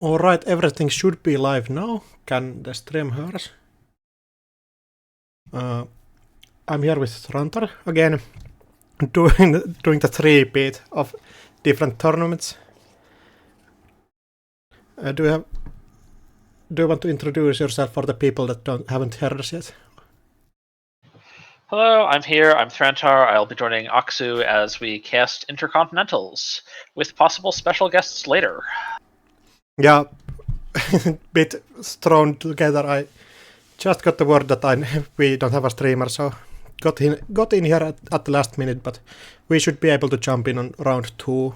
Alright, everything should be live now. Can the stream höras? I'm here with Rantar again, doing the three-peat of different tournaments. Do you want to introduce yourself for the people that haven't heard us yet? Hello, I'm here. I'm Thrantar. I'll be joining Aksu as we cast Intercontinentals, with possible special guests later. Yeah, bit thrown together. I just got the word that we don't have a streamer, so got in here at the last minute, but we should be able to jump in on round 2.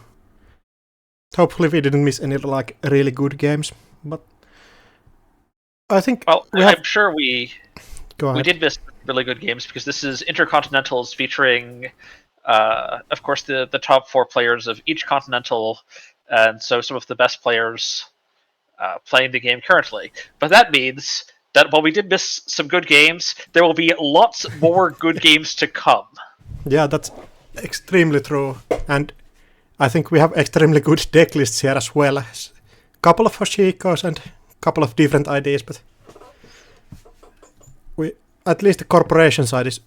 Hopefully we didn't miss any like really good games, but I think I'm sure we Go ahead. we did miss really good games because this is Intercontinentals featuring, of course, the top 4 players of each continental, and so some of the best players playing the game currently. But that means that while we did miss some good games, there will be lots more good games to come. Yeah, that's extremely true, and I think we have extremely good deck lists here as well. Couple of Hoshikos and couple of different ideas, but at least the corporation side is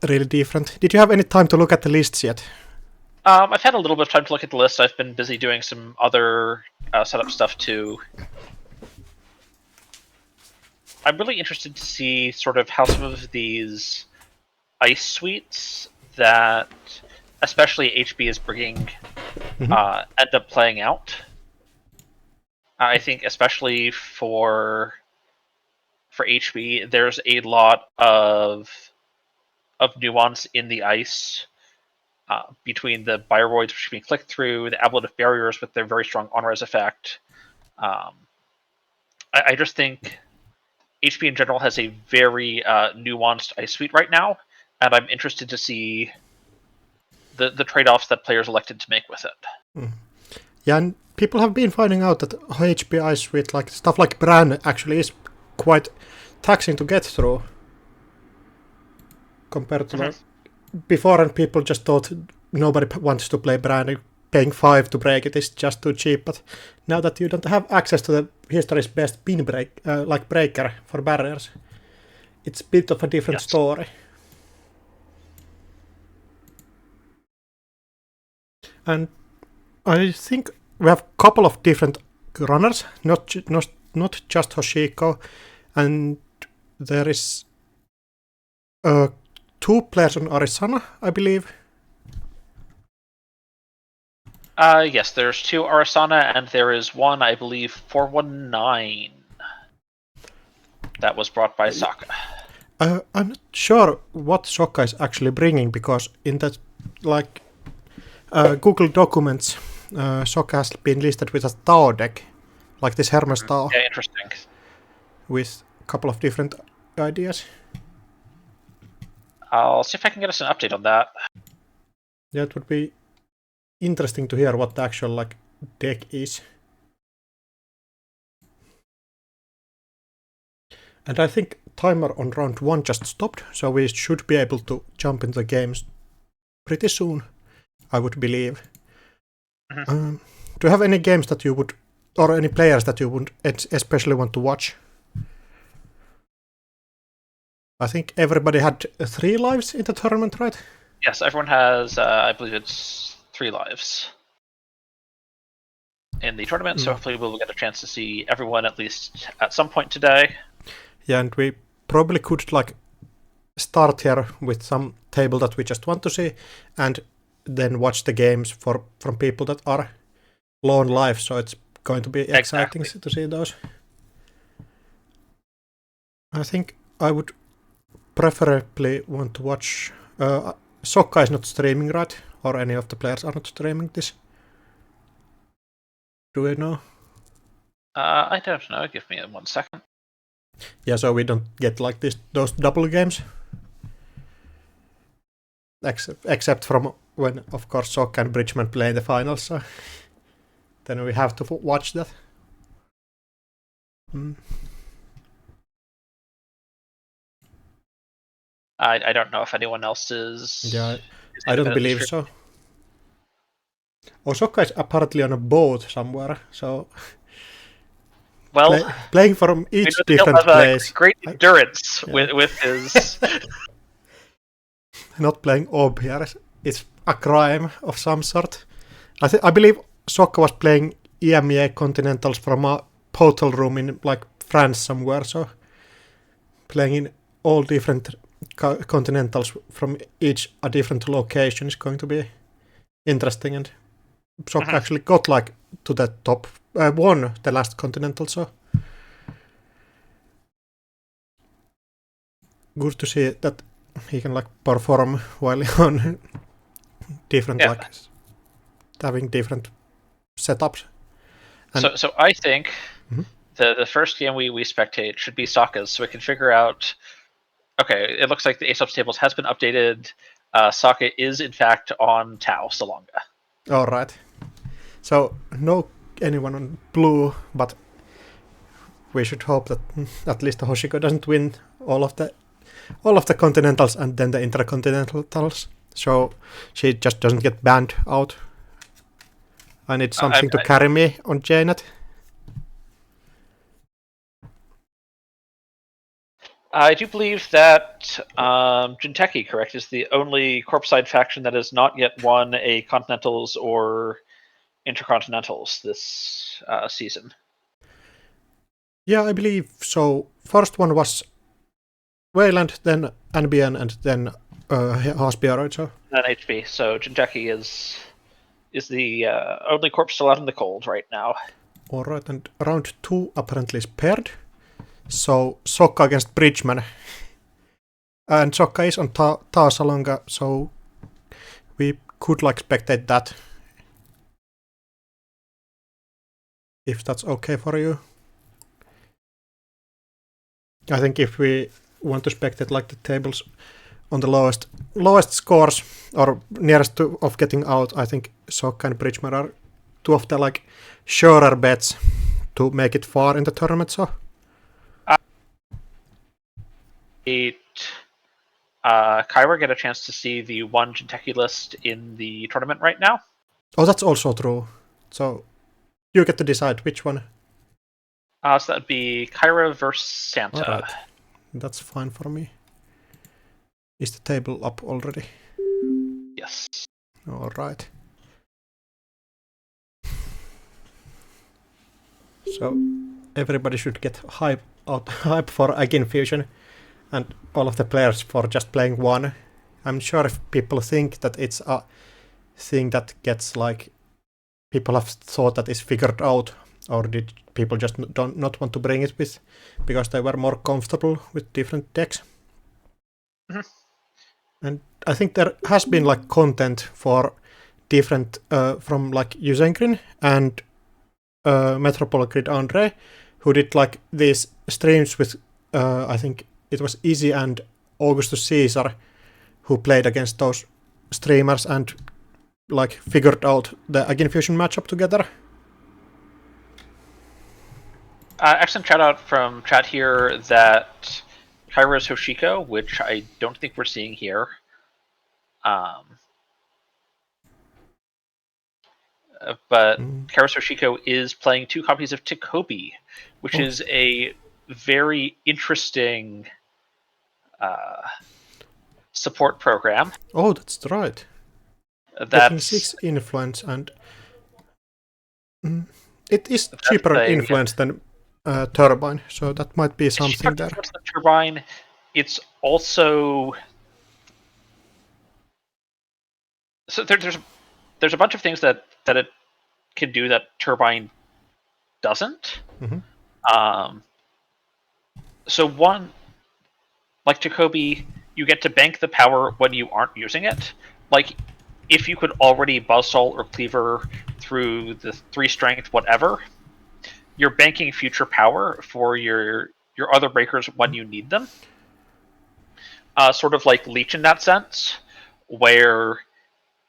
really different. Did you have any time to look at the lists yet? I've had a little bit of time to look at the list. I've been busy doing some other setup stuff too. I'm really interested to see sort of how some of these ice suites that especially HB is bringing end up playing out. I think especially for HB, there's a lot of nuance in the ice between the Bioroids, which can be clicked through, the ablative barriers with their very strong on-res effect. I just think HB in general has a very nuanced ice suite right now, and I'm interested to see the trade-offs that players elected to make with it. Yeah, and people have been finding out that HB ice suite, like stuff like Bran, actually is quite taxing to get through compared to before, and people just thought nobody wants to play Bran. Paying 5 to break it is just too cheap, but now that you don't have access to the history's best pin breaker for barriers, it's a bit of a different story. And I think we have a couple of different runners, not just Hoshiko, and there is 2 players on Arizona, I believe. Yes, there's 2 Arasana, and there is one, I believe, 419 that was brought by Sokka. I'm not sure what Sokka is actually bringing, because in that Google Documents, Sokka has been listed with a Tao deck, like this Hermes Tao. Yeah, interesting. With a couple of different ideas. I'll see if I can get us an update on that. Yeah, it would be interesting to hear what the actual deck is. And I think timer on round 1 just stopped, so we should be able to jump into the games pretty soon, I would believe. Do you have any games that you would, or any players that you would especially want to watch? I think everybody had 3 lives in the tournament, right? Yes, everyone has, I believe it's 3 lives in the tournament, so hopefully we'll get a chance to see everyone at least at some point today. Yeah, and we probably could start here with some table that we just want to see, and then watch the games from people that are low on life, so it's going to be exciting to see those. I think I would preferably want to watch... Sokka is not streaming, right? Or any of the players are not streaming this? Do we know? I don't know. Give me 1 second. Yeah, so we don't get those double games. Except from when, of course, Sokka and Bridgman play in the finals, so then we have to watch that. I don't know if anyone else is... Yeah, I don't believe so. Oh, Sokka is apparently on a boat somewhere, so Well, playing from each he'll different have a place. great endurance Yeah. with his. Not playing Ob here is a crime of some sort. I believe Sokka was playing EMEA Continentals from a hotel room in like France somewhere, so playing in all different Continentals from each a different location is going to be interesting, and Sokka actually got like to the top, won the last Continental, so good to see that he can like perform while on different like having different setups. And So I think the first game we spectate should be Sokka's, so we can figure out. Okay, it looks like the Ace Ups tables has been updated. Sokka is in fact on Tau Salonga. all right, so no anyone on blue, but we should hope that at least Hoshiko doesn't win all of the Continentals and then the Intercontinentals, so she just doesn't get banned out. I need something to carry me on JNet. I do believe that Jinteki, correct, is the only Corpside faction that has not yet won a Continentals or Intercontinentals this season. Yeah, I believe so. First one was Wayland, then NBN, and then Hasbia, so. Then HB. So Jinteki is the only corpse still out in the cold right now. Alright, and round 2 apparently is paired. So Sokka against Bridgman. And Sokka is on Taasalonga, so we could like spectate that. If that's okay for you. I think if we want to spectate like the tables on the lowest scores or nearest to of getting out, I think Sokka and Bridgman are two of the like surer bets to make it far in the tournament. So Kyra get a chance to see the one Jinteki list in the tournament right now. Oh, that's also true. So you get to decide which one. So that'd be Kyra versus Santa. All right. That's fine for me. Is the table up already? Yes. All right. So everybody should get hype for Egg Infusion, and all of the players for just playing one. I'm sure if people think that it's a thing that gets like people have thought that is figured out, or did people just not want to bring it with because they were more comfortable with different decks. And I think there has been like content for different from like Usengrin and Metropole Grid Andre, who did like these streams with I think it was Easy and Augustus Caesar, who played against those streamers and like figured out the Egg Infusion matchup together. Excellent shout out from chat here that Kyra's Hoshiko, which I don't think we're seeing here. But Kyra's Hoshiko is playing 2 copies of Takobi, which is a very interesting support program. Oh, that's right. Getting 6 influence, and it is cheaper influence than Turbine, so that might be something there. The Turbine, it's also so there's a bunch of things that it can do that Turbine doesn't. So one, like Takobi, you get to bank the power when you aren't using it. Like, if you could already Buzzsaw or Cleaver through the 3 strength, whatever, you're banking future power for your other breakers when you need them. Sort of like Leech in that sense, where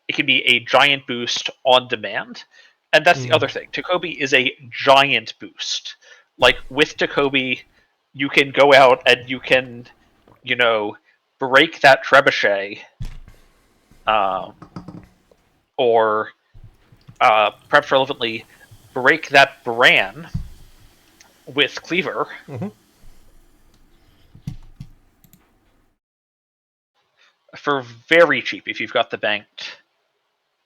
it can be a giant boost on demand. And that's the other thing. Takobi is a giant boost. Like, with Takobi, you can go out and you can, break that Trebuchet, or perhaps relevantly, break that Bran, with Cleaver. Mm-hmm. For very cheap if you've got the banked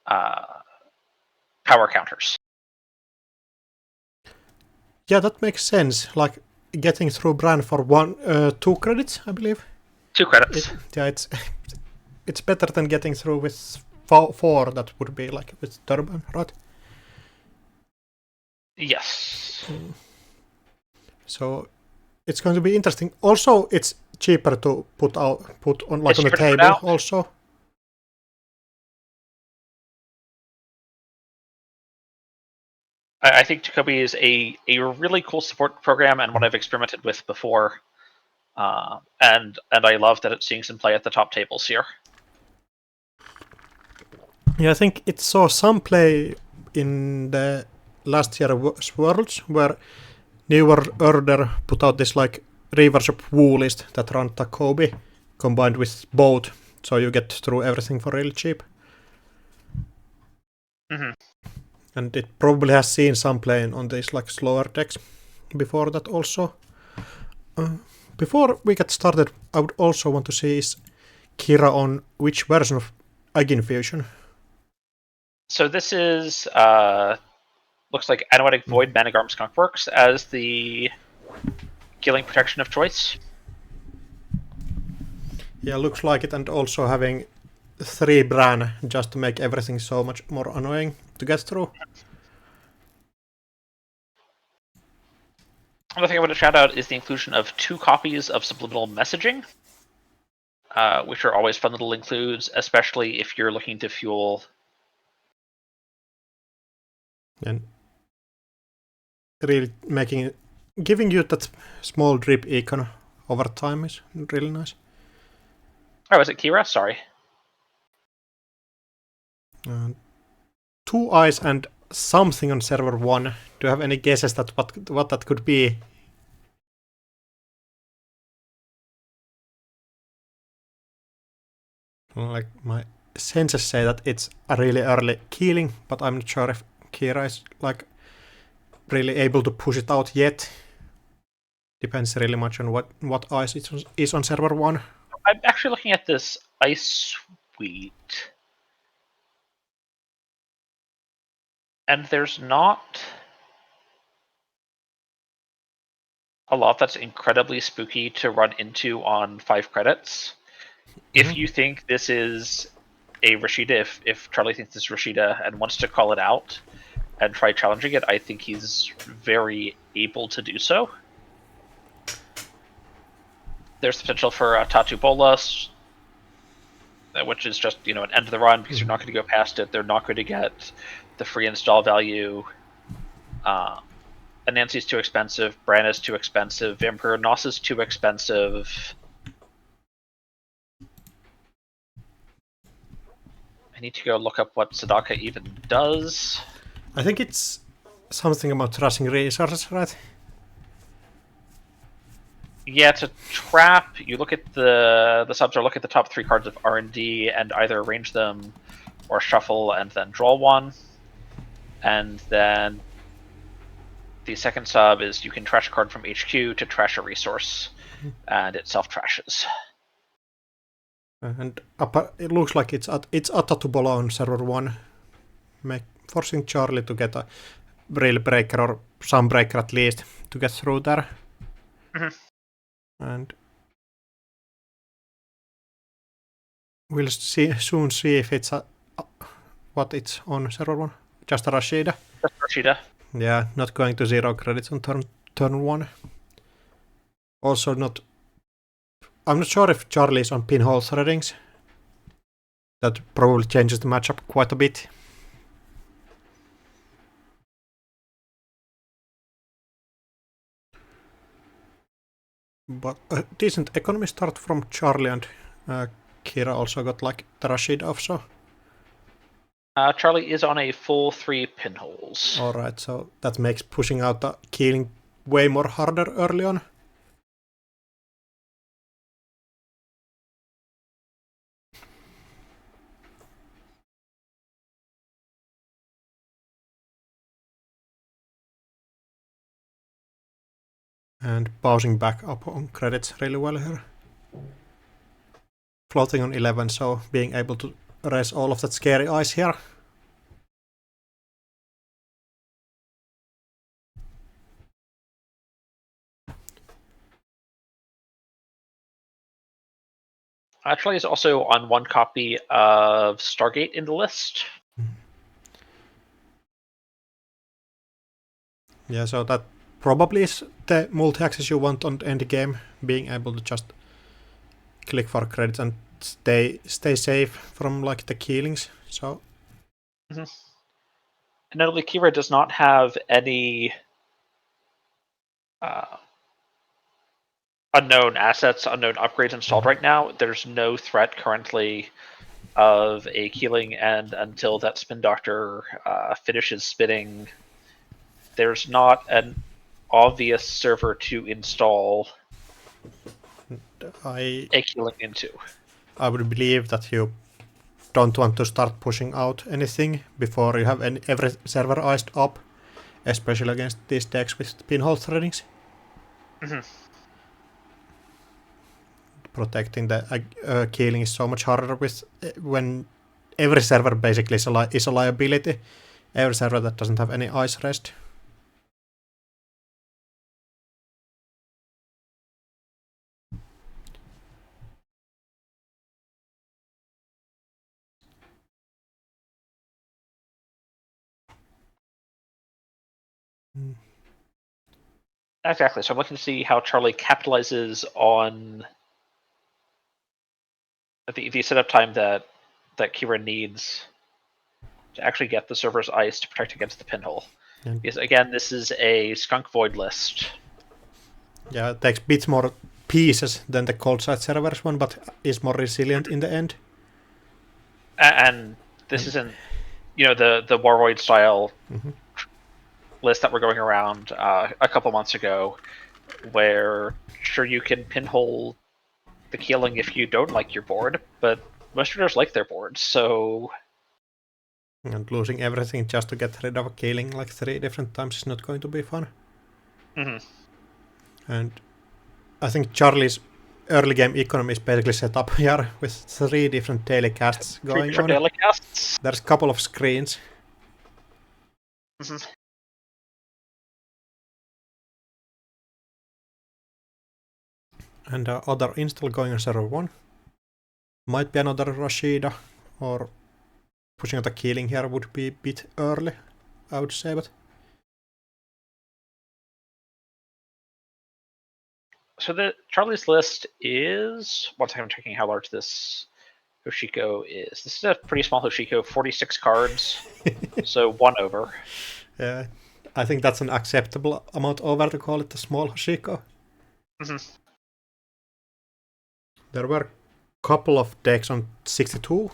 power counters. Yeah, that makes sense. Like getting through Bran for 2 credits, I believe. 2 credits. It's better than getting through with 4. That would be like with Turban, right? Yes. So it's going to be interesting. Also, it's cheaper to put on like It's on the cheaper to put table. out. Also, I think Jacoby is a really cool support program and one I've experimented with before. And I love that it's seeing some play at the top tables here. yeah, I think it saw some play in the last year's Worlds where Newer Order put out this like reverse of Woo list that run Takobi combined with both, so you get through everything for really cheap. Mm-hmm. And it probably has seen some playing on these like slower decks before that also. Before we get started, I would also want to see is Kira on which version of Agin Fusion. So this is looks like Anoetic Void Managarm Skunkworks as the killing protection of choice. Yeah, looks like it, and also having 3 Bran just to make everything so much more annoying to get through. Another thing I want to shout out is the inclusion of 2 copies of subliminal messaging, which are always fun little includes, especially if you're looking to fuel. And really giving you that small drip icon over time is really nice. Oh, is it Kira? Sorry. 2 eyes and something on server 1. Do you have any guesses that what that could be? Like my senses say that it's a really early killing, but I'm not sure if Kira is like really able to push it out yet. Depends really much on what eyes is on server 1. I'm actually looking at this ice suite, and there's not a lot that's incredibly spooky to run into on 5 credits. If you think this is a Rashida, if Charlie thinks this is Rashida and wants to call it out and try challenging it, I think he's very able to do so. There's potential for a Tatu Bolas, which is just an end of the run because you're not going to go past it. They're not going to get the free install value. Anansi's too expensive. Bran is too expensive. Vampire Nos is too expensive. I need to go look up what Sadaka even does. I think it's something about trashing resources, right? Yeah, to trap, you look at the subs or look at the top 3 cards of R&D and either arrange them or shuffle and then draw one. And then the second sub is you can trash a card from HQ to trash a resource, and it self-trashes. And it looks like it's Atatubola on server 1, forcing Charlie to get a real breaker or some breaker at least to get through there. Mm-hmm. And we'll soon see if it's what it's on server 1. Just a Rashida. Just Rashida. Yeah, not going to 0 credits on turn 1. Also not... I'm not sure if Charlie is on pinhole threadings. That probably changes the matchup quite a bit. But a decent economy start from Charlie, and Kira also got like the Rashid off, so... Charlie is on a full 3 pinholes. Alright, so that makes pushing out the killing way more harder early on. And bouncing back up on credits really well here. Floating on 11, so being able to raise all of that scary ice here. Actually, is also on one copy of Stargate in the list. Yeah, so that probably is the multi-access you want on end game, being able to just click for credits and stay safe from like the killings. So And notably, Kira does not have any unknown assets, unknown upgrades installed right now. There's no threat currently of a killing, and until that Spin Doctor finishes spinning, there's not an obvious server to install I a killing into. would believe that you don't want to start pushing out anything before you have every server iced up, especially against these decks with pinhole threadings. Protecting the killing is so much harder with when every server basically is a liability. Every server that doesn't have any ice rest. Exactly. So I'm looking to see how Charlie capitalizes on the setup time that Kira needs to actually get the server's ice to protect against the pinhole. And Because again, this is a skunk void list. yeah, it takes bits more pieces than the cold side servers one, but is more resilient in the end. And this isn't, the Warvoid style list that we're going around a couple months ago, where sure you can pinhole the killing if you don't like your board, but most readers like their boards, so. And losing everything just to get rid of a killing like 3 different times is not going to be fun. And I think Charlie's early game economy is basically set up here with 3 different daily casts going 3 different on. daily casts. There's a couple of screens. And other install going on server 1. Might be another Rashida, or pushing out a killing here would be a bit early, I would say, but. So the Charlie's list is, once I'm checking how large this Hoshiko is. This is a pretty small Hoshiko, 46 cards, so 1 over. Yeah, I think that's an acceptable amount over to call it a small Hoshiko. There were a couple of decks on 62,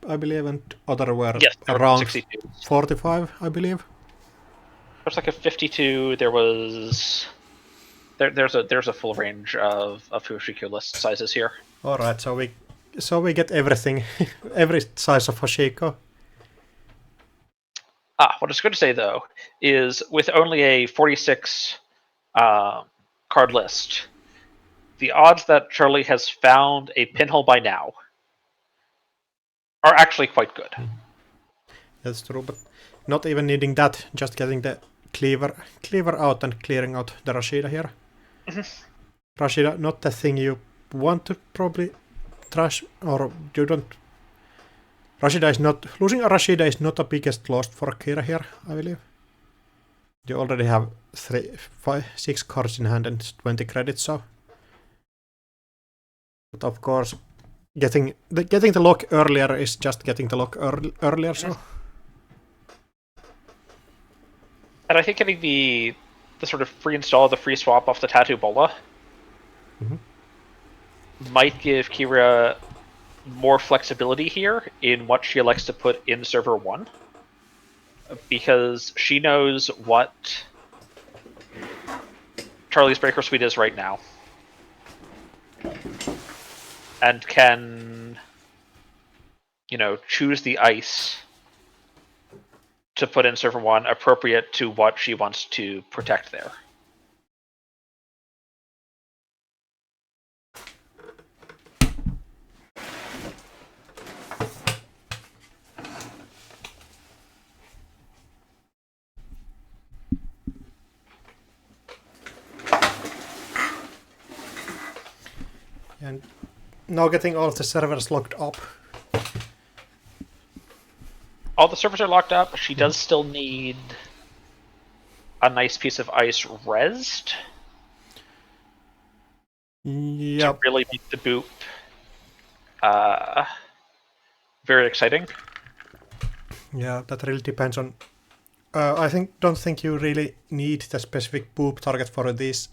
I believe, and other were around 62. 45, I believe. There's like a 52. There was there's a full range of Hoshiko list sizes here. All right, so we get everything, every size of Hoshiko. What it's good to say though is with only a 46 card list, the odds that Charlie has found a pinhole by now are actually quite good. That's true, but not even needing that, just getting the cleaver out and clearing out the Rashida here. Rashida, not the thing you want to probably trash, or you don't. Rashida is not losing a Rashida is not the biggest loss for Akira here, I believe. You already have 6 cards in hand and 20 credits, so. But of course, getting the lock earlier is just getting the lock earlier, so. And I think getting the sort of free install, the free swap off the Tattoo Bola might give Kira more flexibility here in what she likes to put in server 1, because she knows what Charlie's Breaker Suite is right now and can choose the ice to put in server 1 appropriate to what she wants to protect there. And now getting all of the servers locked up. All the servers are locked up. She does still need a nice piece of ice rezzed Yep. to really make the boop very exciting. Yeah, that really depends on. Don't think you really need the specific boop target for this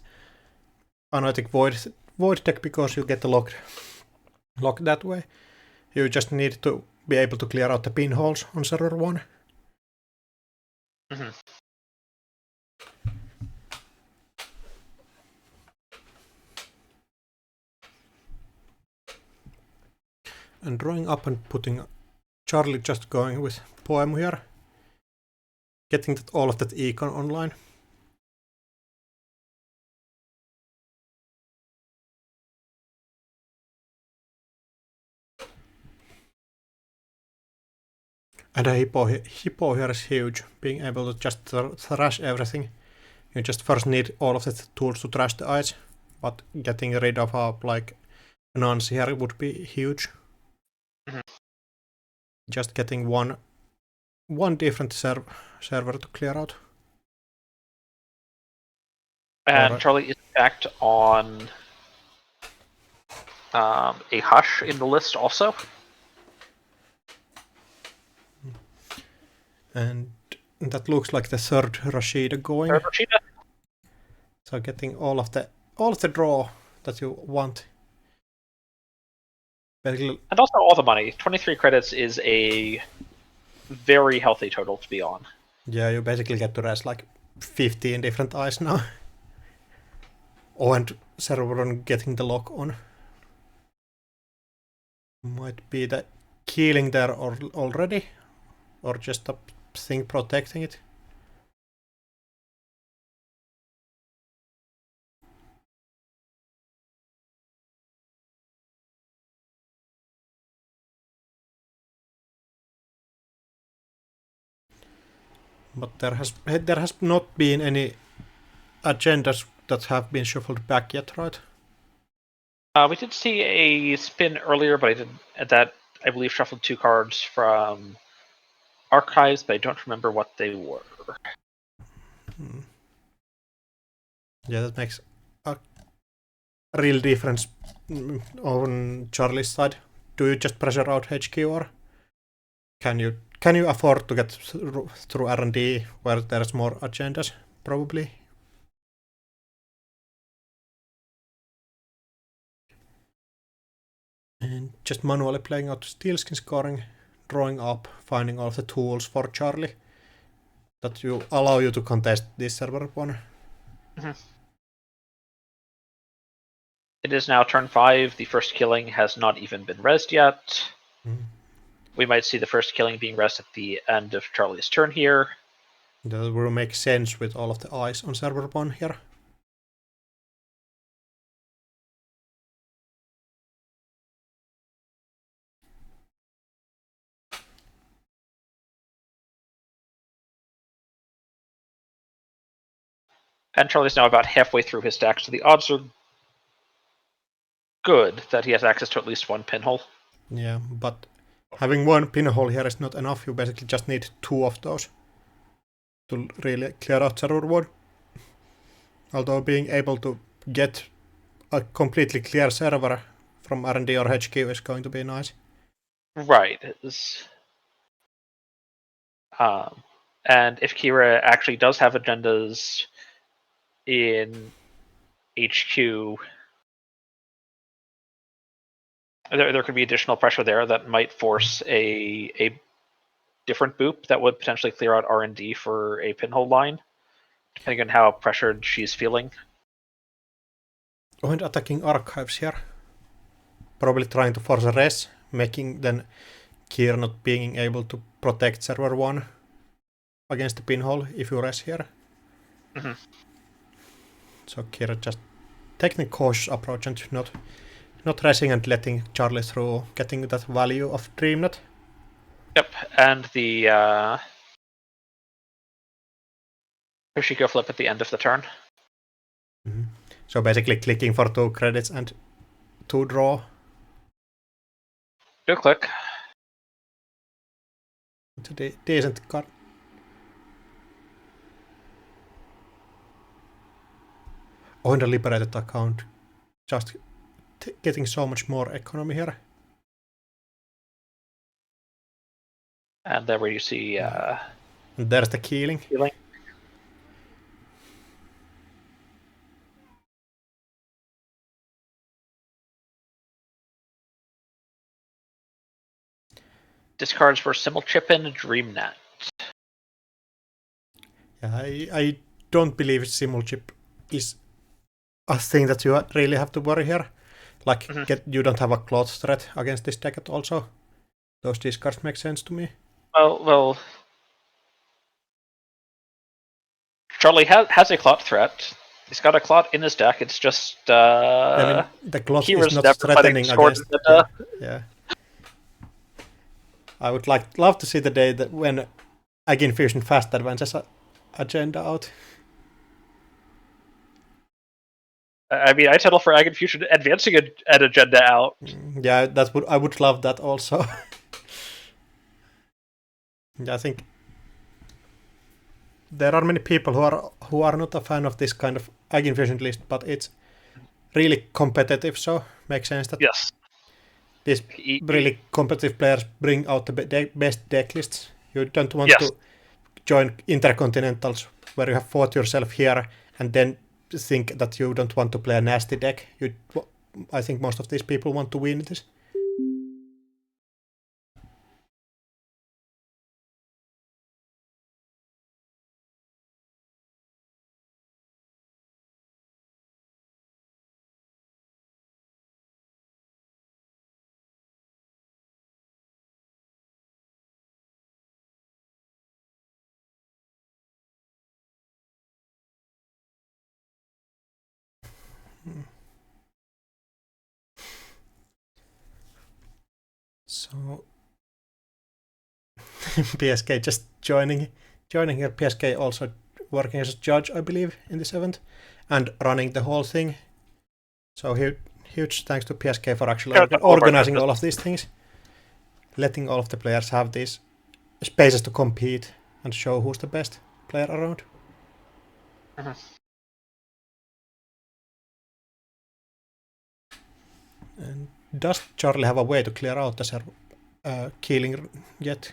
Anoetic Void deck because you get the lock that way. You just need to be able to clear out the pinholes on server 1. Mm-hmm. And drawing up and putting Charlie just going with Poem here. Getting all of that econ online. And a hippo here is huge, being able to just thrash everything. You just first need all of the tools to thrash the ice, but getting rid of like nuns here would be huge. Mm-hmm. Just getting one different server to clear out. And Charlie is backed on a Hush in the list also. And that looks like the third Rashida going. Third Rashida. So getting all of the draw that you want. And also all the money. 23 credits is a very healthy total to be on. Yeah, you basically get to rest like 15 different eyes now. Oh, and server on getting the lock on. Might be the killing there already, or just a thing protecting it. But there has not been any agendas that have been shuffled back yet, right? We did see a spin earlier, but I didn't. That I believe shuffled 2 cards from archives, but I don't remember what they were. Yeah, that makes a real difference on Charlie's side. Do you just pressure out HQ, or can you afford to get through R&D where there's more agendas? Probably. And just manually playing out steel skin scoring, drawing up, finding all of the tools for Charlie that you allow you to contest this server one. Mm-hmm. It is now turn 5. The first killing has not even been rezzed yet. Mm. We might see the first killing being rezzed at the end of Charlie's turn here. That will make sense with all of the eyes on server 1 here. And Charlie's now about halfway through his stack, so the odds are good that he has access to at least one pinhole. Yeah, but having one pinhole here is not enough. You basically just need 2 of those to really clear out server 1. Although being able to get a completely clear server from R&D or HQ is going to be nice. Right. And if Kira actually does have agendas in HQ, there could be additional pressure there that might force a different boop that would potentially clear out R&D for a pinhole line, depending on how pressured she's feeling. Oh, and attacking archives here. Probably trying to force a res, making then Kira not being able to protect server 1 against the pinhole if you res here. Mm-hmm. So Kira just taking a cautious approach and not resing and letting Charlie through, getting that value of Dreamnet. Yep, and the Yoshiko flip at the end of the turn. Mm-hmm. So basically clicking for 2 credits and to draw. Good click. It's a decent card. On the liberated account, just getting so much more economy here. And then where you see And there's the killing. healing. Discards for Symbol Chip and DreamNet. Yeah, I don't believe Simulchip is a thing that you really have to worry here. Like, you don't have a cloth threat against this deck also. Those discards make sense to me. Well, Charlie has a clot threat. He's got a clot in his deck. It's just I mean, the cloth is not threatening against. Yeah. I would love to see the day that when Agin Fusion fast advances agenda out. I mean, I settle for Agin Fusion advancing an agenda out. Yeah, I would love that also. Yeah, I think there are many people who are not a fan of this kind of Agin Fusion list, but it's really competitive, so makes sense that these really competitive players bring out the best deck lists. You don't want to join Intercontinentals where you have fought yourself here and then think that you don't want to play a nasty deck. I think most of these people want to win this. So PSK just joining here. PSK also working as a judge, I believe, in this event and running the whole thing. So huge thanks to PSK for actually organizing all of these things, letting all of the players have these spaces to compete and show who's the best player around. And does Charlie have a way to clear out the killing yet?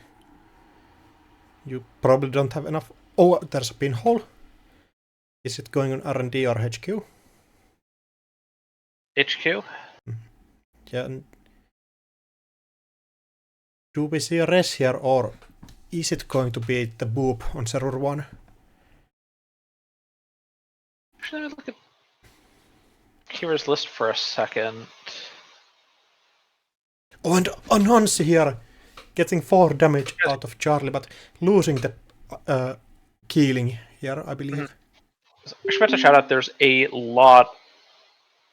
You probably don't have enough. Oh, there's a pinhole. Is it going on R&D or HQ? HQ? Yeah. And do we see a res here, or is it going to be the boop on server 1? Actually, let me look at Kira's list for a second. Oh, and Anansi here, getting 4 damage out of Charlie, but losing the killing here, I believe. I should mention, shout out, there's a lot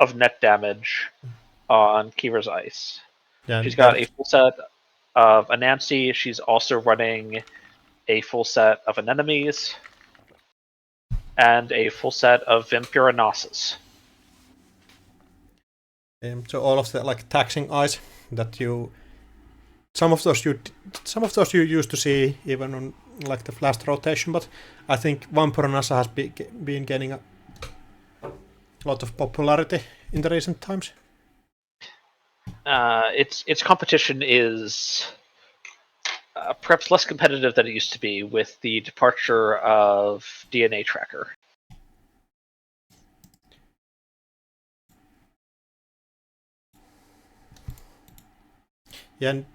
of net damage on Kira's Ice. Yeah, she's got a full set of Anansi. She's also running a full set of Anemones and a full set of Vampirinosis. So all of the taxing eyes that some of those you used to see even on the flash rotation, but I think Vampirinosa has been gaining a lot of popularity in the recent times. Its competition is perhaps less competitive than it used to be with the departure of DNA Tracker. Yeah, and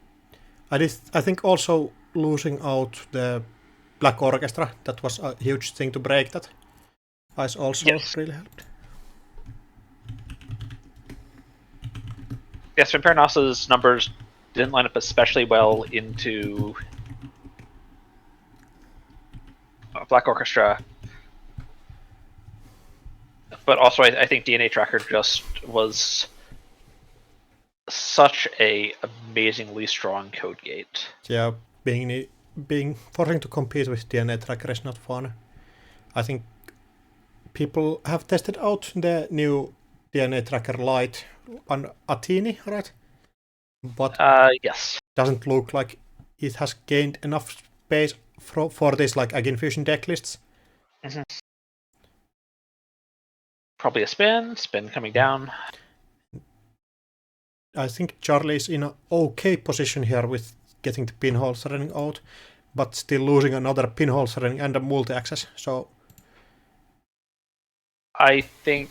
I think also losing out the Black Orchestra, that was a huge thing to break that. Ice also really helped. Yes, Vampirinosa's numbers didn't line up especially well into Black Orchestra. But also, I think DNA Tracker just was such a amazingly strong code gate. Yeah, being forcing to compete with DNA Tracker is not fun. I think people have tested out the new DNA tracker light on Athene, right? But yes. doesn't look like it has gained enough space for this like Again Fusion deck lists. Mm-hmm. Probably a spin coming down. I think Charlie is in an okay position here with getting the pinholes running out, but still losing another pinholes running and a multi-access, so... I think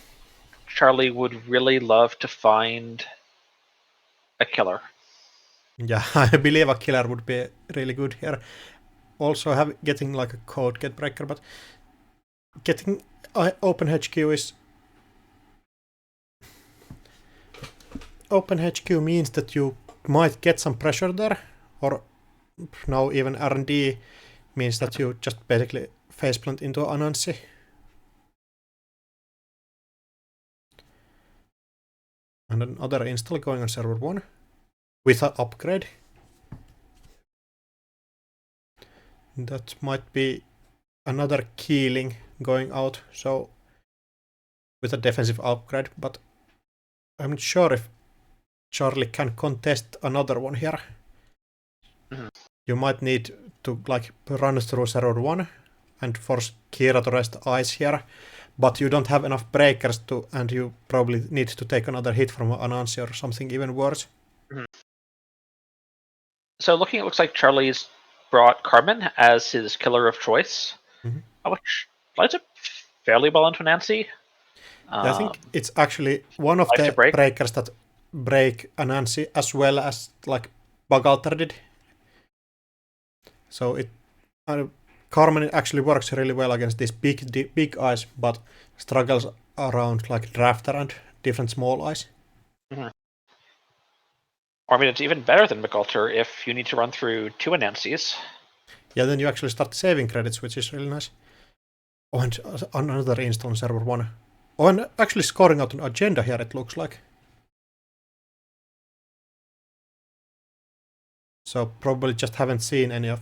Charlie would really love to find a killer. Yeah, I believe a killer would be really good here. Also getting like a code get breaker, but getting open HQ is... Open HQ means that you might get some pressure there, or now even R&D means that you just basically faceplant into Anansi. And another install going on server 1 with an upgrade. That might be another Keeling going out, so with a defensive upgrade, but I'm not sure if Charlie can contest another one here. Mm-hmm. You might need to like run through server 1 and force Kira to rest ice here, but you don't have enough breakers to, and you probably need to take another hit from Anansi or something even worse. Mm-hmm. So looking, it looks like Charlie's brought Carmen as his killer of choice, which lines up fairly well into Nancy. I think it's actually one of the breakers that break Anansi as well as like Bagalter did. So it Carmen actually works really well against these big eyes, but struggles around like Drafter and different small eyes. Mm-hmm. Or I mean, it's even better than McAlter if you need to run through 2 Anansi's. Yeah, then you actually start saving credits, which is really nice. Oh, and another install on server 1. Oh, and actually scoring out an agenda here, it looks like. So probably just haven't seen any of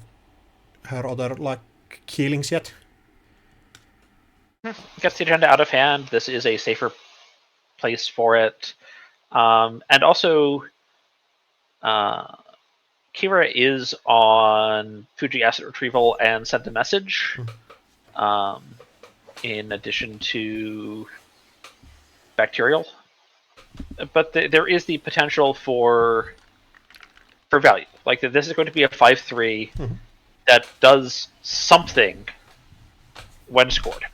her other like killings yet. Gets the agenda out of hand. This is a safer place for it. And also, Kira is on Fuji Asset Retrieval and sent a message. In addition to Bacterial. But there is the potential for value. Like, this is going to be a 5-3 that does something when scored.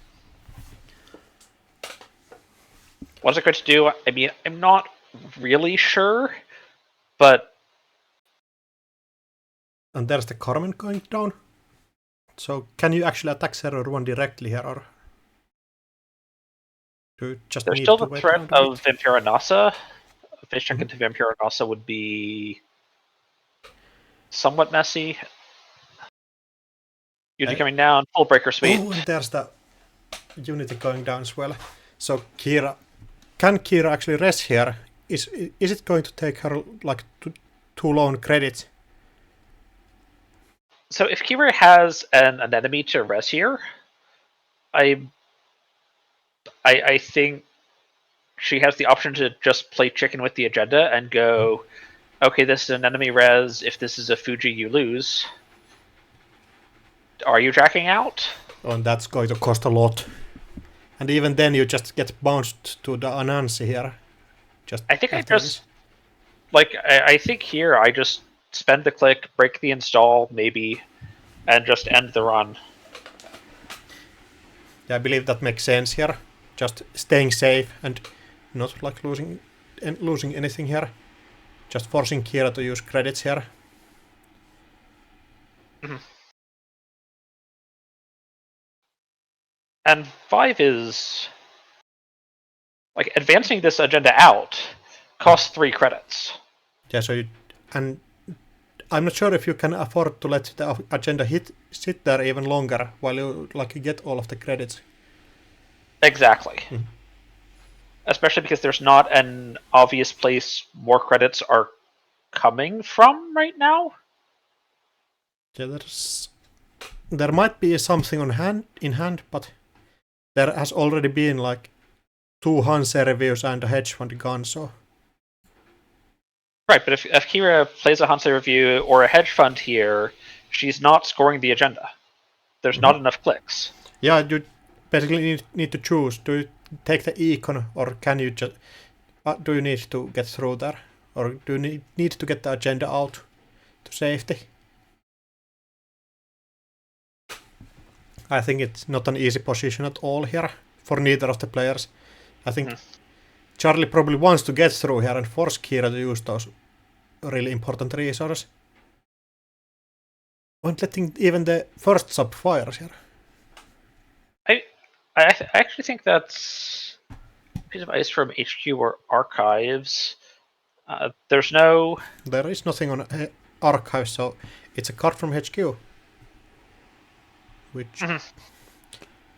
What's it going to do? I mean, I'm not really sure, but... And there's the Carmen going down. So can you actually attack server 1 directly here, or... Just there's still the threat of Vampira Nasa. A face check into Vampira Nasa would be somewhat messy. Unity coming down, full breaker suite. Oh, and there's the Unity going down as well. So Kira, can Kira actually rest here? Is it going to take her like too long credits? So if Kira has an enemy to rest here, I think she has the option to just play chicken with the agenda and go, okay, this is an enemy res. If this is a Fuji, you lose. Are you tracking out? Oh, and that's going to cost a lot. And even then, you just get bounced to the Anansi here. I think I think here I just spend the click, break the install, maybe, and just end the run. Yeah, I believe that makes sense here. Just staying safe and not like losing anything here. Just forcing Kira to use credits here. And 5 is... like, advancing this agenda out costs 3 credits. Yeah, so and I'm not sure if you can afford to let the agenda sit there even longer while you get all of the credits. Exactly. Especially because there's not an obvious place more credits are coming from right now. Yeah, there might be something in hand, but there has already been like 2 Hanse reviews and a hedge fund gun, so... Right, but if Kira plays a Hansei review or a hedge fund here, she's not scoring the agenda. There's not enough clicks. Yeah, you basically need to choose. Do you take the econ, or can you just... do you need to get through there? Or do you need to get the agenda out to safety? I think it's not an easy position at all here for neither of the players. I think Charlie probably wants to get through here and force Kira to use those really important resources. Not letting even the first sub fires here. I actually think that's a piece of ice from HQ or archives. There's no... There is nothing on archives, so it's a card from HQ. Which...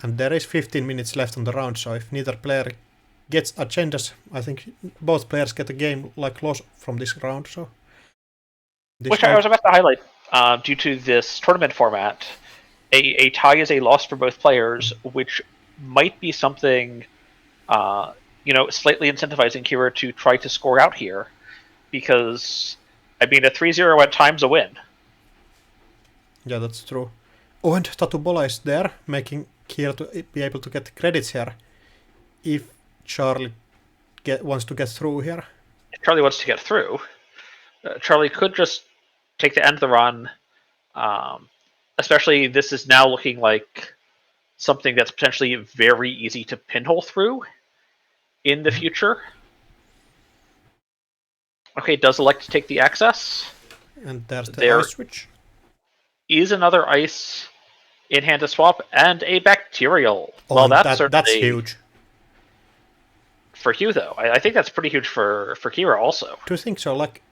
And there is 15 minutes left on the round, so if neither player gets agendas, I think both players get a game like loss from this round. So, Which I was about to highlight, due to this tournament format, a tie is a loss for both players, which might be something, slightly incentivizing Kira to try to score out here, because, I mean, a 3-0 at time's a win. Yeah, that's true. Oh, and Tatubola is there, making Kira to be able to get credits here, if Charlie wants to get through here. If Charlie wants to get through, Charlie could just take the end of the run. Especially, this is now looking like something that's potentially very easy to pinhole through in the future. Okay, does elect to take the access. And there's the There ice switch. Is another ice in hand to swap and a bacterial. Oh, well, that's huge. For Hugh, though. I think that's pretty huge for Kira also. Do you think so? Like,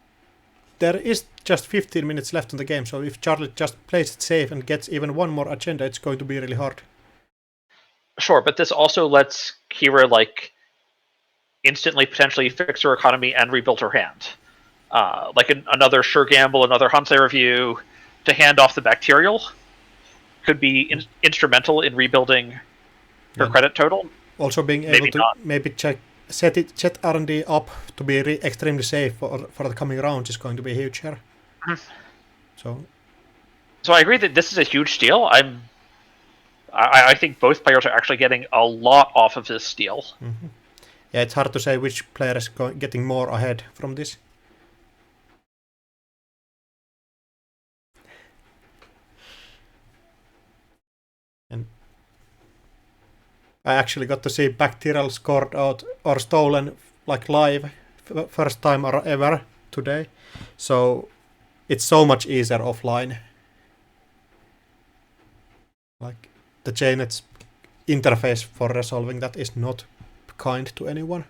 there is just 15 minutes left in the game, so if Charlie just plays it safe and gets even one more agenda, it's going to be really hard. Sure, but this also lets Kira, instantly potentially fix her economy and rebuild her hand. Another Sure Gamble, another Hansei review to hand off the bacterial could be instrumental in rebuilding her credit total. Also being able to maybe set R&D up to be extremely safe for the coming rounds is going to be huge here. So I agree that this is a huge steal. I think both players are actually getting a lot off of this steal. Yeah, it's hard to say which player is getting more ahead from this. And I actually got to see Bacterial scored out or stolen live first time ever today. So it's so much easier offline. Like the Jnet's interface for resolving that is not kind to anyone.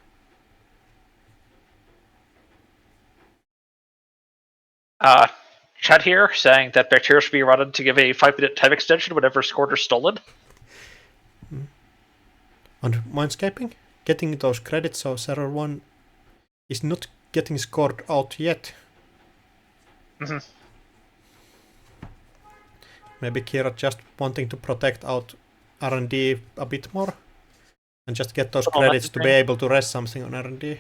Chat here saying that bacteria should be run to give a 5-minute time extension whenever scored or stolen. And Mindscaping, getting those credits, so Server 1 is not getting scored out yet. Maybe Kira just wanting to protect out R&D a bit more and just get those credits to be able to rest something on R&D.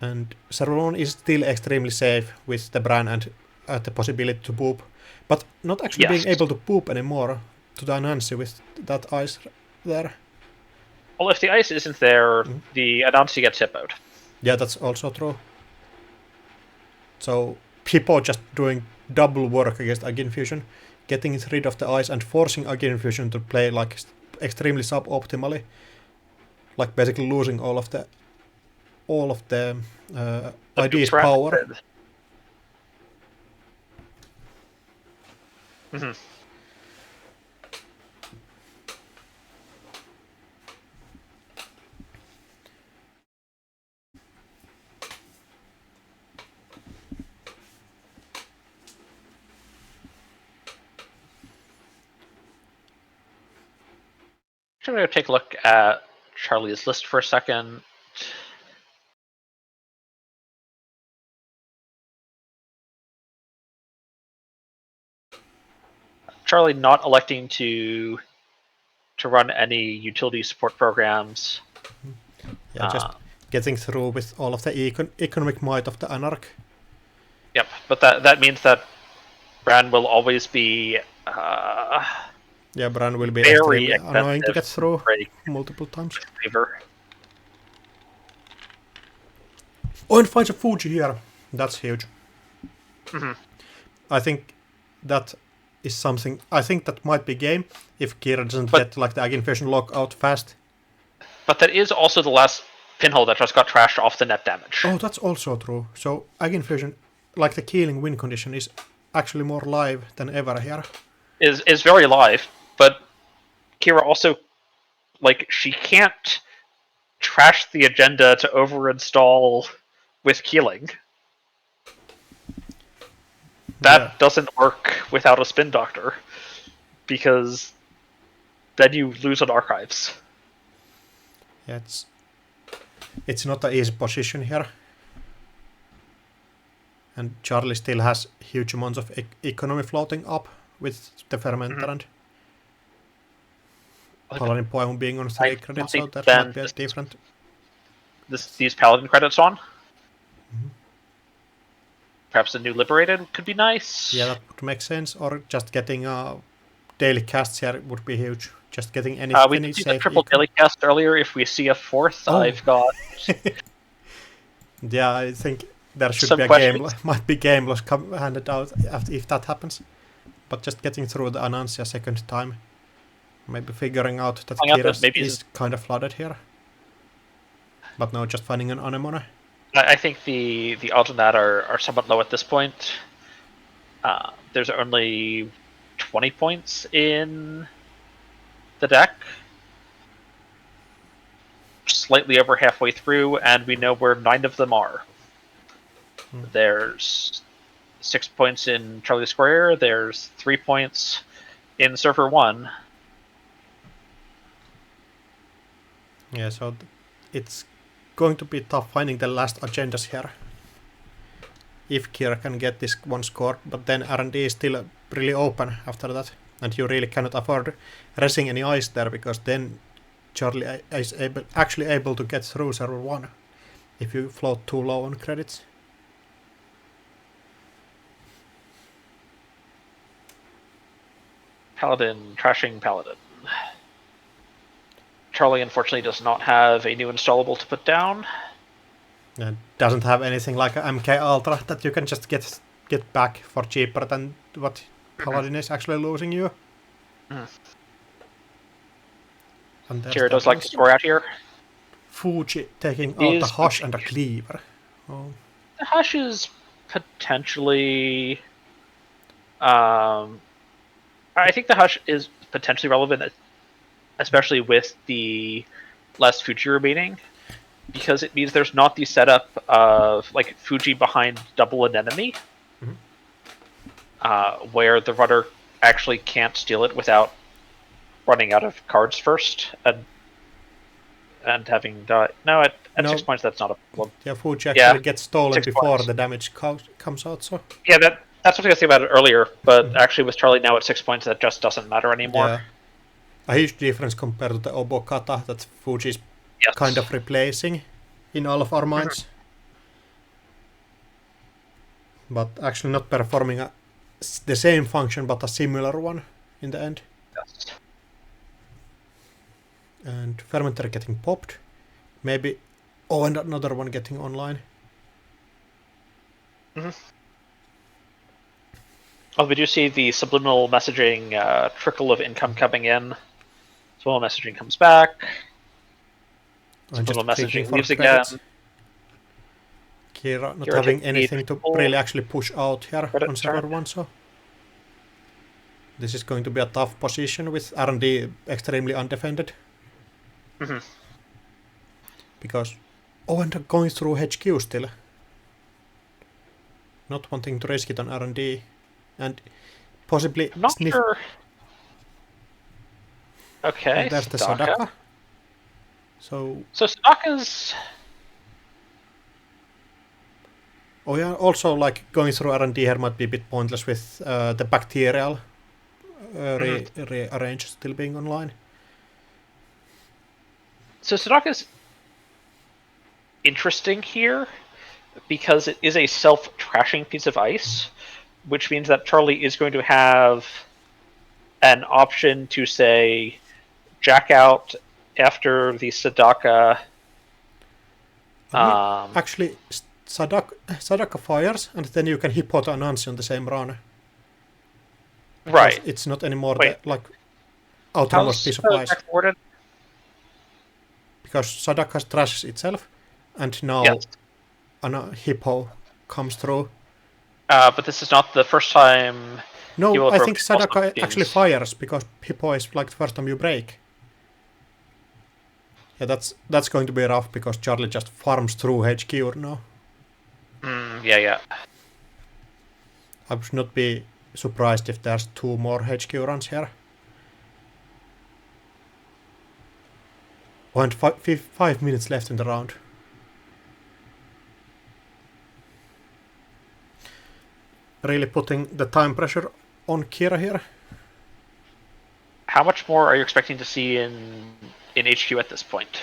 And Server 1 is still extremely safe with the Bran and the possibility to poop, but not actually being able to poop anymore to the Anansi with that ice there. Well, if the ice isn't there, the Anansi gets hippoed. Yeah, that's also true. So people just doing double work against Agin Fusion, getting rid of the ice and forcing Agin Fusion to play extremely suboptimally, basically losing all of the ID's power. I'm going to take a look at Charlie's list for a second. Charlie not electing to to run any utility support programs. Yeah, just getting through with all of the economic might of the Anarch. Yep, but that means that Bran will always be Yeah, Bran will be very extremely annoying to expensive get through for a multiple times. favor. Oh, and finds a Fuji here. That's huge. I think that is something. I think that might be game if Kira doesn't get like the Aginfusion lock out fast. But that is also the last pinhole that just got trashed off the net damage. Oh, that's also true. So Aginfusion, like the killing win condition, is actually more live than ever here. Is very live, but Kira also, like, she can't trash the agenda to overinstall with Keeling. That doesn't work without a spin doctor, because then you lose on archives. Yeah, it's not an easy position here. And Charlie still has huge amounts of economy floating up with the Fermenter and Paladin Poem being on 3 credits, so that might be a different. These Paladin credits on? Perhaps a new Liberated could be nice? Yeah, that would make sense. Or just getting daily casts here would be huge. Just getting any we did safe the triple daily cast earlier. If we see a fourth, I've got... Yeah, I think there should be a might be game loss handed out if that happens. But just getting through the Anansia second time. Maybe figuring out that Kira is kind of flooded here. But no, just finding an anemone. I think the odds on that are somewhat low at this point. There's only 20 points in the deck. Slightly over halfway through, and we know where 9 of them are. There's 6 points in Charlie Square, there's 3 points in Server 1. Yeah, so it's going to be tough finding the last agendas here. If Kira can get this one score, but then R&D is still really open after that. And you really cannot afford resing any ice there, because then Charlie is actually able to get through Server 1 if you float too low on credits. Paladin trashing Paladin. Charlie unfortunately does not have a new installable to put down. And doesn't have anything like a MK Ultra that you can just get back for cheaper than what Paladin is actually losing you. Kira does like to score out here. Fuji taking out the Hush and a Cleaver. Oh. The Hush is potentially... I think the Hush is potentially relevant, especially with the less Fuji remaining, because it means there's not the setup of like Fuji behind double an enemy, where the runner actually can't steal it without running out of cards first and having died. No, at 6 points that's not a problem. Yeah, Fuji actually gets stolen before the damage comes out. So yeah, that's what I was going to say about it earlier, but actually with Charlie now at 6 points, that just doesn't matter anymore. Yeah. A huge difference compared to the Obokata that Fuji is kind of replacing in all of our minds. But actually not performing the same function, but a similar one in the end. Yes. And Fermenter getting popped. Maybe... Oh, and another one getting online. Oh, we do see the subliminal messaging trickle of income coming in. Subliminal messaging comes back. Subliminal messaging leaves again. Kira not having anything to really actually push out here on server 1, so... This is going to be a tough position with R&D extremely undefended. Because... Oh, and going through HQ still. Not wanting to risk it on R&D. And possibly I'm not sure. Okay, and there's the Sadaka. So Sadaka's... Oh yeah, also like going through R&D here might be a bit pointless with the bacterial rearrange still being online. So Sadaka's interesting here because it is a self-trashing piece of ice, which means that Charlie is going to have an option to say jack out after the Sadaka. I mean, actually, Sadaka fires, and then you can hippo to Anansi on the same run. Because Right. it's not anymore Wait. the like outermost How's piece of ice. Jack worded? Because Sadaka trashes itself, and now Yes. a hippo comes through. But this is not the first time he No, will I have think broken most of Sadaka the actually games. fires, because hippo is like the first time you break. Yeah, that's going to be rough, because Charlie just farms through HQ now. Yeah. I would not be surprised if there's 2 more HQ runs here. And 5 minutes left in the round. Really putting the time pressure on Kira here. How much more are you expecting to see in HQ at this point?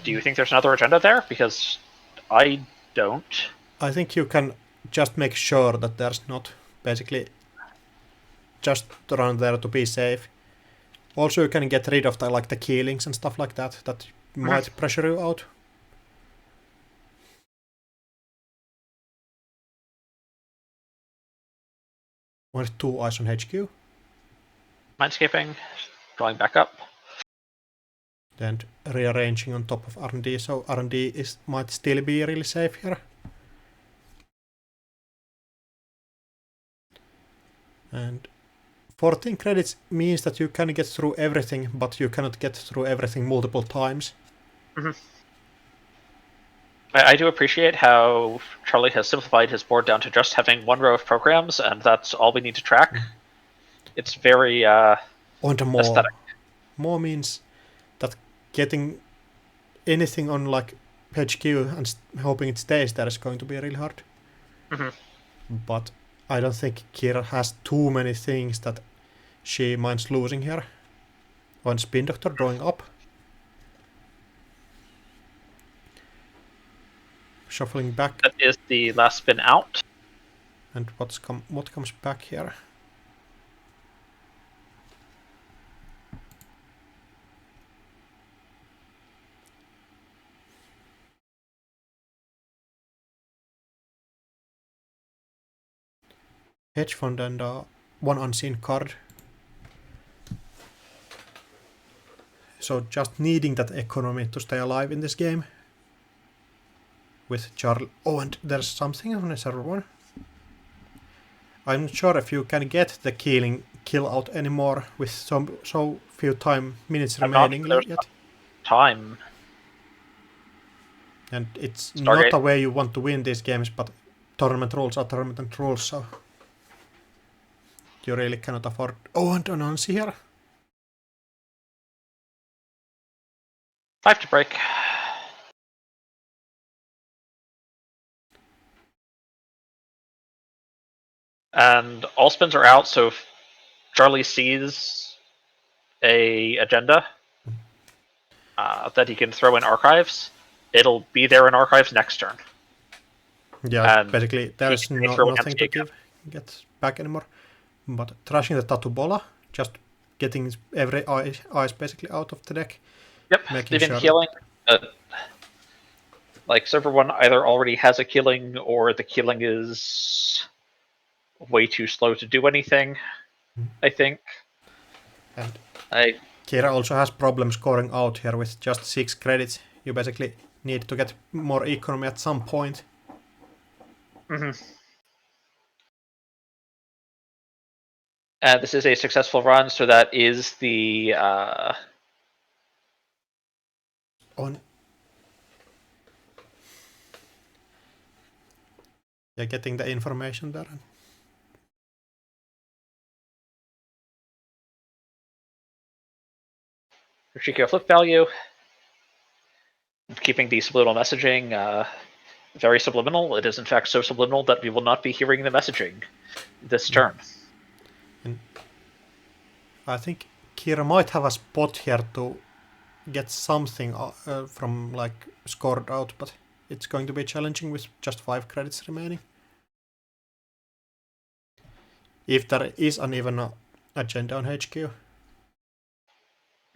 Do you think there's another agenda there? Because I don't. I think you can just make sure that there's not, basically just run there to be safe. Also, you can get rid of the killings and stuff like that might pressure you out. With 2 eyes on HQ. Mindscaping, going back up. Then rearranging on top of R&D, so R&D might still be really safe here. And 14 credits means that you can get through everything, but you cannot get through everything multiple times. I do appreciate how Charlie has simplified his board down to just having 1 row of programs, and that's all we need to track. It's very And more. aesthetic. More means that getting anything on like HQ and hoping it stays there is going to be really hard. But I don't think Kira has too many things that she minds losing here. One Spin Doctor drawing up. Shuffling back. That is the last spin out. And what comes back here? Hedge fund and 1 unseen card. So just needing that economy to stay alive in this game. With Charlie. Oh, and there's something on the server 1. I'm not sure if you can get the kill out anymore with so few minutes remaining yet. Time. And it's Stargate. not a way you want to win these games, but tournament rules are tournament rules, so you really cannot afford. Oh, and Anansi here. 5 to break. And all spins are out, so if Charlie sees a agenda that he can throw in archives, it'll be there in archives next turn. Yeah, And basically there's nothing to get back anymore. But trashing the Tatubola, just getting every ice basically out of the deck. Yep, leaving sure healing. Like server 1 either already has a killing or the killing is way too slow to do anything, I think. And Kira also has problems scoring out here with just 6 credits. You basically need to get more economy at some point. And this is a successful run, so that is the on. Yeah, getting the information there. Shikio flip value. Keeping the subliminal messaging very subliminal. It is in fact so subliminal that we will not be hearing the messaging this turn. And I think Kira might have a spot here to get something from like scored out, but it's going to be challenging with just 5 credits remaining. If there is an even agenda on HQ.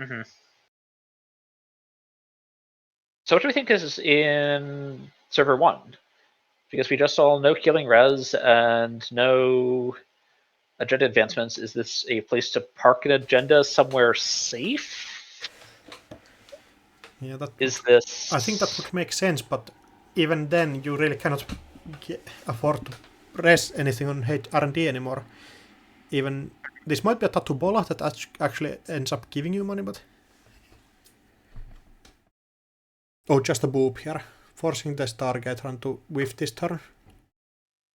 Mm-hmm. So what do we think is in server 1? Because we just saw no killing res and no agenda advancements. Is this a place to park an agenda somewhere safe? Yeah, that Is would, this... I think that would make sense, but even then you really cannot afford to press anything on R&D anymore. Even this might be a tattoo bola that actually ends up giving you money, but... Oh, just a boop here. Forcing the Stargate run to whiff this turn.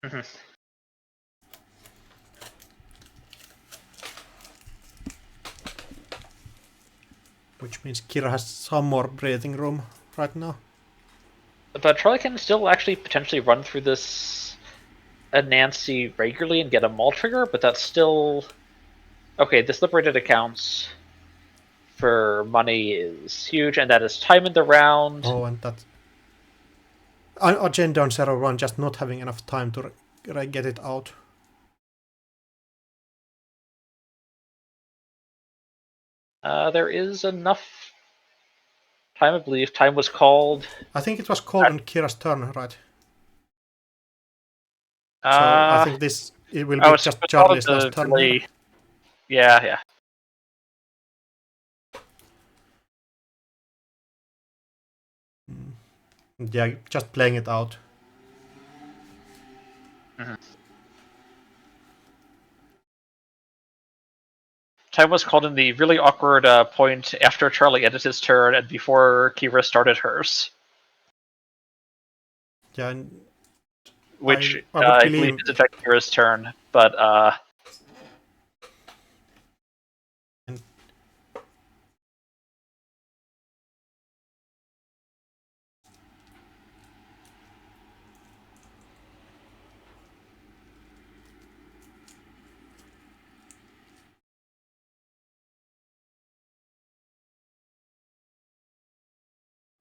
Mm-hmm. Which means Kira has some more breathing room right now. But Charlie can still actually potentially run through this Nancy regularly and get a maul trigger, but that's still... Okay, this liberated accounts for money is huge, and that is time in the round. Oh, and that... Agenda on 0-1 just not having enough time to get it out. There is enough time, I believe. Time was called. I think it was called on Kira's turn, right? So I think it will be just Charlie's last turn. Really, yeah. Yeah, just playing it out. Mm-hmm. Time was called in the really awkward point after Charlie ended his turn and before Kira started hers. Yeah, which I would I believe believe is in fact Kira's turn, but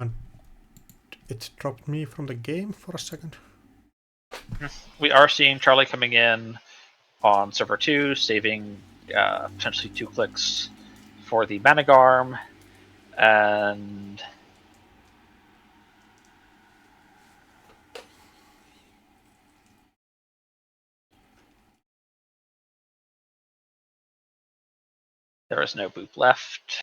and it dropped me from the game for a second. we are seeing Charlie coming in on server 2, saving potentially 2 clicks for the Managarm, and there is no boop left.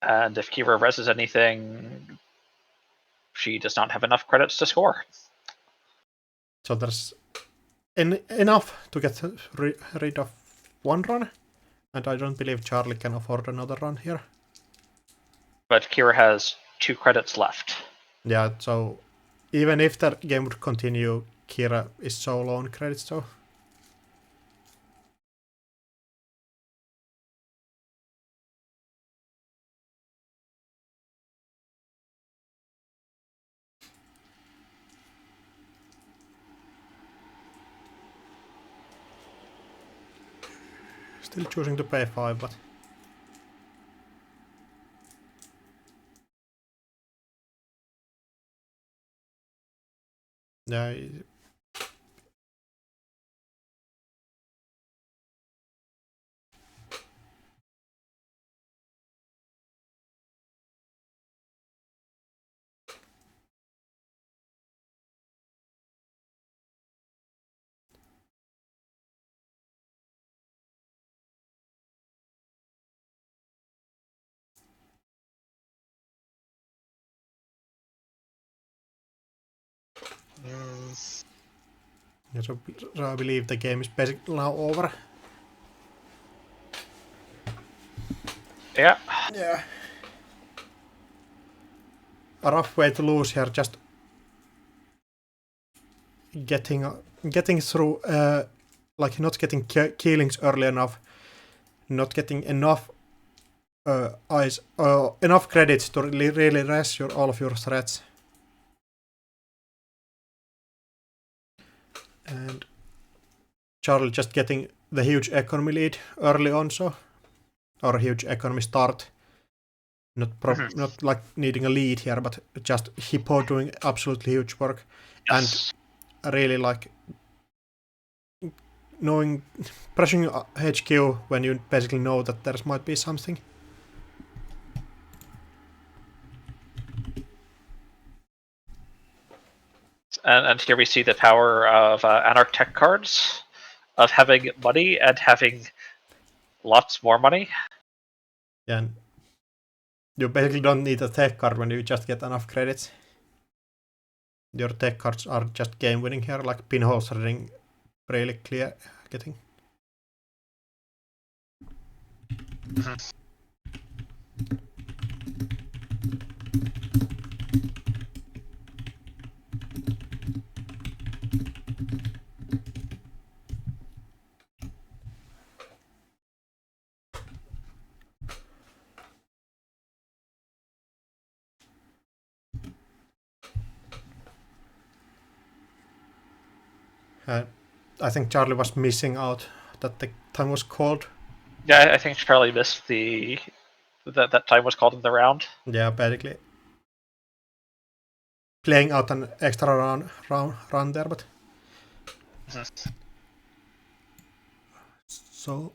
And if Kira reses anything, she does not have enough credits to score. So there's enough to get rid of one run, and I don't believe Charlie can afford another run here. But Kira has 2 credits left. Yeah, so even if the game would continue, Kira is so low on credits, so... Still choosing to pay 5, but... Yeah... Yeah, so I believe the game is basically now over. Yeah. Yeah. A rough way to lose here, just getting through, like not getting killings early enough, not getting enough enough credits to really res all of your threats. And Charlie just getting the huge economy lead early on, so or a huge economy start. Not like needing a lead here, but just Hippo doing absolutely huge work, Yes. and really like pressing HQ when you basically know that there might be something. And here we see the power of Anarch Tech cards, of having money and having lots more money. Yeah, and you basically don't need a tech card when you just get enough credits. Your tech cards are just game winning here, like pinholes reading really clear getting. I think Charlie was missing out that the time was called. Yeah, I think Charlie missed that time was called in the round. Yeah, basically playing out an extra run there, but so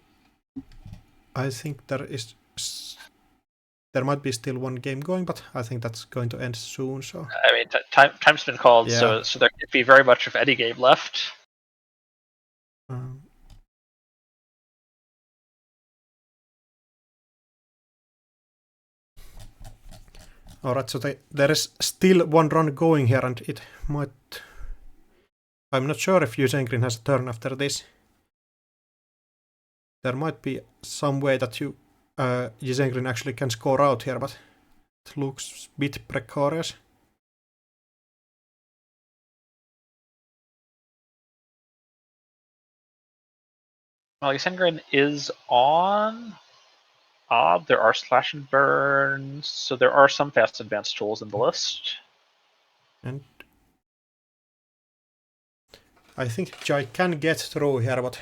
I think there might be still one game going, but I think that's going to end soon. So I mean, time's been called, yeah. so there could be very much of any game left. Alright, so there is still one run going here, and it might. I'm not sure if Green has a turn after this. There might be some way that Green actually can score out here, but it looks a bit precarious. Well, Ysengrin is on. There are slash and burns, so there are some fast advanced tools in the list. And I think Jai can get through here, but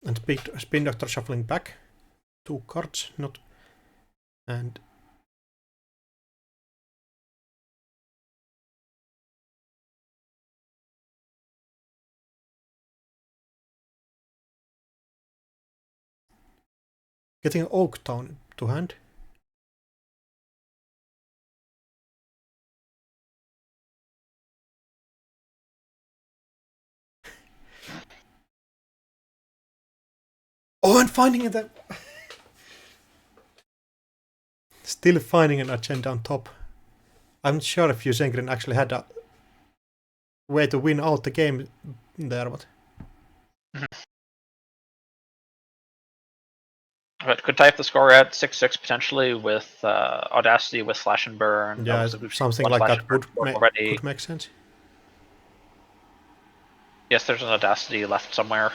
and Spin Doctor shuffling back 2 cards, not and getting Oak Town to hand. Oh, and finding it. Still finding an agenda on top. I'm not sure if Green actually had a way to win out the game there, but But could type the score at 6-6 potentially with Audacity with Slash and Burn. yeah, something like that could make sense. Yes, there's an Audacity left somewhere.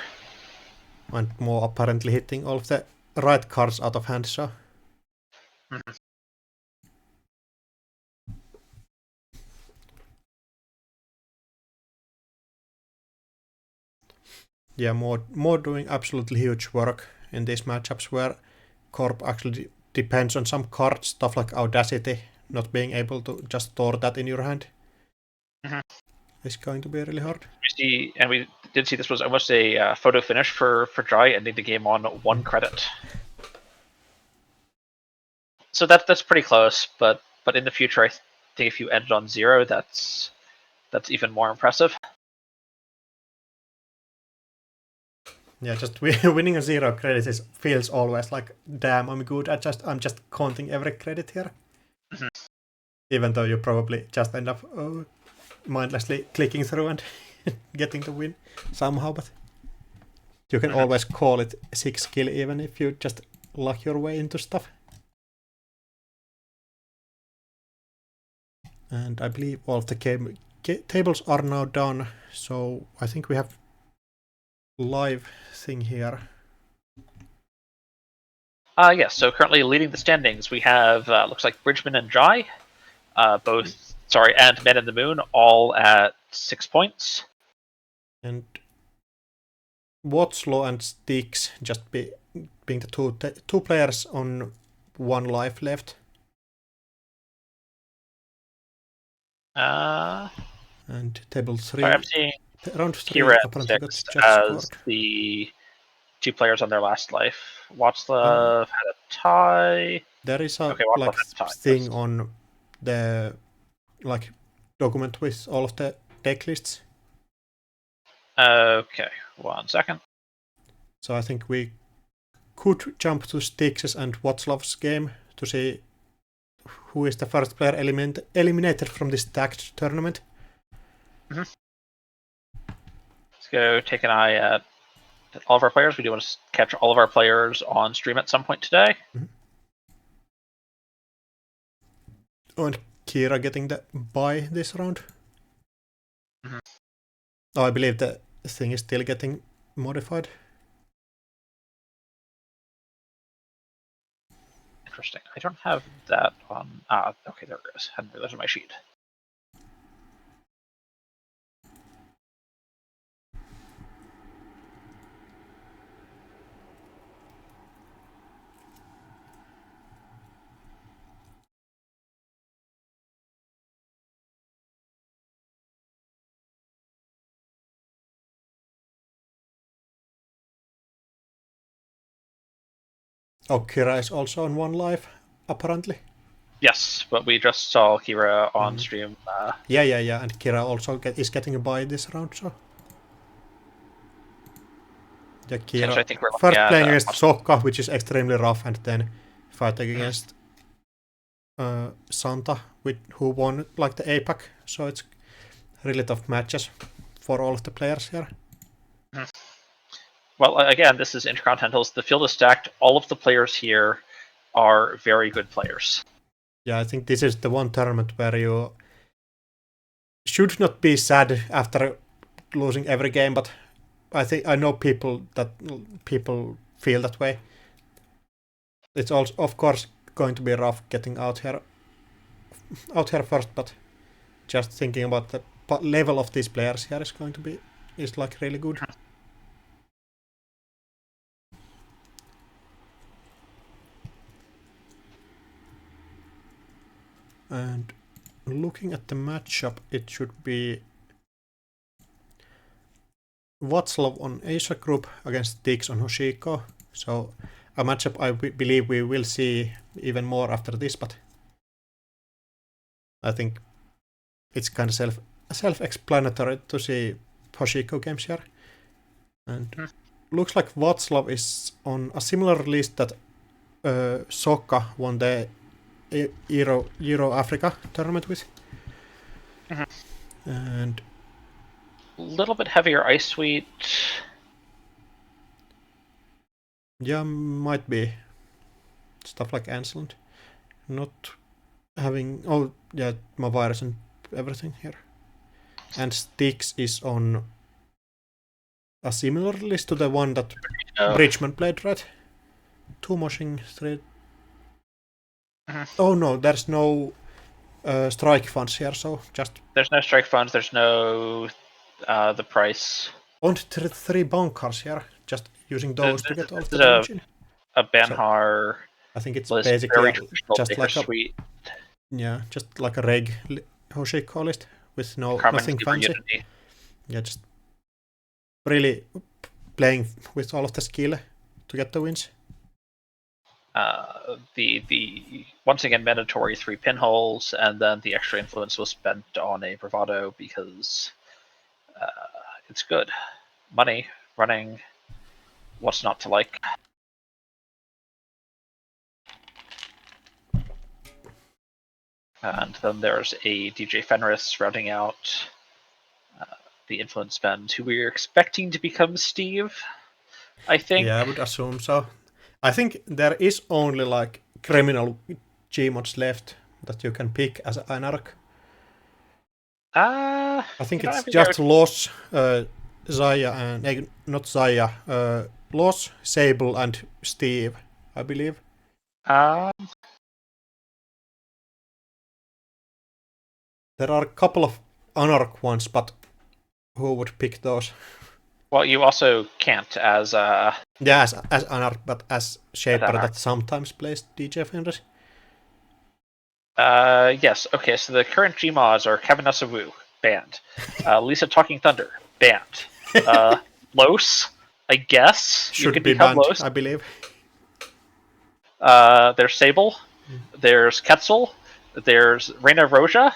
And more apparently hitting all of the right cards out of hand, so. Yeah, more doing absolutely huge work in these matchups where Corp actually depends on some cards, stuff like Audacity, not being able to just store that in your hand. It's going to be really hard. We did see this was almost a photo finish for Jai, ending the game on 1 credit. So that's pretty close, but in the future, I think if you ended on 0, that's even more impressive. Yeah, just winning a 0 credit feels always like, damn, I'm good. I'm just counting every credit here. Even though you probably just end up mindlessly clicking through and getting the win somehow, but you can always call it 6 kill even if you just luck your way into stuff. And I believe all of the tables are now done, so I think we have live thing here. Yes, so currently leading the standings, we have, looks like Bridgman and Jai, and Men in the Moon, all at 6 points. And Watslow and Styx just being the two players on 1 life left. And table 3. Sorry, I'm seeing round 3 Kira apparently at got 6 just as scored. the 2 players on their last life. Watzlaw had a tie. There is a Watzlaw like had a tie, thing yes. on the like document with all of the deck lists. Okay, 1 second. So I think we could jump to Styx's and Watzlaw's game to see who is the first player eliminated from this tagged tournament. Let's go take an eye at all of our players. We do want to catch all of our players on stream at some point today. Oh, and Kira getting the bye this round. Oh, I believe the thing is still getting modified. Interesting. I don't have that on. Okay, there it is. Hadn't realized on my sheet. Oh, Kira is also on 1 life, apparently. Yes, but we just saw Kira on stream. Yeah, and Kira also is getting a bye this round, so. Yeah, Kira I think we're first at, playing against Sokka, which is extremely rough, and then fighting against Santa, who won like the APAC, so it's really tough matches for all of the players here. Well, again, this is Intercontinentals. The field is stacked. All of the players here are very good players. Yeah, I think this is the one tournament where you should not be sad after losing every game, but I know people feel that way. It's also, of course, going to be rough getting out here first, but just thinking about the level of these players here is like really good. And looking at the matchup, it should be Václav on Asia Group against Styx on Hoshiko. So a matchup I believe we will see even more after this, but I think it's kind of self-explanatory to see Hoshiko games here. And looks like Václav is on a similar list that Sokka won the Euro Africa tournament with. And a little bit heavier ice suite. Yeah, might be stuff like Ansland. Not having my virus and everything here. And Styx is on a similar list to the one that Bridgman played, right? 2 moshing, 3. Oh no, there's no strike funds here, so just. There's no strike funds. There's no the price. On 3 bunkers here, just using those to get all of the damage in. A Banhar. So I think it's basically just like suite. Just like a reg Hoshiko list with nothing fancy. Unity. Yeah, just really playing with all of the skill to get the wins. The once again mandatory 3 pinholes, and then the extra influence was spent on a bravado because it's good money running. What's not to like? And then there's a DJ Fenris rounding out the influence spend, who we're expecting to become Steve, I think. Yeah, I would assume so. I think there is only like criminal Gmods left that you can pick as an Anarch. I think you know, it's I think just Loss, Zaya, and not Zaya, Loss, Sable, and Steve, I believe. There are a couple of Anarch ones, but who would pick those? Well, you also can't as Yeah, as Anarch, but as Shaper Anarch. that sometimes plays DJ Fenders. Yes. Okay. So the current Gmods are Kevin Wu, banned. Lisa Talking Thunder, banned. Los, I guess you Should could be become banned, Los. I believe. There's Sable. There's Ketzel. There's Reina Roja.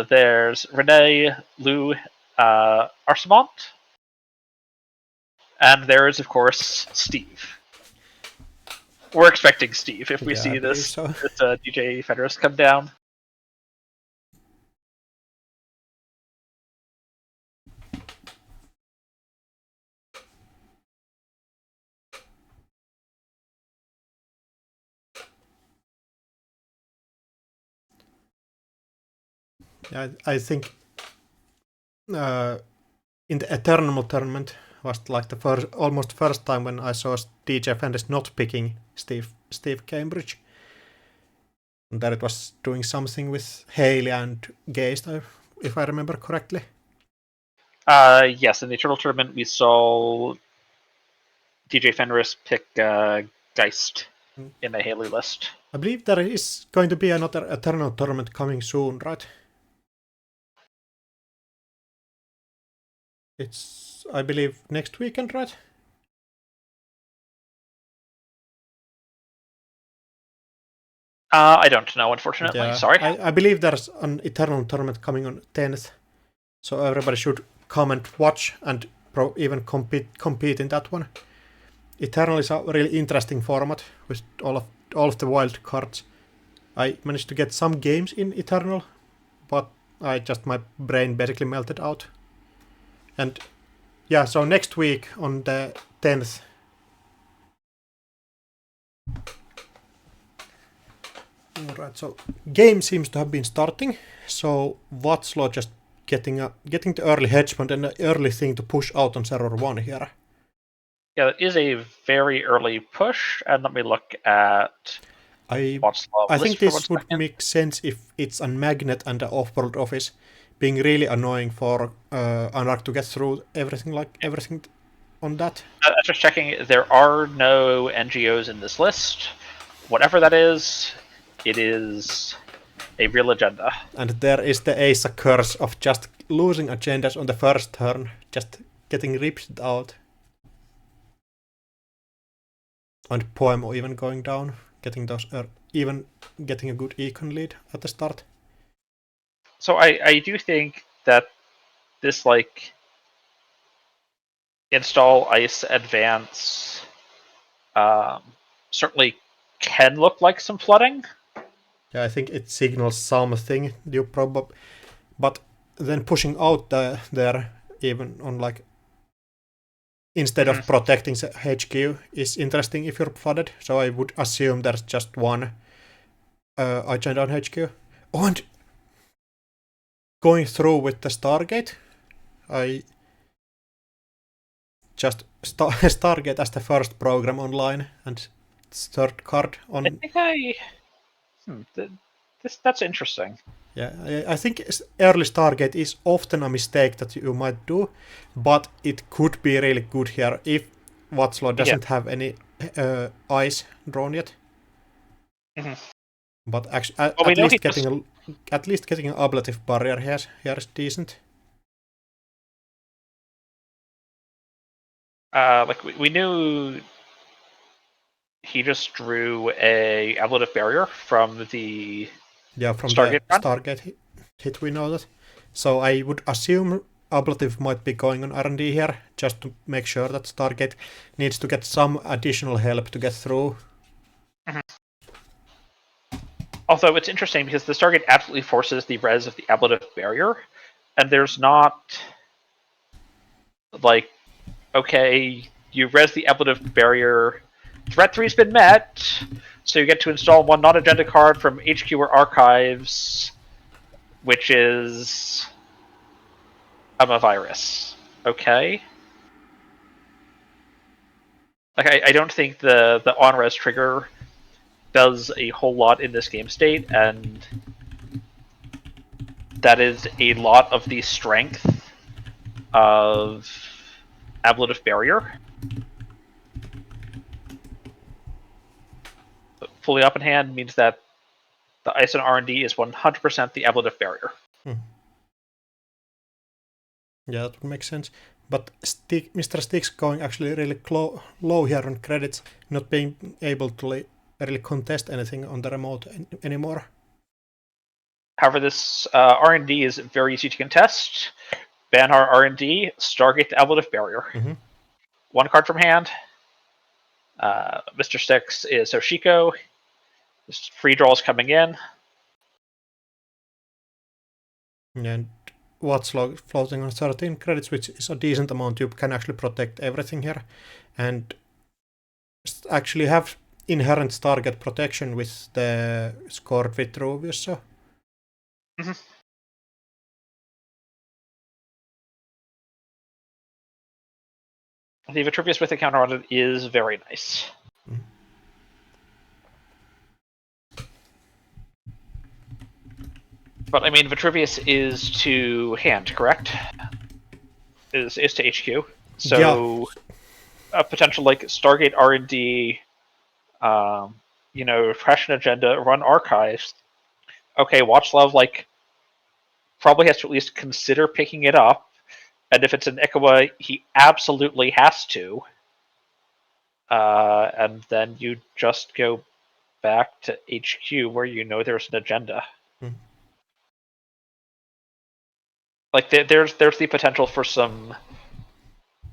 There's Renee Lou Arsamont. And there is, of course, Steve. We're expecting Steve if we Yeah, I see believe this, so. this DJ Fenris come down. Yeah, I think in the Eternal tournament was like the almost first time when I saw DJ Fenders not picking Steve Cambridge. And there it was doing something with Haley and Geist, if I remember correctly. Yes, in the Eternal Tournament, we saw DJ Fenris pick Geist in the Haley list. I believe there is going to be another Eternal tournament coming soon, right? It's, I believe, next weekend, right? I don't know, unfortunately. Yeah, Sorry. I believe there's an Eternal tournament coming on 10th, so everybody should come and watch and even compete in that one. Eternal is a really interesting format with all of the wild cards. I managed to get some games in Eternal, but my brain basically melted out. And yeah, so next week on the 10th. Alright, so game seems to have been starting, so Watslaw just getting the early hedgehog and the early thing to push out on server 1 here. Yeah, it is a very early push, and let me look at I list think for this 1 would second. make sense if it's a magnet and the off-world office being really annoying for Anarch to get through everything on that. Just checking, there are no NGOs in this list. Whatever that is, it is a real agenda. And there is the Asa curse of just losing agendas on the first turn, just getting ripped out. And Poem even going down, getting those, even getting a good econ lead at the start. So I do think that this install ice advance certainly can look like some flooding. Yeah, I think it signals something. But then pushing out there even on instead of protecting the HQ is interesting if you're flooded. So I would assume there's just one agenda on HQ. Oh, and going through with the Stargate, I just Stargate as the first program online and third card on. I think that's interesting. Yeah, I think early Stargate is often a mistake that you might do, but it could be really good here if Watslaw doesn't have any ice drawn yet. But actually, at least getting an ablative barrier here is decent. We knew he just drew a ablative barrier from the Stargate the Stargate hit we know that. So I would assume ablative might be going on R&D here, just to make sure that Stargate needs to get some additional help to get through. Although it's interesting because the Stargate absolutely forces the res of the ablative barrier, and there's not okay, you res the ablative barrier, threat 3's been met, so you get to install one non-agenda card from HQ or archives. which is I'm a virus. Okay. Like I don't think the on-res trigger does a whole lot in this game state, and that is a lot of the strength of ablative barrier. But fully up in hand means that the ice and R&D is 100% the ablative barrier. Yeah, that would make sense. But Mr. Stick's going actually really low here on credits, not being able to really contest anything on the remote anymore. However, this R&D is very easy to contest. Banhar R&D, Stargate the ablative barrier. Mm-hmm. One card from hand. Mr. Sticks is Oshiko. Just free draws coming in. And what's floating on 13 credits, which is a decent amount. You can actually protect everything here. And actually have inherent target protection with the scored Vitruvius. So. Mm-hmm. The Vitruvius with the counter on it is very nice. Mm-hmm. But I mean, Vitruvius is to hand, correct? Is to HQ. So yeah. A potential like Stargate R&D, trash an agenda, run archives. Okay, Watchlove like probably has to at least consider picking it up, and if it's an Ikawa, he absolutely has to. And then you just go back to HQ where you know there's an agenda. Mm-hmm. Like there's the potential for some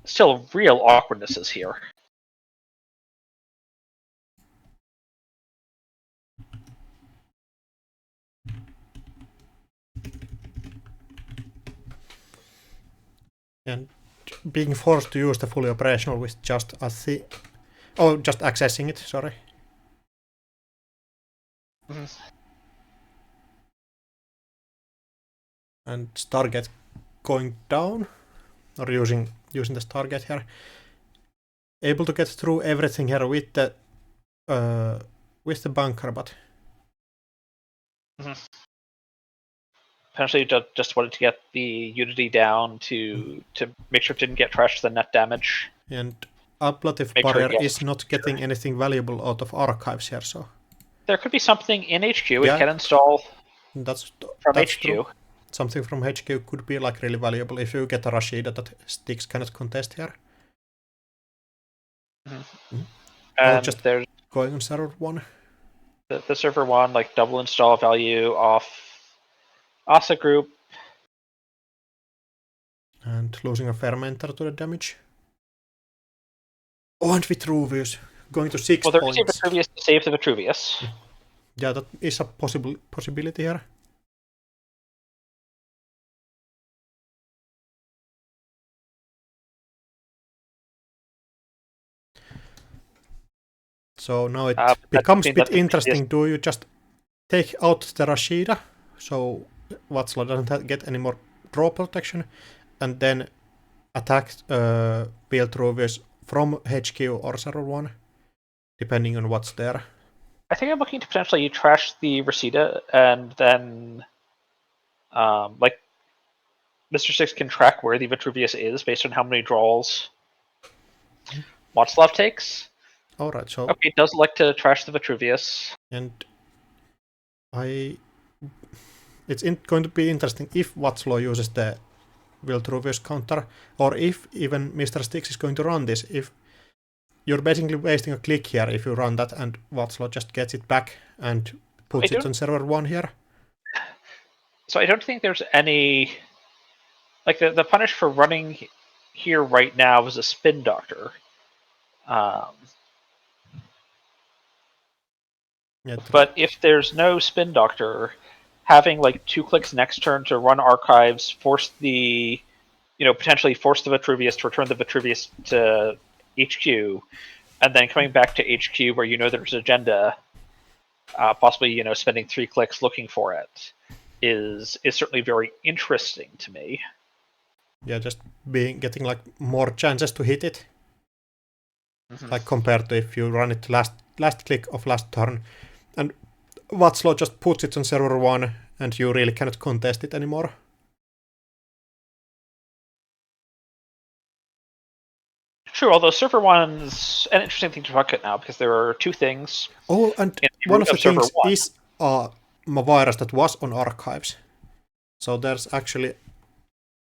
still real awkwardnesses here. And being forced to use the fully operational with just just accessing it, sorry. Mm-hmm. And Stargate going down, or using the Stargate here. Able to get through everything here with the bunker, but Mm-hmm. Potentially just wanted to get the Unity down to make sure it didn't get trashed the net damage. And ablative Make barrier sure is not getting anything valuable out of archives here, so there could be something in HQ yeah, it can install that's HQ. True. Something from HQ could be like really valuable if you get a Rashida that Sticks cannot contest here. Mm-hmm. Mm-hmm. And just there's going on server 1. The server 1, like double install value off ASA group. And losing a fermenter to the damage. Oh, and Vitruvius going to 6 well, there points. is a Vitruvius to save the Vitruvius. Yeah, that is a possibility here. So now it becomes a bit interesting. Do you just take out the Rashida, so Václav doesn't get any more draw protection, and then attack Vitruvius from HQ or server 1, depending on what's there? I think I'm looking to potentially trash the Reseda, and then like Mr. Six can track where the Vitruvius is based on how many draws Václav takes. Alright, so okay, it does elect to trash the Vitruvius. And it's going to be interesting if Václav uses the Vitruvius counter, or if even Mr. Sticks is going to run this. If you're basically wasting a click here if you run that, and Václav just gets it back and puts it on server 1 here. So I don't think there's any like the punish for running here right now is a spin doctor. But if there's no spin doctor, having like 2 clicks next turn to run archives, potentially force the Vitruvius to return the Vitruvius to HQ, and then coming back to HQ where there's agenda, possibly spending 3 clicks looking for it. is certainly very interesting to me. Yeah, just getting like more chances to hit it. Mm-hmm. Like compared to if you run it last click of last turn, and Watslow just puts it on server 1, and you really cannot contest it anymore. True, although server 1's an interesting thing to talk about now, because there are two things. Oh, and one of the things is a virus that was on archives. So there's actually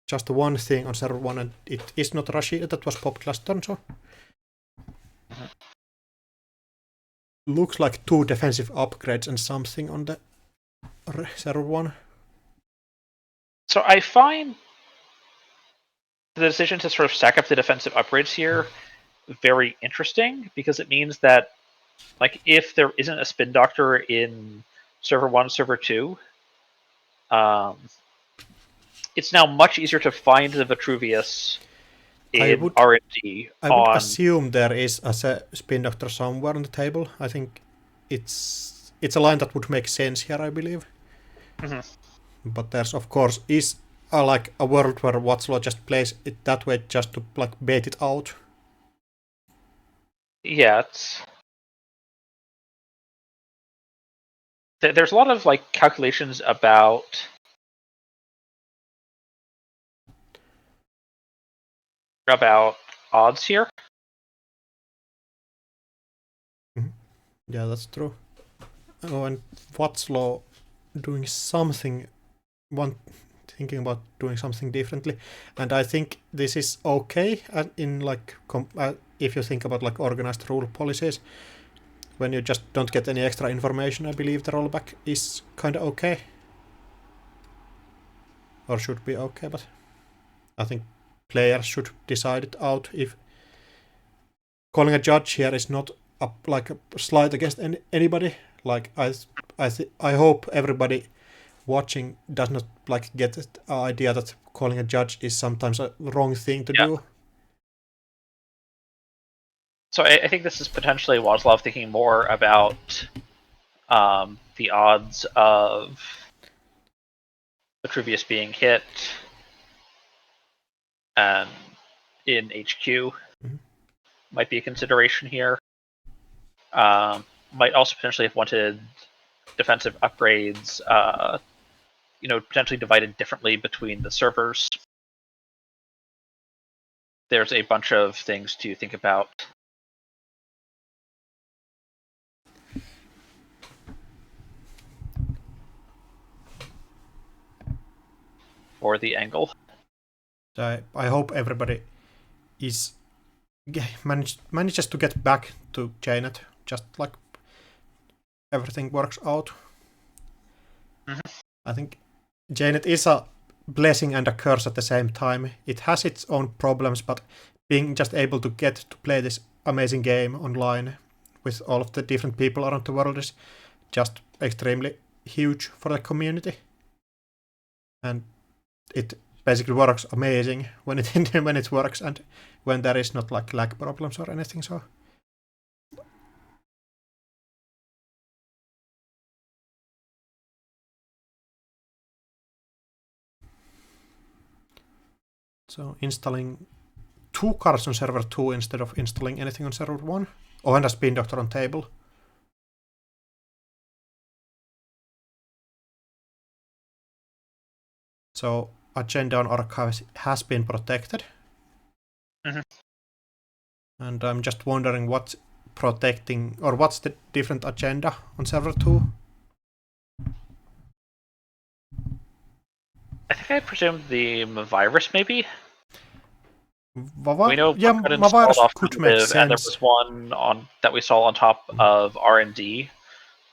just one thing on server 1, and it is not Rashid that was popped last turn, so... Mm-hmm. Looks like 2 defensive upgrades and something on the server 1. So I find the decision to sort of stack up the defensive upgrades here very interesting, because it means that, like, if there isn't a spin doctor in server 1, server 2, it's now much easier to find the Vitruvius in R&D I would assume there is a spin doctor somewhere on the table. I think it's a line that would make sense here, I believe. Mm-hmm. But there's of course is like a world where Watslow just plays it that way just to like bait it out. Yeah, there's a lot of like calculations about odds here. Mm-hmm. Yeah, that's true. Oh, and Watslow doing something, thinking about doing something differently, and I think this is okay in like if you think about like organized rule policies. When you just don't get any extra information, I believe the rollback is kind of okay. Or should be okay, but I think players should decide it out. If calling a judge here is not like a slight against anybody, like I hope everybody watching does not like get the idea that calling a judge is sometimes a wrong thing to do. So I think this is potentially Waslav thinking more about the odds of Vitruvius being hit and in HQ. Mm-hmm. Might be a consideration here. Might also potentially have wanted defensive upgrades, potentially divided differently between the servers. There's a bunch of things to think about. For the angle. I hope everybody is manages to get back to Janet, just like everything works out. Mm-hmm. I think Janet is a blessing and a curse at the same time. It has its own problems, but being just able to get to play this amazing game online with all of the different people around the world is just extremely huge for the community. And it basically works amazing when it works, and when there is not like lag problems or anything. So installing 2 cards on server 2 instead of installing anything on server 1. Oh, and a spin doctor on table. So agenda on archives has been protected. Mm-hmm. And I'm just wondering what's protecting, or what's the different agenda on server 2? I think I presumed the virus, maybe? We know Yeah, got installed virus off could make primitive, and there sense. was one on that we saw on top of R&D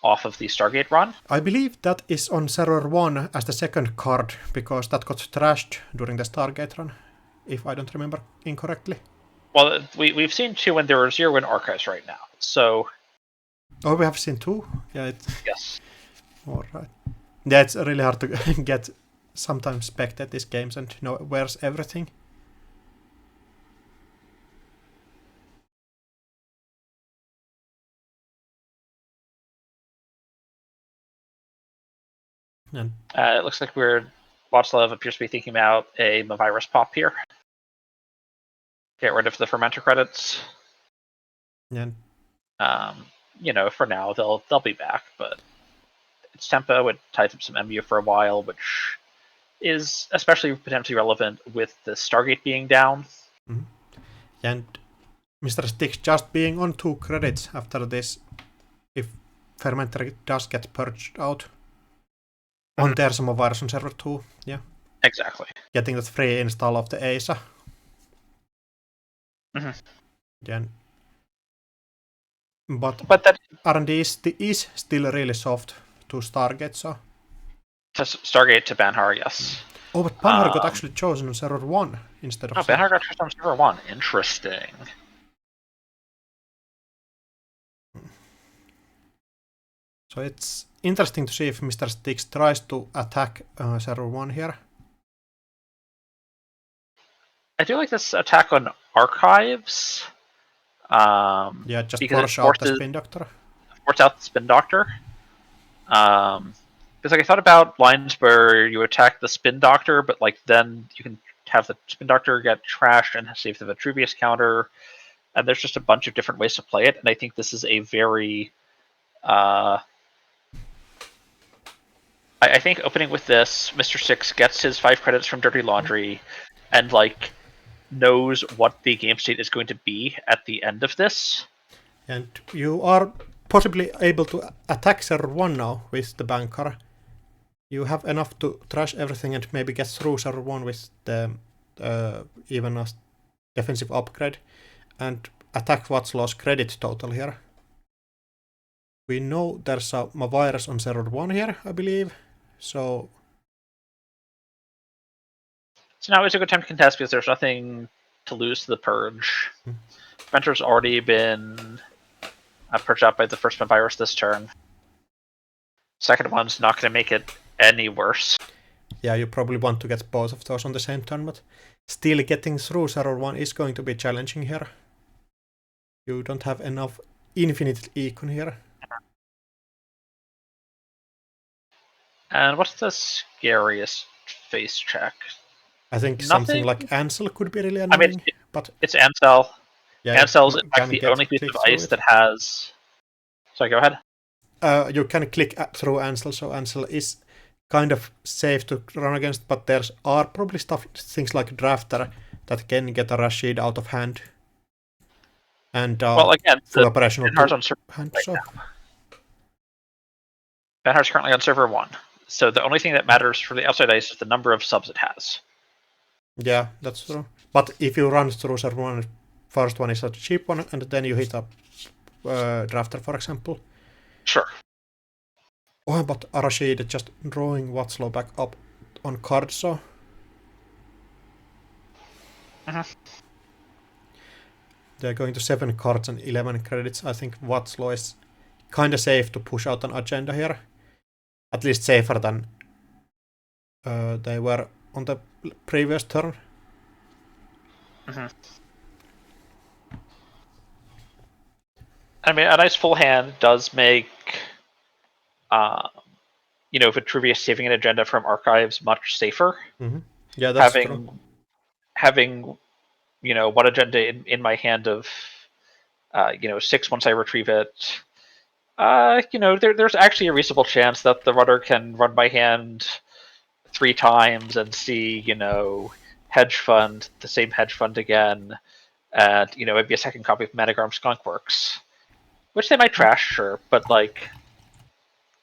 off of the Stargate run. I believe that is on server 1 as the second card, because that got trashed during the Stargate run, if I don't remember incorrectly. Well, we've seen 2 and there are 0 in archives right now, so... Oh, we have seen 2? Yeah, Yes. Alright. Yeah, it's really hard to get sometimes spectate these games and know where's everything. And It looks like Václav appears to be thinking about a virus pop here. Get rid of the fermenter credits. yeah, For now they'll be back, but it's tempo. It ties up some MU for a while, which is especially potentially relevant with the Stargate being down. mm-hmm. And Mr. Sticks just being on 2 credits after this, if fermenter does get purged out on their virus on server 2, yeah. Exactly. Getting that free install of the ASA. Mm-hmm. Yeah. But that R&D is still really soft to Stargate, so... To Stargate to Banhar, yes. Oh, but Banhar got actually chosen on server 1 instead of... Banhar got chosen on server 1. Interesting. So it's interesting to see if Mr. Sticks tries to attack server 1 here. I do like this attack on archives. Yeah, just because force out the Spin Doctor. Force out the Spin Doctor. Because I thought about lines where you attack the Spin Doctor, but then you can have the Spin Doctor get trashed and save the Vitruvius counter. And there's just a bunch of different ways to play it, and I think this is a very... I think opening with this, Mr. Six gets his 5 credits from Dirty Laundry, and knows what the game state is going to be at the end of this. And you are possibly able to attack server 1 now with the Banker. You have enough to trash everything and maybe get through server 1 with the even a defensive upgrade and attack Václav's credit total here. We know there's a virus on server 1 here, I believe, so now is a good time to contest because there's nothing to lose to the purge. Venter's already been purged out by the first virus this turn. Second one's not going to make it any worse. Yeah, you probably want to get both of those on the same turn, but still getting through server 1 is going to be challenging here. You don't have enough infinite econ here. And what's the scariest face check? I think something like Ansel could be really annoying. But it's Ansel. Yeah, Ansel's in fact the only piece of ice that has... Sorry, go ahead. You can click through Ansel, so Ansel is kind of safe to run against, but there are probably things like Drafter that can get a Rashid out of hand. And again, full operational Banhar's on server hand, right so. now. Banhar's currently on server 1. So the only thing that matters for the outside ice is the number of subs it has. Yeah, that's true. But if you run through server 1, first one is a cheap one, and then you hit a Drafter, for example. Sure. Oh, but Rashid just drawing Václav back up on card, so. They're going to 7 cards and 11 credits. I think Václav is kind of safe to push out an agenda here. At least safer than they were on the previous turn. I mean, a nice full hand does make, Vitruvius saving an agenda from archives much safer. Yeah, that's true. Having, one agenda in my hand of, 6 once I retrieve it. There's actually a reasonable chance that the runner can run my hand 3 times and see, hedge fund, the same hedge fund again, and, maybe a second copy of Managram Skunkworks. Which they might trash, sure, but,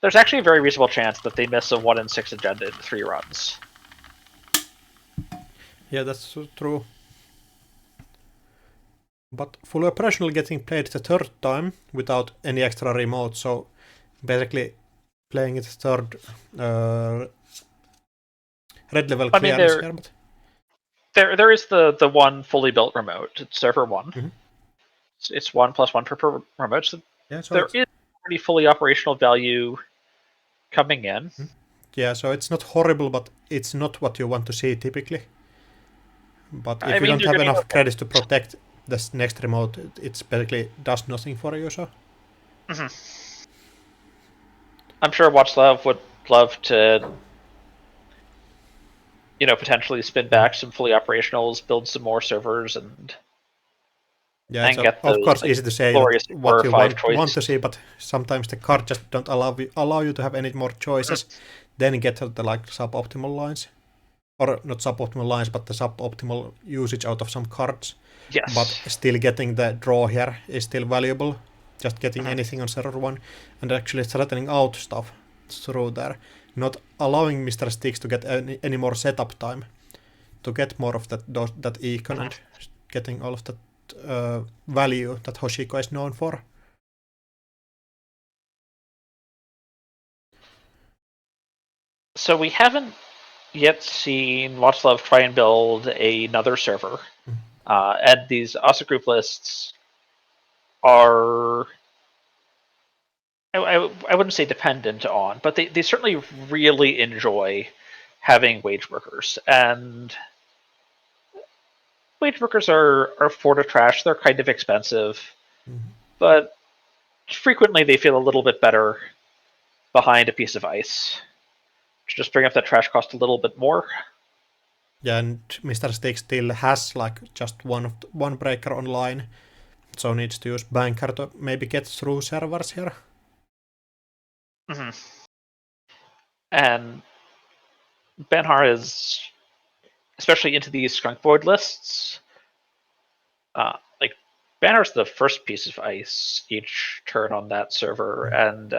there's actually a very reasonable chance that they miss a 1 in 6 agenda in 3 runs. Yeah, that's true. But fully operational getting played the 3rd time without any extra remote, so basically playing it 3rd red level clearance here. But there is the one fully built remote. It's server 1. It's 1 + 1 per remote, so, there is pretty fully operational value coming in. Yeah, so it's not horrible, but it's not what you want to see typically. But if you don't have enough credits to protect this next remote, it's basically does nothing for you, so. I'm sure Václav would love to, potentially spin back some fully operationals, build some more servers, and Yeah, it's get of those course easy to say that glorious four what or you five want choices. to see, but sometimes the card just don't allow you to have any more choices. Then get the like suboptimal lines, or not suboptimal lines, but the suboptimal usage out of some cards. But Yes. still getting the draw here is still valuable. Just getting Mhm. anything on server one and actually threatening out stuff through there, not allowing Mr. Sticks to get any more setup time to get more of that econ Mhm. and getting all of that value that Hoshiko is known for. So we haven't yet seen Watchlove try and build another server, and these ASA group lists are, I wouldn't say dependent on, but they certainly really enjoy having wage workers. And wage workers are for the trash. They're kind of expensive, but frequently they feel a little bit better behind a piece of ice. Just bring up that trash cost a little bit more. Yeah, and Mr. Stick still has like just one breaker online, so needs to use banker to maybe get through servers here. Mm-hmm. And Benhar is especially into these skunk void lists. Like Banner's the first piece of ice each turn on that server, and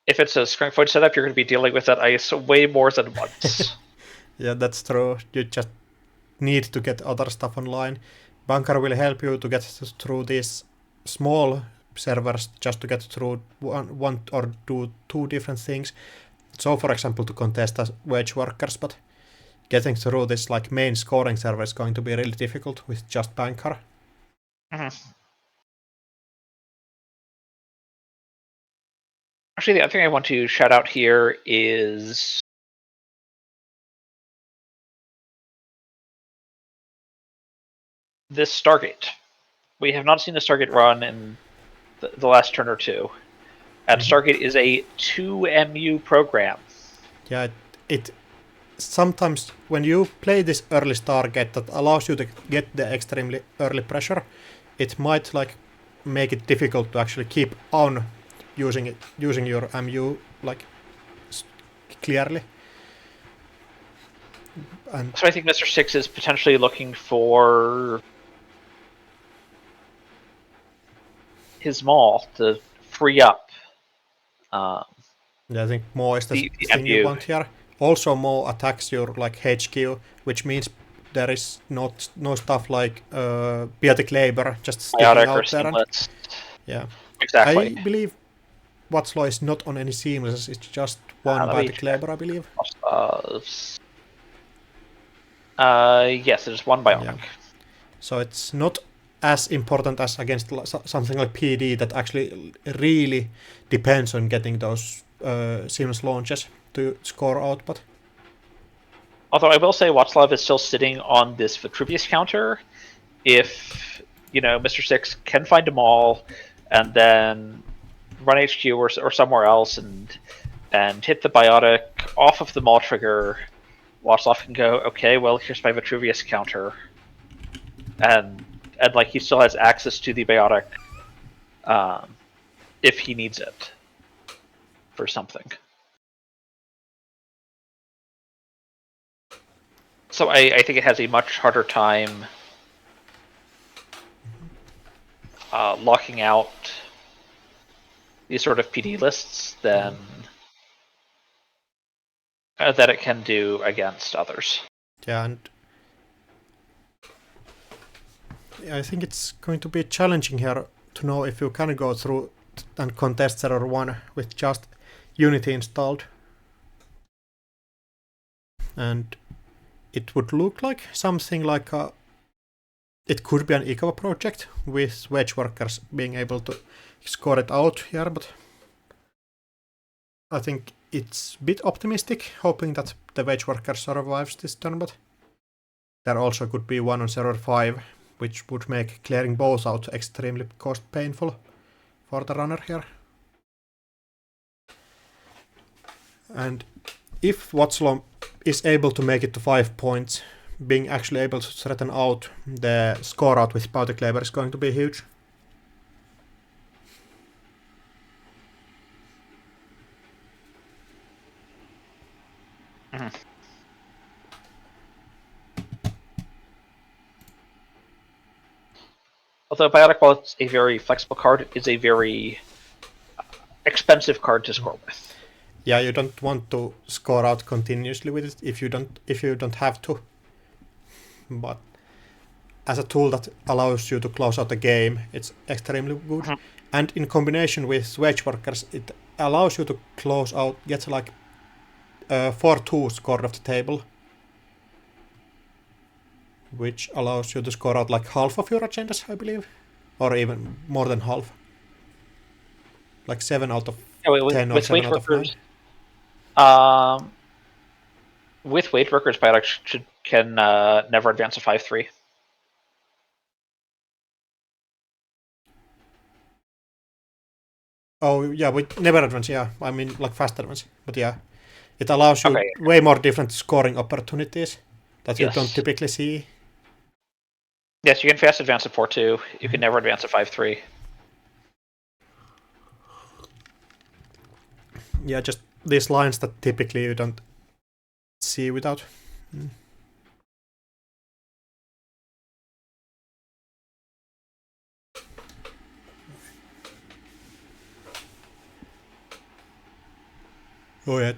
if it's a skunk void setup, you're going to be dealing with that ice way more than once. Yeah, that's true. You just need to get other stuff online. Bunker will help you to get through these small servers just to get through one or two different things. So, for example, to contest as wage workers, but getting through this like main scoring server is going to be really difficult with just Banker. Mm-hmm. Actually, the other thing I want to shout out here is this Stargate. We have not seen the Stargate run in the last turn or two. And Stargate is a 2MU program. Yeah, it sometimes when you play this early Stargate that allows you to get the extremely early pressure, it might like make it difficult to actually keep on using your MU like clearly. And So I think Mr. Six is potentially looking for his maul to free up um, yeah, I think more is the the thing you MU. want here. Also, more attacks your like HQ, which means there is no stuff like biotic labor just sticking Biotic or out there. And seamless. yeah, Exactly. I believe Watslaw is not on any seamless. It's just one Let me biotic check. labor, I believe. Yes, it is one bionic. Yeah, so it's not as important as against something like PD that actually really depends on getting those seamless launches to score output. Although I will say Watslav is still sitting on this Vitruvius counter. If, Mr. Six can find them all and then run HQ or somewhere else and hit the biotic off of the maul trigger, Watslav can go, okay, well, here's my Vitruvius counter. And like he still has access to the biotic um, if he needs it for something. So I think it has a much harder time locking out these sort of PD lists than that it can do against others. Yeah, and I think it's going to be challenging here to know if you can go through and contest Server 1 with just Unity installed. And it would look like something like a... It could be an eco project with wage workers being able to score it out here, but I think it's a bit optimistic, hoping that the wage worker survives this turn, but there also could be one on server 5, which would make clearing both out extremely cost painful for the runner here. And if Watslaw is able to make it to 5 points, being actually able to threaten out the score out with Bounty Claver is going to be huge. Mm-hmm. Although Biotic, while it's a very flexible card, is a very expensive card to score with. Yeah, you don't want to score out continuously with it if you don't have to. But as a tool that allows you to close out the game, it's extremely good. Mm-hmm. And in combination with Wage Workers, it allows you to close out, get like 4-2 score of the table, which allows you to score out like half of your agendas, I believe, or even more than half. Like 7 out of 10 or with 7 Wage out of 9. Workers, with Wage Workers, Biotic can never advance a 5/3. Oh yeah, with never advance, yeah. I mean like fast advance, but yeah. It allows you Okay. way more different scoring opportunities that you don't Yes. typically see. Yes, you can fast advance a 4/2. You can never advance a 5/3. Yeah, just these lines that typically you don't see without. Oh yeah,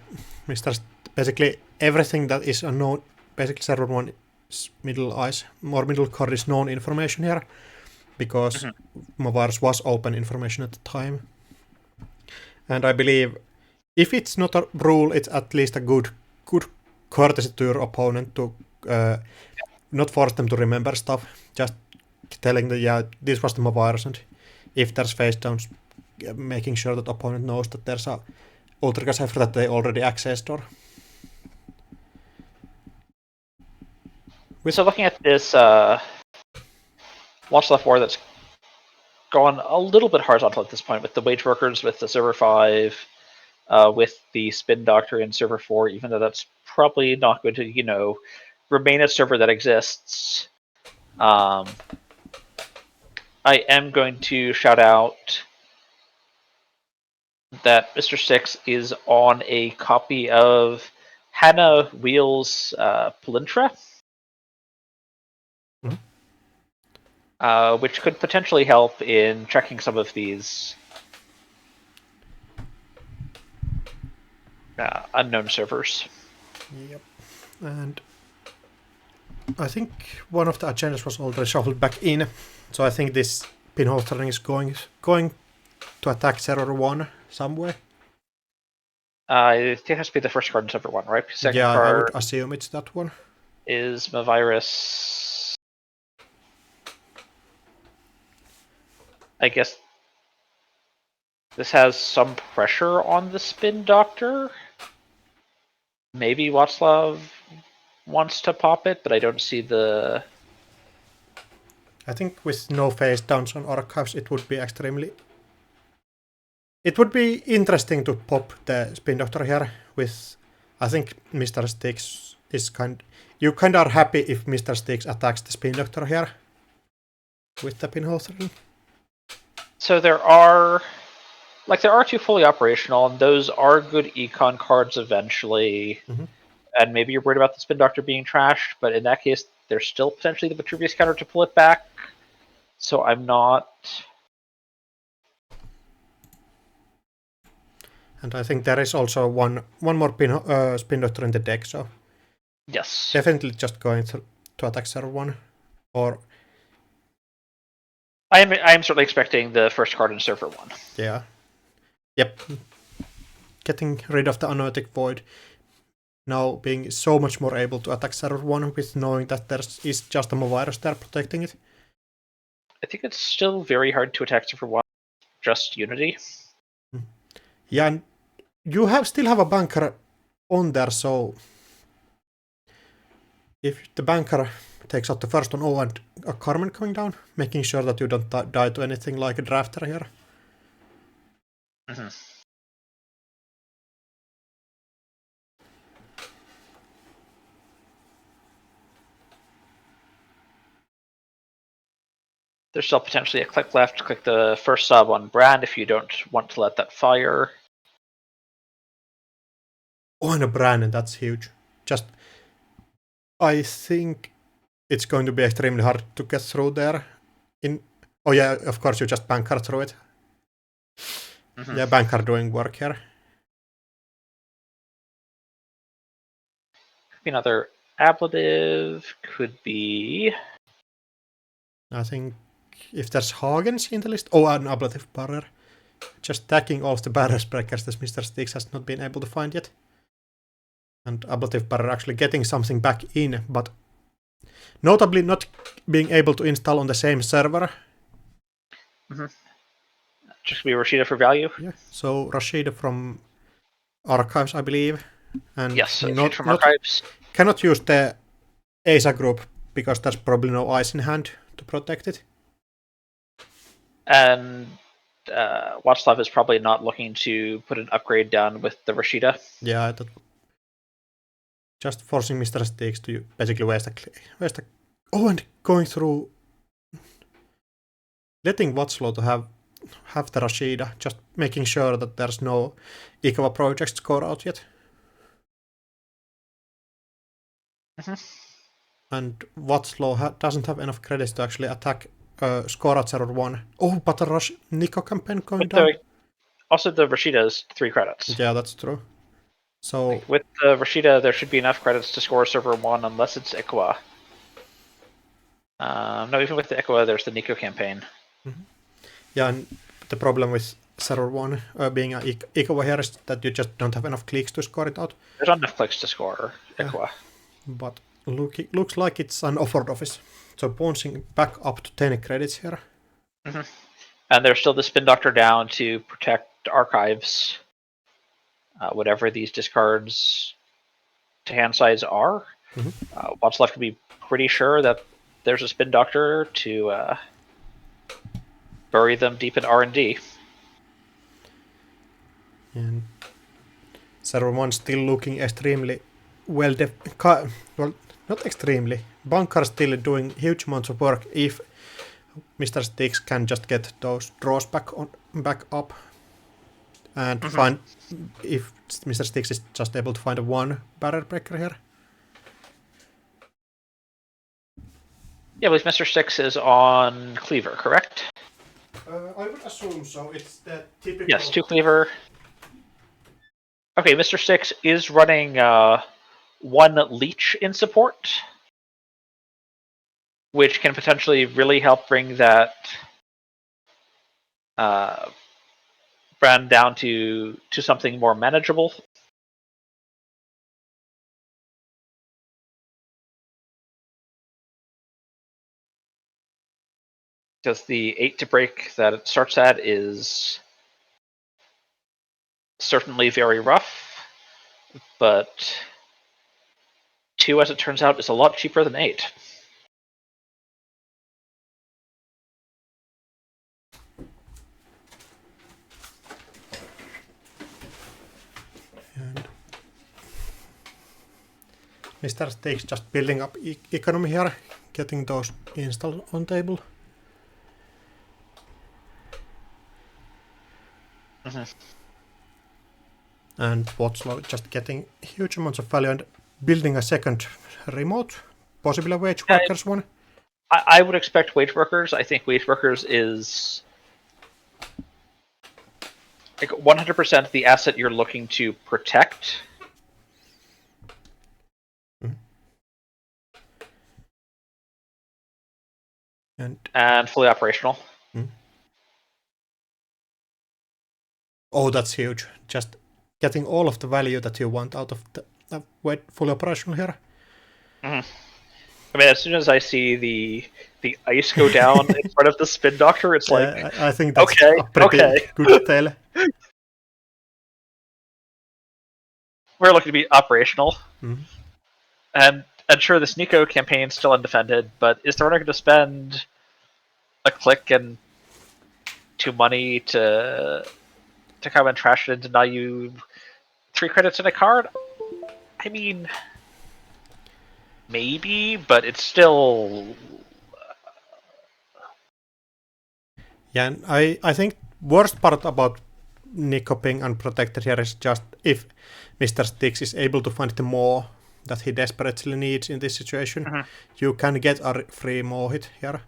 Mr. Basically everything that is unknown, basically server 1's middle ice, more middle core is known information here, because Mavar's was open information at the time. And I believe if it's not a rule, it's at least a good courtesy to your opponent to not force them to remember stuff, just telling them, yeah, this was the Mavar's, and if there's face downs, making sure that opponent knows that there's a Ultra Cipher that they already accessed or. So looking at this Watch Left War that's gone a little bit horizontal at this point with the Wage Workers, with the Server 5, with the Spin Doctor in Server 4, even though that's probably not going to, remain a server that exists. I am going to shout out that Mr. Six is on a copy of Hannah Wheels' Palintra, which could potentially help in checking some of these unknown servers. Yep. And I think one of the agendas was already shuffled back in, so I think this pinhole turning is going to attack Server 1 somewhere. It has to be the first card in Server 1, right? Second Yeah, I card would assume it's that one. is Mavirus. I guess this has some pressure on the Spin Doctor. Maybe Václav wants to pop it, but I don't see the. I think with no face downs on archives, it would be extremely. It would be interesting to pop the Spin Doctor here with. I think Mr. Styx is You kind of are happy if Mr. Styx attacks the Spin Doctor here with the pinhole thing. So there are two fully operational, and those are good econ cards eventually. Mm-hmm. And maybe you're worried about the Spin Doctor being trashed, but in that case, there's still potentially the Vitruvius counter to pull it back. So I'm not. And I think there is also one more Spin Doctor in the deck, so Yes. definitely just going to attack Server 1. Or I am certainly expecting the first card in Server 1. yeah. Yep. Getting rid of the Anoetic Void. Now being so much more able to attack Server 1 with knowing that there is just a virus there protecting it. I think it's still very hard to attack Server 1, just Unity. Yeah, and you still have a banker on there, so if the banker takes out the first on O and a Carmen coming down, making sure that you don't die to anything like a drafter here. Mm-hmm. There's still potentially a click left. Click the first sub on Brand if you don't want to let that fire. Oh, and a brand, that's huge. Just, I think it's going to be extremely hard to get through there. Oh yeah, of course you just bank through it. Mm-hmm. Yeah, bank doing work here. Could be another ablative. Could be. I think if there's Hagens in the list. Oh, an ablative barrier. Just tagging all of the barrier breakers that Mr. Sticks has not been able to find yet. And ablative barrier actually getting something back in, but notably not being able to install on the same server. Mm-hmm. Just be Rashida for value. Yeah. So Rashida from Archives, I believe, and yes, Rashida from Archives. Cannot use the ASA group because there's probably no ice in hand to protect it. And Watslav is probably not looking to put an upgrade down with the Rashida. Yeah, that just forcing Mr. Sticks to basically waste the. Oh, and going through, letting Watslow to have the Rashida, just making sure that there's no Ikawa projects score out yet. Mm-hmm. And Watslow doesn't have enough credits to actually attack score at 0-1. Oh, but the Nico campaign going down. Also, the Rashida is 3 credits. Yeah, that's true. So with the Rashida, there should be enough credits to score server 1 unless it's Ikawa. No, even with the Ikawa, there's the Nico campaign. Mm-hmm. Yeah, and the problem with server 1 being an Ikawa here is that you just don't have enough clicks to score it out. There's not enough clicks to score Ikawa. But looks like it's an offered office. So bouncing back up to 10 credits here. Mm-hmm. And there's still the Spin Doctor down to protect archives. Whatever these discards to hand size are. Mm-hmm. What's left to be pretty sure that there's a Spin Doctor to bury them deep in R&D. And server 1 still looking extremely well, not extremely. Bunker still doing huge amounts of work if Mr. Sticks can just get those draws back up and mm-hmm. find if Mr. Sticks is just able to find a 1 barrier breaker here. Yeah, I believe Mr. Sticks is on Cleaver, correct? I would assume so. It's the typical... Yes, 2 Cleaver. Okay, Mr. Sticks is running 1 Leech in support, which can potentially really help bring that brand down to something more manageable. Because the 8 to break that it starts at is certainly very rough, but 2, as it turns out, is a lot cheaper than 8. And Mr. Stakes just building up economy here, getting those installed on table. Mm-hmm. And Watslow just getting huge amounts of value and building a second remote, possibly a wage workers one. I would expect wage workers. I think wage workers is like 100% the asset you're looking to protect. Mm-hmm. And fully operational. Mm-hmm. Oh, that's huge. Just getting all of the value that you want out of the fully operational here. Mm-hmm. I mean, as soon as I see the ice go down in front of the Spin Doctor, it's like... I think that's a pretty good tell. We're looking to be operational. Mm-hmm. And sure, this Nico campaign is still undefended, but is the runner going to spend a click and 2 money to come and trash it and deny you 3 credits in a card? I mean, maybe, but it's still Yeah, and I think worst part about Nico being unprotected here is just if Mr. Sticks is able to find the maw that he desperately needs in this situation, you can get a free maw hit here.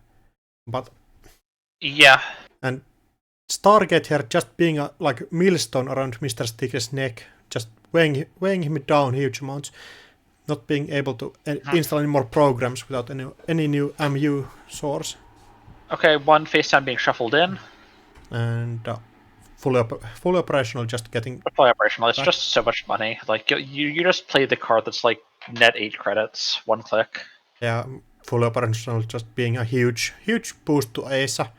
But yeah, and Stargate here just being a like millstone around Mr. Sticks' neck, just weighing him down huge amounts, not being able to install any more programs without any new MU source. Okay, one FaceTime being shuffled in. And fully operational, just getting Fully operational. It's back. just so much money. Like you just play the card that's like net 8 credits, 1 click. Yeah, fully operational, just being a huge boost to Asa,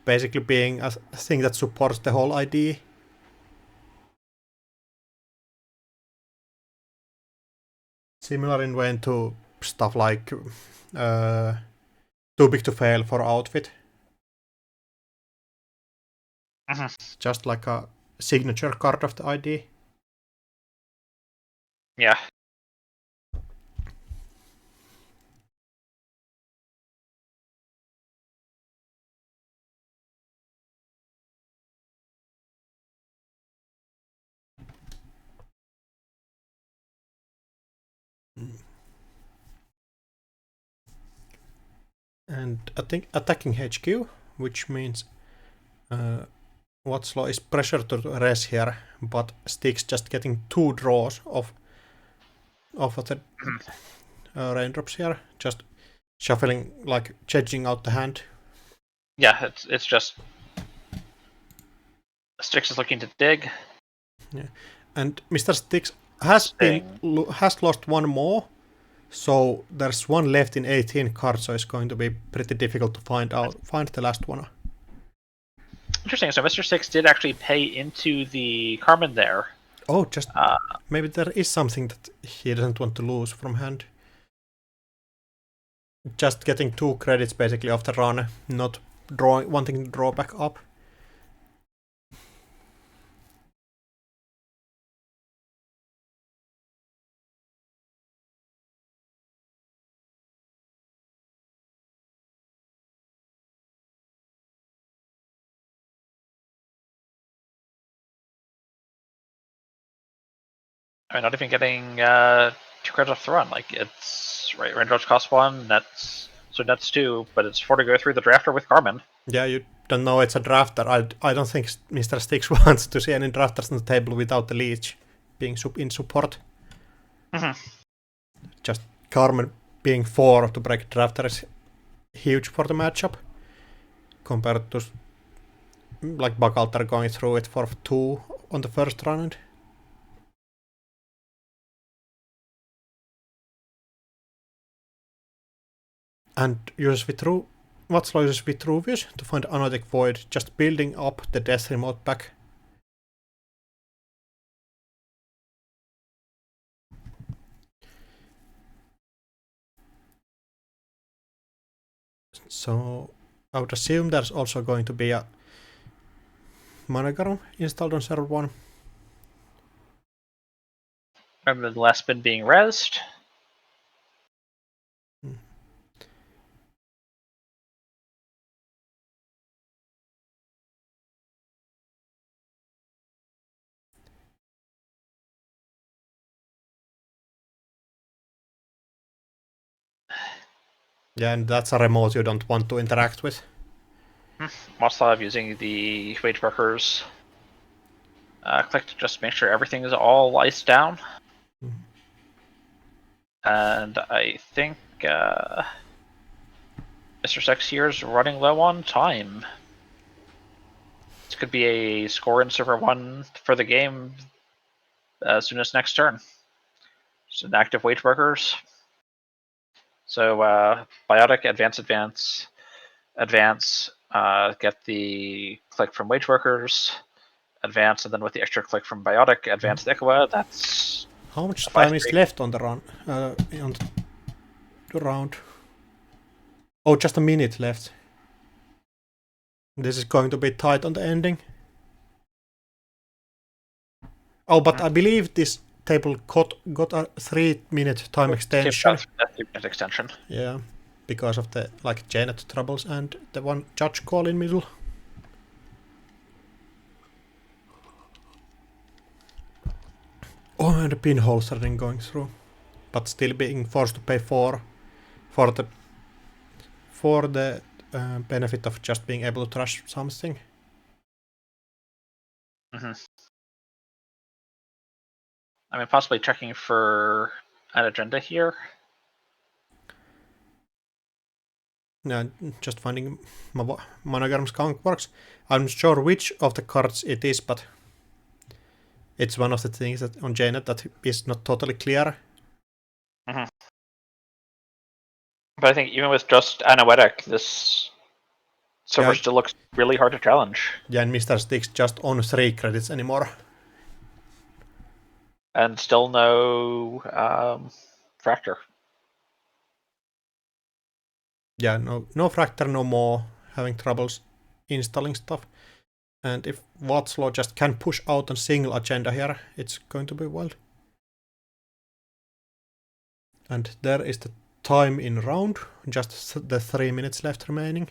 basically being a thing that supports the whole idea. Similar in way to stuff like Too Big to Fail for Outfit. Just like a signature card of the ID. Yeah. And I think attacking HQ, which means Watslaw is pressured to res here, but Sticks just getting 2 draws of the raindrops here, just shuffling, like changing out the hand. Yeah, it's just Styx is looking to dig. Yeah, and Mr. Sticks has lost one more, so there's one left in 18 cards, so it's going to be pretty difficult to find the last one. Interesting. So Mr. Six did actually pay into the Carmen there. Oh, just maybe there is something that he doesn't want to lose from hand. Just getting 2 credits basically off the run, not wanting to draw back up. I mean, not even getting 2 credits off the run. Like it's right. Raindrops cost 1. That's 2, but it's 4 to go through the drafter with Carmen. Yeah, you don't know it's a drafter. I don't think Mr. Sticks wants to see any drafters on the table without the leech being in support. Just Carmen being 4 to break drafter is huge for the matchup compared to like Bakalter going through it for 2 on the first round. And Watslaw uses Vitruvius to find Anotic Void, just building up the Death Remote back. So I would assume there's also going to be a Monogram installed on server 1. Remember the last spin being rezzed. Yeah, and that's a remote you don't want to interact with. Moslav using the wage workers. Click to just make sure everything is all iced down. And I think Mr. Sex here is running low on time. This could be a score in server 1 for the game as soon as next turn. Just an active wage workers. So Biotic, advance, get the click from wage workers, advance, and then with the extra click from Biotic, advance the Ikawa. That's how much time is left on the run? On the round? Oh, just a minute left. This is going to be tight on the ending. Oh, but I believe this table got a 3-minute time extension. 3-minute Yeah, because of the like Janet troubles and the one judge call in middle. Oh, and the pinholes are then going through. But still being forced to pay 4 for the benefit of just being able to trash something. I mean, possibly checking for an agenda here. Yeah, just finding Monogram Skunk works. I'm sure which of the cards it is, but it's one of the things that on JNet that is not totally clear. But I think even with just Anoetic, this server still looks really hard to challenge. Yeah, and Mr. Sticks just on 3 credits anymore. And still no Fracture. Yeah, no Fracture no more, having troubles installing stuff. And if Watslow just can push out a single agenda here, it's going to be wild. And there is the time in round, just the 3 minutes left remaining.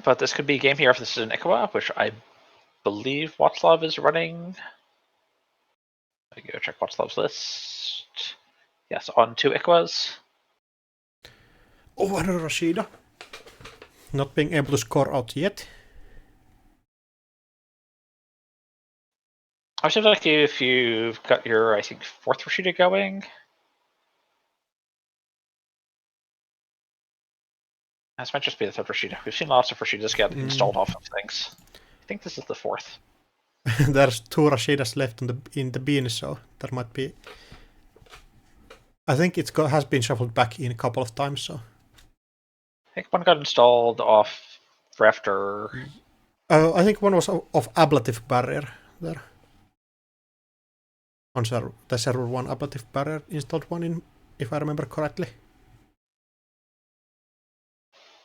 But this could be a game here if this is an Ikawa, which I believe Watslav is running. I go check Watslav's list. Yes, on 2 Ikawas. Oh, and Rashida. Not being able to score out yet. I seems like if you've got your, I think, 4th Rashida going. This might just be the 3rd Rashida. We've seen lots of Rashidas get installed off of things. I think this is the 4th. There's 2 Rashidas left in the bin, so there might be... I think it has been shuffled back in a couple of times, so... I think one got installed off for after... I think one was of ablative barrier there. On the server 1 ablative barrier installed one in, if I remember correctly.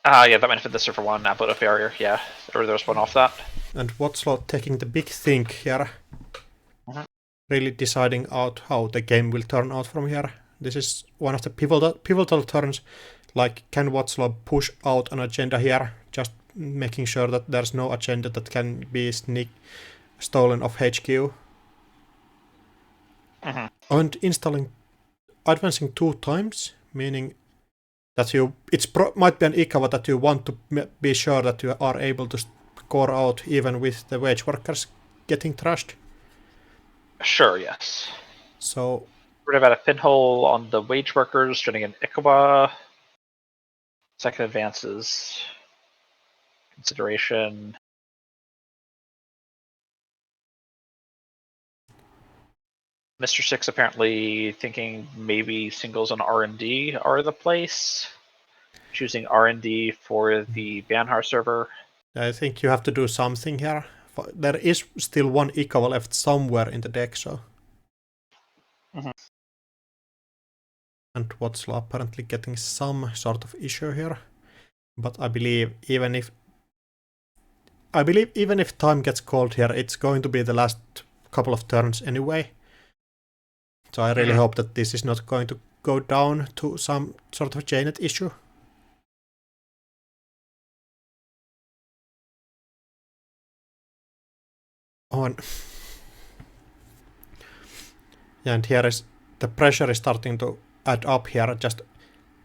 Yeah, that might have been the server 1 ablative barrier, yeah. Or there was one off that. And Watslow taking the big think here. Really deciding out how the game will turn out from here. This is one of the pivotal turns. Like, can Watslow push out an agenda here? Just making sure that there's no agenda that can be stolen off HQ. And advancing 2 times, meaning that might be an Ikawa that you want to be sure that you are able to score out even with the wage workers getting trashed. Sure, yes. So we're about a pinhole on the wage workers, turning an Ikawa. Second advances. Consideration. Mr. Six apparently thinking maybe singles on R&D are the place. Choosing R&D for the Banhar server. I think you have to do something here. There is still 1 Ikawa left somewhere in the deck, so... And Watslow apparently getting some sort of issue here. But I believe even if time gets called here, it's going to be the last couple of turns anyway. So I really hope that this is not going to go down to some sort of JNet issue. On. Yeah, and here is the pressure is starting to add up here. Just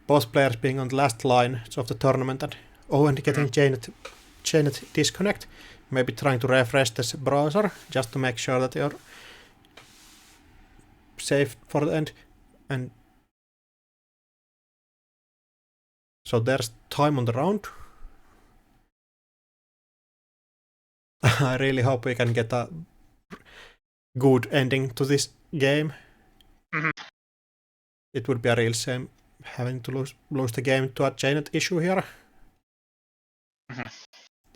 both players being on the last line of the tournament, and getting JNet disconnect. Maybe trying to refresh this browser just to make sure that you're safe for the end. And so there's time on the round. I really hope we can get a good ending to this game. It would be a real shame having to lose the game to a JNet issue here.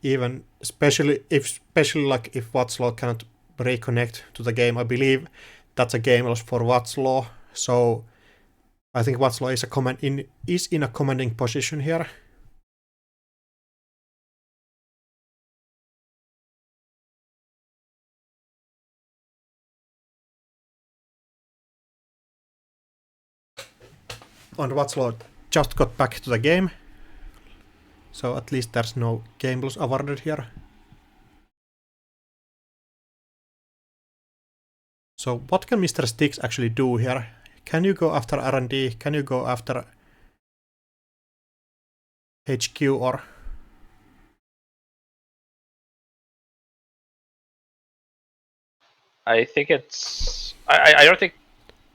Even especially if Watslow cannot reconnect to the game. I believe that's a game loss for Watslow. So I think Watslow is in a commanding position here. And Watslow just got back to the game. So at least there's no game loss awarded here. So what can Mr. Sticks actually do here? Can you go after R&D? Can you go after HQ or... I think it's... I don't think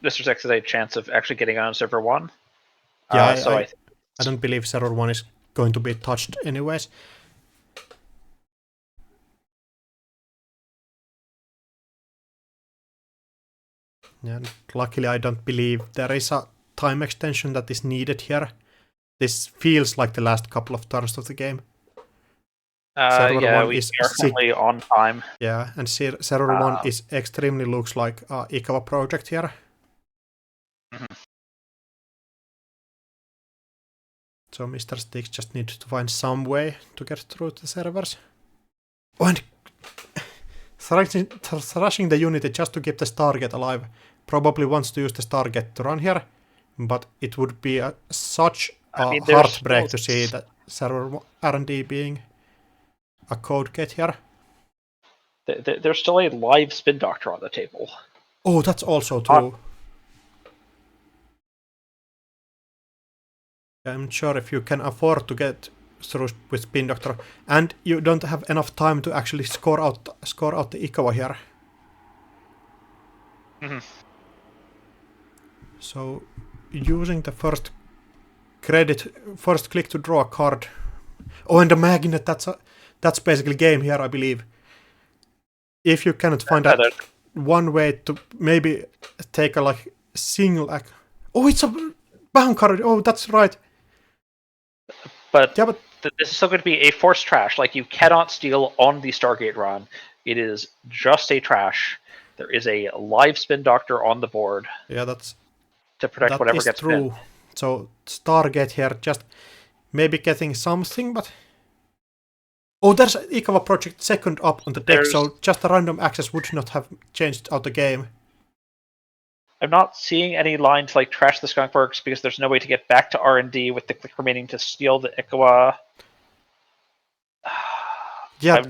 Mr. Six has a chance of actually getting on server 1. Yeah, So I don't believe server 1 is going to be touched anyways. Yeah, luckily I don't believe there is a time extension that is needed here. This feels like the last couple of turns of the game. Server yeah, 1 we is are currently on time. yeah, and server 1 is extremely looks like a Ikawa project here. So Mr. Sticks just needs to find some way to get through the servers. Oh, and thrashing the unity just to keep the Stargate alive. Probably wants to use the Stargate to run here, but it would be such a heartbreak to see that server R&D being a code gate here. There's still a live spin doctor on the table. Oh, that's also true. I'm sure if you can afford to get through with Spin Doctor, and you don't have enough time to actually score out the Ikawa here. So, using the first click to draw a card. Oh, and the magnet, that's basically game here, I believe. If you cannot find one way to maybe take a single act. Oh, it's a bound card. Oh, that's right. But this is still going to be a forced trash. Like, you cannot steal on the Stargate run. It is just a trash. There is a live spin doctor on the board. Yeah, to protect whatever gets true. Spin. So Stargate here just maybe getting something, but oh, there's Ikawa Project second up on the deck, so just a random access would not have changed out the game. I'm not seeing any line to trash the Skunkworks because there's no way to get back to R&D with the click remaining to steal the Ikawa. Yeah,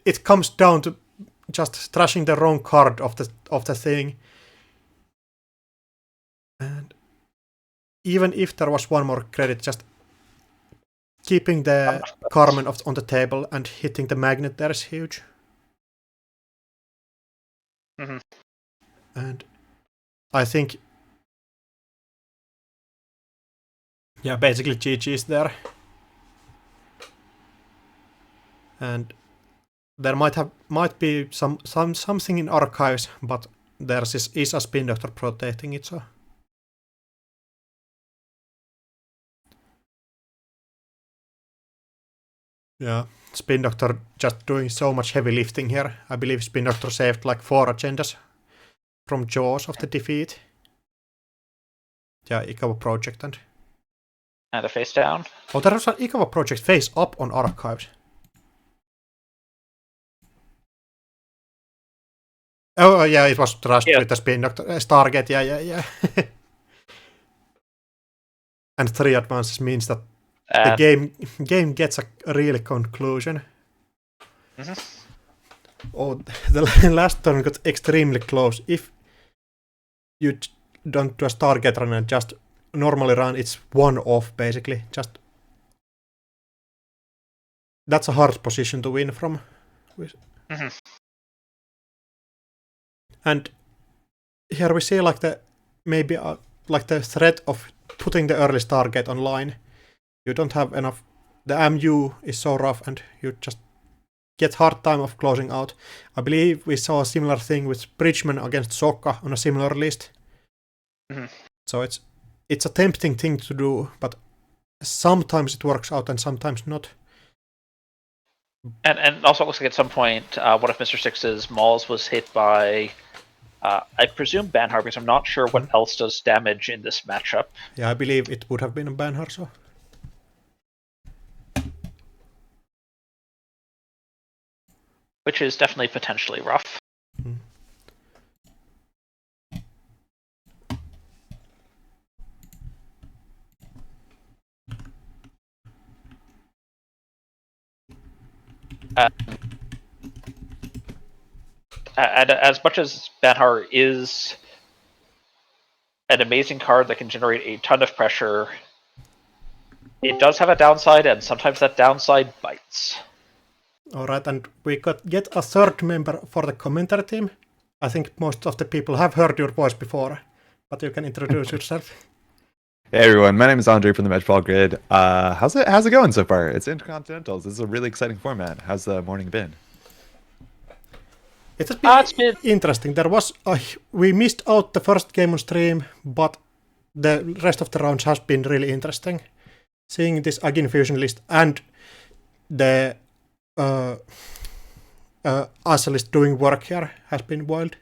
it comes down to just trashing the wrong card of the thing. And even if there was one more credit, just keeping the Carmen on the table and hitting the magnet there is huge. And I think, yeah, basically GG is there. And there might be something in archives, but there is a Spin Doctor protecting it, so. Yeah, Spin Doctor just doing so much heavy lifting here. I believe Spin Doctor saved 4 agendas from jaws of the defeat. Yeah, Ikawa Project and a face down. Oh, there was an Ikawa Project face up on archives. Oh, yeah, it was trashed with the Spin Doctor. Stargate, yeah. And 3 advances means that the game gets a real conclusion. Oh, the last turn got extremely close. If you don't do a Stargate run and just normally run, it's 1 off basically. Just that's a hard position to win from. And here we see maybe the threat of putting the early Stargate online. You don't have enough. The MU is so rough, and you just get hard time of closing out. I believe we saw a similar thing with Bridgman against Sokka on a similar list. So it's a tempting thing to do, but sometimes it works out and sometimes not. And also it looks like at some point one of Mr. Six's mauls was hit by I presume Banhar, because I'm not sure what else does damage in this matchup. Yeah, I believe it would have been a Banhar, so. Which is definitely potentially rough. And as much as Banhar is an amazing card that can generate a ton of pressure, it does have a downside, and sometimes that downside bites. Alright, and we got yet a third member for the commentary team. I think most of the people have heard your voice before, but you can introduce yourself. Hey everyone, my name is Andre from the Metropol Grid. How's it going so far? It's Intercontinentals. This is a really exciting format. How's the morning been? It has been interesting. There was we missed out the first game on stream, but the rest of the rounds has been really interesting. Seeing this Agin Fusion list and the Asalist doing work here has been wild.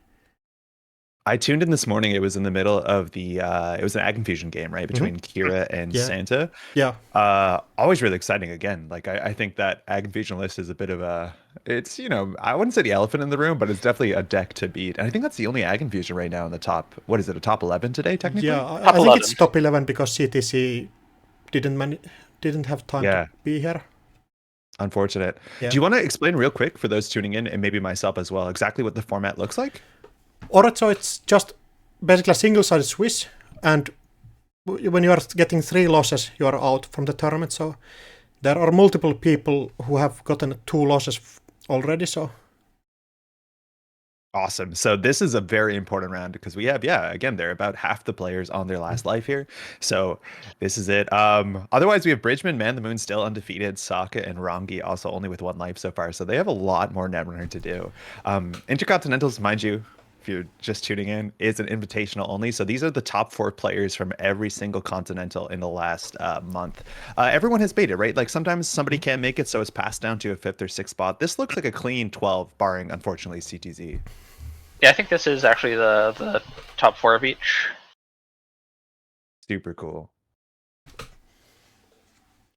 I tuned in this morning. It was in the middle of the it was an Ag Fusion game, right, between Kira and Santa. Yeah. Always really exciting again. Like I think that Ag Fusion list is a bit of a, it's, you know, I wouldn't say the elephant in the room, but it's definitely a deck to beat. And I think that's the only Ag Fusion right now in the top, what is it, a top 11 today technically? Yeah, I think it's top 11 because CTC didn't have time to be here. Unfortunate. Yeah. Do you want to explain real quick for those tuning in, and maybe myself as well, exactly what the format looks like? Alright, so it's just basically a single-sided Swiss, and when you are getting 3 losses, you are out from the tournament. So there are multiple people who have gotten 2 losses already. So awesome. So this is a very important round because we have, again, they're about half the players on their last life here. So this is it. Otherwise, we have Bridgman, Man the Moon still undefeated, Sokka and Rangi also only with 1 life so far. So they have a lot more Netrunner to do. Intercontinentals, mind you, if you're just tuning in, is an invitational only. So these are the top 4 players from every single continental in the last month. Everyone has baited, right? Like sometimes somebody can't make it, so it's passed down to a 5th or 6th spot. This looks like a clean 12, barring, unfortunately, CTZ. Yeah, I think this is actually the top 4 of each. Super cool.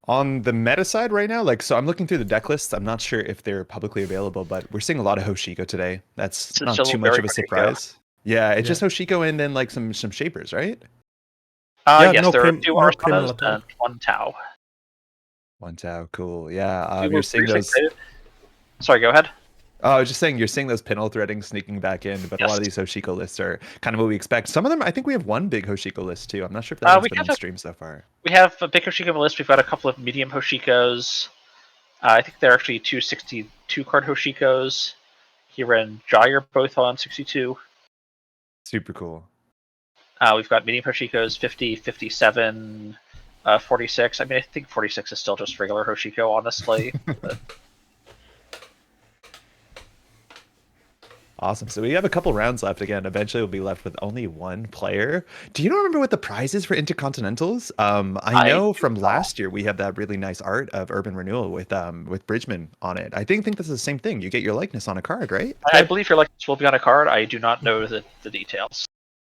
On the meta side right now, like, so I'm looking through the deck lists. I'm not sure if they're publicly available, but we're seeing a lot of Hoshiko today. That's not too much of a surprise. Yeah, it's just Hoshiko and then like some shapers, right? Yes, there are 2 Arsanas and 1 Tau. 1 Tau, cool. Yeah, you're seeing those. Sorry, go ahead. Oh, I was just saying, you're seeing those pinhole threading sneaking back in, but a lot of these Hoshiko lists are kind of what we expect. Some of them, I think we have 1 big Hoshiko list too. I'm not sure if that's been on stream so far. We have a big Hoshiko list. We've got a couple of medium Hoshikos. I think they're actually 2 62-card Hoshikos. Kira and Jai are both on 62. Super cool. We've got medium Hoshikos, 50, 57, 46. I mean, I think 46 is still just regular Hoshiko, honestly. But... Awesome. So we have a couple rounds left. Again, eventually we'll be left with only 1 player. Do you remember what the prize is for Intercontinentals? I know from last year we have that really nice art of Urban Renewal with Bridgman on it. I think that's the same thing. You get your likeness on a card, right? I believe your likeness will be on a card. I do not know the details.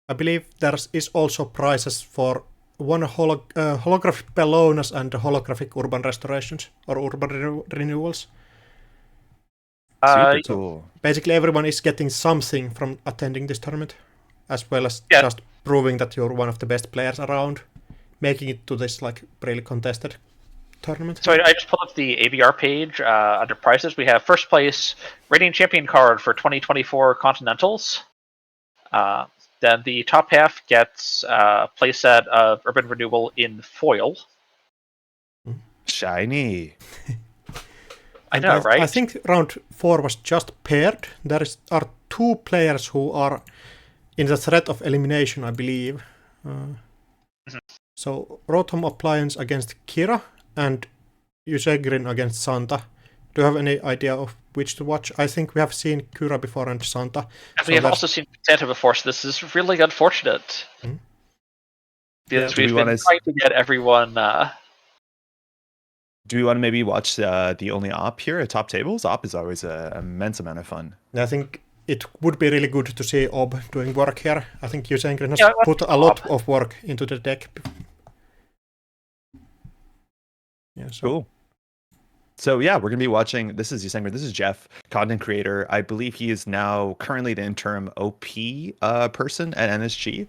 I believe there is also prizes for 1 holographic Bellonas and holographic urban restorations or urban renewals. Super cool. Basically, everyone is getting something from attending this tournament, as well as just proving that you're one of the best players around, making it to this like really contested tournament. So I just pulled up the ABR page under prizes. We have first place reigning champion card for 2024 Continentals. Then the top half gets a playset of Urban Renewal in foil. Shiny. I know, right? I think round 4 was just paired. There are 2 players who are in the threat of elimination, I believe. So Rotom Appliance against Kira and Yusegrin against Santa. Do you have any idea of which to watch? I think we have seen Kira before and Santa. And we have also seen Santa before, so this is really unfortunate. Because we've been trying to get everyone... Do we want to maybe watch the only op here at top tables? Op is always an immense amount of fun. I think it would be really good to see Ob doing work here. I think Yusengrin has put a lot of work into the deck. Yeah, so. Cool. So yeah, we're gonna be watching. This is Yusengren. This is Jeff, content creator. I believe he is now currently the interim OP person at NSG.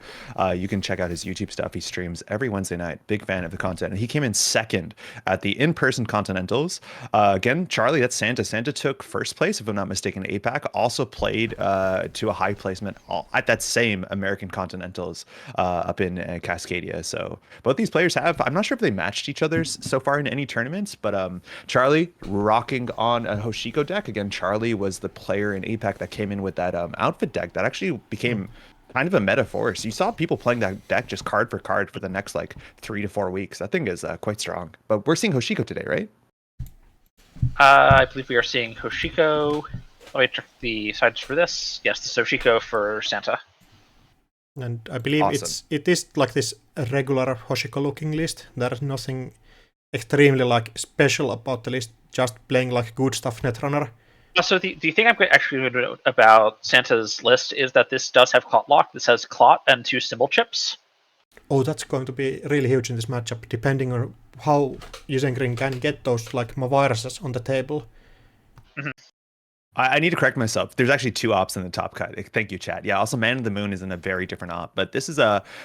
You can check out his YouTube stuff. He streams every Wednesday night. Big fan of the content. And he came in second at the in-person Continentals. Again, Charlie, that's Santa. Santa took first place, if I'm not mistaken, APAC. Also played to a high placement at that same American Continentals up in Cascadia. So both these players have. I'm not sure if they matched each other's so far in any tournaments, but Charlie rocking on a Hoshiko deck. Again, Charlie was the player in APAC that came in with that outfit deck that actually became kind of a meta force. You saw people playing that deck just card for card for the next like 3 to 4 weeks. That thing is quite strong. But we're seeing Hoshiko today, right? I believe we are seeing Hoshiko. Let me check the sides for this. Yes, the Hoshiko for Santa. And I believe Awesome. it is like this regular Hoshiko looking list. There is nothing extremely like special about the list, just playing like good stuff Netrunner. So the thing I'm actually going to note about Santa's list is that this does have Clot Lock. This has Clot and 2 symbol chips. Oh, that's going to be really huge in this matchup, depending on how Yusengren can get those like viruses on the table. Mm-hmm. I need to correct myself. There's actually 2 ops in the top cut. Thank you, chat. Yeah, also Man of the Moon is in a very different op, but this is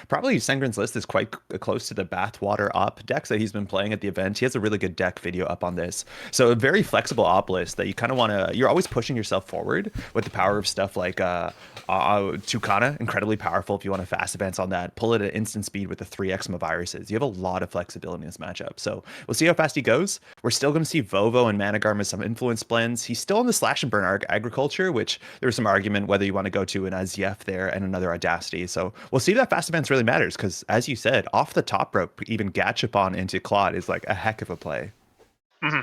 probably Sengren's list is quite close to the Bathwater op decks that he's been playing at the event. He has a really good deck video up on this. So a very flexible op list that you kind of want to, you're always pushing yourself forward with the power of stuff like Tukana, incredibly powerful if you want to fast advance on that. Pull it at instant speed with the 3x viruses. You have a lot of flexibility in this matchup. So we'll see how fast he goes. We're still going to see Vovo and Managarm as some influence blends. He's still in the slash and burn agriculture, which there's some argument whether you want to go to an Azyef there and another Audacity. So we'll see if that fast advance really matters, because as you said, off the top rope, even Gachapon into Claude is like a heck of a play. Mm-hmm.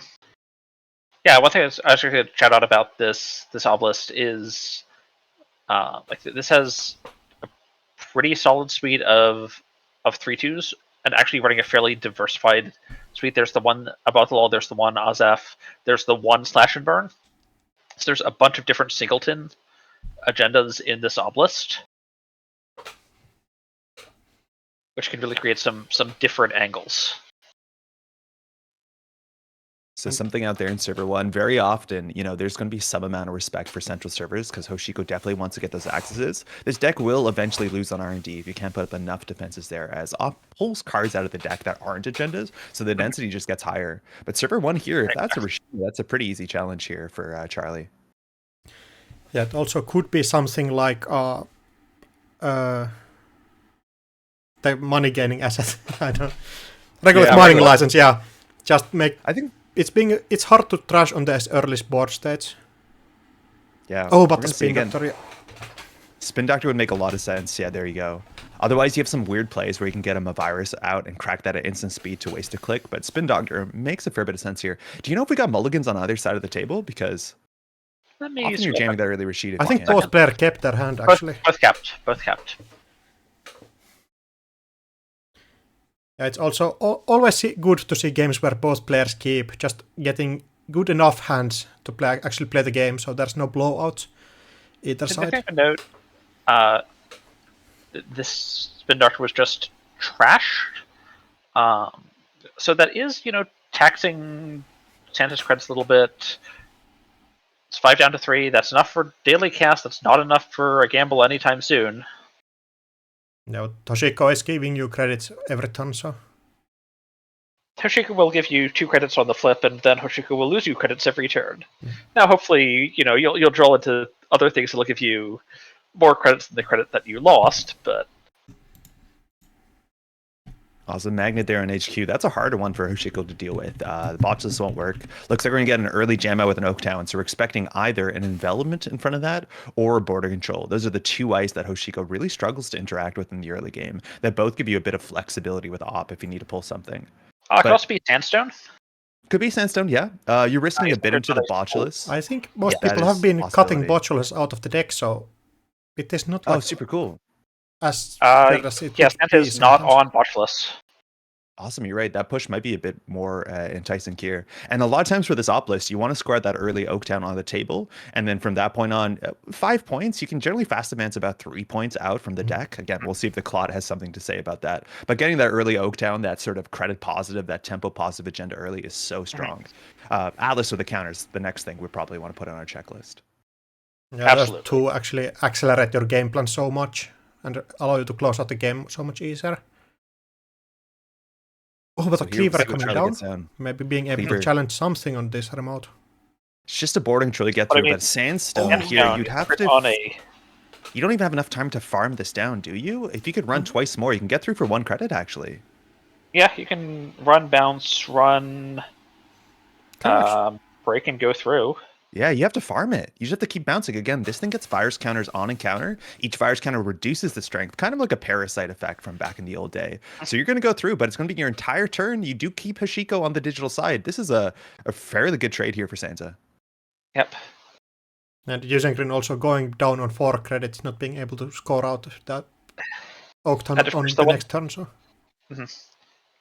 Yeah, one thing I was actually going to shout out about this obelisk is like this has a pretty solid suite of 3/2s, and actually running a fairly diversified suite. There's the one about the law, there's the one Azef, there's the one slash and burn. So there's a bunch of different singleton agendas in this obelisk, which can really create some different angles. So something out there in server 1, very often, there's going to be some amount of respect for central servers, because Hoshiko definitely wants to get those accesses. This deck will eventually lose on R&D if you can't put up enough defenses there, as op pulls cards out of the deck that aren't agendas, so the density just gets higher. But server 1 here, if that's a pretty easy challenge here for Charlie. Yeah, it also could be something like the money gaining asset. I don't regular mining license. Yeah, just make. I think it's hard to trash on the early board stage. Yeah. Oh, but the spin doctor. Spin doctor would make a lot of sense. Yeah, there you go. Otherwise, you have some weird plays where you can get him a virus out and crack that at instant speed to waste a click. But spin doctor makes a fair bit of sense here. Do you know if we got mulligans on either side of the table? Because often you're jamming that early Rashid. I think both players kept their hand, actually. Both kept. Yeah, it's also always good to see games where both players keep, just getting good enough hands to actually play the game, so there's no blowouts either side. To note, this spin doctor was just trashed. So that is, taxing Santa's credits a little bit. It's 5 down to 3. That's enough for daily cast. That's not enough for a gamble anytime soon. No, Hoshiko is giving you credits every turn, so. Hoshiko will give you 2 credits on the flip, and then Hoshiko will lose you credits every turn. Now, hopefully, you'll draw into other things that'll give you more credits than the credit that you lost, but. Also, Magnet there on HQ. That's a harder one for Hoshiko to deal with. The botchless won't work. Looks like we're going to get an early jam out with an Oaktown, so we're expecting either an envelopment in front of that or border control. Those are the 2 ice that Hoshiko really struggles to interact with in the early game, that both give you a bit of flexibility with op if you need to pull something. It could also be Sandstone. Could be Sandstone, yeah. You're risking a bit into the botulus. I think most people have been cutting botulus out of the deck, so it is not like super cool. As fair as it Santa is not on botulus. Awesome, you're right. That push might be a bit more enticing here. And a lot of times for this op list, you want to score that early Oaktown on the table. And then from that point on, 5 points, you can generally fast advance about 3 points out from the deck. Again, we'll see if the Clot has something to say about that. But getting that early Oaktown, that sort of credit positive, that tempo positive agenda early is so strong. Atlas with the counters, the next thing we probably want to put on our checklist. Yeah, those two actually accelerate your game plan so much and allow you to close out the game so much easier. Oh, but so a Cleaver coming down. Maybe being able to challenge something on this remote. It's just a boarding control you get through, but Sandstone here, you'd have to... You don't even have enough time to farm this down, do you? If you could run twice more, you can get through for 1 credit, actually. Yeah, you can run, bounce, run, break, and go through. Yeah, you have to farm it. You just have to keep bouncing. Again, this thing gets virus counters on encounter. Each virus counter reduces the strength, kind of like a parasite effect from back in the old day. So you're going to go through, but it's going to be your entire turn. You do keep Hashiko on the digital side. This is a fairly good trade here for Sansa. Yep. And Yuzengreen also going down on 4 credits, not being able to score out that Oaktown on the next turn. So. Mm-hmm. And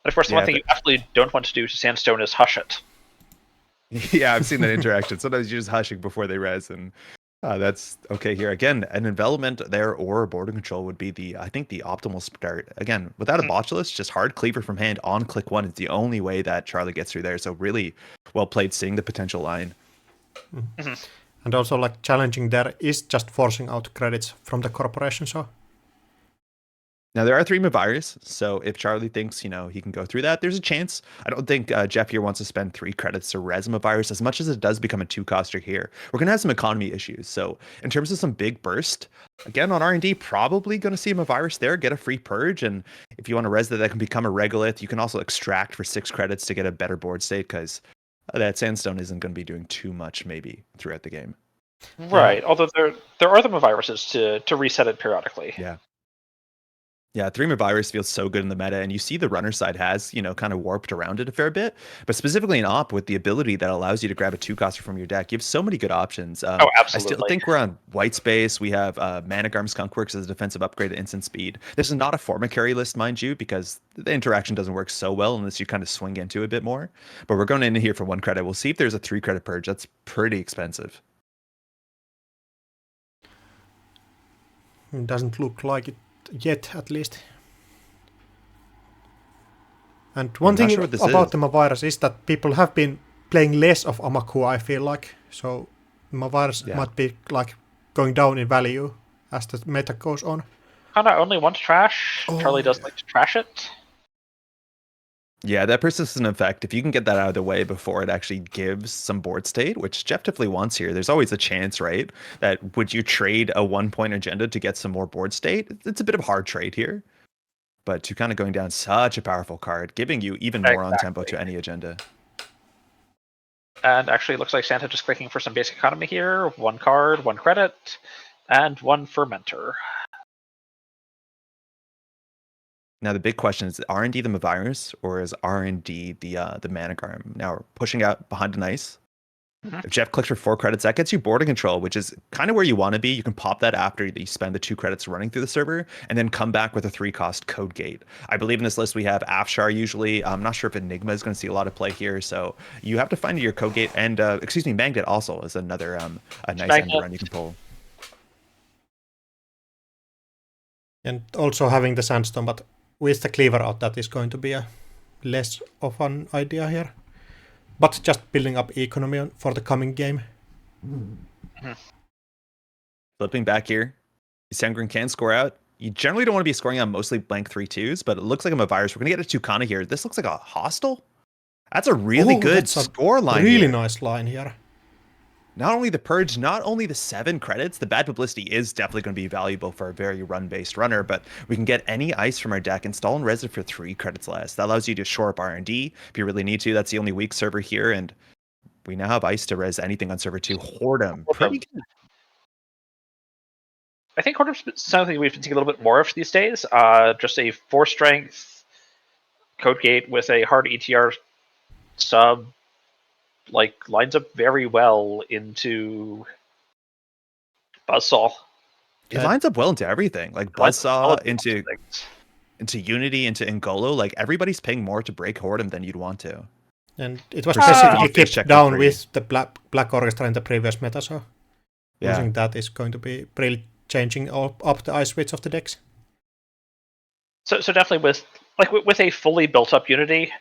of course, the one thing you absolutely don't want to do to Sandstone is hush it. Yeah, I've seen that interaction. Sometimes you're just hushing before they res, and that's okay here. Again, an envelopment there or a boarding control would be I think the optimal start. Again, without a botulus, just hard cleaver from hand on click 1 is the only way that Charlie gets through there. So really well played, seeing the potential line. Mm-hmm. And also, like, challenging there is just forcing out credits from the corporation. So. Now, there are 3 Mavirus, so if Charlie thinks, he can go through that, there's a chance. I don't think Jeff here wants to spend 3 credits to res Mavirus as much as it does become a 2-coster here. We're going to have some economy issues. So in terms of some big burst, again, on R&D, probably going to see a Mavirus there, get a free purge. And if you want to res that can become a Regolith, you can also extract for 6 credits to get a better board state, because that Sandstone isn't going to be doing too much maybe throughout the game. Right, although there are the Maviruses to reset it periodically. Yeah, 3 Mavirus feels so good in the meta, and you see the runner side has, kind of warped around it a fair bit. But specifically in Op, with the ability that allows you to grab a 2-coster from your deck, you have so many good options. Oh, absolutely. I still think we're on white space. We have Managarm Skunkworks as a defensive upgrade to instant speed. This is not a Forma carry list, mind you, because the interaction doesn't work so well unless you kind of swing into it a bit more. But we're going in here for 1 credit. We'll see if there's a 3 credit purge. That's pretty expensive. It doesn't look like it yet, at least. And one thing about the Mavirus is that people have been playing less of Amaku, I feel like. So Mavirus might be like going down in value as the meta goes on. Kinda only want to trash. Charlie does like to trash it. Yeah, that persistent effect, if you can get that out of the way before it actually gives some board state, which Jeff definitely wants here, there's always a chance, right? That would you trade a 1-point agenda to get some more board state? It's a bit of a hard trade here. But to kind of going down such a powerful card, giving you even more on tempo to any agenda. And actually, it looks like Santa just clicking for some basic economy here. 1 card, 1 credit, and 1 fermenter. Now the big question is R&D the Mavirus, or is R&D the Managarm? Now we're pushing out behind an ice. If Jeff clicks for 4 credits, that gets you boarding control, which is kind of where you want to be. You can pop that after you spend the 2 credits running through the server, and then come back with a 3-cost code gate. I believe in this list we have Afshar usually. I'm not sure if Enigma is going to see a lot of play here, so you have to find your code gate. And Magnet also is another a nice end run you can pull. And also having the Sandstone, but with the Cleaver out, that is going to be a less of an idea here. But just building up economy for the coming game. Flipping back here, Sangren can score out. You generally don't want to be scoring on mostly blank 3/2s, but it looks like I'm a virus. We're going to get a Tucana here. This looks like a hostile. That's a really good score line. Really nice line here. Not only the purge, not only the 7 credits, the bad publicity is definitely going to be valuable for a very run-based runner, but we can get any ice from our deck, install and res it for 3 credits less. That allows you to shore up R&D if you really need to. That's the only weak server here, and we now have ice to res anything on server 2. Whoredom, pretty good. I think Whoredom's something we've been seeing a little bit more of these days. Just a 4 strength code gate with a hard ETR sub, like, lines up very well into Buzzsaw. It lines up well into everything, like Buzzsaw into... into Unity, into Ngolo, like everybody's paying more to break Hordem than you'd want to. And it was For specifically face kept check for down free. with the Black Orchestra in the previous meta, so losing that is going to be really changing up the ice width of the decks. So definitely with a fully built up Unity,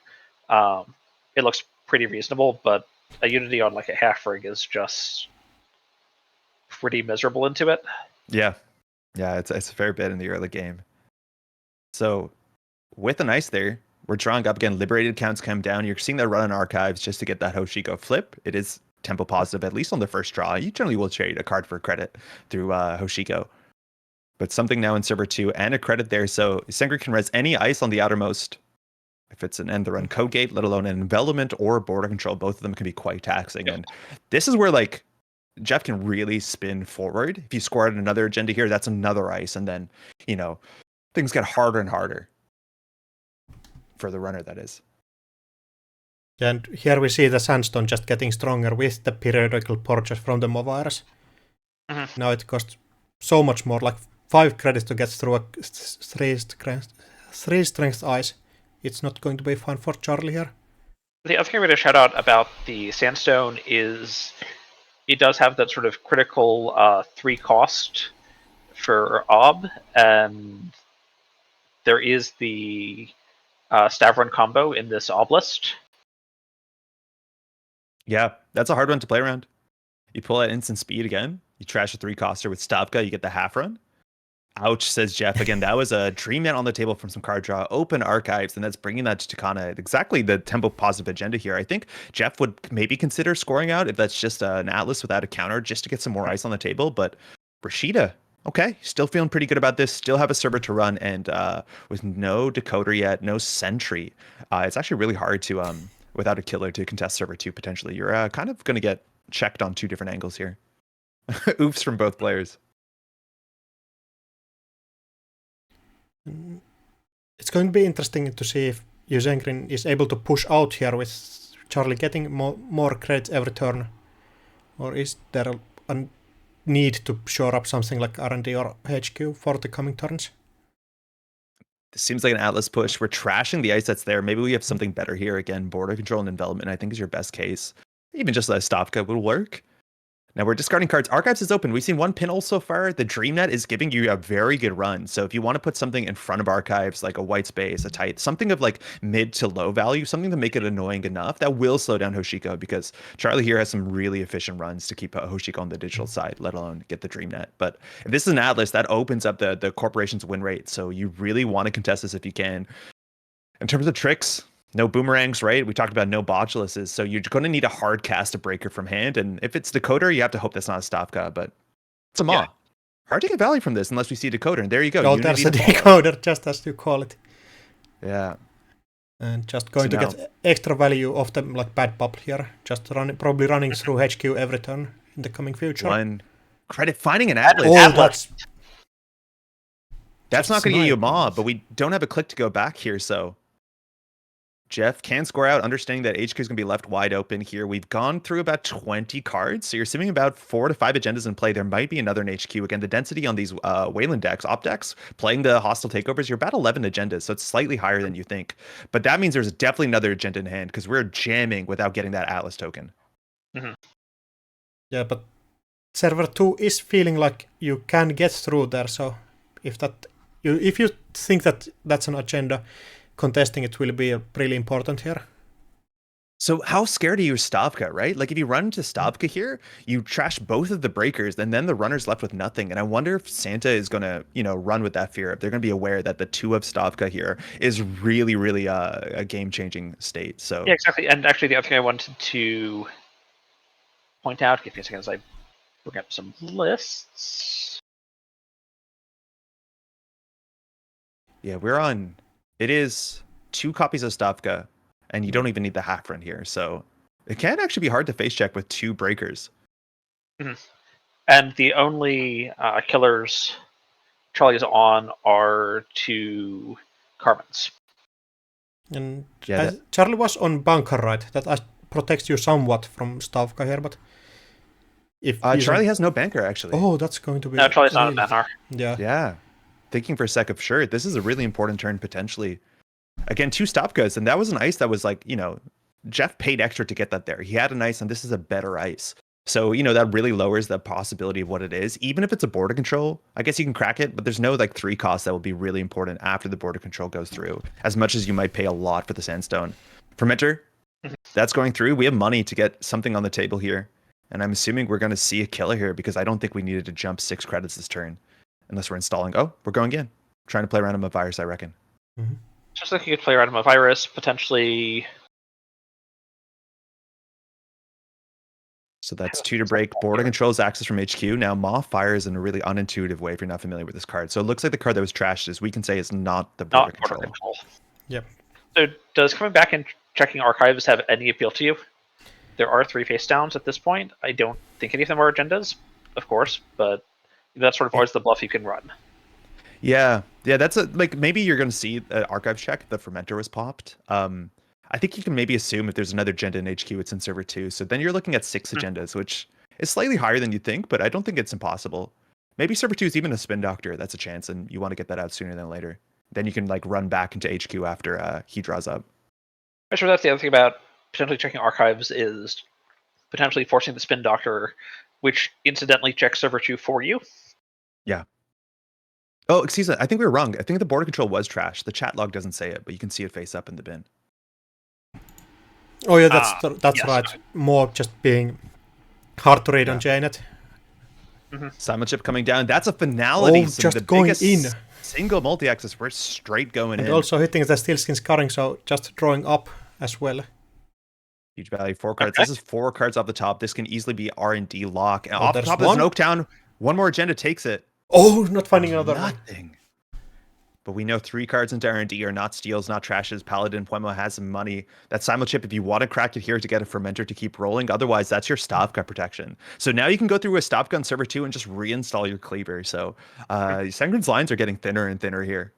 it looks pretty reasonable, but a Unity on like a half rig is just pretty miserable into it. Yeah, it's a fair bit in the early game. So with an ice there, we're drawing up again. Liberated counts come down. You're seeing that run in archives just to get that Hoshiko flip. It is tempo positive, at least on the first draw. You generally will trade a card for credit through Hoshiko. But something now in server 2 and a credit there. So Sengri can res any ice on the outermost. If it's an end the run code gate, let alone an envelopment or border control, both of them can be quite taxing. And this is where like Jeff can really spin forward. If you score out another agenda here, that's another ice. And then, things get harder and harder. For the runner, that is. And here we see the Sandstone just getting stronger with the periodical purchase from the Movirus. Mm-hmm. Now it costs so much more, like 5 credits to get through a 3 strength ice. It's not going to be fun for Charlie here. The other thing I'm going to shout out about the Sandstone is it does have that sort of critical 3 cost for Ob, and there is the Stavron combo in this Oblist. Yeah, that's a hard one to play around. You pull out instant speed again. You trash a 3-coster with Stavka. You get the half run. Ouch, says Jeff. Again, that was a Dream Net on the table from some card draw. Open archives, and that's bringing that to Takana. Exactly the tempo positive agenda here. I think Jeff would maybe consider scoring out if that's just an Atlas without a counter just to get some more ice on the table. But Rashida, okay, still feeling pretty good about this. Still have a server to run, and with no decoder yet, no sentry, it's actually really hard to without a killer to contest server 2 potentially. You're kind of going to get checked on 2 different angles here. Oops from both players. It's going to be interesting to see if Yuzengrin is able to push out here with Charlie getting more credits every turn. Or is there a need to shore up something like R&D or HQ for the coming turns? This seems like an Atlas push. We're trashing the ice that's there. Maybe we have something better here. Again, border control and envelopment, I think, is your best case. Even just a Stavka will work. Now we're discarding cards. Archives is open. We've seen 1 pinhole so far. The Dream Net is giving you a very good run. So if you want to put something in front of Archives, like a white space, a tight, something of like mid to low value, something to make it annoying enough, that will slow down Hoshiko, because Charlie here has some really efficient runs to keep Hoshiko on the digital side, let alone get the Dream Net. But if this is an Atlas, that opens up the corporation's win rate. So you really want to contest this if you can. In terms of tricks, no boomerangs, right? We talked about no botuluses, so you're going to need a hard cast a breaker from hand, and if it's decoder, you have to hope that's not a Stavka, but it's a Maw. Yeah. Hard to get value from this unless we see decoder, and there you go. Oh, there's a decoder, just as you call it. Yeah. And just going to get extra value of the like bad bubble here, just probably running through HQ every turn in the coming future. 1 credit, finding an Atlas. Oh, that's not going to get you a Maw, but we don't have a click to go back here, so Jeff can score out, understanding that HQ is going to be left wide open here. We've gone through about 20 cards, so you're assuming about 4 to 5 agendas in play. There might be another in HQ. Again, the density on these Wayland decks, op decks, playing the hostile takeovers, you're about 11 agendas, so it's slightly higher than you think. But that means there's definitely another agenda in hand, because we're jamming without getting that Atlas token. Mm-hmm. Yeah, but server 2 is feeling like you can get through there, so if you think that that's an agenda, contesting it will be really important here. So how scared are you of Stavka, right? Like if you run into Stavka here, you trash both of the breakers, and then the runner's left with nothing. And I wonder if Santa is going to, run with that fear. If they're going to be aware that the 2 of Stavka here is really, really a game-changing state. So yeah, exactly. And actually, the other thing I wanted to point out, give me a second as I bring up some lists. Yeah, it is 2 copies of Stavka, and you don't even need the half run here. So it can actually be hard to face check with 2 breakers. Mm-hmm. And the only killers Charlie's on are 2 Carmens. And Charlie was on Bunker, right? That protects you somewhat from Stavka here, but if Charlie has no banker, actually. Oh, that's going to be... No, Charlie's not a banner. Yeah. Yeah. thinking for a sec of sure, this is a really important turn potentially. Again, 2 Stopkas, and that was an ice that was like, Jeff paid extra to get that there. He had an ice, and this is a better ice. So, that really lowers the possibility of what it is. Even if it's a border control, I guess you can crack it, but there's no like 3 costs that will be really important after the border control goes through, as much as you might pay a lot for the sandstone. Fermenter, that's going through. We have money to get something on the table here. And I'm assuming we're going to see a killer here because I don't think we needed to jump 6 credits this turn. Unless we're installing. Oh, we're going in. Trying to play around with a virus, I reckon. Mm-hmm. Just like you could play around with a virus, potentially. So that's 2 to break. Border controls access from HQ. Now, Maw fires in a really unintuitive way if you're not familiar with this card. So it looks like the card that was trashed is, we can say, is not the border control. Yep. So does coming back and checking archives have any appeal to you? There are 3 face downs at this point. I don't think any of them are agendas, of course, but that's sort of always the bluff you can run. Yeah, that's maybe you're going to see an archive check. The fermenter was popped. I think you can maybe assume if there's another agenda in HQ, it's in server 2. So then you're looking at 6 agendas, which is slightly higher than you think, but I don't think it's impossible. Maybe server 2 is even a spin doctor. That's a chance, and you want to get that out sooner than later. Then you can like run back into HQ after he draws up. I'm sure that's the other thing about potentially checking archives is potentially forcing the spin doctor, which incidentally checks server 2 for you. Yeah. Oh, excuse me. I think we were wrong. I think the border control was trash. The chat log doesn't say it, but you can see it face up in the bin. Oh yeah, that's yes. right. More just being hard to read on JNet. Simon chip coming down. That's a finality. Oh, just going in. Single multi-axis. We're straight going in. And also hitting the steel skin scarring, so just drawing up as well. Huge value. 4 cards. Okay. This is 4 cards off the top. This can easily be R&D lock. And Oh, off the there's top, there's an one. Oaktown. One more agenda takes it. Oh, not finding another one. Nothing. But we know 3 cards into R&D are not steals, not trashes. Paladin Puemo has some money. That Simul chip, if you want to crack it here to get a fermenter to keep rolling, otherwise that's your stop gun protection. So now you can go through a stop gun server 2 and just reinstall your cleaver. So Sengrin's lines are getting thinner and thinner here.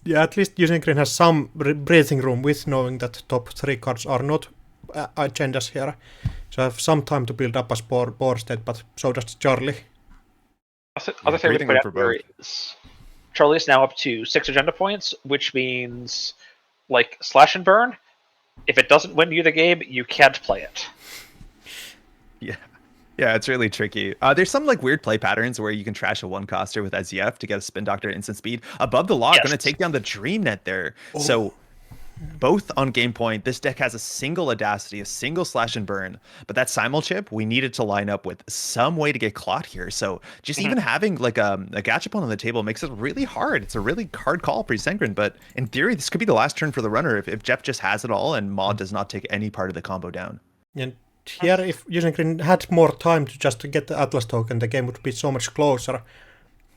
Yeah, at least Sengrin has some breathing room with knowing that top 3 cards are not agendas here. So I have some time to build up a board state, but so does Charlie. Other thing to point out here is Charlie is now up to 6 agenda points, which means, like, slash and burn, if it doesn't win you the game, you can't play it. Yeah, it's really tricky. There's some like weird play patterns where you can trash a 1-coster with SEF to get a spin doctor at instant speed. Above the law, going to take down the Dream Net there. Oh. So both on game point, this deck has a single Audacity, a single slash and burn, but that Simul chip, we needed to line up with some way to get clot here. So just even having like a Gachapon on the table makes it really hard. It's a really hard call for Sengrin, but in theory, this could be the last turn for the runner if Jeff just has it all and Maud does not take any part of the combo down. And here, if Sengrin had more time to just get the Atlas token, the game would be so much closer.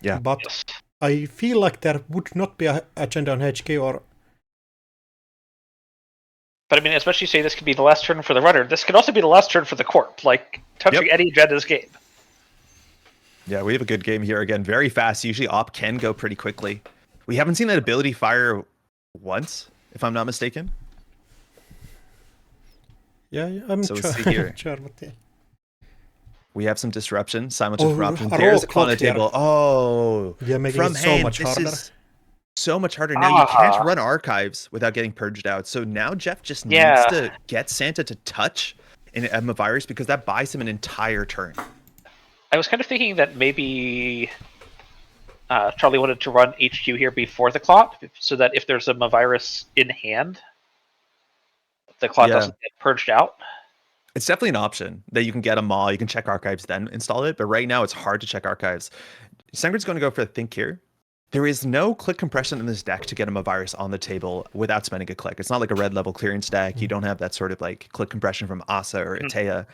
Yeah. But I feel like there would not be an agenda on HQ or... But I mean, especially say this could be the last turn for the runner. This could also be the last turn for the corp. Like, touching any agenda's game. Yeah, we have a good game here. Again, very fast. Usually op can go pretty quickly. We haven't seen that ability fire once, if I'm not mistaken. Yeah, I'm so sure. See here. Sure, but yeah. We have some disruption. Simultaneous disruption. A There's a roll clone on the here. table. Oh, Yeah, making from it so hand, much this harder. is so much harder. Now you can't run archives without getting purged out. So now Jeff just needs to get Santa to touch in a virus because that buys him an entire turn. I was kind of thinking that maybe Charlie wanted to run HQ here before the clot, so that if there's a virus in hand, the clot doesn't get purged out. It's definitely an option that you can get a Maw, you can check archives, then install it. But right now, it's hard to check archives. Sengrin's going to go for a think here. There is no click compression in this deck to get him a virus on the table without spending a click. It's not like a red level clearance deck. You don't have that sort of like click compression from Asa or Atea.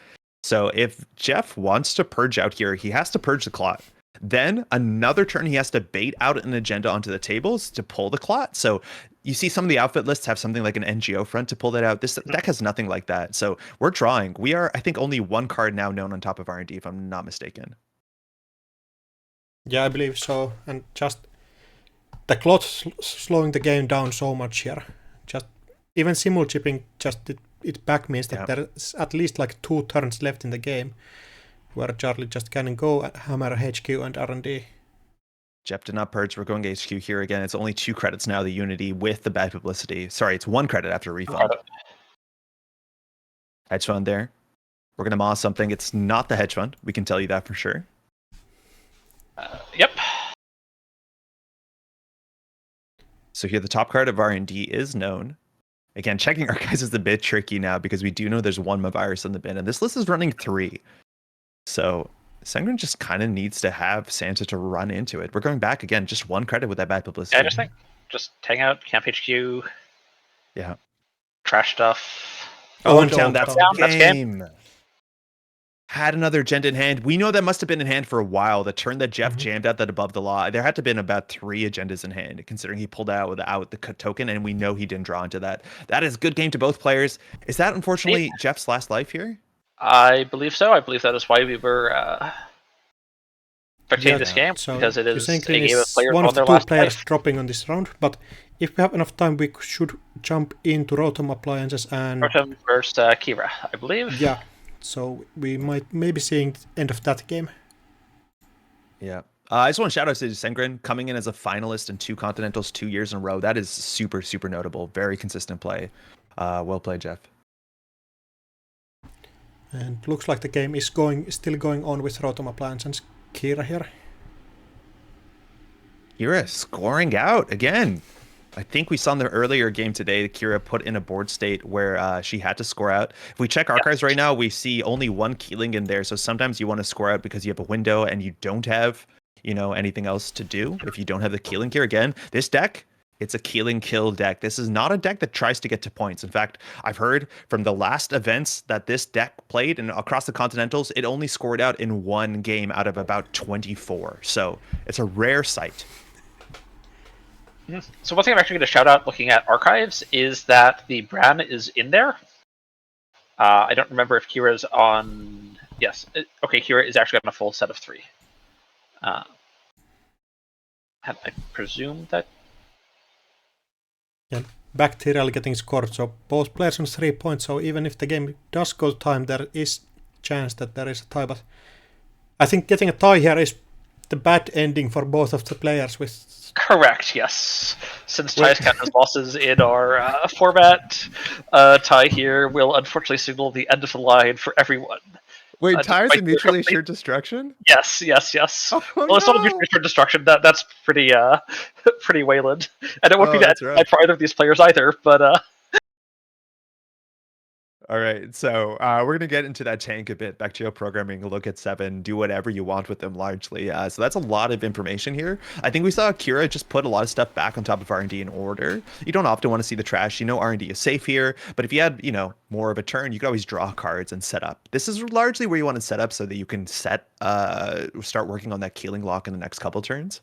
So if Jeff wants to purge out here, he has to purge the clot. Then another turn, he has to bait out an agenda onto the tables to pull the clot. So you see some of the outfit lists have something like an NGO front to pull that out. This deck has nothing like that. So we're drawing. We are, I think, only 1 card now known on top of R&D, if I'm not mistaken. Yeah, I believe so. And just the clot slowing the game down so much here. Just even simul chipping, just it back means that there's at least like 2 turns left in the game where Charlie just can go hammer HQ and R&D. Jeff did not purge. We're going HQ here again. It's only 2 credits now, the Unity with the bad publicity. Sorry, it's 1 credit after refund. Hedge fund there. We're going to moss something. It's not the hedge fund. We can tell you that for sure. Yep. So here the top card of R&D is known. Again, checking archives is a bit tricky now because we do know there's 1 virus in the bin, and this list is running 3. So Sengren just kind of needs to have Santa to run into it. We're going back again, just 1 credit with that bad publicity. Yeah, I just think just hang out, Camp HQ. Yeah. Trash stuff. Oh, down, that's game. game. Had another gent in hand. We know that must have been in hand for a while. The turn that Jeff jammed out that above the law, there had to have been about 3 agendas in hand, considering he pulled out without the token, and we know he didn't draw into that. That is good game to both players. Is that unfortunately Jeff's last life here? I believe so. I believe that is why we were spectating this game, so because it is a Sengren game of players one on of the their 2 last players life. dropping on this round, but if we have enough time, we should jump into Rotom Appliances and... Rotom versus Kira, I believe. Yeah, so we might maybe seeing the end of that game. Yeah. I just want to shout out to Sengren coming in as a finalist in 2 Continentals 2 years in a row. That is super, super notable. Very consistent play. Well played, Jeff. And looks like the game is still going on with Rotom Appliance and Kira here. Kira scoring out again. I think we saw in the earlier game today, Kira put in a board state where she had to score out. If we check archives right now, we see only 1 Keeling in there. So sometimes you want to score out because you have a window and you don't have, anything else to do. If you don't have the Keeling here, again, this deck, it's a Keeling kill deck. This is not a deck that tries to get to points. In fact, I've heard from the last events that this deck played and across the Continentals, it only scored out in 1 game out of about 24. So it's a rare sight. So one thing I'm actually going to shout out looking at archives is that the Bran is in there. I don't remember if Kira's on... Yes. Okay, Kira is actually on a full set of 3. I presume that... Yeah, Bacterial getting scored, so both players on 3 points, so even if the game does go to time, there is chance that there is a tie, but I think getting a tie here is the bad ending for both of the players with... Correct, yes. Since ties count as losses in our format, tie here will unfortunately signal the end of the line for everyone. Wait, ties and mutually assured destruction? Yes. Oh, Well, it's not mutually assured destruction. That's pretty pretty Wayland. And it won't be that for either of these players either, but All right, so we're going to get into that tank a bit. Bacterial programming, look at 7, do whatever you want with them largely. So that's a lot of information here. I think we saw Kira just put a lot of stuff back on top of R&D in order. You don't often want to see the trash. R&D is safe here, but if you had, more of a turn, you could always draw cards and set up. This is largely where you want to set up so that you can start working on that Keeling lock in the next couple turns.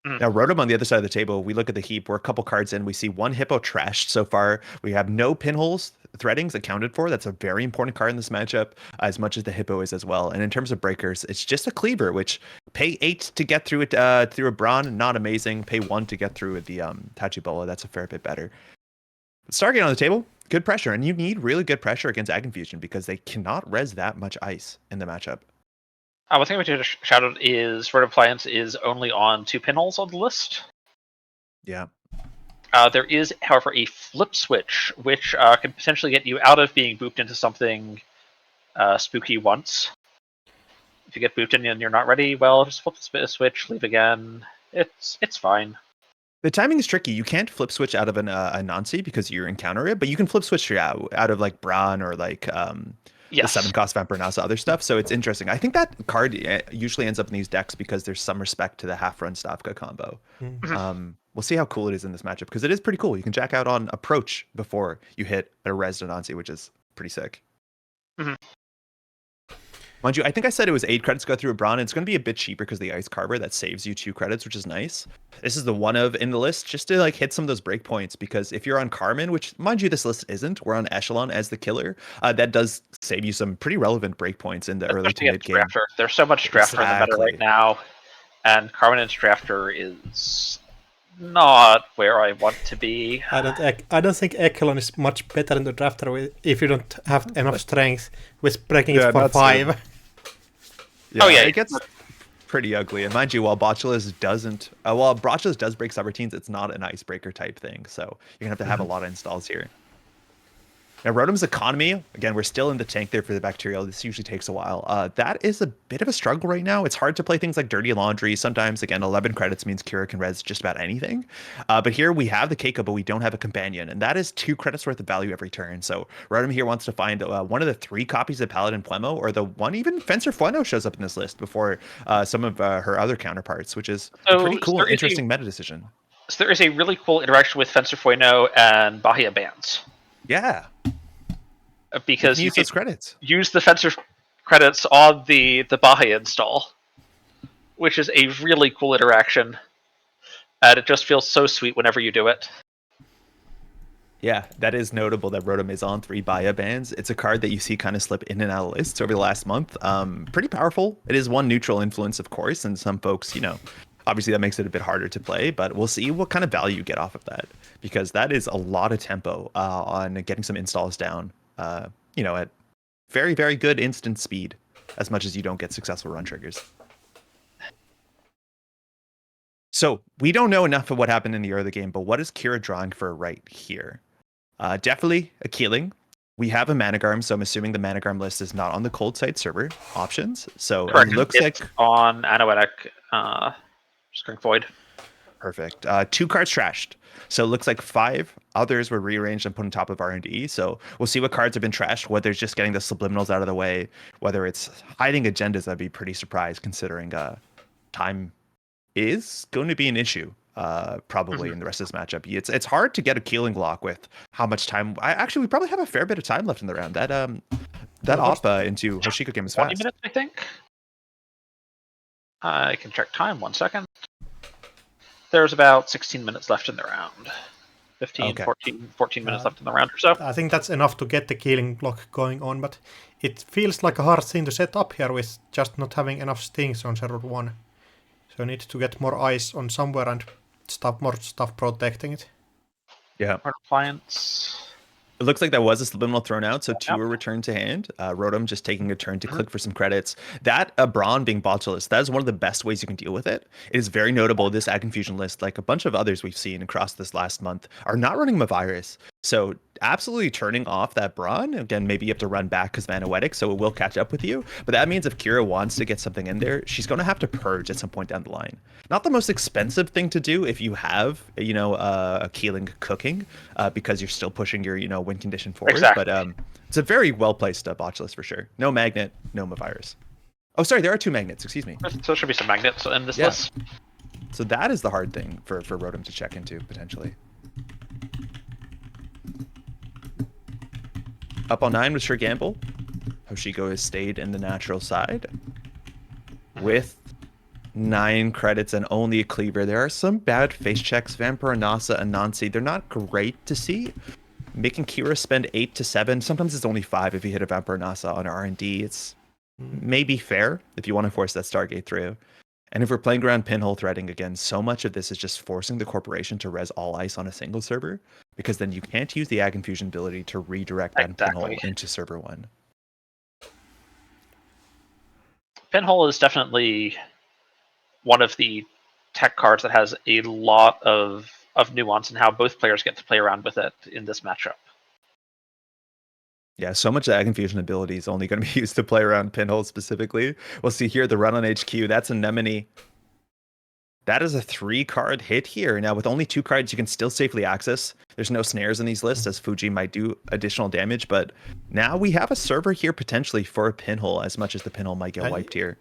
Now, Rotom on the other side of the table, we look at the heap. We're a couple cards in. We see 1 Hippo trashed so far. We have no pinholes, threadings accounted for. That's a very important card in this matchup, as much as the Hippo is as well. And in terms of breakers, it's just a Cleaver, which pay 8 to get through it through a Brawn, not amazing. Pay 1 to get through the Tachibola. That's a fair bit better. Stargate on the table, good pressure. And you need really good pressure against Ag Infusion because they cannot res that much ice in the matchup. one thing we should shout out is Rotom Appliance is only on 2 pinholes on the list. Yeah. There is, however, a flip switch, which can potentially get you out of being booped into something spooky once. If you get booped in and you're not ready, well, just flip the switch, leave again. It's fine. The timing is tricky. You can't flip switch out of a Nancy because you encounter it, but you can flip switch out of like Brawn or like the 7-cost Vampirnasa, other stuff. So it's interesting. I think that card usually ends up in these decks because there's some respect to the half-run Stavka combo. We'll see how cool it is in this matchup because it is pretty cool. You can jack out on approach before you hit a res Nancy, which is pretty sick. Mind you, I think I said it was 8 credits go through a Brawn. It's going to be a bit cheaper because the Ice Carver that saves you 2 credits, which is nice. This is the one of in the list just to like hit some of those breakpoints because if you're on Carmen, which mind you, this list isn't, we're on Echelon as the killer. That does save you some pretty relevant breakpoints in the early to mid game. Drafter. There's so much Drafter in the meta right now, and Carmen's Drafter is not where I want to be. I don't think Echelon is much better in the Drafter if you don't have enough strength with breaking it for 5. Yeah, oh yeah, it gets pretty ugly. And mind you, while Botulus doesn't, while Botulus does break subroutines, it's not an icebreaker type thing. So you're gonna have a lot of installs here. Now, Rotom's economy, again, we're still in the tank there for the bacterial. This usually takes a while. That is a bit of a struggle right now. It's hard to play things like Dirty Laundry. Sometimes, again, 11 credits means Kira can res just about anything. But here we have the Keiko, but we don't have a companion. And that is 2 credits worth of value every turn. So Rotom here wants to find one of the 3 copies of Paladin Puemo, or the one even Fencer Fueno shows up in this list before some of her other counterparts, which is a pretty cool and interesting meta decision. So there is a really cool interaction with Fencer Fueno and Bahia Bands. Yeah. Because you can use those credits. Use the Fencer credits on the Bahia install, which is a really cool interaction, and it just feels so sweet whenever you do it. Yeah, that is notable that Rotom is on 3 Bahia Bands. It's a card that you see kind of slip in and out of lists over the last month. Pretty powerful. It is one neutral influence, of course, and some folks, obviously that makes it a bit harder to play, but we'll see what kind of value you get off of that, because that is a lot of tempo on getting some installs down. At very, very good instant speed, as much as you don't get successful run triggers. So we don't know enough of what happened in the early game, but what is Kira drawing for right here? Definitely a Keeling. We have a Managarm, so I'm assuming the Managarm list is not on the cold site server options. So Correct. It looks it's like on Anoetic Skunk Void. Perfect. 2 cards trashed. So it looks like 5 others were rearranged and put on top of R&D. So we'll see what cards have been trashed, whether it's just getting the subliminals out of the way, whether it's hiding agendas. I'd be pretty surprised, considering time is going to be an issue probably in the rest of this matchup. It's hard to get a Keeling lock with how much time. We probably have a fair bit of time left in the round. That Oppa into Hoshiko game is 20 fast. minutes, I think. I can check time 1 second. There's about 16 minutes left in the round. 15, okay. 14 minutes left in the round or so. I think that's enough to get the Keeling block going on, but it feels like a hard thing to set up here with just not having enough stings on server 1. So I need to get more eyes on somewhere and more stuff protecting it. Yeah. More appliance. It looks like that was a subliminal thrown out, so 2 were returned to hand. Rotom just taking a turn to click for some credits. That Brawn being Botulus, that is one of the best ways you can deal with it. It is very notable. This Ag Confusion list, like a bunch of others we've seen across this last month, are not running Mavirus. So absolutely turning off that Brawn. Again, maybe you have to run back because Manoetic, so it will catch up with you. But that means if Kira wants to get something in there, she's going to have to purge at some point down the line. Not the most expensive thing to do if you have, a Keeling cooking, because you're still pushing your, win condition forward. Exactly. But it's a very well-placed Botulus for sure. No Magnet, no Mavirus. Oh, sorry, there are 2 Magnets, excuse me. So there should be some Magnets in this list. So that is the hard thing for Rotom to check into, potentially. Up on 9 was sure gamble. Hoshiko has stayed in the natural side with 9 credits and only a cleaver. There are some bad face checks. Vampire, Nasa, and Nancy. They're not great to see. Making Kira spend 8 to 7. Sometimes it's only 5 if you hit a Vampire Nasa on R&D. It's maybe fair if you want to force that Stargate through. And if we're playing around pinhole threading again, so much of this is just forcing the corporation to res all ice on a single server, because then you can't use the Ag Infusion ability to redirect that pinhole into server 1. Pinhole is definitely one of the tech cards that has a lot of nuance in how both players get to play around with it in this matchup. Yeah, so much Ag Infusion ability is only going to be used to play around pinhole specifically. We'll see here the run on HQ. That's Anemone. That is a 3-card hit here. Now, with only 2 cards, you can still safely access. There's no snares in these lists, as Fuji might do additional damage. But now we have a server here potentially for a pinhole, as much as the pinhole might get wiped here.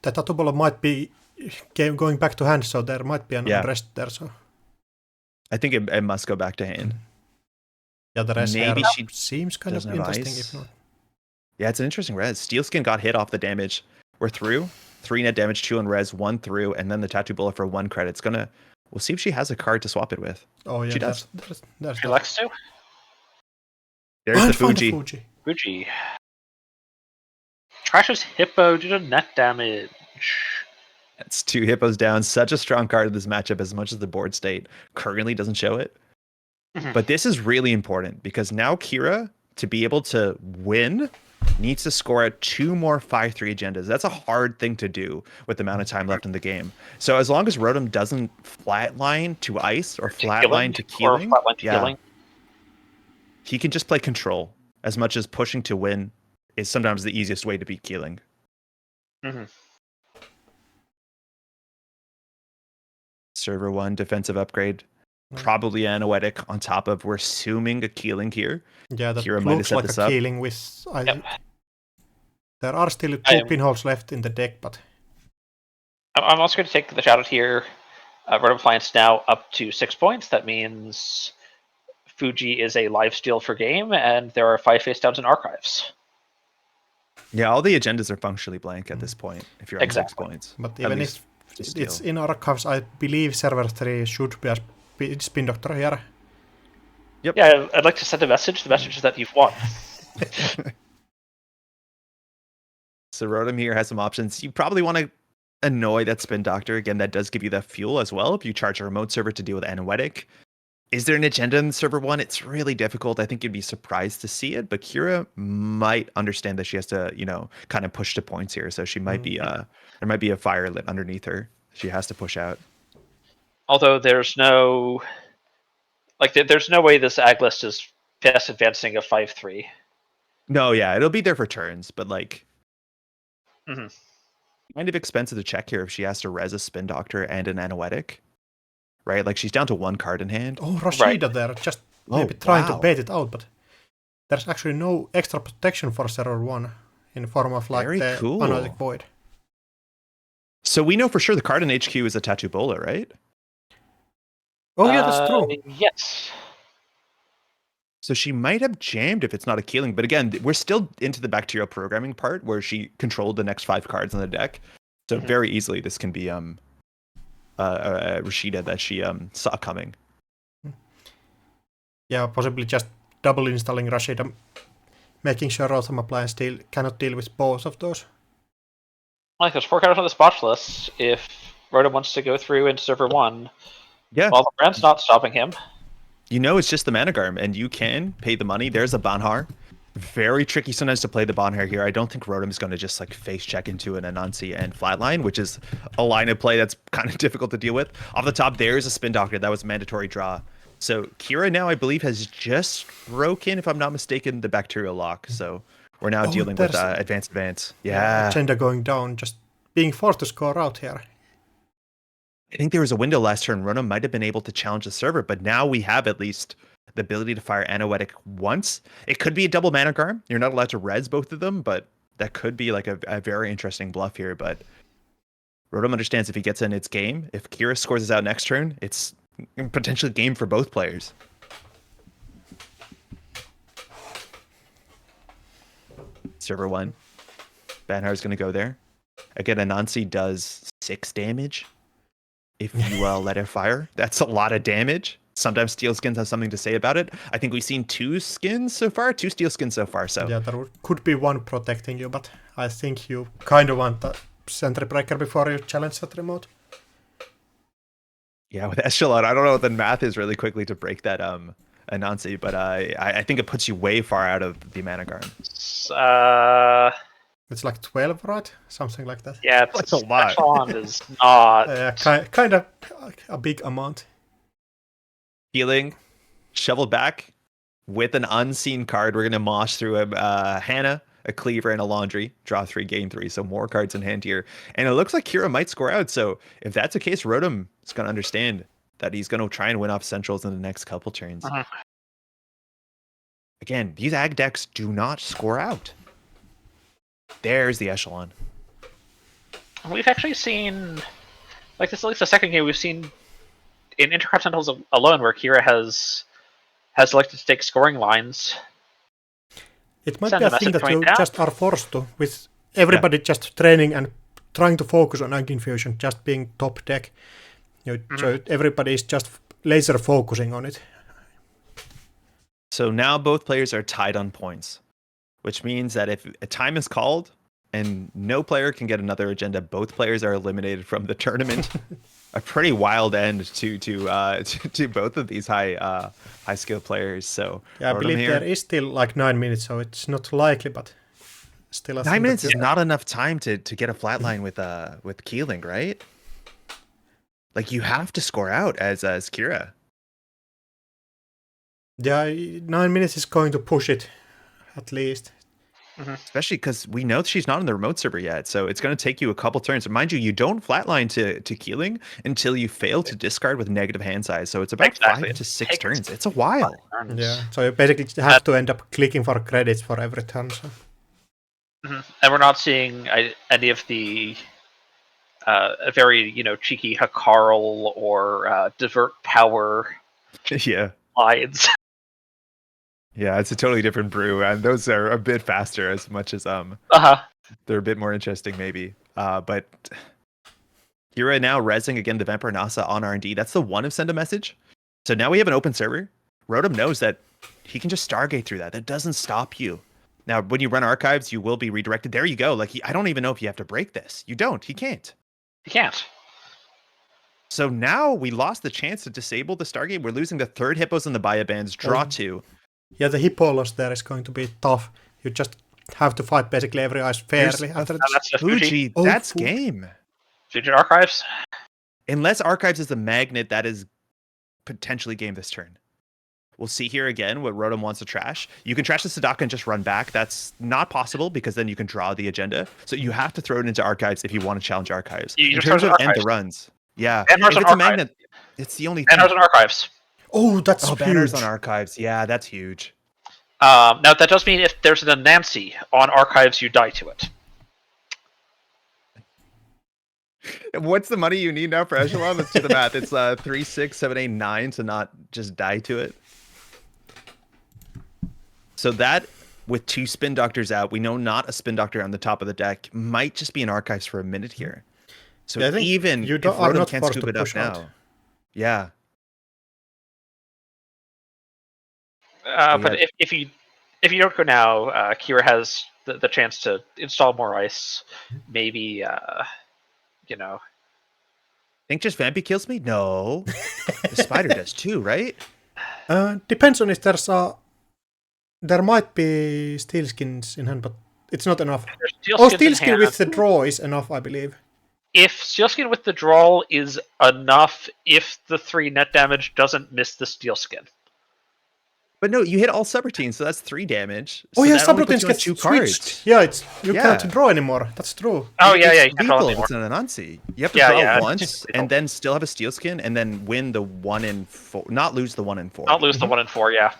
The Tattoo Ball might be going back to hand, so there might be an unrest there. So I think it must go back to hand. Yeah, the rest maybe she seems kind of interesting, if not. Yeah, it's an interesting res. Steelskin got hit off the damage. We're through. 3 net damage, 2 on res, 1 through, and then the Tattoo Bullet for 1 credit. We'll see if she has a card to swap it with. Oh, yeah. She does. She likes to. There's the Fuji. Fuji. Trash's Hippo due to net damage. That's 2 hippos down. Such a strong card in this matchup, as much as the board state currently doesn't show it. But this is really important, because now Kira, to be able to win needs to score out 2 more 5-3 agendas. That's a hard thing to do with the amount of time left in the game. So as long as Rotom doesn't flatline to ice or flatline to Keeling, he can just play control as much as pushing to win is sometimes the easiest way to beat Keeling. Mm-hmm. Server 1 defensive upgrade. Probably Anoetic on top of, we're assuming, a Keeling here. Yeah, that Kira might have looks set like this a up. Keeling with... Yep. There are still 2 pinholes left in the deck, but... I'm also going to take the shout out here. Rotom Appliance now up to 6 points. That means Fuji is a lifesteal for game, and there are 5 face downs in archives. Yeah, all the agendas are functionally blank at this point, if you're on 6 points. But even if it's in archives, I believe server 3 should be a Spin Doctor here. Yep. Yeah, I'd like to send a message. The message is that you've won. So Rotom here has some options. You probably want to annoy that Spin Doctor. Again, that does give you that fuel as well if you charge a remote server to deal with Anoetic. Is there an agenda in server 1? It's really difficult. I think you'd be surprised to see it, but Kira might understand that she has to, kind of push to points here. So she might be there might be a fire lit underneath her. She has to push out. Although there's no there's no way this ag list is fast advancing a 5-3. No, yeah, it'll be there for turns, but Mm-hmm. kind of expensive to check here if she has to res a Spin Doctor and an Anoetic. Right? Like she's down to 1 card in hand. Oh, Rashida there, just maybe trying to bait it out, but there's actually no extra protection for server 1 in form of like the Anoetic Void. So we know for sure the card in HQ is a Tattoo Bola, right? Oh yeah, that's true. Yes. So she might have jammed if it's not a Keeling, but again, we're still into the bacterial programming part where she controlled the next 5 cards on the deck. So very easily this can be Rashida that she saw coming. Yeah, possibly just double installing Rashida, making sure Rotom Appliance cannot deal with both of those. Like there's 4 cards on the spot list. If Rotom wants to go through into server 1, yeah, well, the brand's not stopping him. It's just the Managarm, and you can pay the money. There's a Banhar. Very tricky sometimes to play the Banhar here. I don't think Rotom is going to just face check into an Anansi and Flatline, which is a line of play that's kind of difficult to deal with. Off the top, there's a Spin Doctor. That was a mandatory draw. So Kira now, I believe, has just broken, if I'm not mistaken, the Bacterial Lock. So we're now dealing with Advance. Yeah. Agenda going down, just being forced to score out here. I think there was a window last turn. Rotom might have been able to challenge the server, but now we have at least the ability to fire Anoetic once. It could be a double Managarm. You're not allowed to res both of them, but that could be like a very interesting bluff here. But Rotom understands if he gets in, it's game. If Kira scores us out next turn, it's potentially game for both players. Server 1. Banhar's going to go there. Again, Anansi does 6 damage. If you let it fire, that's a lot of damage. Sometimes Steel Skins have something to say about it. I think we've seen 2 skins so far, 2 Steel Skins so far. So yeah, there could be 1 protecting you, but I think you kind of want the Sentry Breaker before you challenge that remote. Yeah, with Echelon, I don't know what the math is really quickly to break that Anansi, but I think it puts you way far out of the Managarm. It's like 12, right? Something like that. Yeah, it's a lot. Echelon is not... kind of a big amount. Healing, shovel back with an unseen card. We're going to mosh through a Hannah, a Cleaver, and a Laundry. Draw 3, gain 3. So more cards in hand here. And it looks like Kira might score out. So if that's the case, Rotom is going to understand that he's going to try and win off Centrals in the next couple turns. Again, these ag decks do not score out. There's the Echelon. We've actually seen, this is the second game we've seen in Intercontinentals alone where Kira has elected to take scoring lines. It might be a thing that you just are forced to, with everybody just training and trying to focus on Ag Infusion, just being top deck. So everybody is just laser focusing on it. So now both players are tied on points, which means that if a time is called and no player can get another agenda, both players are eliminated from the tournament. A pretty wild end to both of these high skill players. So yeah, I believe there is still 9 minutes, so it's not likely, but still a 9 thing minutes that is not enough time to get a flatline with Keeling, right? Like you have to score out as Kira. Yeah, 9 minutes is going to push it, at least. Especially because we know she's not on the remote server yet, so it's going to take you a couple turns. Mind you, you don't flatline to Keeling until you fail to discard with negative hand size. So it's about Exactly. 5 to 6 turns. It's a while. Yeah, so you basically have to end up clicking for credits for every turn. So. And we're not seeing any of the very cheeky Hakarl or divert power Yeah. lines. Yeah, it's a totally different brew, and those are a bit faster as much as they're a bit more interesting maybe. But Kira now resing again the Vampire Nasa on R&D. That's the one of send a message. So now we have an open server. Rotom knows that he can just Stargate through that. That doesn't stop you. Now, when you run archives, you will be redirected. There you go. Like, I don't even know if you have to break this. You don't. He can't. You can't. So now we lost the chance to disable the Stargate. We're losing the third Hippos in the Baya bands. Draw 2. Yeah, the Hippo loss there is going to be tough. You just have to fight basically every ice fairly after this. That's Fuji. Oh, That's Fuji. game. Fuji Archives. Unless Archives is the magnet, that is potentially game this turn. We'll see here again what Rotom wants to trash. You can trash the Sadaka and just run back. That's not possible because then you can draw the agenda. So you have to throw it into Archives if you want to challenge Archives. You In just terms throw of it in end the Archives. runs. Yeah. Banners If on it's a Archives. magnet, it's the only thing. Banners and Archives. Oh, that's huge. Banners on Archives. Yeah, that's huge. Now that does mean if there's an Anansi on Archives, you die to it. What's the money you need now for Echelon? Let's do the math. It's 3, 6, 7, 8, 9 to not just die to it. So that, with 2 Spin Doctors out, we know not a Spin Doctor on the top of the deck, might just be in Archives for a minute here. So Yeah, I think even you if are Rotom not can't forced scoop to it up push out. now. Yeah. But if you don't go now, Kira has the chance to install more ice. Maybe Think just Vampy kills me? No. The Spider does too, right? Depends on if there might be steel skins in hand, but it's not enough. Steel skin with the draw is enough, I believe. If Steel Skin with the draw is enough, if the 3 net damage doesn't miss the Steel Skin. But no, you hit all subroutines, so that's 3 damage. Oh so yeah, that only puts subroutines you on get 2 switched. cards. Yeah, you can't draw anymore. That's true. Oh yeah, It's you can't lethal draw if anymore. it's an Anansi. You have to draw once and then still have a Steel Skin and then win the 1 in 4. Not lose the 1 in 4. Not lose the 1 in 4, yeah.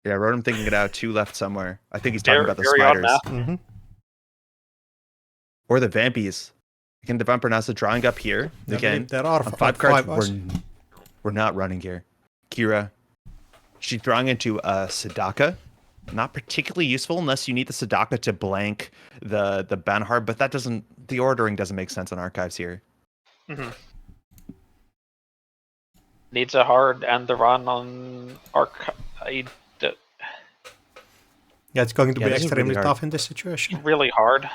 Yeah, Rotom thinking it out. 2 left somewhere. I think he's talking about the Very spiders. Mm-hmm. Or the Vampies. Again, the Vampire Nasa drawing up here. Again, there are on 5 cards, ice. we're not running here. Kira, she's drawing into a Sadaka. Not particularly useful unless you need the Sadaka to blank the Banhar, but that doesn't, the ordering doesn't make sense on Archives here. Mm-hmm. Needs a hard and the run on Archive. Yeah, it's going to be this is extremely really tough in this situation. Really hard.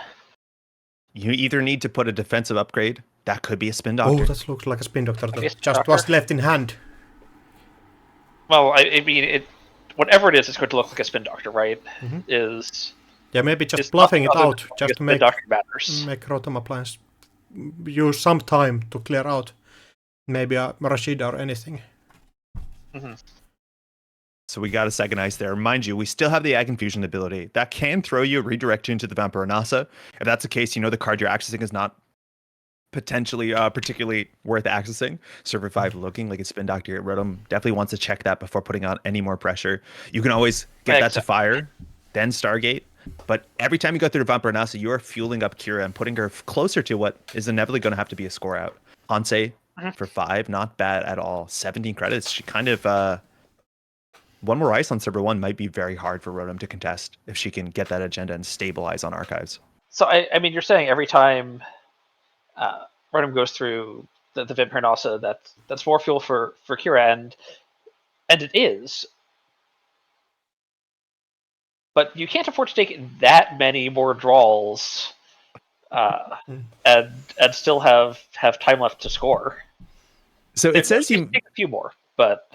You either need to put a defensive upgrade. That could be a Spin Doctor. Oh, that looks like a Spin Doctor that Spin just Doctor. was left in hand. Well, I mean, whatever it is, it's going to look like a Spin Doctor, right? Mm-hmm. Yeah, maybe just It's bluffing it not out, just to Spin make Doctor banners. Rotom Appliance use some time to clear out maybe a Rashida or anything. Mm-hmm. So we got a second ice there. Mind you, we still have the Ag Infusion ability. That can throw you, redirect you into the Vampire Nasa. If that's the case, you know the card you're accessing is not potentially particularly worth accessing. Server 5 looking like a Spin Doctor here. Rotom definitely wants to check that before putting on any more pressure. You can always get that to fire, then Stargate. But every time you go through the Vampire Nasa, you are fueling up Kira and putting her closer to what is inevitably going to have to be a score out. Hansei for 5, not bad at all. 17 credits. She kind of... one more ice on server 1 might be very hard for Rotom to contest if she can get that agenda and stabilize on Archives. So, I mean, you're saying every time Rotom goes through the Vampire Nasa, that's more fuel for Kira, and it is. But you can't afford to take that many more draws and still have time left to score. So it says you take a few more, but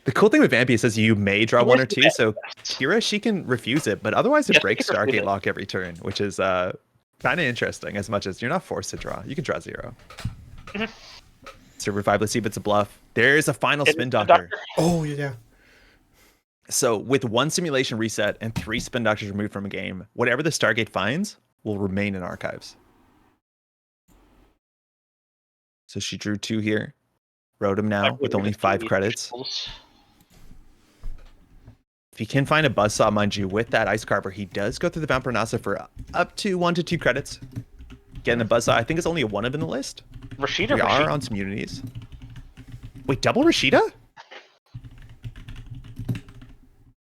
The cool thing with Vampy, it says you may draw one or two, Yes. so Kira, she can refuse it, but otherwise it Yes, breaks she can refuse Stargate it. Lock every turn, which is kind of interesting, as much as you're not forced to draw. You can draw 0. Survive, let's see if it's a bluff. There's a final It Spin is the Doctor. Oh, yeah. So with 1 simulation reset and 3 Spin Doctors removed from a game, whatever the Stargate finds will remain in archives. So she drew 2 here. Wrote him now with only 5 credits. If he can find a buzzsaw, mind you, with that Ice Carver, he does go through the Vampire Nasa for up to 1 to 2 credits. Getting the buzzsaw, I think it's only a 1 of in the list. Rashida. We are on some unities. Wait, double Rashida?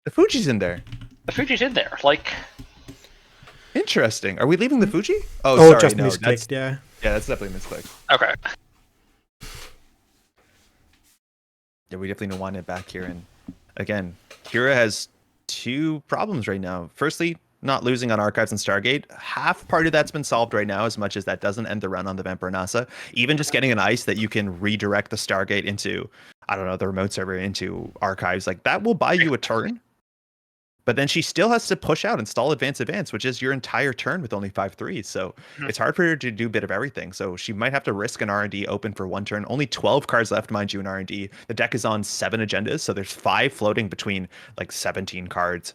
The Fuji's in there. The Fuji's in there. Like, Interesting. Are we leaving the Fuji? Oh, Oh, sorry, just no, misclicked, yeah. Yeah, that's definitely misclicked. okay. Yeah, we definitely want it back here. And again, Kira has 2 problems right now. Firstly, not losing on Archives and Stargate. Half part of that's been solved right now, as much as that doesn't end the run on the Vampire Nasa. Even just getting an ice that you can redirect the Stargate into, I don't know, the remote server into Archives, like that will buy you a turn. But then she still has to push out and stall advance, which is your entire turn with only 5/3s. So it's hard for her to do a bit of everything. So she might have to risk an R&D open for 1 turn. Only 12 cards left, mind you, in R&D. The deck is on 7 agendas, so there's 5 floating between like 17 cards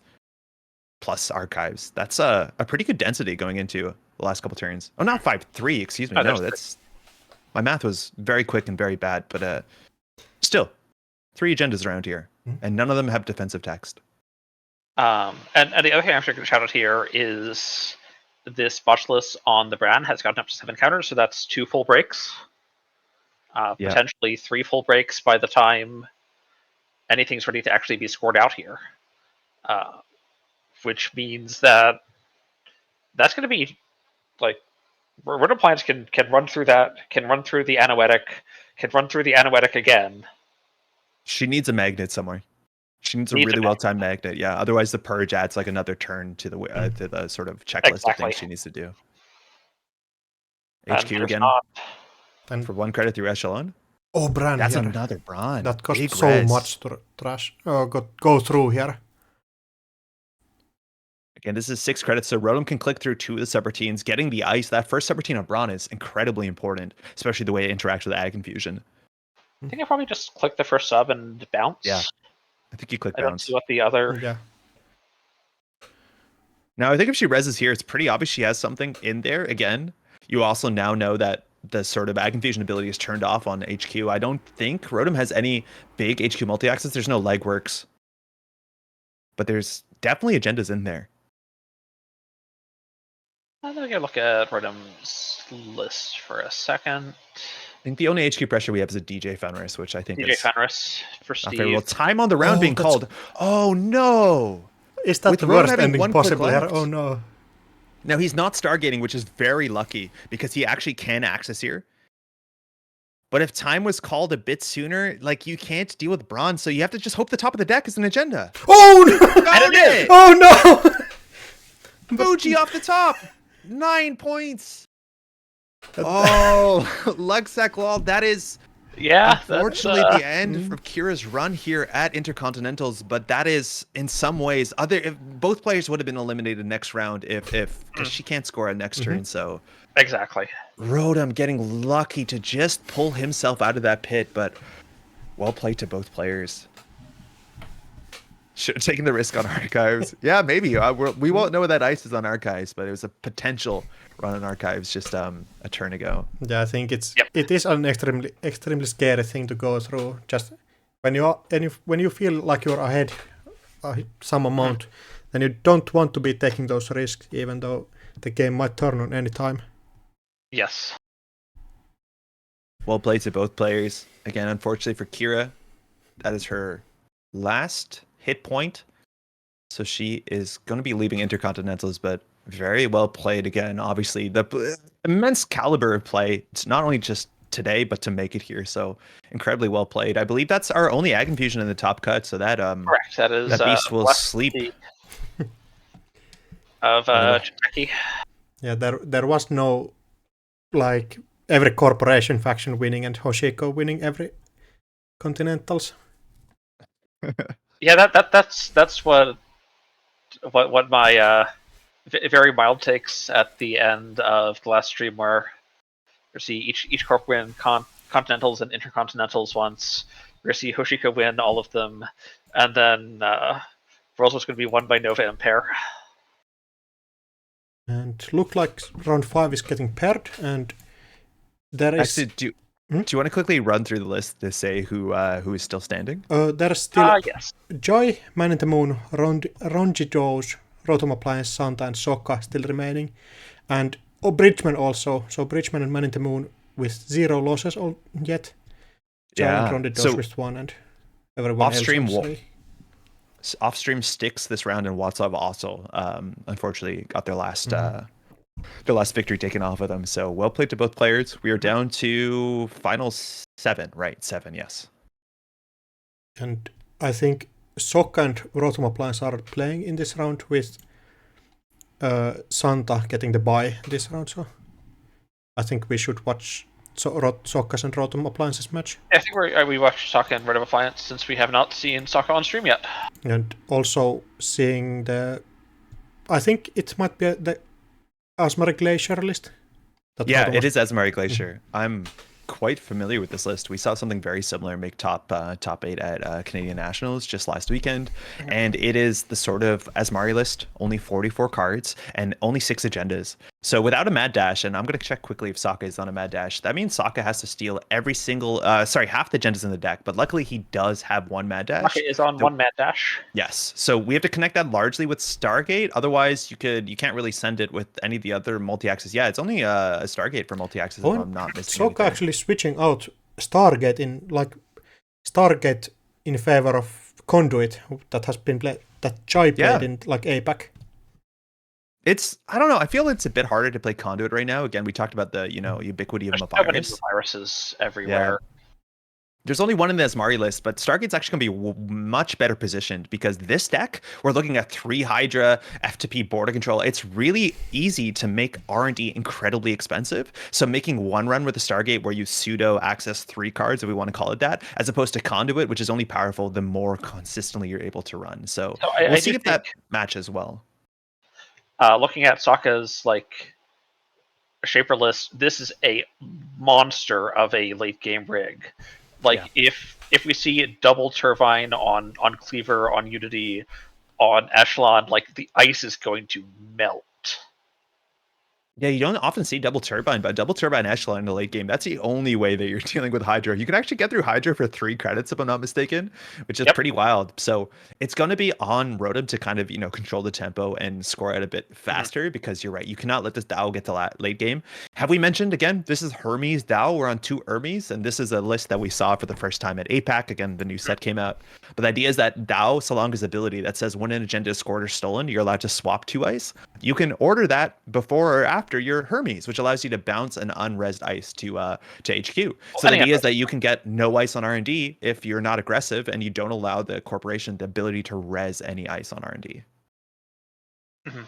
plus archives. That's a pretty good density going into the last couple turns. Oh, not 5/3, excuse me. Oh, No, that's my math was very quick and very bad, but still 3 agendas around here, and none of them have defensive text. And the other thing I'm going to shout out here is this botchless on the Bran has gotten up to 7 counters, so that's 2 full breaks. Yeah. Potentially 3 full breaks by the time anything's ready to actually be scored out here. Which means that that's going to be like Rhythm Plans can run through that, can run through the Anoetic, can run through the Anoetic again. She needs a magnet somewhere. She needs a really well-timed magnet, yeah. Otherwise, the purge adds like another turn to the sort of checklist of things she needs to do. HQ again And for 1 credit through Echelon. oh, Bran That's here. another Bran. That costs Big so res. much to trash. Go through here. Again, this is 6 credits, so Rotom can click through 2 of the subroutines. Getting the ice, that first subroutine on Bran is incredibly important, especially the way it interacts with Ag Confusion. I think I probably just click the first sub and bounce. Yeah. I think you click I don't bounce. see what the other. Yeah. Now, I think if she reses here, it's pretty obvious she has something in there. Again, you also now know that the sort of Ag Confusion ability is turned off on HQ. I don't think Rotom has any big HQ multi-axis. There's no legworks. But there's definitely agendas in there. I'm going to look at Rhythm's list for a second. I think the only HQ pressure we have is a DJ Fenris, which I think DJ is Fenris for not Steve. favorable. Time on the round being that's- called. Oh, no! Is that With the Rotom worst having ending 1 click possible here? left. Oh no. Now, he's not Stargating, which is very lucky, because he actually can access here. But if time was called a bit sooner, like, you can't deal with bronze, so you have to just hope the top of the deck is an agenda. Oh no! Found it! Oh no! Fuji off the top! 9 points! Oh, Luxac Lol, that is Yeah, unfortunately that's, the end of Kira's run here at Intercontinentals, but that is in some ways if both players would have been eliminated next round if because she can't score a next turn, so exactly. Rotom getting lucky to just pull himself out of that pit, but well played to both players. Should have taken the risk on Archives. Yeah, maybe. We won't know what that ice is on Archives, but it was a potential run on Archives just a turn ago. Yeah, I think it is an extremely scary thing to go through. Just when you feel like you're ahead some amount, then you don't want to be taking those risks, even though the game might turn on any time. Yes. Well played to both players. Again, unfortunately for Kira, that is her last hit point. So she is going to be leaving Intercontinentals, but very well played again. Obviously, the immense caliber of play. It's not only just today, but to make it here. So incredibly well played. I believe that's our only Ag Confusion in the top cut. So that Correct. That is that beast will left sleep. Of Kentucky. Yeah, there was no like every corporation faction winning and Hoshiko winning every Continentals. Yeah, that's what my very mild takes at the end of the last stream were. You see each corp win continentals and intercontinentals once. We're gonna see Hoshika win all of them, and then Worlds was going to be won by Nova and Pair. And look like round 5 is getting paired, and there is Actually, do you want to quickly run through the list to say who is still standing? there's still Yes. Joy, Man in the Moon, Ronji Joes, Rotom Appliance, Santa, and Sokka still remaining, and Bridgman also. So Bridgman and Man in the Moon with 0 losses yet. Joe and Ronji Joes with 1, and everyone else on 3. Off-stream Sticks this round, and Watsov also unfortunately got their last victory taken off of them. So well played to both players. We are down to final 7, right? 7, yes. And I think Sokka and Rotom Appliance are playing in this round with Santa getting the bye this round. So I think we should watch Sokka's and Rotom Appliances match. I think we watched Sokka and Red of Appliance since we have not seen Sokka on stream yet. And also seeing I think it might be the Asmari Glacier list. Yeah, it is Asmari Glacier. I'm quite familiar with this list. We saw something very similar make top 8 at Canadian Nationals just last weekend, and it is the sort of Asmari list, only 44 cards and only 6 agendas. So without a Mad Dash, and I'm going to check quickly if Sokka is on a Mad Dash, that means Sokka has to steal every single, half the agendas in the deck, but luckily he does have 1 Mad Dash. Sokka is on 1 Mad Dash. Yes, so we have to connect that largely with Stargate. Otherwise, you can't really send it with any of the other multi-axis. Yeah, it's only a Stargate for multi-axis, if I'm not mistaken. Sokka actually switching out Stargate in favor of Conduit that has been played, that Chai played in like APAC. I don't know. I feel it's a bit harder to play Conduit right now. Again, we talked about the ubiquity of There's viruses everywhere. Yeah. There's only 1 in the Asmari list, but Stargate's actually going to be much better positioned because this deck, we're looking at 3 Hydra, FTP border control. It's really easy to make R&D incredibly expensive. So making 1 run with a Stargate where you pseudo access 3 cards, if we want to call it that, as opposed to Conduit, which is only powerful the more consistently you're able to run. So we'll see if that matches well. Looking at Sokka's Shaper list, this is a monster of a late game rig. If we see double Turbine on Cleaver, on Unity, on Echelon, the ice is going to melt. Yeah, you don't often see double Turbine, but double Turbine Echelon in the late game, that's the only way that you're dealing with Hydra. You can actually get through Hydra for 3 credits, if I'm not mistaken, which is pretty wild. So it's going to be on Rotom to kind of, control the tempo and score out a bit faster because you're right. You cannot let this Dow get to late game. Have we mentioned, again, this is Hermes Dow. We're on 2 Hermes, and this is a list that we saw for the first time at APAC. Again, the new set came out. But the idea is that Dow, so long as ability that says when an agenda is scored or stolen, you're allowed to swap 2 ice. You can order that before or after your Hermes, which allows you to bounce an unresed ice to HQ. So the idea is that you can get no ice on R&D if you're not aggressive and you don't allow the corporation the ability to res any ice on R&D. Mm-hmm.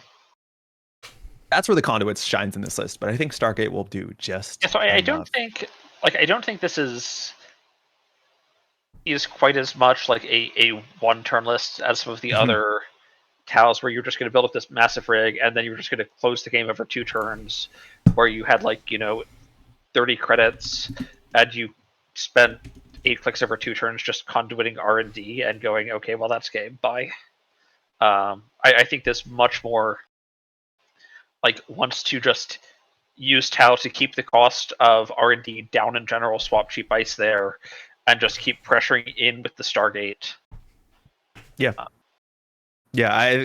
That's where the Conduit shines in this list, but I think Stargate will do just. Yeah, so I don't think this is quite as much like a 1-turn list as some of the other Taos where you're just going to build up this massive rig and then you're just going to close the game over 2 turns, where you had 30 credits and you spent 8 clicks over 2 turns just conduiting R&D and going, okay, well that's game, bye. I think this much more wants to just use Tau to keep the cost of R&D down in general, swap cheap ice there, and just keep pressuring in with the Stargate. Yeah.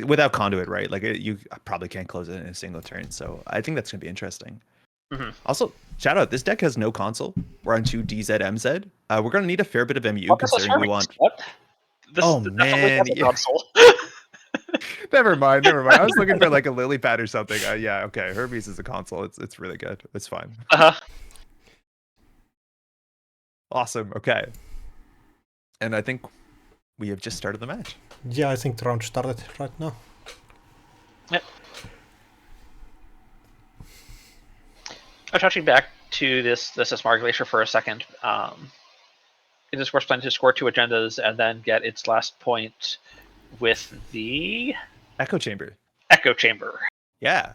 Without Conduit, right? You probably can't close it in a single turn. So I think that's going to be interesting. Mm-hmm. Also, shout out, this deck has no console. We're on 2 DZ, MZ. We're going to need a fair bit of MU considering we want... What? Man. Console. Never mind. I was looking for a lily pad or something. Yeah, okay. Hermes is a console. It's really good. It's fine. Awesome. Okay. And I think we have just started the match. Yeah, I think the round started right now. Yep. Touching back to this Asmar Glacier for a second. it is of course planning to score 2 agendas and then get its last point with the Echo Chamber. Echo Chamber. Yeah.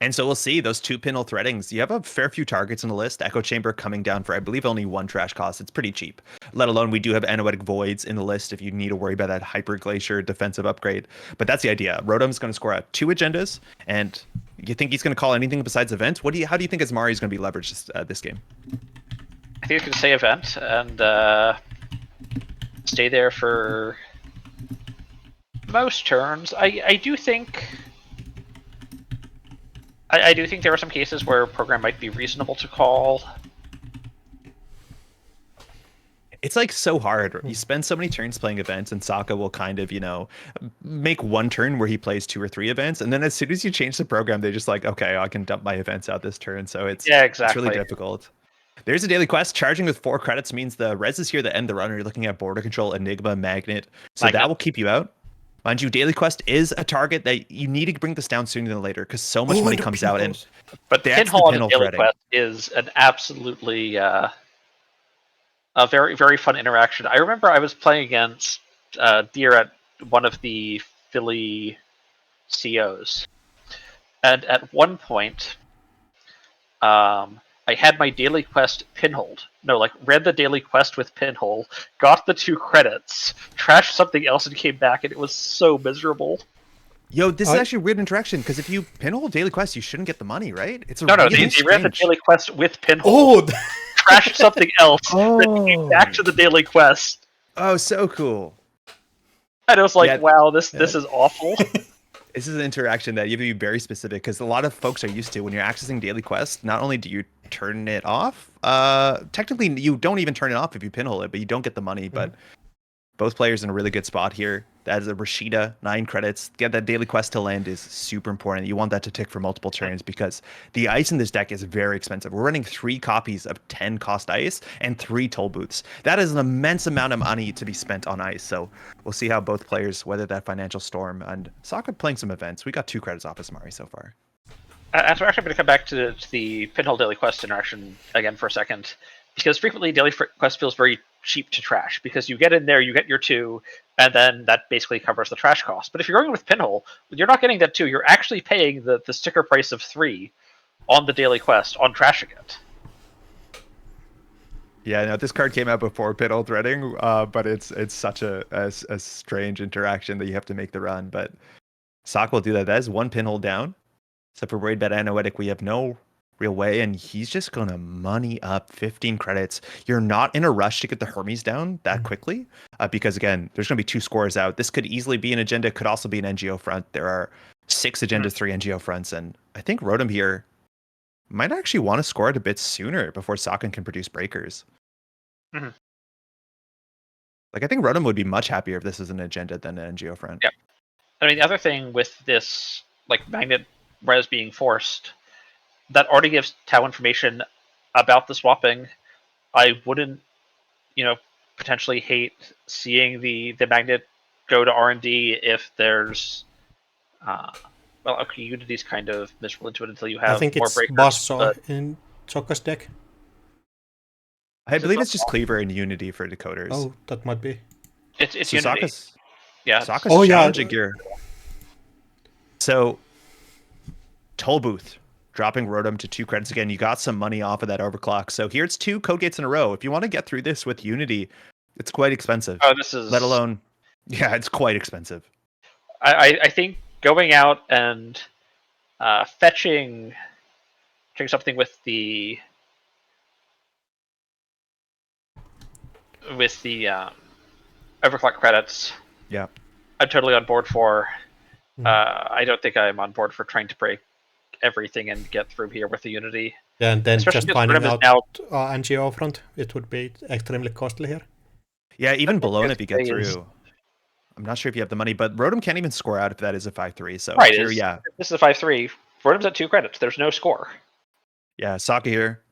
And so we'll see those 2 pinhole threadings. You have a fair few targets in the list. Echo Chamber coming down for, I believe, only 1 trash cost. It's pretty cheap. Let alone we do have Anoetic Voids in the list if you need to worry about that Hyper Glacier defensive upgrade. But that's the idea. Rotom's going to score out 2 agendas, and you think he's going to call anything besides events? How do you think Asmari is going to be leveraged this game? I think it's going to say event and stay there for most turns. I do think there are some cases where program might be reasonable to call. It's like so hard. You spend so many turns playing events, and Sokka will kind of, make one turn where he plays 2 or 3 events, and then as soon as you change the program, they're just like, okay, I can dump my events out this turn. So it's exactly. It's really difficult. There's a daily quest. Charging with 4 credits means the res is here that end the runner. You're looking at Border Control, Enigma, Magnet. So that will keep you out. Mind you, daily quest is a target that you need to bring this down sooner than later because so much money comes out. But pinhole on the daily quest is an absolutely a very, very fun interaction. I remember I was playing against Deer at one of the Philly COs, and at one point, I had my daily quest pinholed. No, read the daily quest with pinhole, got the 2 credits, trashed something else, and came back, and it was so miserable. Yo, this is actually a weird interaction because if you pinhole daily quest, you shouldn't get the money, right? It's no. They read the daily quest with pinhole. Oh, Trashed something else, then came back to the daily quest. Oh, so cool. And it was like, wow, this is awful. This is an interaction that you have to be very specific because a lot of folks are used to when you're accessing daily quests. Not only do you turn it off, technically you don't even turn it off if you pinhole it, but you don't get the money. But both players in a really good spot here. That is a Rashida, 9 credits. Get that daily quest to land is super important. You want that to tick for multiple turns because the ice in this deck is very expensive. We're running 3 copies of 10 cost ice and 3 toll booths. That is an immense amount of money to be spent on ice. So we'll see how both players weather that financial storm. And Sokka playing some events. We got 2 credits off Asmari so far. We're actually going to come back to the pinhole daily quest interaction again for a second, because frequently daily quest feels very cheap to trash because you get in there, you get your 2, and then that basically covers the trash cost. But if you're going with pinhole, you're not getting that 2. You're actually paying the sticker price of 3 on the daily quest on trashing it. Yeah, no, this card came out before pinhole threading, but it's such a strange interaction that you have to make the run. But Sokka will do that. That is 1 pinhole down. Except for worried about Anoetic, we have no real way, and he's just going to money up 15 credits. You're not in a rush to get the Hermes down that quickly, because, again, there's going to be 2 scores out. This could easily be an agenda, could also be an NGO front. There are 6 agendas, 3 NGO fronts, and I think Rotom here might actually want to score it a bit sooner before Sokka can produce breakers. Mm-hmm. I think Rotom would be much happier if this is an agenda than an NGO front. Yeah. I mean, the other thing with this, Magnet res being forced, that already gives Tau information about the swapping. I wouldn't, potentially hate seeing the Magnet go to R&D if there's, Unity's kind of miserable into it until you have more breakers. I think it's Basso in Sokka's deck. I believe it's just Cleaver and Unity for decoders. Oh, that might be. It's so Unity. Sokka's challenging gear. So, toll booth, dropping Rotom to 2 credits again. You got some money off of that overclock. So here it's 2 code gates in a row. If you want to get through this with Unity, it's quite expensive. Oh, this is... Let alone... Yeah, it's quite expensive. I think going out and fetching something with the overclock credits. Yeah. I'm totally on board for. I don't think I'm on board for trying to break everything and get through here with the Unity. Yeah, and then especially just finding out NGO front, it would be extremely costly here. Yeah, even below it if you get through. I'm not sure if you have the money, but Rotom can't even score out if that is a 5-3. So right, here, yeah. This is a 5-3. Rotom's at 2 credits. There's no score. Yeah, Sokka here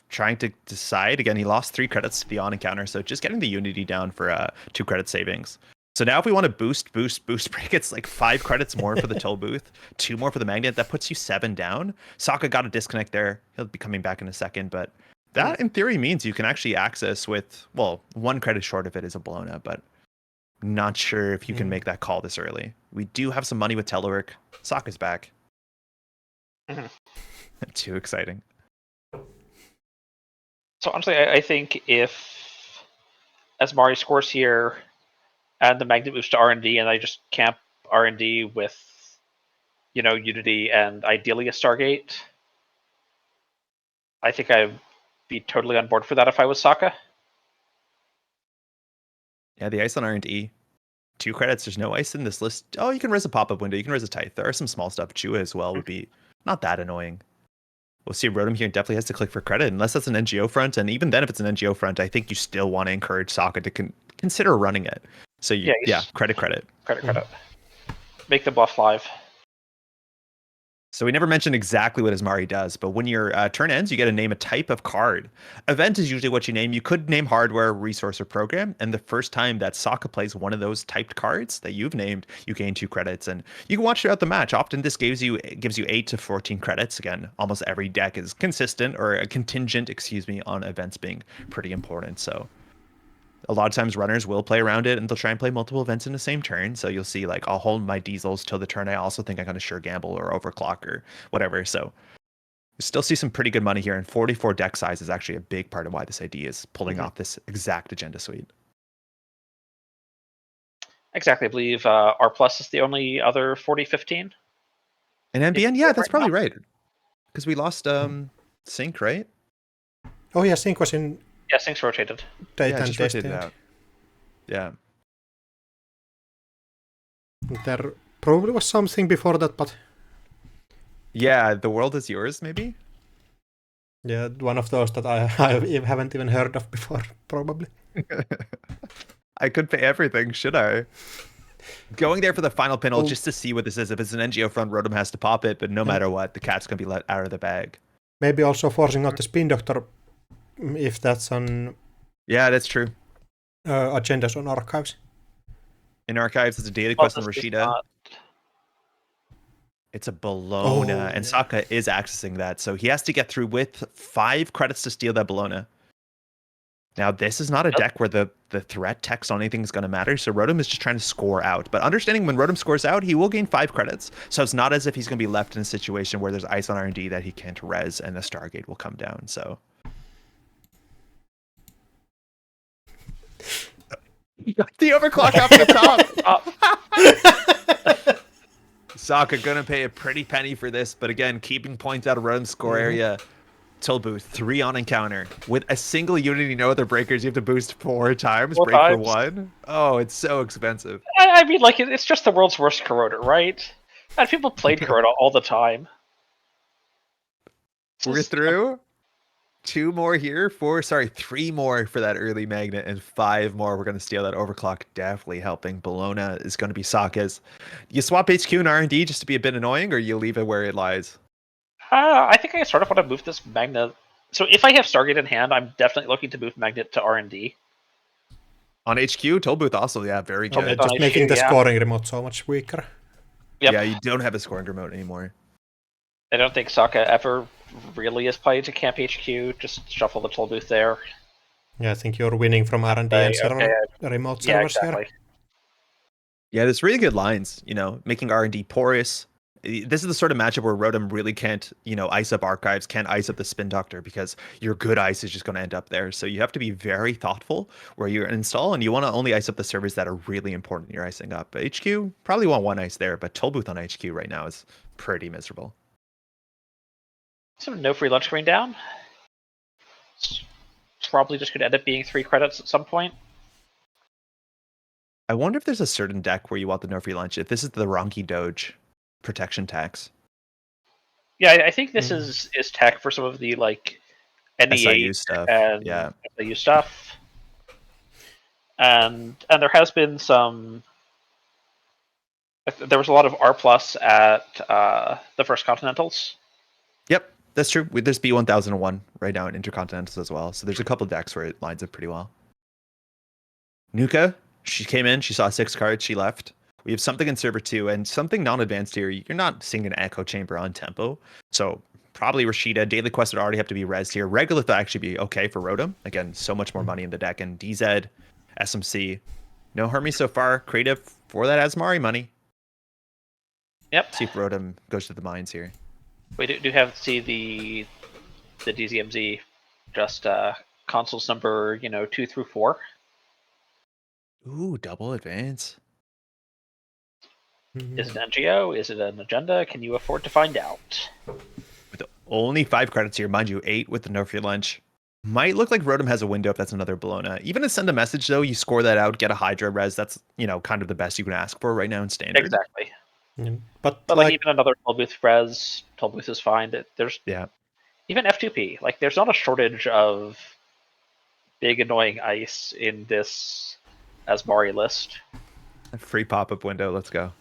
trying to decide. Again, he lost 3 credits to the on encounter, so just getting the Unity down for 2 credit savings. So now if we want to boost break, it's 5 credits more for the toll booth, 2 more for the magnet. That puts you 7 down. Sokka got a disconnect there. He'll be coming back in a second, but that in theory means you can actually access with, well, 1 credit short of it is a Bologna, but not sure if you can make that call this early. We do have some money with telework. Sokka's back. Too exciting. So honestly, I think if as Mari scores here and the magnet moves to R&D and I just camp R&D with, Unity and ideally a Stargate, I think I'd be totally on board for that if I was Sokka. Yeah, the ice on R&D. 2 credits. There's no ice in this list. Oh, you can res a pop-up window. You can res a Tithe. There are some small stuff. Chua as well would be not that annoying. We'll see. Rotom here definitely has to click for credit, unless that's an NGO front. And even then, if it's an NGO front, I think you still want to encourage Sokka to consider running it. So, credit. Credit. Make the bluff live. So we never mentioned exactly what Asmari does, but when your turn ends, you get to name a type of card. Event is usually what you name. You could name hardware, resource, or program. And the first time that Sokka plays one of those typed cards that you've named, you gain 2 credits. And you can watch throughout the match. Often this gives you 8 to 14 credits. Again, almost every deck is consistent or a contingent, on events being pretty important. So a lot of times runners will play around it and they'll try and play multiple events in the same turn. So you'll see like, I'll hold my diesels till the turn I also think I'm going to sure gamble or overclock or whatever. So you still see some pretty good money here, and 44 deck size is actually a big part of why this idea is pulling off this exact agenda suite. Exactly. I believe R plus is the only other 40-15. And NBN, yeah, that's probably right. Because we lost Sync, right? Oh yeah, Sync was in... Yeah, Sync's rotated. Just rotated out. Yeah. There probably was something before that, but... Yeah, The World Is Yours, maybe? Yeah, one of those that I haven't even heard of before, probably. I could pay everything, should I? Going there for the final panel just to see what this is. If it's an NGO front, Rotom has to pop it, but no matter what, the cat's going to be let out of the bag. Maybe also forcing out the Spin Doctor, if that's on... Yeah, that's true. Agendas on Archives. In Archives, it's a data quest on Rashida. It's a Bologna, and Sokka is accessing that, so he has to get through with 5 credits to steal that Bologna. Now, this is not a deck where the threat text on anything is going to matter, so Rotom is just trying to score out. But understanding when Rotom scores out, he will gain 5 credits. So it's not as if he's going to be left in a situation where there's ice on R&D that he can't res, and the Stargate will come down, so... You got the overclock off the top! Sokka gonna pay a pretty penny for this, but again, keeping points out of Rotom's score area. Tilbu, 3 on encounter. With a single Unity, no other breakers, you have to boost 4 times. Break for 1. Oh, it's so expensive. I mean, like, it's just the world's worst corroder, right? And people played corroder all the time. We're through. 2 more here. 3 more for that early magnet, and 5 more. We're going to steal that overclock. Definitely helping. Bologna is going to be Sokka's. You swap HQ and R&D just to be a bit annoying, or you leave it where it lies? I think I sort of want to move this magnet. So if I have Stargate in hand, I'm definitely looking to move magnet to R&D. On HQ, Tollbooth also, very good. Yeah, just making the scoring remote so much weaker. Yep. Yeah, you don't have a scoring remote anymore. I don't think Sokka ever really has played to Camp HQ. Just shuffle the toll booth there. Yeah, I think you're winning from R&D and remote servers here. Yeah, there's really good lines, making R&D porous. This is the sort of matchup where Rotom really can't, ice up Archives, can't ice up the Spin Doctor, because your good ice is just going to end up there. So you have to be very thoughtful where you install, and you want to only ice up the servers that are really important you're icing up. HQ, probably want 1 ice there, but Tollbooth on HQ right now is pretty miserable. So no free lunch coming down. It's probably just going to end up being 3 credits at some point. I wonder if there's a certain deck where you want the no free lunch. If this is the Ronki Doge protection tax. Yeah, I think this is tech for some of the like NEA stuff. And SIU stuff. And there has been some. There was a lot of R plus at the first Continentals. Yep, that's true. There's B1001 right now in Intercontinentals as well. So there's a couple decks where it lines up pretty well. Nuka, she came in, she saw 6 cards, she left. We have something in server 2 and something non-advanced here. You're not seeing an echo chamber on tempo. So probably Rashida. Daily Quest would already have to be rezzed here. Regolith would actually be okay for Rotom. Again, so much more money in the deck. And DZ, SMC. No Hermes so far. Creative for that Asmari money. Yep. See if Rotom goes to the mines here. We do have to see the DZMZ just consoles number 2 through 4. Ooh, double advance. Is it an NGO? Is it an agenda? Can you afford to find out? With only 5 credits here, mind you, 8 with the no free lunch. Might look like Rotom has a window if that's another Bologna. Even to send a message though, you score that out, get a Hydra res. That's kind of the best you can ask for right now in standard. Exactly. But like even another Tollbooth res, Tollbooth is fine. There's even F2P. Like there's not a shortage of big annoying ice in this Asmari list. A free pop-up window. Let's go.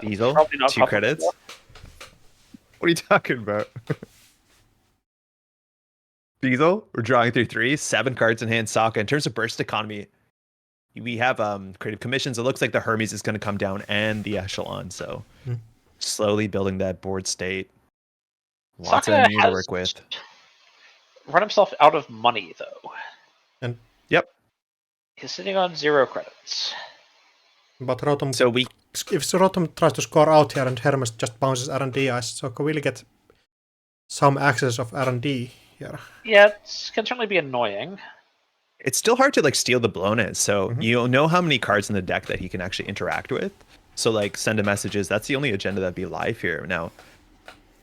Diesel, probably not 2 credits. What are you talking about? Diesel, we're drawing through 3, 7 cards in hand. Sokka. In terms of burst economy, we have creative commissions. It looks like the Hermes is going to come down and the Echelon. So slowly building that board state. Lots of enemy to work with. Run himself out of money though. And yep, he's sitting on 0 credits. But Rotom, so if Rotom tries to score out here and Hermes just bounces R&D ice, so can we get some access of R&D here? Yeah, it can certainly be annoying. It's still hard to steal the Bolognas, so you'll know how many cards in the deck that he can actually interact with. So send a messages. That's the only agenda that'd be live here. Now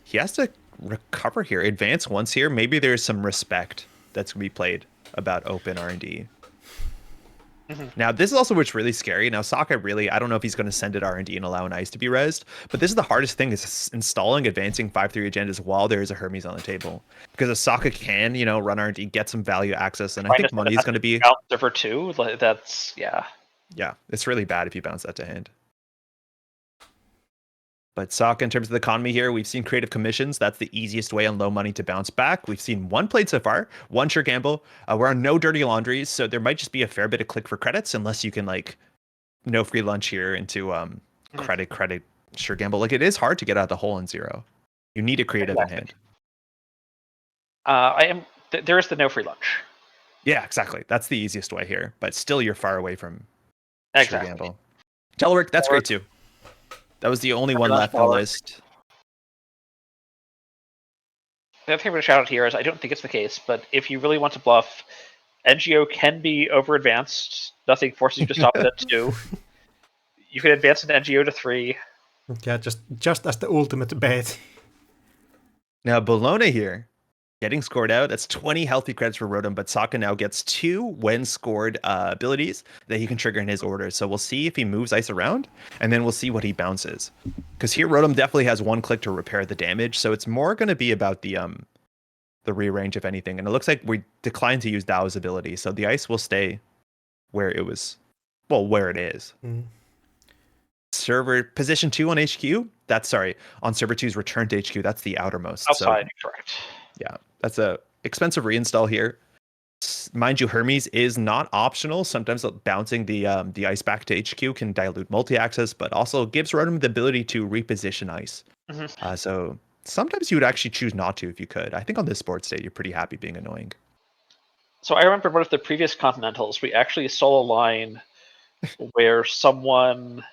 he has to recover here, advance once here. Maybe there's some respect that's gonna be played about open R&D. Now this is also what's really scary. Now Sokka really, I don't know if he's going to send it R&D and allow an ice to be rezzed, but this is the hardest thing is installing advancing 5/3 agendas while there is a Hermes on the table. Because if Sokka can, run R&D, get some value access, and I think money is going to be server 2. That's yeah, it's really bad if you bounce that to hand. But Sokka, in terms of the economy here, we've seen creative commissions. That's the easiest way on low money to bounce back. We've seen 1 played so far, 1 sure gamble. We're on no dirty laundries, so there might just be a fair bit of click for credits, unless you can no free lunch here into credit sure gamble. It is hard to get out of the hole in 0. You need a creative in hand. There is the no free lunch. Yeah, exactly. That's the easiest way here, but still you're far away from sure gamble. Telework, that's great too. That was the only one left on the list. The other thing I'm going to shout out here is I don't think it's the case, but if you really want to bluff, NGO can be over advanced. Nothing forces you to stop it at 2. You can advance an NGO to 3. Yeah, just as the ultimate bait. Now Bologna here, getting scored out. That's 20 healthy credits for Rotom, but Sokka now gets 2 when scored abilities that he can trigger in his order. So we'll see if he moves ice around, and then we'll see what he bounces. Because here Rotom definitely has 1 click to repair the damage, so it's more going to be about the rearrange, if anything. And it looks like we declined to use Dao's ability, so the ice will stay where it was, where it is. Server position 2 on HQ. On server 2's return to HQ. That's the outermost. Outside, correct. Yeah, that's a expensive reinstall here. Mind you, Hermes is not optional. Sometimes bouncing the ice back to HQ can dilute multi-access, but also gives Rotom the ability to reposition ice. So sometimes you would actually choose not to if you could. I think on this board state, you're pretty happy being annoying. So I remember one of the previous Continentals, we actually saw a line where someone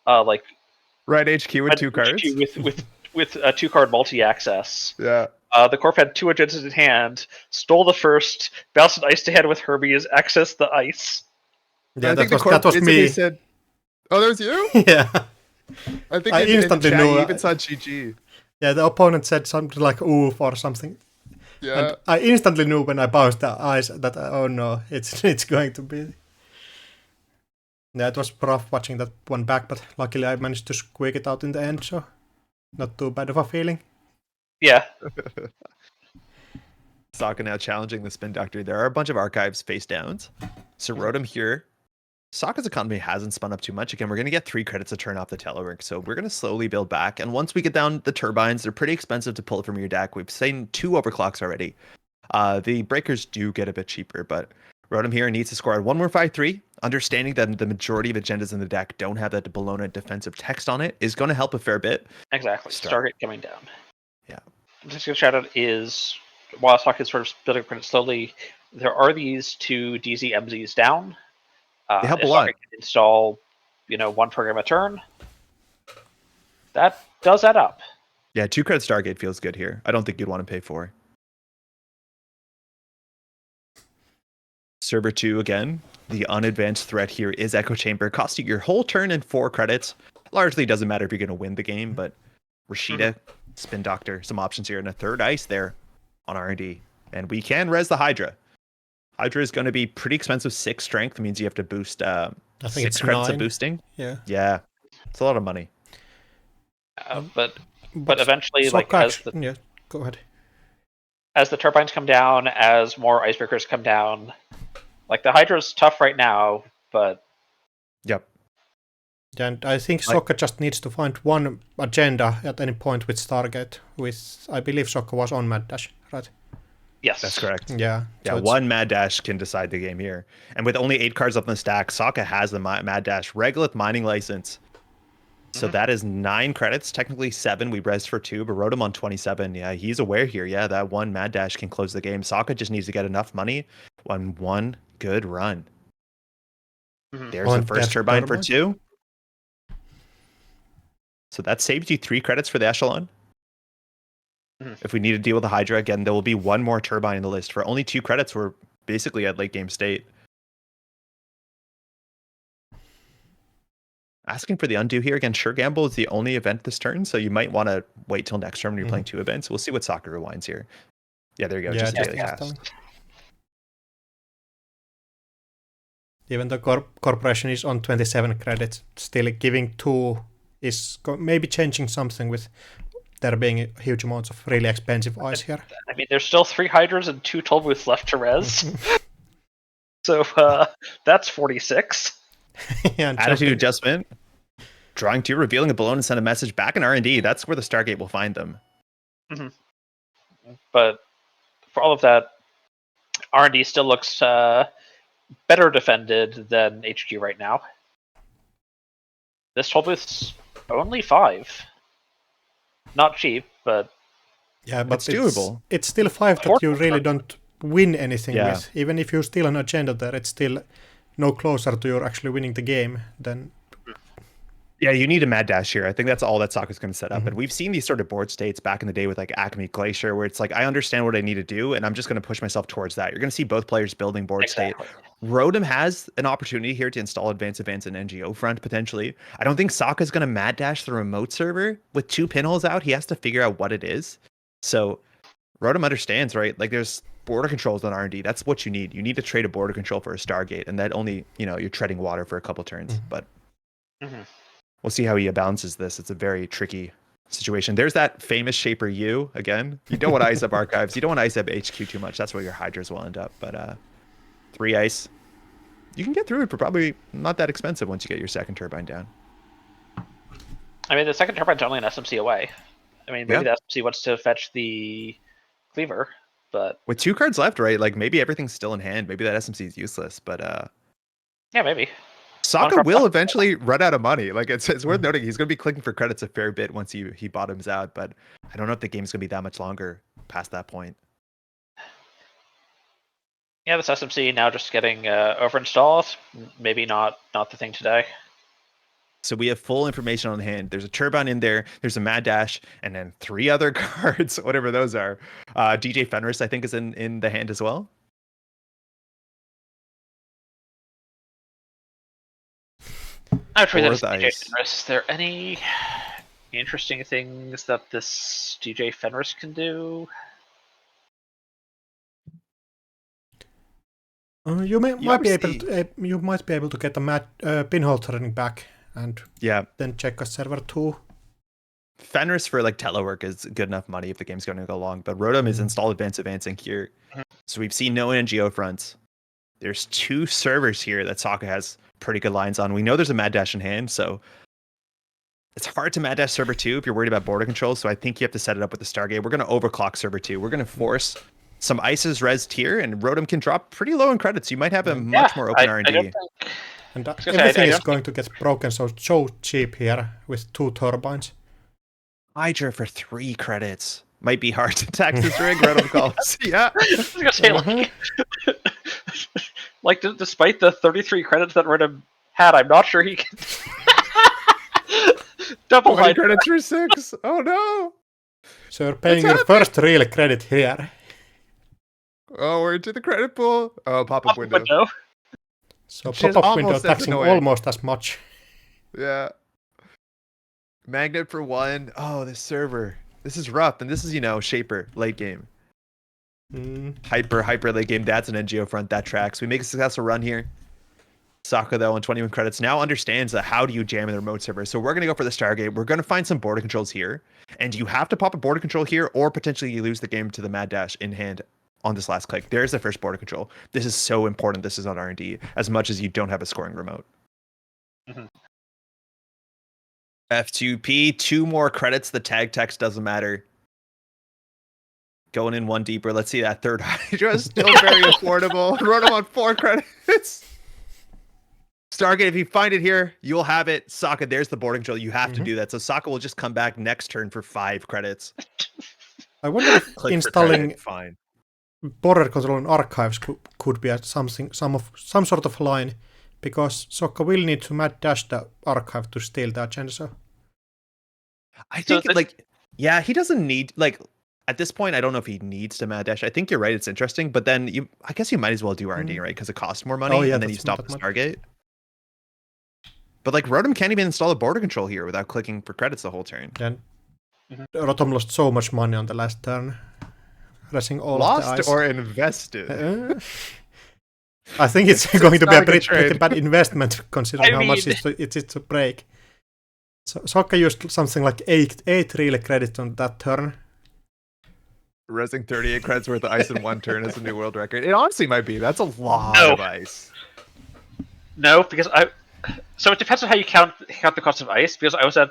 right HQ with 2 cards with a 2-card multi-access. Yeah. The Corp had 2 agendas in hand, stole the first, bounced an ice to hand with Hermes, accessed the ice. Yeah, that was me. Said, oh, that was you? Yeah. I think I instantly knew. You even saw GG. Yeah, the opponent said something like "oof" or something. Yeah. And I instantly knew when I bounced the ice that oh no, it's going to be. Yeah, it was rough watching that one back, but luckily I managed to squeak it out in the end, so not too bad of a feeling. Yeah. Sokka now challenging the Spin Doctor. There are a bunch of archives face downs. So Rotom here. Sokka's economy hasn't spun up too much. Again, we're going to get 3 credits to turn off the telework. So we're going to slowly build back. And once we get down the turbines, they're pretty expensive to pull from your deck. We've seen 2 overclocks already. The breakers do get a bit cheaper, but Rotom here needs to score at 1-1-5-3. Understanding that the majority of agendas in the deck don't have that Bologna defensive text on it is going to help a fair bit. Exactly. Stargate coming down. Yeah. Just going to shout out is, while Sokka is sort of building pretty slowly, there are these two DZ-MZs down. They help a if lot. Sokka can install, one program a turn, that does add up. Yeah, 2-credit Stargate feels good here. I don't think you'd want to pay 4. Server 2 again. The unadvanced threat here is Echo Chamber. Cost you your whole turn and 4 credits. Largely doesn't matter if you're going to win the game, but Rashida, Spin Doctor, some options here, and a third ice there on R&D. And we can res the Hydra. Hydra is going to be pretty expensive. 6 strength means you have to boost I think 6 it's credits 9. of boosting. Yeah. Yeah. It's a lot of money. But eventually, yeah, go ahead. As the turbines come down, as more icebreakers come down, the Hydra's tough right now, but Yep. And I think Sokka just needs to find one agenda at any point with Stargate. I believe Sokka was on Mad Dash, right? Yes, that's correct. Yeah. Yeah, so one Mad Dash can decide the game here. And with only 8 cards up in the stack, Sokka has the Mad Dash Regolith Mining License. So that is 9 credits, technically 7. We res for 2, but wrote him on 27. Yeah, he's aware here. Yeah, that one Mad Dash can close the game. Sokka just needs to get enough money on one good run. There's the first turbine for 2. So that saves you 3 credits for the Echelon. If we need to deal with the Hydra again, there will be 1 more turbine in the list. For only 2 credits, we're basically at late game state. Asking for the undo here again. Sure Gamble is the only event this turn, so you might want to wait till next turn when you're playing 2 events. We'll see what Soccer rewinds here. Yeah, there you go. Yeah, just daily cast. Even the corporation is on 27 credits, still giving 2 is maybe changing something with there being huge amounts of really expensive ice here. I mean, there's still 3 Hydras and 2 toll booths left to res. So that's 46. Yeah, attitude adjustment. Drawing 2, revealing a balloon and send a message back in R&D. That's where the Stargate will find them. But for all of that, R&D still looks better defended than HQ right now. This toll booth's only 5. Not cheap, but yeah, but it's doable. It's still 5 that you really don't win anything with. Even if you're still an agenda there, it's still no closer to you actually winning the game than. Yeah, you need a Mad Dash here. I think that's all that Sokka's going to set up. And we've seen these sort of board states back in the day with Acme Glacier, where it's I understand what I need to do, and I'm just going to push myself towards that. You're going to see both players building board state. Rotom has an opportunity here to install Advanced and NGO front, potentially. I don't think Sokka's going to Mad Dash the remote server. With 2 pinholes out, he has to figure out what it is. So Rotom understands, right? There's border controls on R&D. That's what you need. You need to trade a border control for a Stargate, and that only, you're treading water for a couple turns. But we'll see how he balances this. It's a very tricky situation. There's that famous Shaper U again. You don't want to ice up archives. You don't want to ice up HQ too much. That's where your Hydras will end up. But 3 ice. You can get through it for probably not that expensive once you get your second turbine down. I mean, the second turbine's only an SMC away. I mean, maybe the SMC wants to fetch the Cleaver, but with 2 cards left, right? Maybe everything's still in hand. Maybe that SMC is useless, but yeah, maybe. Sokka will eventually run out of money. It's worth noting he's going to be clicking for credits a fair bit once he bottoms out, but I don't know if the game's going to be that much longer past that point. Yeah, this SMC now just getting overinstalled. Maybe not the thing today. So we have full information on hand. There's a turbine in there. There's a Mad Dash, and then 3 other cards, whatever those are. DJ Fenris, I think, is in the hand as well. I would trade that as DJ Fenris. Is there any interesting things that this DJ Fenris can do? You might be able to get a pinhole turning back and then check a server 2. Fenris for telework is good enough money if the game's going to go long, but Rotom is install advancing here. So we've seen no NGO fronts. There's 2 servers here that Sokka has pretty good lines on. We know there's a Mad Dash in hand, so it's hard to Mad Dash server 2 if you're worried about border control. So I think you have to set it up with the Stargate. We're going to overclock server 2. We're going to force some ices rezzed here, and Rotom can drop pretty low in credits. You might have a much more open I don't R&D. think. And say, everything I is don't going to get broken so cheap here with 2 turbines. Hydra for 3 credits. Might be hard to tax this rig, Rotom calls. Yeah. I was gonna say, like despite the 33 credits that Rotom had, I'm not sure he can double 20 Hydra. credits for 6. Oh no. So you're paying your first real credit here. Oh, we're into the credit pool. Oh, pop-up window. So Which is pop-up window almost as taxing annoying. almost as much. Yeah. Magnet for 1. Oh, this server. This is rough. And this is, Shaper, late game. Hyper late game. That's an NGO front. That tracks. We make a successful run here. Sokka, though, on 21 credits, now understands that how do you jam in the remote server. So we're going to go for the Stargate. We're going to find some border controls here. And you have to pop a border control here, or potentially you lose the game to the Mad Dash in hand on this last click. There's the first border control. This is so important. This is on R&D, as much as you don't have a scoring remote. F2P, 2 more credits. The tag text doesn't matter. Going in 1 deeper. Let's see that third Hydra is still very affordable. Rotom on 4 credits. Stargate, if you find it here, you'll have it. Sokka, there's the boarding control. You have to do that. So Sokka will just come back next turn for 5 credits. I wonder if Click for installing credit, fine. border control in archives could be at some sort of line, because Sokka will need to mad dash the archive to steal the agenda. So I think he doesn't need at this point. I don't know if he needs to mad dash. I think you're right. It's interesting, but then I guess you might as well do R&D, right? Because it costs more money, and then you stop the Stargate. But Rotom can't even install a border control here without clicking for credits the whole turn. Then Rotom lost so much money on the last turn, racing all Lost of the ice. or invested? I think it's going to be a good pretty bad investment, considering how much it is to break. So Sokka used something like 8 real credits on that turn. Resing 38 credits worth of ice in 1 turn is a new world record. It honestly might be. That's a lot of ice. No, because so it depends on how you count the cost of ice. Because I was at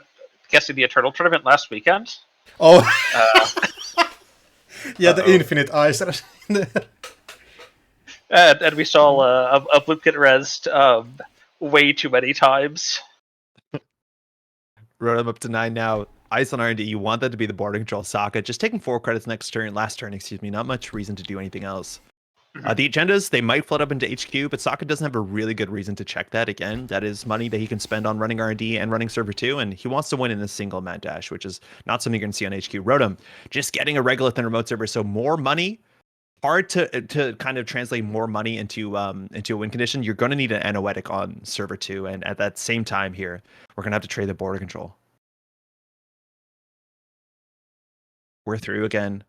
guessing the Eternal tournament last weekend. Oh, yeah, the infinite ice. And we saw a Bloop get rezzed way too many times. Rotom up to 9 now. Ice on R&D. You want that to be the border control. Sokka just taking 4 credits last turn, excuse me. Not much reason to do anything else. The agendas, they might flood up into HQ, but Sokka doesn't have a really good reason to check that. Again, that is money that he can spend on running R&D and running server 2, and he wants to win in a single mad dash, which is not something you're going to see on HQ. Rotom, just getting a regolith and remote server, so more money. Hard to kind of translate more money into a win condition. You're going to need an Anoetic on server 2, and at that same time here, we're going to have to trade the border control. We're through again.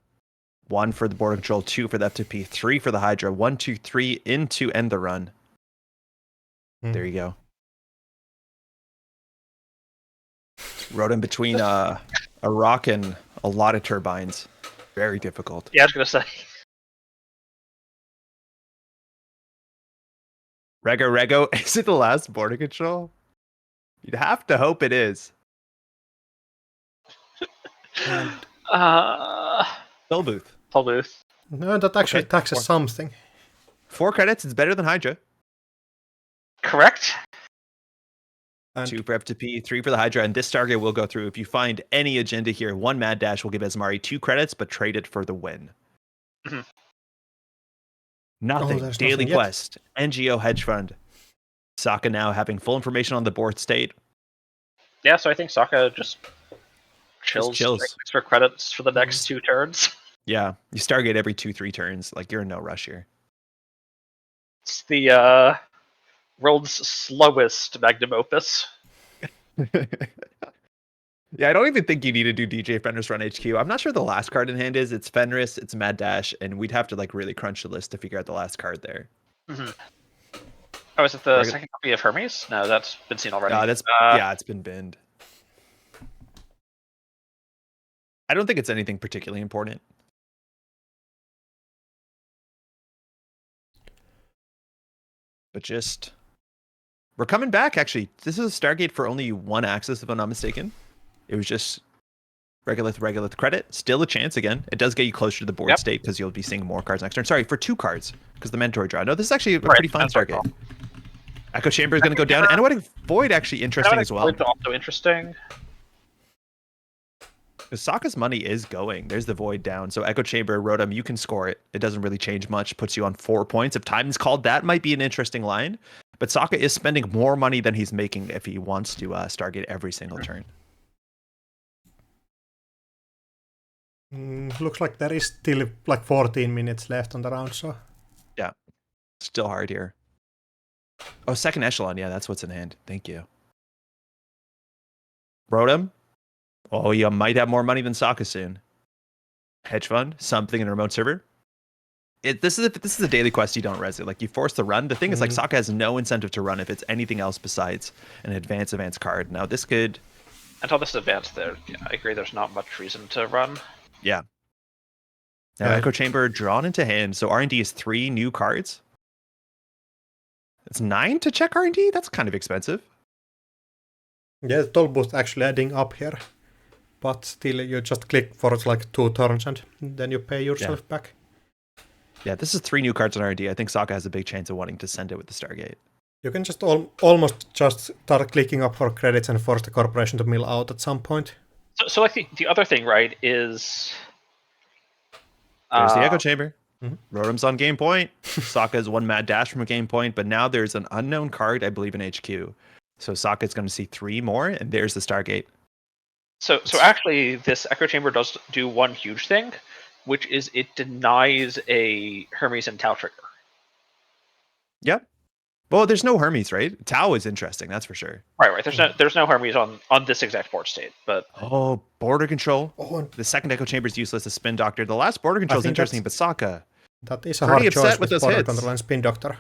1 for the border control, 2 for the F2P, 3 for the Hydra, 1, 2, 3 in to end the run. There you go. Rotom between a rock and a lot of turbines. Very difficult. Yeah, I was going to say. Rego, is it the last border control? You'd have to hope it is. Toll booth. No, that actually taxes something. 4 credits, it's better than Hydra. Correct. And 2 for F2P, 3 for the Hydra, and this Stargate will go through. If you find any agenda here, 1 Mad Dash will give Esmari 2 credits, but trade it for the win. Nothing. Daily Quest, NGO Hedge Fund. Sokka now having full information on the board state. Yeah, so I think Sokka just chills. For credits for the next 2 turns. Yeah, you Stargate every 2-3 turns. You're in no rush here. It's the world's slowest magnum opus. Yeah, I don't even think you need to do DJ Fenris run HQ. I'm not sure the last card in hand is. It's Fenris, it's Mad Dash, and we'd have to really crunch the list to figure out the last card there. Oh, is it the second copy of Hermes? No, that's been seen already. It's been binned. I don't think it's anything particularly important. But we're coming back, actually. This is a Stargate for only 1 axis, if I'm not mistaken. It was just Regolith credit. Still a chance again. It does get you closer to the board state because you'll be seeing more cards next turn. Sorry, for 2 cards because the mandatory draw. No, this is actually a pretty fun start game. Echo Chamber is going to go down. Anoetic Void actually interesting as well. Void's also interesting. Sokka's money is going. There's the Void down. So Echo Chamber, Rotom, you can score it. It doesn't really change much. Puts you on 4 points. If time is called, that might be an interesting line. But Sokka is spending more money than he's making if he wants to Stargate every single turn. Looks like there is still like 14 minutes left on the round, so... Yeah. Still hard here. Oh, second echelon. Yeah, that's what's in hand. Thank you. Rotom? Oh, you might have more money than Sokka soon. Hedge fund? Something in a remote server? This is a daily quest you don't res it. Like, you force the run. The thing is, like, Sokka has no incentive to run if it's anything else besides an advance card. Now, this could... Until this advance there, I agree there's not much reason to run. Yeah. Now, Echo Chamber drawn into hand. So R&D is 3 new cards. It's 9 to check R&D? That's kind of expensive. Yeah, the toll boost actually adding up here. But still, you just click for like 2 turns and then you pay yourself back. Yeah, this is 3 new cards on R&D. I think Sokka has a big chance of wanting to send it with the Stargate. You can just almost just start clicking up for credits and force the corporation to mill out at some point. So I think the other thing, right, is... There's the Echo Chamber. Rotom's on game point. Sokka's 1 mad dash from a game point, but now there's an unknown card, I believe, in HQ. So Sokka's going to see 3 more, and there's the Stargate. So actually, this Echo Chamber does do one huge thing, which is it denies a Hermes and Tau trigger. Yep. Well, there's no Hermes, right? Tau is interesting, that's for sure. Right. There's no Hermes on this exact board state, but border control. Oh, the second Echo Chamber is useless as Spin Doctor. The last border control is interesting, but Sokka. That is a hard choice with border control and Spin Doctor.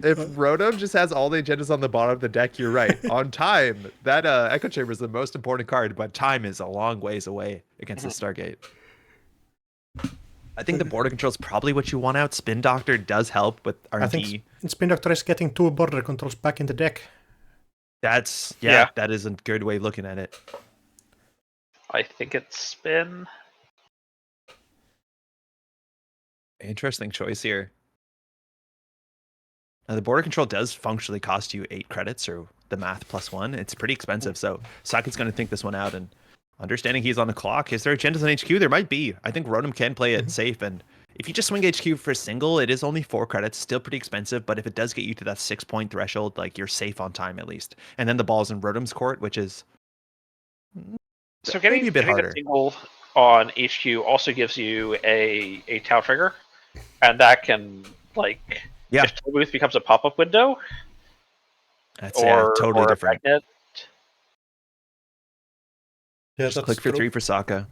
If Rotom just has all the agendas on the bottom of the deck, you're right. On time, that Echo Chamber is the most important card, but time is a long ways away against the Stargate. I think the border control is probably what you want out. Spin Doctor does help with RNG. I think Spin Doctor is getting 2 border controls back in the deck. That is a good way of looking at it. I think it's Spin. Interesting choice here. Now, the border control does functionally cost you 8 credits, or the math +1. It's pretty expensive, so Sokka's going to think this one out, and understanding he's on the clock. Is there agendas on HQ? There might be. I think Rotom can play it safe, and if you just swing HQ for a single, it is only 4 credits, still pretty expensive, but if it does get you to that 6-point threshold, like, you're safe on time at least. And then the ball's in Rotom's court, which is so getting a bit harder. A single on HQ also gives you a Tau trigger, and that can, like... Yeah. If Toll Booth becomes a pop-up window, that's totally different. Yeah, Just click for 3 for Sokka.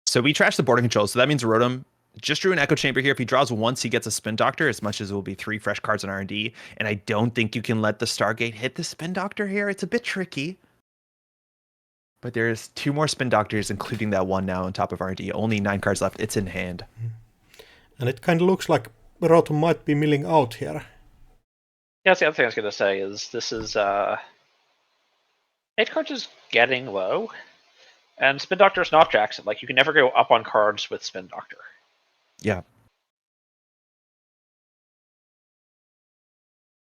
So we trash the border control. So that means Rotom just drew an Echo Chamber here. If he draws once, he gets a Spin Doctor, as much as it will be 3 fresh cards on R&D. And I don't think you can let the Stargate hit the Spin Doctor here. It's a bit tricky. But there's 2 more Spin Doctors, including that one now on top of R&D. Only 9 cards left. It's in hand. And it kind of looks like Rotom might be milling out here. Yeah, that's the other thing I was going to say is this is 8 cards is getting low, and Spin Doctor is not Jackson. Like, you can never go up on cards with Spin Doctor. Yeah.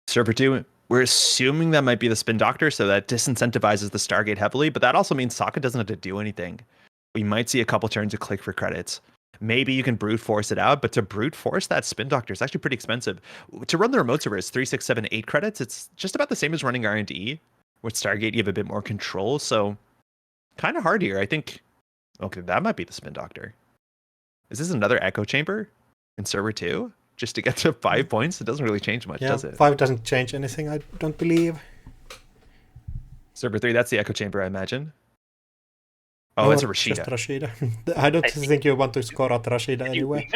Server 2, we're assuming that might be the Spin Doctor, so that disincentivizes the Stargate heavily, but that also means Sokka doesn't have to do anything. We might see a couple turns of click for credits. Maybe you can brute force it out, but to brute force that Spin Doctor is actually pretty expensive. To run the remote server is 3, 6, 7, 8 credits. It's just about the same as running R&D. With Stargate, you have a bit more control, so kind of hard here. I think, okay, that might be the Spin Doctor. Is this another Echo Chamber in server 2? Just to get to 5 points? It doesn't really change much, does it? 5 doesn't change anything, I don't believe. Server 3, that's the Echo Chamber, I imagine. Oh, it's a Rashida. Just Rashida. I don't think you want to score out Rashida anyway.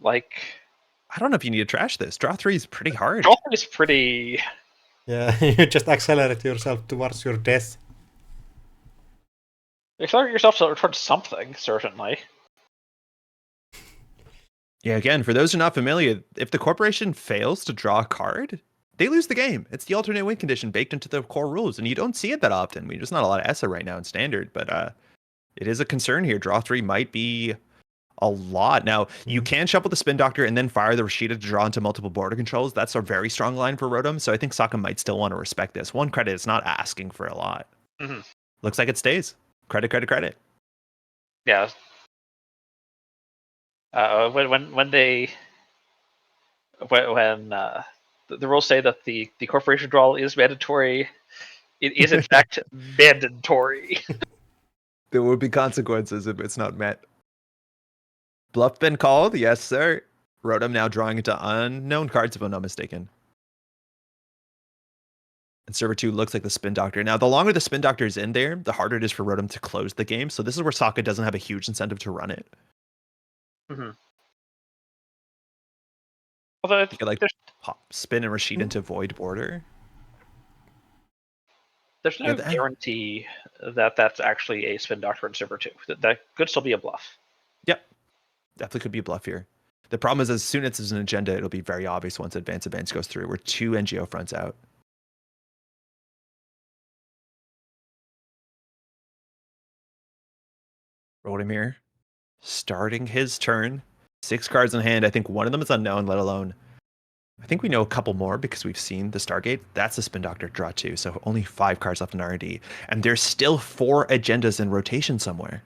Like, I don't know if you need to trash this. Draw 3 is pretty hard. Draw 3 is pretty... Yeah, you just accelerate yourself towards your death. Accelerate yourself towards something, certainly. Yeah, again, for those who are not familiar, if the corporation fails to draw a card, they lose the game. It's the alternate win condition baked into the core rules, and you don't see it that often. There's not a lot of ESA right now in standard, but it is a concern here. Draw 3 might be a lot. Now, you can shuffle the Spin Doctor and then fire the Rashida to draw into multiple border controls. That's a very strong line for Rotom, so I think Sokka might still want to respect this. One credit is not asking for a lot. Looks like it stays. Credit, credit, credit. Yeah. When the rules say that the corporation draw is mandatory, it is in fact mandatory. There will be consequences if it's not met. Bluff been called? Yes, sir. Rotom now drawing into unknown cards, if I'm not mistaken. And server 2 looks like the Spin Doctor. Now, the longer the Spin Doctor is in there, the harder it is for Rotom to close the game. So this is where Sokka doesn't have a huge incentive to run it. Although You could like pop, spin and Rashid into Void Border. There's no guarantee that that's actually a Spin Doctor in server 2. That could still be a bluff. Yep. Definitely could be a bluff here. The problem is as soon as it's an agenda, it'll be very obvious once Advance goes through. We're 2 NGO fronts out. Rodemir starting his turn. 6 cards in hand. I think one of them is unknown, let alone. I think we know a couple more because we've seen the Stargate. That's the Spin Doctor draw 2. So only 5 cards left in R&D. And there's still 4 agendas in rotation somewhere.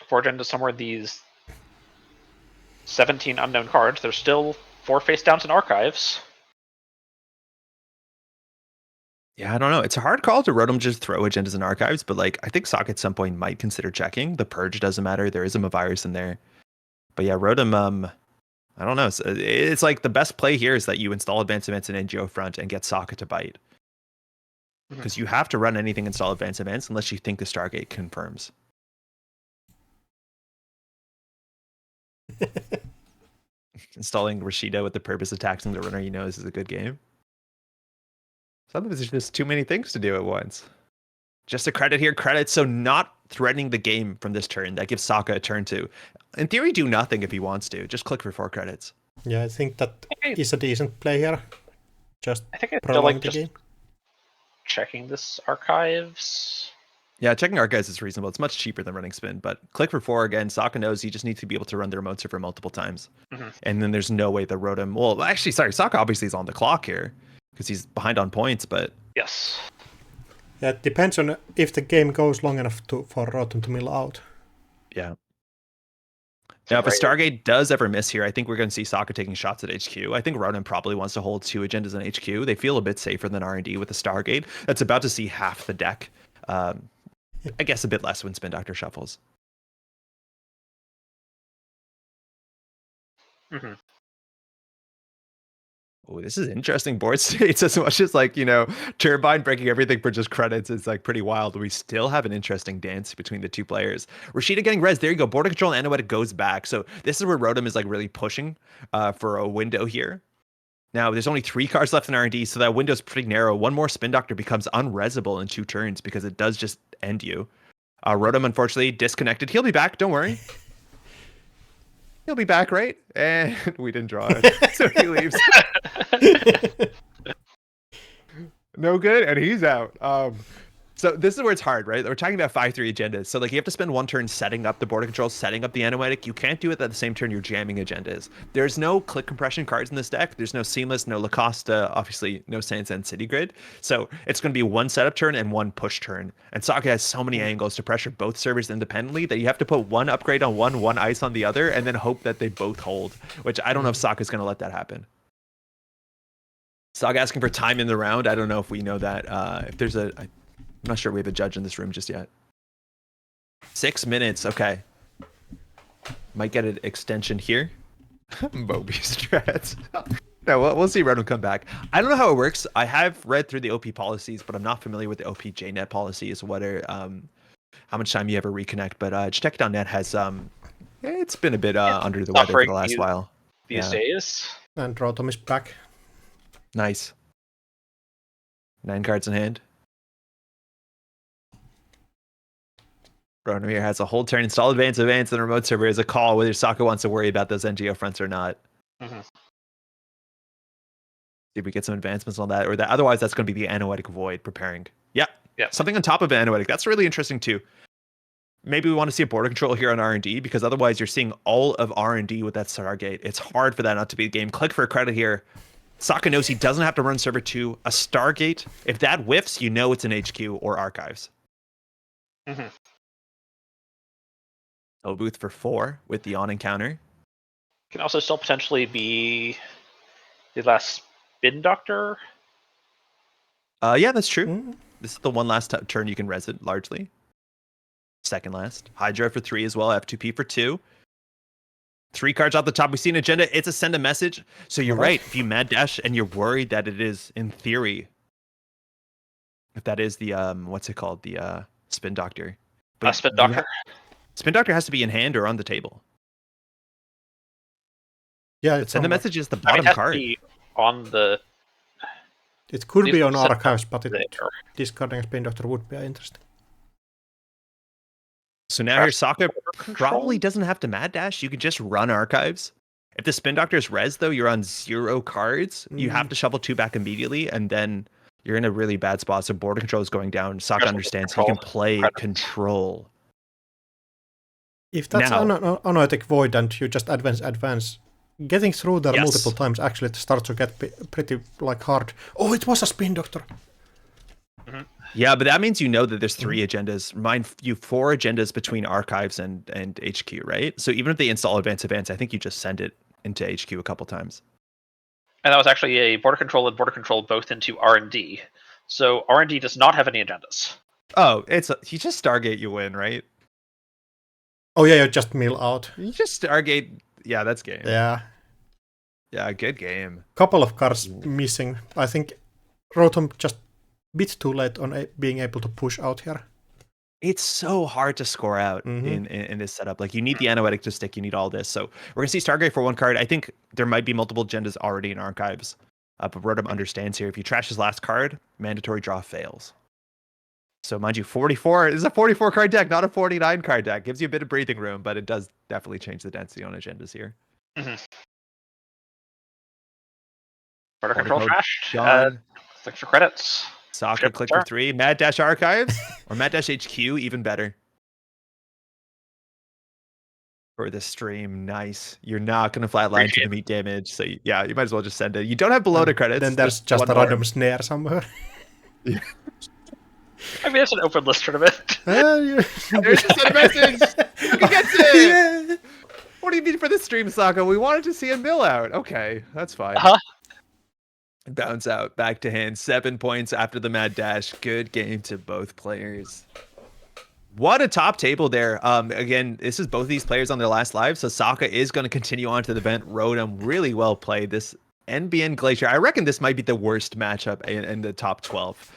4 agendas somewhere. These 17 unknown cards. There's still 4 face downs in archives. Yeah, I don't know. It's a hard call to Rotom just throw agendas in archives, but like I think Sokka at some point might consider checking. The purge doesn't matter. There is a virus in there. But yeah, Rotom, I don't know. It's like the best play here is that you install Advanced Events in NGO front and get Sokka to bite. Because you have to run anything install Advanced Events unless you think the Stargate confirms. Installing Rashida with the purpose of taxing the runner you know is a good game. Sometimes there's just too many things to do at once. Just a credit here, credit. So not threatening the game from this turn. That gives Sokka a turn to, in theory, do nothing if he wants to. Just click for 4 credits. Yeah, I think that is a decent play here. Just I think I prolong like the game. Checking this archives. Yeah, checking archives is reasonable. It's much cheaper than running spin, but click for 4 again. Sokka knows you just need to be able to run the remote server multiple times. And then there's no way the Rotom... Well, actually, sorry, Sokka obviously is on the clock here because he's behind on points, but... Yes. Yeah, it depends on if the game goes long enough for Rotom to mill out. Yeah. Now, if a Stargate does ever miss here, I think we're going to see Sokka taking shots at HQ. I think Rotom probably wants to hold 2 agendas in HQ. They feel a bit safer than R&D with the Stargate. That's about to see half the deck. I guess a bit less when Spin Doctor shuffles. Oh, this is interesting board states as much as like, you know, Turbine breaking everything for just credits is like pretty wild. We still have an interesting dance between the 2 players. Rashida getting res. There you go. Border control and Anoetic goes back. So this is where Rotom is like really pushing for a window here. Now, there's only 3 cards left in R&D, so that window's pretty narrow. One more Spin Doctor becomes unresable in 2 turns because it does just end you. Rotom, unfortunately, disconnected. He'll be back. Don't worry. He'll be back, right? And we didn't draw it, so he leaves. No good, and he's out. So this is where it's hard, right? We're talking about 5-3 agendas. So like you have to spend 1 turn setting up the border control, setting up the Anoetic. You can't do it at the same turn you're jamming agendas. There's no click compression cards in this deck. There's no Seamless, no Lacosta, obviously no Sansan City Grid. So it's going to be 1 setup turn and 1 push turn. And Sokka has so many angles to pressure both servers independently that you have to put 1 upgrade on one ice on the other, and then hope that they both hold, which I don't know if Sokka's going to let that happen. Sokka asking for time in the round. I don't know if we know that. If there's I'm not sure we have a judge in this room just yet. 6 minutes. Okay. Might get an extension here. Moby strats. No, we'll see Rotom come back. I don't know how it works. I have read through the OP policies, but I'm not familiar with the OP JNet policies, whether how much time you ever reconnect. But Check.net has it's been a bit under the weather for the last while. These days. And Rotom is back. Nice. 9 cards in hand. Rodemir has a whole turn, install advance, and the remote server is a call whether Sokka wants to worry about those NGO fronts or not. Mm-hmm. See if we get some advancements on that, or that. Otherwise, that's going to be the Anoetic Void preparing. Yeah, something on top of Anoetic. That's really interesting too. Maybe we want to see a border control here on R&D, because otherwise you're seeing all of R&D with that Stargate. It's hard for that not to be a game. Click for a credit here. Sokka knows he doesn't have to run server 2. A Stargate, if that whiffs, you know it's an HQ or archives. Mm-hmm. O booth for 4 with the on encounter. Can also still potentially be the last Spin Doctor. Yeah, that's true. Mm. This is the one last turn you can res it, largely. Second last. Hydra for 3 as well. F2P for 2. 3 cards off the top. We see an agenda. It's a send a message. So you're right. If you mad dash and you're worried that it is, in theory, if that is the what's it called, the Spin Doctor. But Spin Doctor. Spin Doctor has to be in hand or on the table. Yeah, it's send the message is the bottom card. Be on the. It could be on archives, but discarding a Spin Doctor would be interesting. So now here, Sokka probably doesn't have to mad dash. You can just run archives. If the Spin Doctor is res, though, you're on 0 cards. You have to shuffle 2 back immediately, and then you're in a really bad spot. So border control is going down. Sokka understands he can play control. If that's Anoetic Void and you just advance, getting through there multiple times actually starts to get pretty hard. Oh, it was a Spin Doctor. Mm-hmm. Yeah, but that means you know that there's 3 agendas. Mind you, 4 agendas between archives and HQ, right? So even if they install advance, I think you just send it into HQ a couple times. And that was actually a border control and border control both into R&D. So R&D does not have any agendas. Oh, you just Stargate, you win, right? Oh yeah, you just mill out. You just Stargate. Yeah, that's game. Yeah. Yeah, good game. Couple of cards missing. I think Rotom just bit too late on being able to push out here. It's so hard to score out in this setup. Like, you need the Anoetic to stick. You need all this. So we're going to see Stargate for 1 card. I think there might be multiple agendas already in archives. But Rotom understands here. If you trash his last card, mandatory draw fails. So mind you, 44 is a 44 card deck, not a 49 card deck. Gives you a bit of breathing room, but it does definitely change the density on agendas here. Mm-hmm. Border control trashed. Click for credits. Sokka click for 3. Mad Dash Archives or Mad Dash HQ, even better. For the stream, nice. You're not going to flatline to the meat damage, so yeah, you might as well just send it. You don't have below the credits. Then there's just a random snare somewhere. I mean, it's an open list tournament. There's just a message. You can get it. Yeah. What do you mean for the stream, Sokka? We wanted to see a mill out. Okay, that's fine. Bounce out, back to hand. 7 points after the mad dash. Good game to both players. What a top table there. Again, this is both these players on their last live, so Sokka is going to continue on to the event. Rotom really well played. This NBN Glacier, I reckon this might be the worst matchup in the top 12.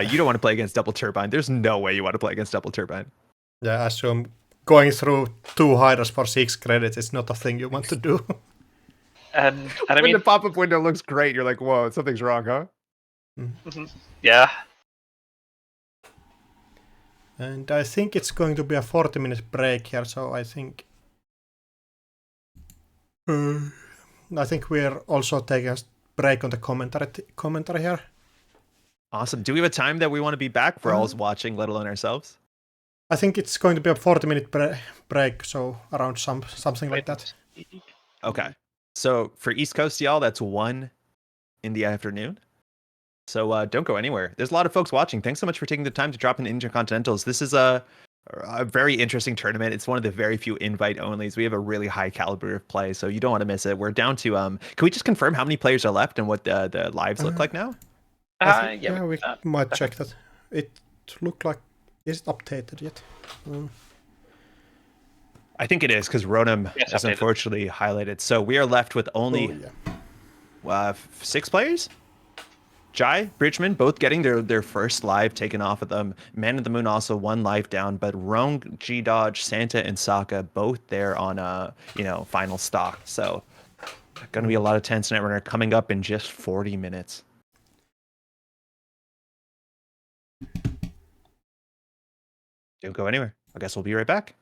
You don't want to play against Double Turbine. There's no way you want to play against Double Turbine. Yeah, I assume going through 2 Hydras for 6 credits is not a thing you want to do. And I when mean, the pop-up window looks great, you're like, whoa, something's wrong, huh? Mm-hmm. Yeah. And I think it's going to be a 40-minute break here, so I think we're also taking a break on the commentary here. Awesome. Do we have a time that we want to be back for all watching, let alone ourselves? I think it's going to be a 40-minute break, so around something like that. Okay. So for East Coast, y'all, that's 1 in the afternoon. So don't go anywhere. There's a lot of folks watching. Thanks so much for taking the time to drop in Intercontinentals. This is a very interesting tournament. It's one of the very few invite-onlys. We have a really high caliber of play, so you don't want to miss it. We're down to... can we just confirm how many players are left and what the lives look like now? Yeah, we might check that. It looked like... Is it updated yet? I think it is, because Rotom is unfortunately highlighted. So we are left with only 6 players? Jai, Bridgman, both getting their first live taken off of them. Man of the Moon also 1 live down, but Rome, G-Dodge, Santa, and Sokka both there on final stock. So going to be a lot of tense Netrunner coming up in just 40 minutes. Don't go anywhere. I guess we'll be right back.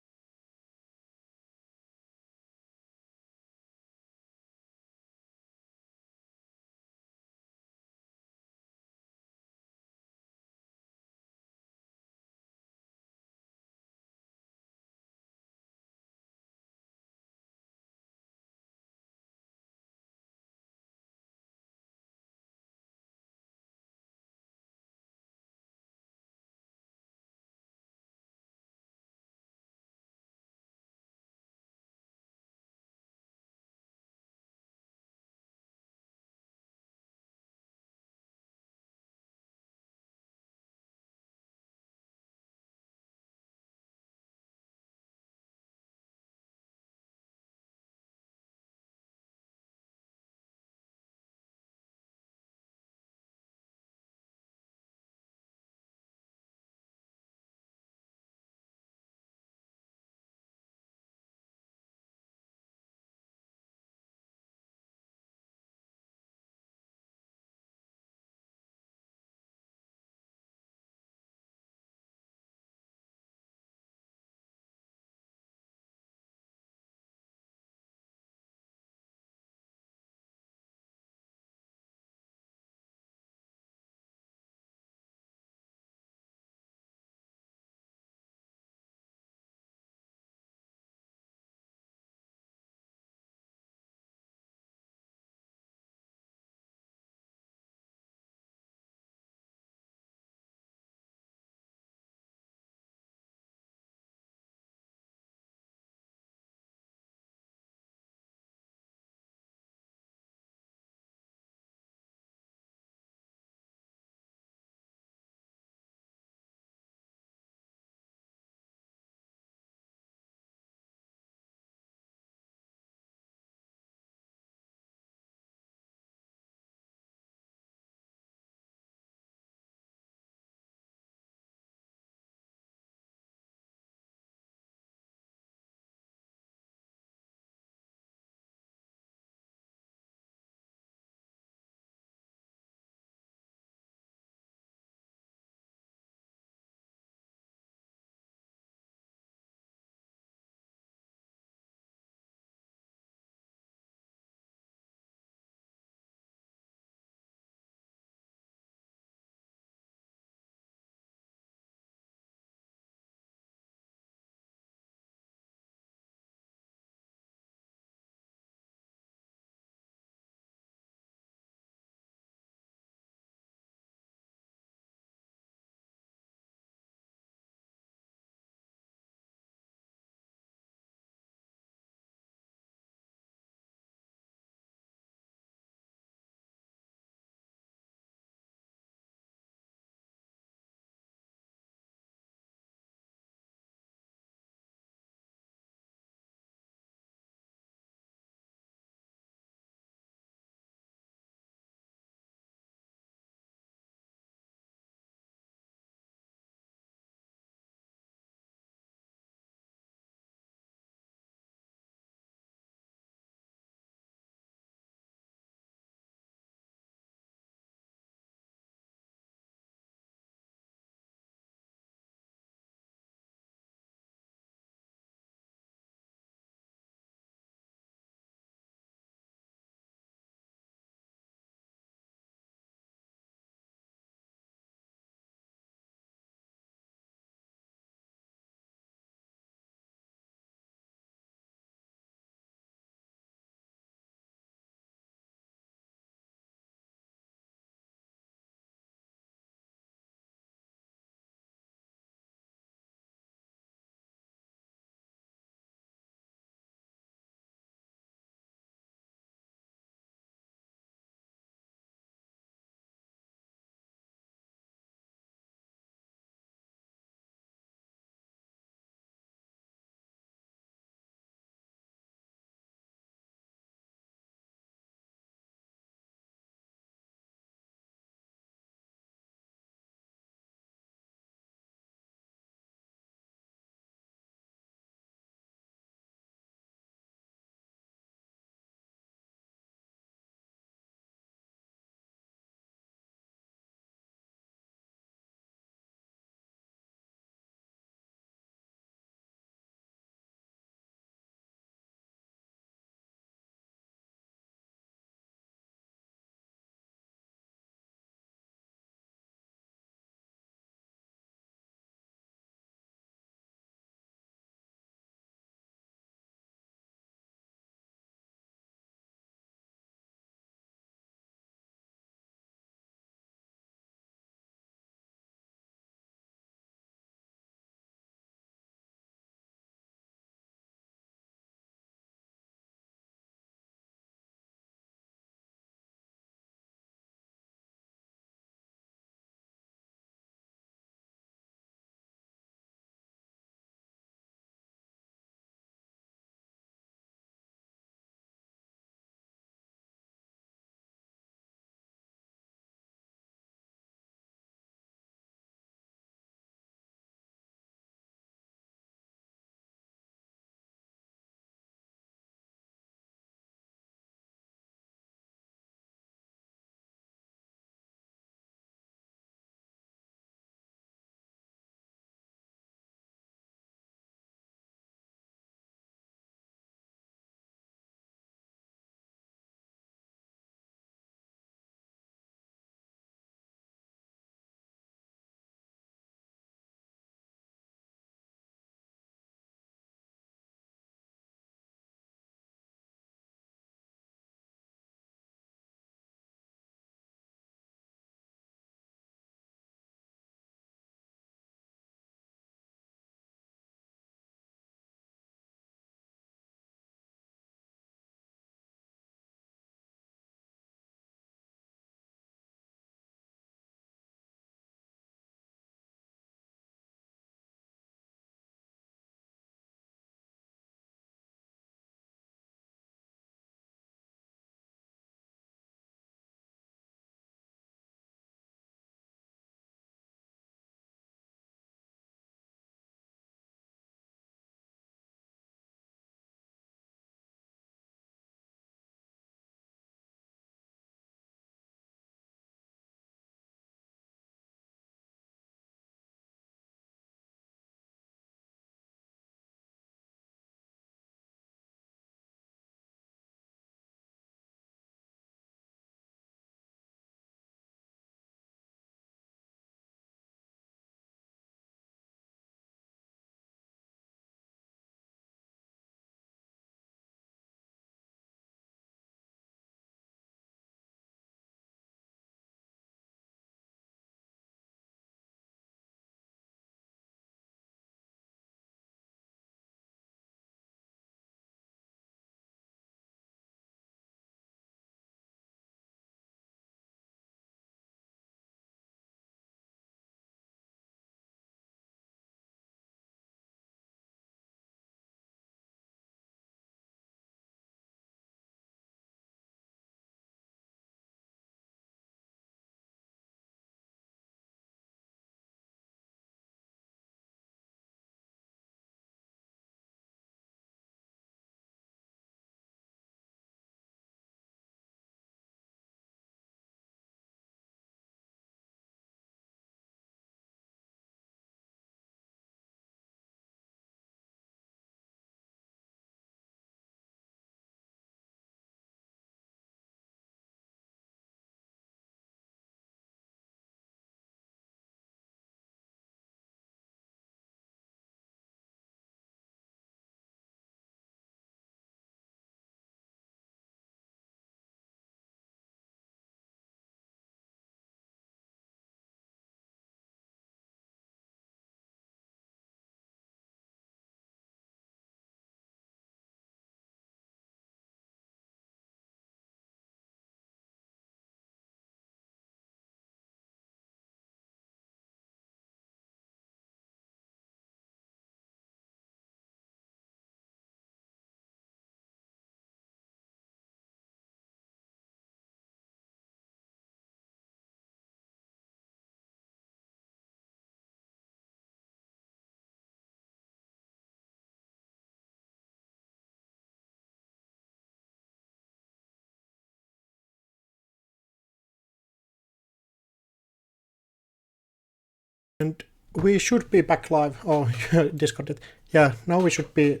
And we should be back live. Oh, disconnected. Yeah, now we should be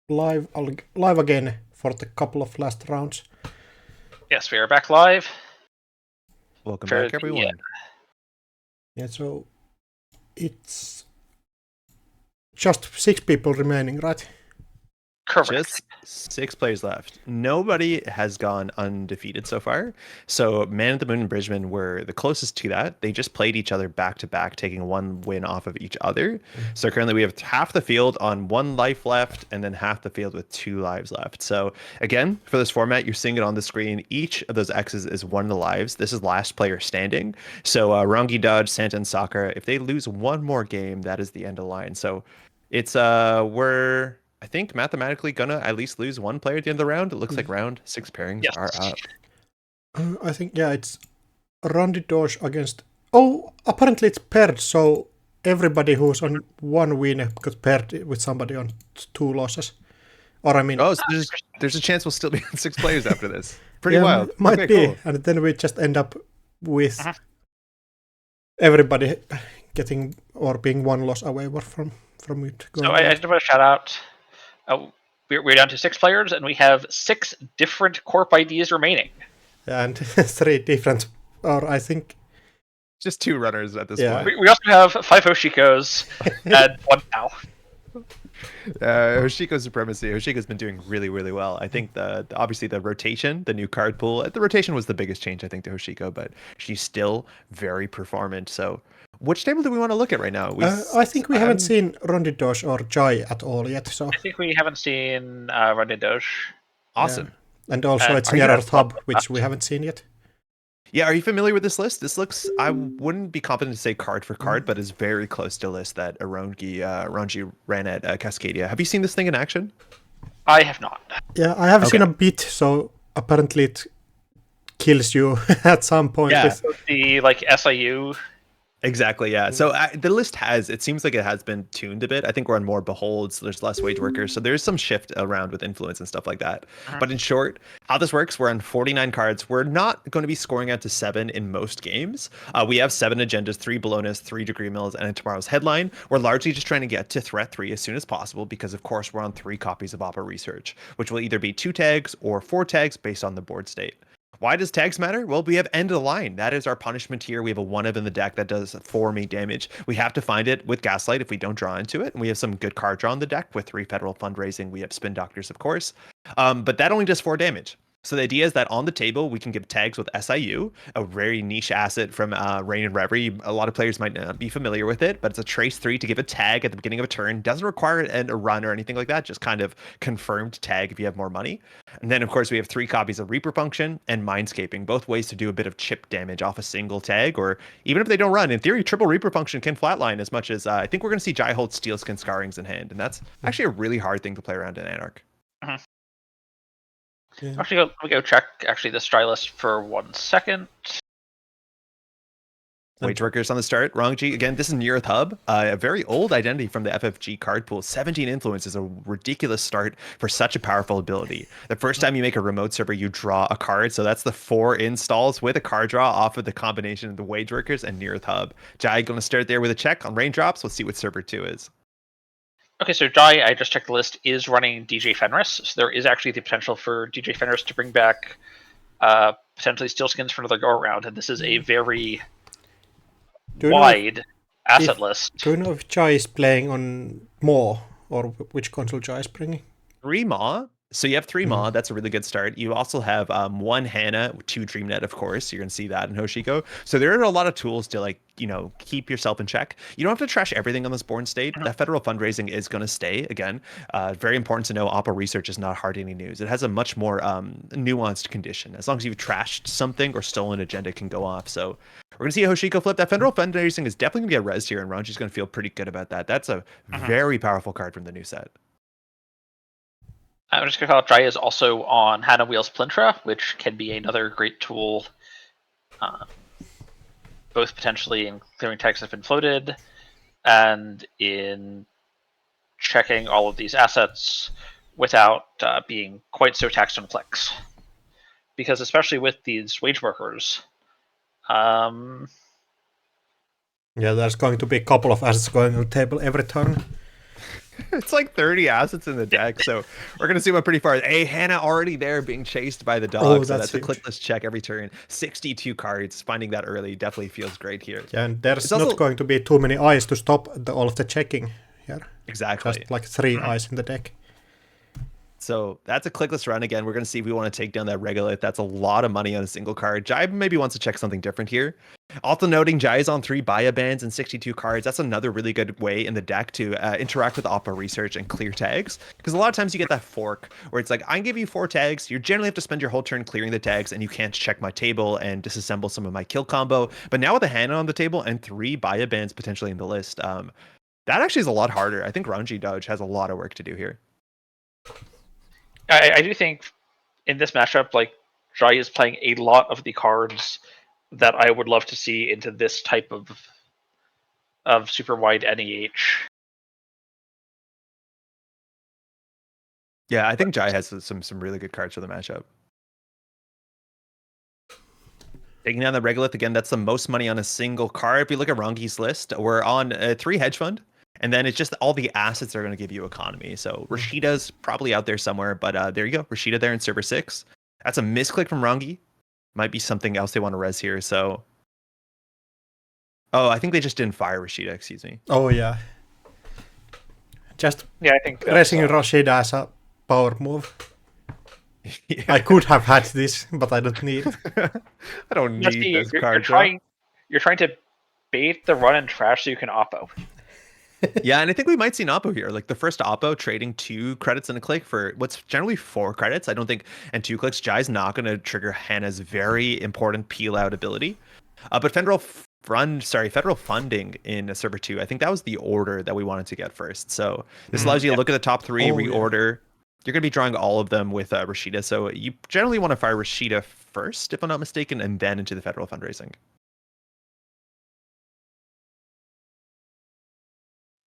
live again for the couple of last rounds. Yes, we are back live. Welcome For back, the, everyone. Yeah, so it's just 6 people remaining, right? Correct. Just 6 players left. Nobody has gone undefeated so far. So Man at the Moon and Bridgman were the closest to that. They just played each other back to back, taking 1 win off of each other. So currently we have half the field on 1 life left, and then half the field with 2 lives left. So again, for this format, you're seeing it on the screen. Each of those X's is 1 of the lives. This is last player standing. So Rangi, Dodge, Santa, and Sakura, if they lose 1 more game, that is the end of the line. So it's we're I think mathematically gonna at least lose 1 player at the end of the round. It looks like round 6 pairings Yes. are up. I think, yeah, it's Randy Dosh against... Oh, apparently it's paired, so everybody who's on 1 win got paired with somebody on 2 losses. Or I mean... Oh, so there's a chance we'll still be on 6 players after this. Pretty yeah, wild. Might Okay, be, cool. and then we just end up with everybody getting or being 1 loss away from it. So I just want to shout out. We're down to 6 players, and we have 6 different corp IDs remaining. And 3 different, or I think... Just 2 runners at this Yeah. point. We also have 5 Hoshikos and 1 Tao. Hoshiko's supremacy. Hoshiko's been doing really, really well. I think obviously the rotation, the new card pool, the rotation was the biggest change I think to Hoshiko, but she's still very performant. So, which table do we want to look at right now? I think we haven't seen Rondidosh or Jai at all yet. So I think we haven't seen Running Doge. awesome. Yeah. And also it's are you gonna Netrunner Hub, which we haven't seen yet. Yeah, are you familiar with this list? This looks, I wouldn't be confident to say card for card, but is very close to a list that Ronji ran at Cascadia. Have you seen this thing in action? I have not. Yeah, I have seen a bit, so apparently it kills you at some point. Yeah. With... The SIU. Exactly, yeah. So the list it seems like it has been tuned a bit. I think we're on more beholds. There's less wage workers. So there's some shift around with influence and stuff like that. But in short, how this works, we're on 49 cards. We're not going to be scoring out to 7 in most games. We have 7 agendas, 3 Bolognas, 3 Degree Mills, and a tomorrow's headline. We're largely just trying to get to threat 3 as soon as possible because, of course, we're on 3 copies of Opera Research, which will either be 2 tags or 4 tags based on the board state. Why does tags matter? Well, we have end of the line. That is our punishment here. We have a 1-of in the deck that does 4 main damage. We have to find it with Gaslight if we don't draw into it. And we have some good card draw in the deck with 3 Federal Fundraising. We have Spin Doctors, of course. But that only does 4 damage. So the idea is that on the table, we can give tags with SIU, a very niche asset from Rain and Reverie. A lot of players might not be familiar with it, but it's a trace 3 to give a tag at the beginning of a turn. Doesn't require a run or anything like that, just kind of confirmed tag if you have more money. And then, of course, we have 3 copies of Reaper Function and Mindscaping, both ways to do a bit of chip damage off a single tag, or even if they don't run. In theory, triple Reaper Function can flatline as much as I think we're going to see Jai hold Steelskin Scarrings in hand, and that's actually a really hard thing to play around in Anarch. Yeah. Actually, let me go check the stry list for 1 second. Wage workers on the start. Rongji, again, this is Nearth Hub, a very old identity from the FFG card pool. 17 influence is a ridiculous start for such a powerful ability. The first time you make a remote server, you draw a card. So that's the 4 installs with a card draw off of the combination of the Wage workers and Nearth Hub. Jai, going to start there with a check on raindrops. Let's see what server 2 is. Okay, so Jai, I just checked the list, is running DJ Fenris. So there is actually the potential for DJ Fenris to bring back potentially Steelskins for another go around. And this is a very wide asset list. Do you know if Jai is playing on Maw or which console Jai is bringing? 3 Maw. So you have 3 Maw. That's a really good start. You also have 1 Hannah, 2 DreamNet, of course. You're going to see that in Hoshiko. So there are a lot of tools to keep yourself in check. You don't have to trash everything on this born state. That federal fundraising is going to stay. Again, very important to know Opera Research is not hard any news. It has a much more nuanced condition. As long as you've trashed something or stolen agenda can go off. So we're going to see a Hoshiko flip. That federal fundraising is definitely going to get rezzed here, and Ranji's going to feel pretty good about that. That's a very powerful card from the new set. I'm just going to call it Jai is also on Hannah Wheels Plintra, which can be another great tool, both potentially in clearing tags that have been floated and in checking all of these assets without being quite so taxed on clicks. Because especially with these wage workers, Yeah, there's going to be a couple of assets going on the table every turn. It's like 30 assets in the deck, so we're gonna zoom up pretty far. Hey, Hannah already there being chased by the dog, Oh, so that's that's a huge. clickless check every turn. 62 cards, finding that early definitely feels great here. Yeah, and It's there's not also going to be too many eyes to stop all of the checking here. exactly. Just like 3 eyes in the deck. So that's a clickless run again. We're going to see if we want to take down that Regolith. That's a lot of money on a single card. Jai maybe wants to check something different here. Also noting Jai is on 3 Baya bands and 62 cards. That's another really good way in the deck to interact with Oppo Research and clear tags. Because a lot of times you get that fork where it's like, I give you 4 tags. You generally have to spend your whole turn clearing the tags and you can't check my table and disassemble some of my kill combo. But now with a Hana on the table and 3 Baya bands potentially in the list, that actually is a lot harder. I think Ranji Dodge has a lot of work to do here. I do think in this matchup, like Jai is playing a lot of the cards that I would love to see into this type of super wide NEH. Yeah, I think Jai has some really good cards for the matchup. Taking down the Regolith again, that's the most money on a single card. If you look at Rangi's list, we're on 3 hedge fund, and then it's just all the assets that are going to give you economy. So Rashida's probably out there somewhere, but there you go. Rashida there in server 6. That's a misclick from Rangi. Might be something else they want to res here. So, oh, I think they just didn't fire Rashida. Excuse me. Oh, yeah. Just Yeah, I think raising Rashida as a power move. Yeah. I could have had this, but I don't need it. I don't need this card. You're trying to bait the run and trash so you can oppo. Yeah, and I think we might see an Oppo here. Like the first Oppo trading 2 credits and a click for what's generally 4 credits. I don't think, and 2 clicks, Jai's not going to trigger Hannah's very important peel out ability. But federal funding in server 2, I think that was the order that we wanted to get first. So this allows you to look at the top 3, reorder. You're going to be drawing all of them with Rashida. So you generally want to fire Rashida first, if I'm not mistaken, and then into the federal fundraising.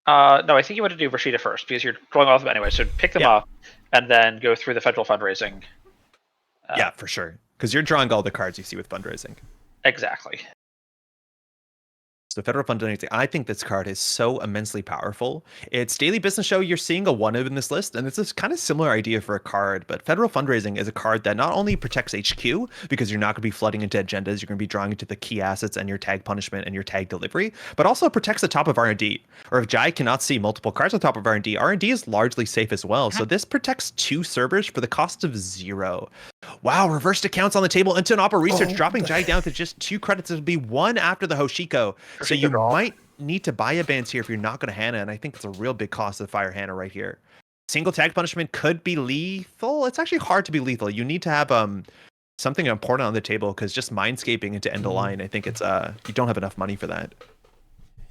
No, I think you want to do Rashida first because you're drawing all of them anyway. So pick them up and then go through the federal fundraising. Yeah, for sure. Because you're drawing all the cards you see with fundraising. Exactly. So federal fundraising, I think this card is so immensely powerful. It's Daily Business Show. You're seeing a 1-of in this list, and it's this kind of similar idea for a card. But federal fundraising is a card that not only protects HQ because you're not going to be flooding into agendas, you're going to be drawing into the key assets and your tag punishment and your tag delivery, but also protects the top of R&D. Or if Jai cannot see multiple cards on top of R&D, R&D is largely safe as well. So this protects 2 servers for the cost of 0. Wow, reversed accounts on the table into an Opera Research, dropping Jai down to just 2 credits. It'll be 1 after the Hoshiko. So you might need to buy a bands here if you're not going to Hana, and I think it's a real big cost to fire Hana right here. Single tag punishment could be lethal. It's actually hard to be lethal. You need to have something important on the table because just mindscaping into end of line, I think it's you don't have enough money for that.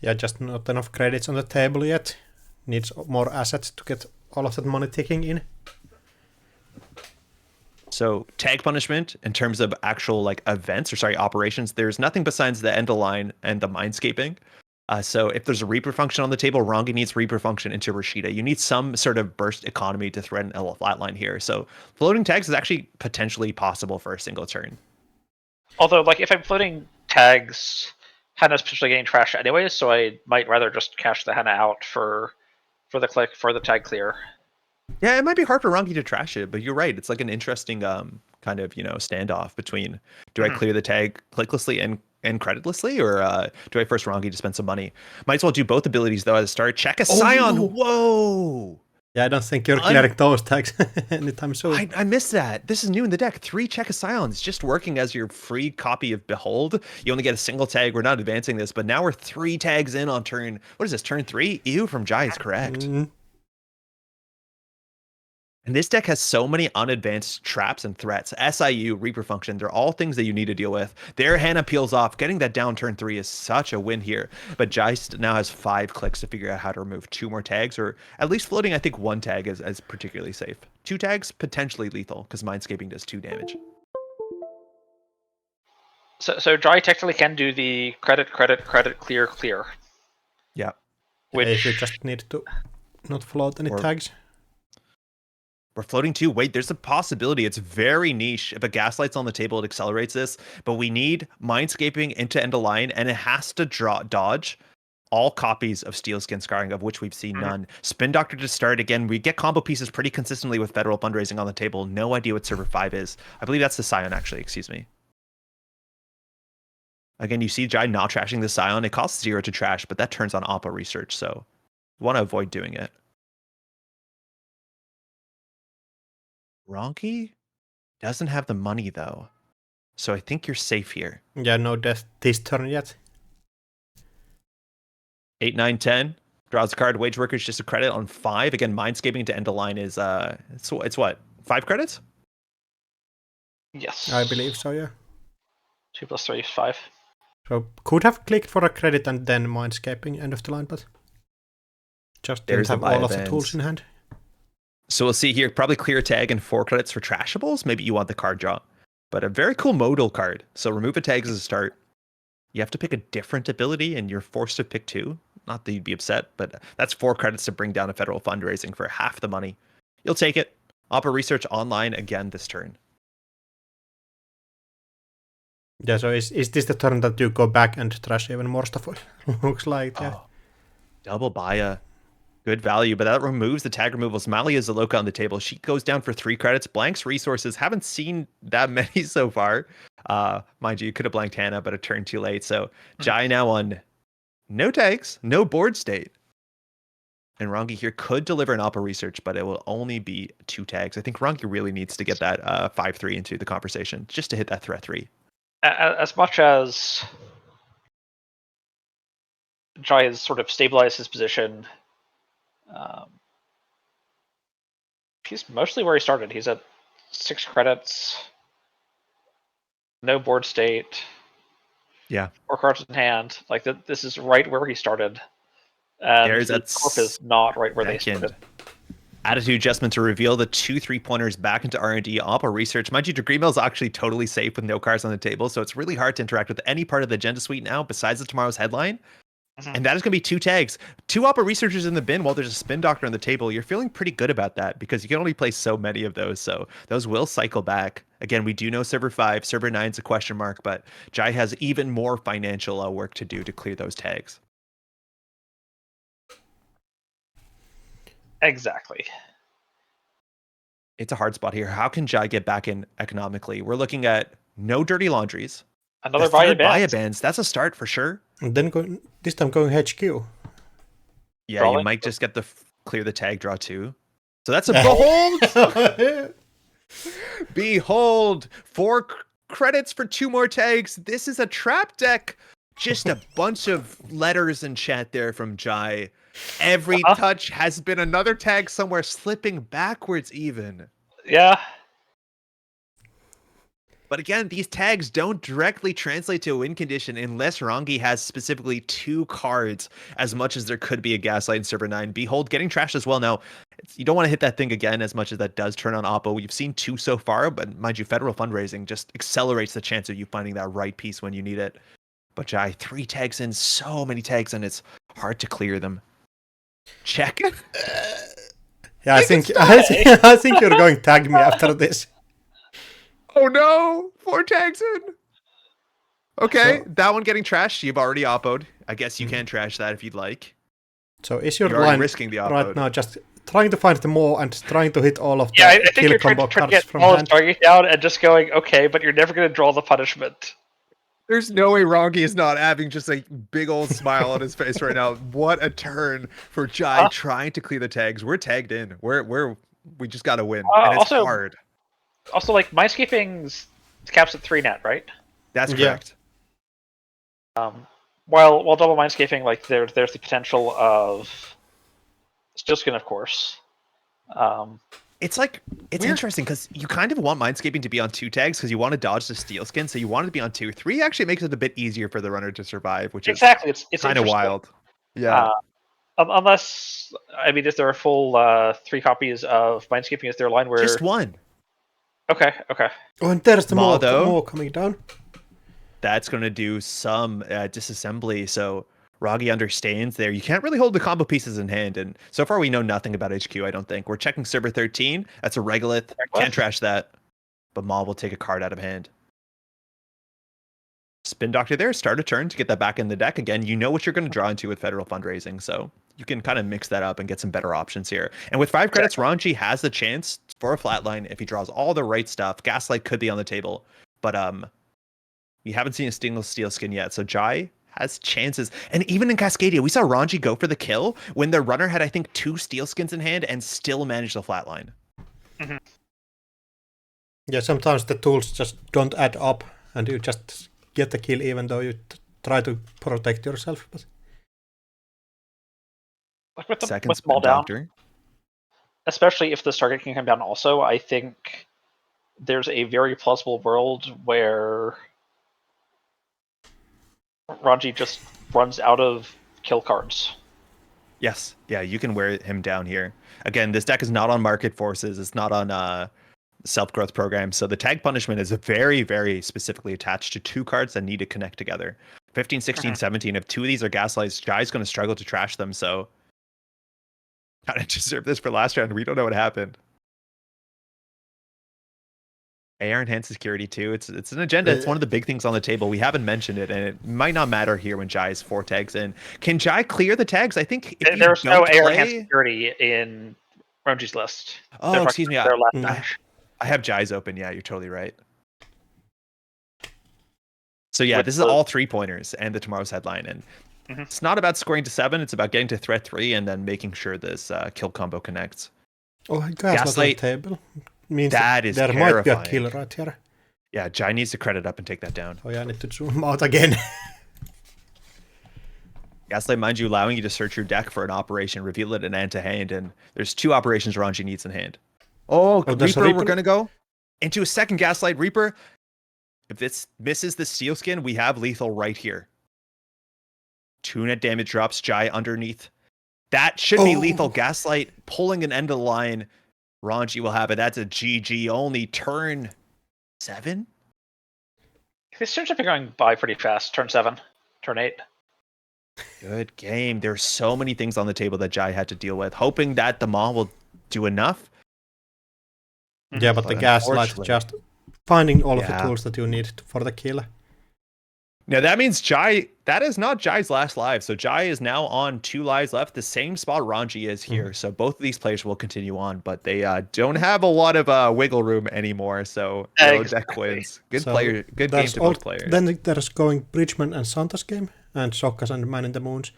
Yeah, just not enough credits on the table yet. Needs more assets to get all of that money ticking in. So tag punishment in terms of actual like events operations, there's nothing besides the end of line and the mindscaping. So if there's a Reaper function on the table, Rangi needs Reaper function into Rashida. You need some sort of burst economy to threaten a flatline here. So floating tags is actually potentially possible for a single turn. Although, like, if I'm floating tags, Hana's potentially getting trashed anyway, so I might rather just cash the Hana out for the click for the tag clear. Yeah, it might be hard for Rangi to trash it, but you're right. It's like an interesting kind of standoff between do I clear the tag clicklessly and creditlessly, or do I first Rangi to spend some money? Might as well do both abilities though at the start. Check a Scion. No. Whoa. Yeah, I don't think you're clearing those tags anytime soon. I missed that. This is new in the deck. 3 Check a Scions just working as your free copy of Behold. You only get a single tag. We're not advancing this, but now we're 3 tags in on turn. What is this? Turn 3? Ew from Jai is correct. And this deck has so many unadvanced traps and threats. SIU, Reaper function, they're all things that you need to deal with. There, Hana peels off. Getting that down turn 3 is such a win here. But Geist now has 5 clicks to figure out how to remove 2 more tags, or at least floating, I think 1 tag is particularly safe. 2 tags, potentially lethal, because Mindscaping does 2 damage. So Jai technically can do the credit, clear. Yeah. Which If you just need to not float any tags. We're floating 2. Wait, there's a possibility. It's very niche. If a Gaslight's on the table, it accelerates this. But we need Mindscaping into end of line, and it has to dodge all copies of Steelskin Scarring, of which we've seen none. Spin Doctor to start. Again, we get combo pieces pretty consistently with Federal Fundraising on the table. No idea what server 5 is. I believe that's the Scion, actually. Excuse me. Again, you see Jai not trashing the Scion. It costs 0 to trash, but that turns on Oppo research, so you want to avoid doing it. Ronki doesn't have the money, though. So I think you're safe here. Yeah, no death this turn yet. 8, 9, 10. Draws a card. Wage Workers just a credit on 5. Again, Mindscaping to end a line is it's what? 5 credits? Yes. I believe so, yeah. 2 + 3 is 5. So could have clicked for a credit and then Mindscaping end of the line, but just didn't have all of the tools in hand. So we'll see here. Probably clear tag and 4 credits for trashables. Maybe you want the card draw. But a very cool modal card. So remove a tag as a start. You have to pick a different ability, and you're forced to pick 2. Not that you'd be upset, but that's 4 credits to bring down a Federal Fundraising for half the money. You'll take it. Opera Research online again this turn. Yeah, so is this the turn that you go back and trash even more stuff? Looks like, yeah. Oh, double Baya. Good value, but that removes the tag removals. Mali is the Loka on the table. She goes down for 3 credits. Blanks resources. Haven't seen that many so far. Mind you could have blanked Hannah, but a turn too late. So Jai now on no tags, no board state. And Rangi here could deliver an Opera Research, but it will only be 2 tags. I think Rangi really needs to get that 5-3 into the conversation just to hit that threat 3. As much as Jai has sort of stabilized his position, he's mostly where he started. He's at 6 credits, no board state, 4 cards in hand. Like this is right where he started, and There's the corp is not right where they started. Attitude adjustment to reveal the 2 3-pointers back into R&D. Oppo Research. Mind you, Degree Mill is actually totally safe with no cards on the table, so it's really hard to interact with any part of the agenda suite now besides the tomorrow's headline. And that is going to be 2 tags. 2 Oppo Researchers in the bin while there's a Spin Doctor on the table. You're feeling pretty good about that because you can only play so many of those, so those will cycle back. Again, we do know Server 5, Server 9 is a question mark, but Jai has even more financial work to do to clear those tags. Exactly. It's a hard spot here. How can Jai get back in economically? We're looking at no dirty laundries. Another Baya bans. That's a start for sure. And then this time going HQ. Yeah, you might just get the clear the tag draw too. So that's a behold. Behold, 4 credits for 2 more tags. This is a trap deck. Just a bunch of letters in chat there from Jai. Every touch has been another tag somewhere slipping backwards even. Yeah. But again, these tags don't directly translate to a win condition unless Rangi has specifically 2 cards as much as there could be a Gaslight in Server 9. Behold, getting trashed as well. Now, you don't want to hit that thing again as much as that does turn on Oppo. We've seen 2 so far, but mind you, Federal Fundraising just accelerates the chance of you finding that right piece when you need it. But Jai, 3 tags in, so many tags, and it's hard to clear them. Check. Yeah, I think you're going to tag me after this. Oh no! 4 tags in! Okay, so, that one getting trashed. You've already oppoed. I guess you can trash that if you'd like. So is your line risking the right now just trying to find the more and trying to hit all of the I think kill you're combo trying to cards get from all hand? target down and just going, okay, but you're never going to draw the punishment. There's no way Rangi is not having just a big old smile on his face right now. What a turn for Jai trying to clear the tags. We're tagged in. We just got to win, and it's also hard. Also, like, Mindscaping's caps at 3 net, right? That's correct. While double Mindscaping, like, there's the potential of Steelskin, of course. It's interesting because you kind of want Mindscaping to be on 2 tags because you want to dodge the Steelskin, so you want it to be on 2. 3 actually makes it a bit easier for the runner to survive, which is it's kind of wild. Yeah. Unless, I mean, is there a full 3 copies of Mindscaping? Is there a line where just 1? Okay. Oh, and there's the more coming down. That's going to do some disassembly. So Roggy understands there. You can't really hold the combo pieces in hand, and so far we know nothing about HQ, I don't think. We're checking Server 13. That's a Regolith. Can't trash that. But Maul will take a card out of hand. Spin Doctor there, start a turn to get that back in the deck. Again, you know what you're going to draw into with Federal Fundraising, so you can kind of mix that up and get some better options here. And with 5 credits, Ranji has the chance for a flatline if he draws all the right stuff. Gaslight could be on the table, but we haven't seen a single steel skin yet, so Jai has chances. And even in Cascadia, we saw Ranji go for the kill when the runner had, I think, 2 steel skins in hand and still managed the flatline. Mm-hmm. Yeah, sometimes the tools just don't add up, and you just get the kill even though you try to protect yourself. But like with second with Maul down, Doctor, especially if this target can come down also, I think there's a very plausible world where Ranji just runs out of kill cards. yes, yeah, you can wear him down here. Again, this deck is not on market forces. It's not on self-growth program, so the tag punishment is very, very specifically attached to 2 cards that need to connect together. 15, 16, 17. If 2 of these are Gaslights, Jai's going to struggle to trash them, so kind of deserve this for last round. We don't know what happened. AR enhanced security too. It's an agenda. It's one of the big things on the table. We haven't mentioned it, and it might not matter here when Jai's 4 tags in. Can Jai clear the tags? I think if there's no AR play... enhanced security in Ranji's list. Oh, excuse me. I have Jai's open. Yeah, you're totally right. So yeah, this is all 3-pointers and the tomorrow's headline, and it's not about scoring to 7. It's about getting to threat 3 and then making sure this kill combo connects. Oh, Gaslight table means that is there terrifying. Might be a kill right here. Yeah, Jai needs to credit up and take that down. Oh yeah, I need to zoom out again. Gaslight, mind you, allowing you to search your deck for an operation, reveal it in hand to hand, and there's 2 operations Ranji needs in hand. Oh, Reaper, we're gonna go into a second Gaslight Reaper. If this misses the steel skin, we have lethal right here. 2 net damage drops, Jai underneath. That should be lethal. Gaslight pulling an end of the line. Ranji will have it. That's a GG. Only turn 7? This turns out to be going by pretty fast. Turn 7, turn 8. Good game. There's so many things on the table that Jai had to deal with, hoping that the Maul will do enough. Yeah, but the Gaslight just finding all of the tools that you need for the kill. Now that means Jai, that is not Jai's last live. So Jai is now on 2 lives left, the same spot Ranji is here. So both of these players will continue on, but they don't have a lot of wiggle room anymore. So deck wins. Good player, good game to both players. Then there's going Bridgman and Santa's game, and Sokkas and Man in the Moons.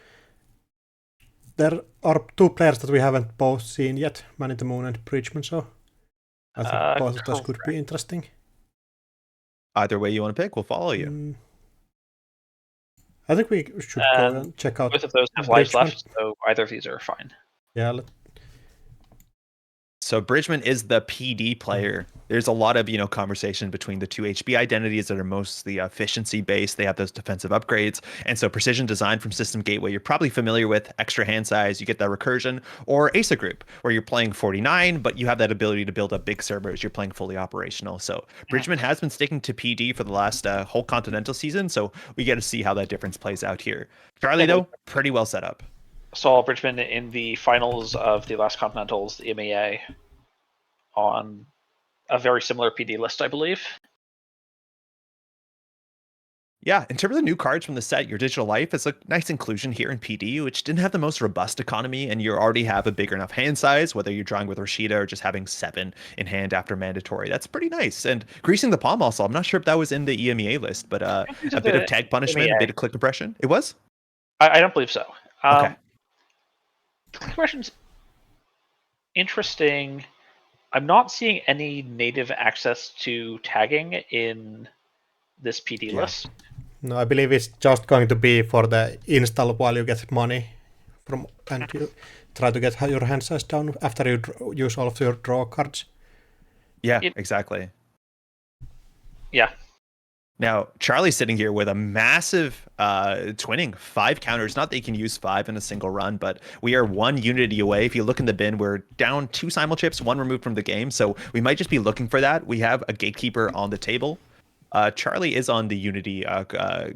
There are 2 players that we haven't both seen yet, Man in the Moon and Bridgman, so I think both of those could be interesting. Either way you want to pick, we'll follow you. I think we should go and check out. Both of those have lives left, so either of these are fine. Yeah. So Bridgman is the PD player. There's a lot of conversation between the 2 HB identities that are mostly efficiency based. They have those defensive upgrades, and so Precision Design from System Gateway you're probably familiar with. Extra hand size, you get that recursion, or Asa Group where you're playing 49, but you have that ability to build up big servers. You're playing fully operational. So Bridgman has been sticking to PD for the last whole Continental season, so we get to see how that difference plays out here. Charlie though, pretty well set up. Saw Bridgman in the finals of the last Continentals, the MEA, on a very similar PD list, I believe. Yeah, in terms of new cards from the set, your Digital Life is a nice inclusion here in PD, which didn't have the most robust economy, and you already have a bigger enough hand size, whether you're drawing with Rashida or just having 7 in hand after mandatory. That's pretty nice. And Greasing the Palm also, I'm not sure if that was in the EMEA list, but a bit of tag punishment, a bit of click compression. It was? I don't believe so. Okay. Click compression's interesting. I'm not seeing any native access to tagging in this PD list. No, I believe it's just going to be for the install while you get money from, and you try to get your hand size down after you use all of your draw cards. Yeah, exactly. Yeah. Now, Charlie's sitting here with a massive twinning, 5 counters. Not that you can use 5 in a single run, but we are 1 unity away. If you look in the bin, we're down 2 simul chips, 1 removed from the game. So we might just be looking for that. We have a gatekeeper on the table. Charlie is on the Unity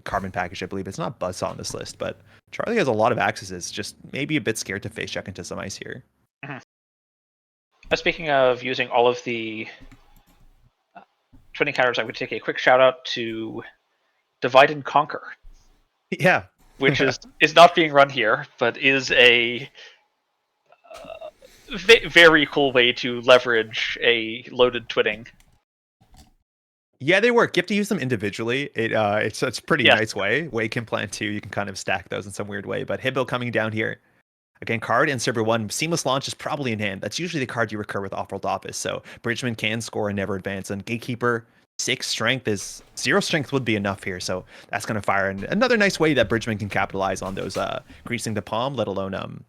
carbon package, I believe. It's not Buzzsaw on this list, but Charlie has a lot of accesses. Just maybe a bit scared to face check into some ice here. Speaking of using all of the twinning counters, I would take a quick shout out to Divide and Conquer, Yeah. which is not being run here, but is a very cool way to leverage a loaded twinning. Yeah, they work. You have to use them individually. It's a pretty nice way. Wake can plan too. You can kind of stack those in some weird way. But Hibbo coming down here. Again, card and server 1. Seamless Launch is probably in hand. That's usually the card you recur with Off-World Office. So Bridgman can score and never advance. And Gatekeeper, 6 strength is... 0 strength would be enough here. So that's going to fire. And another nice way that Bridgman can capitalize on those greasing the palm, let alone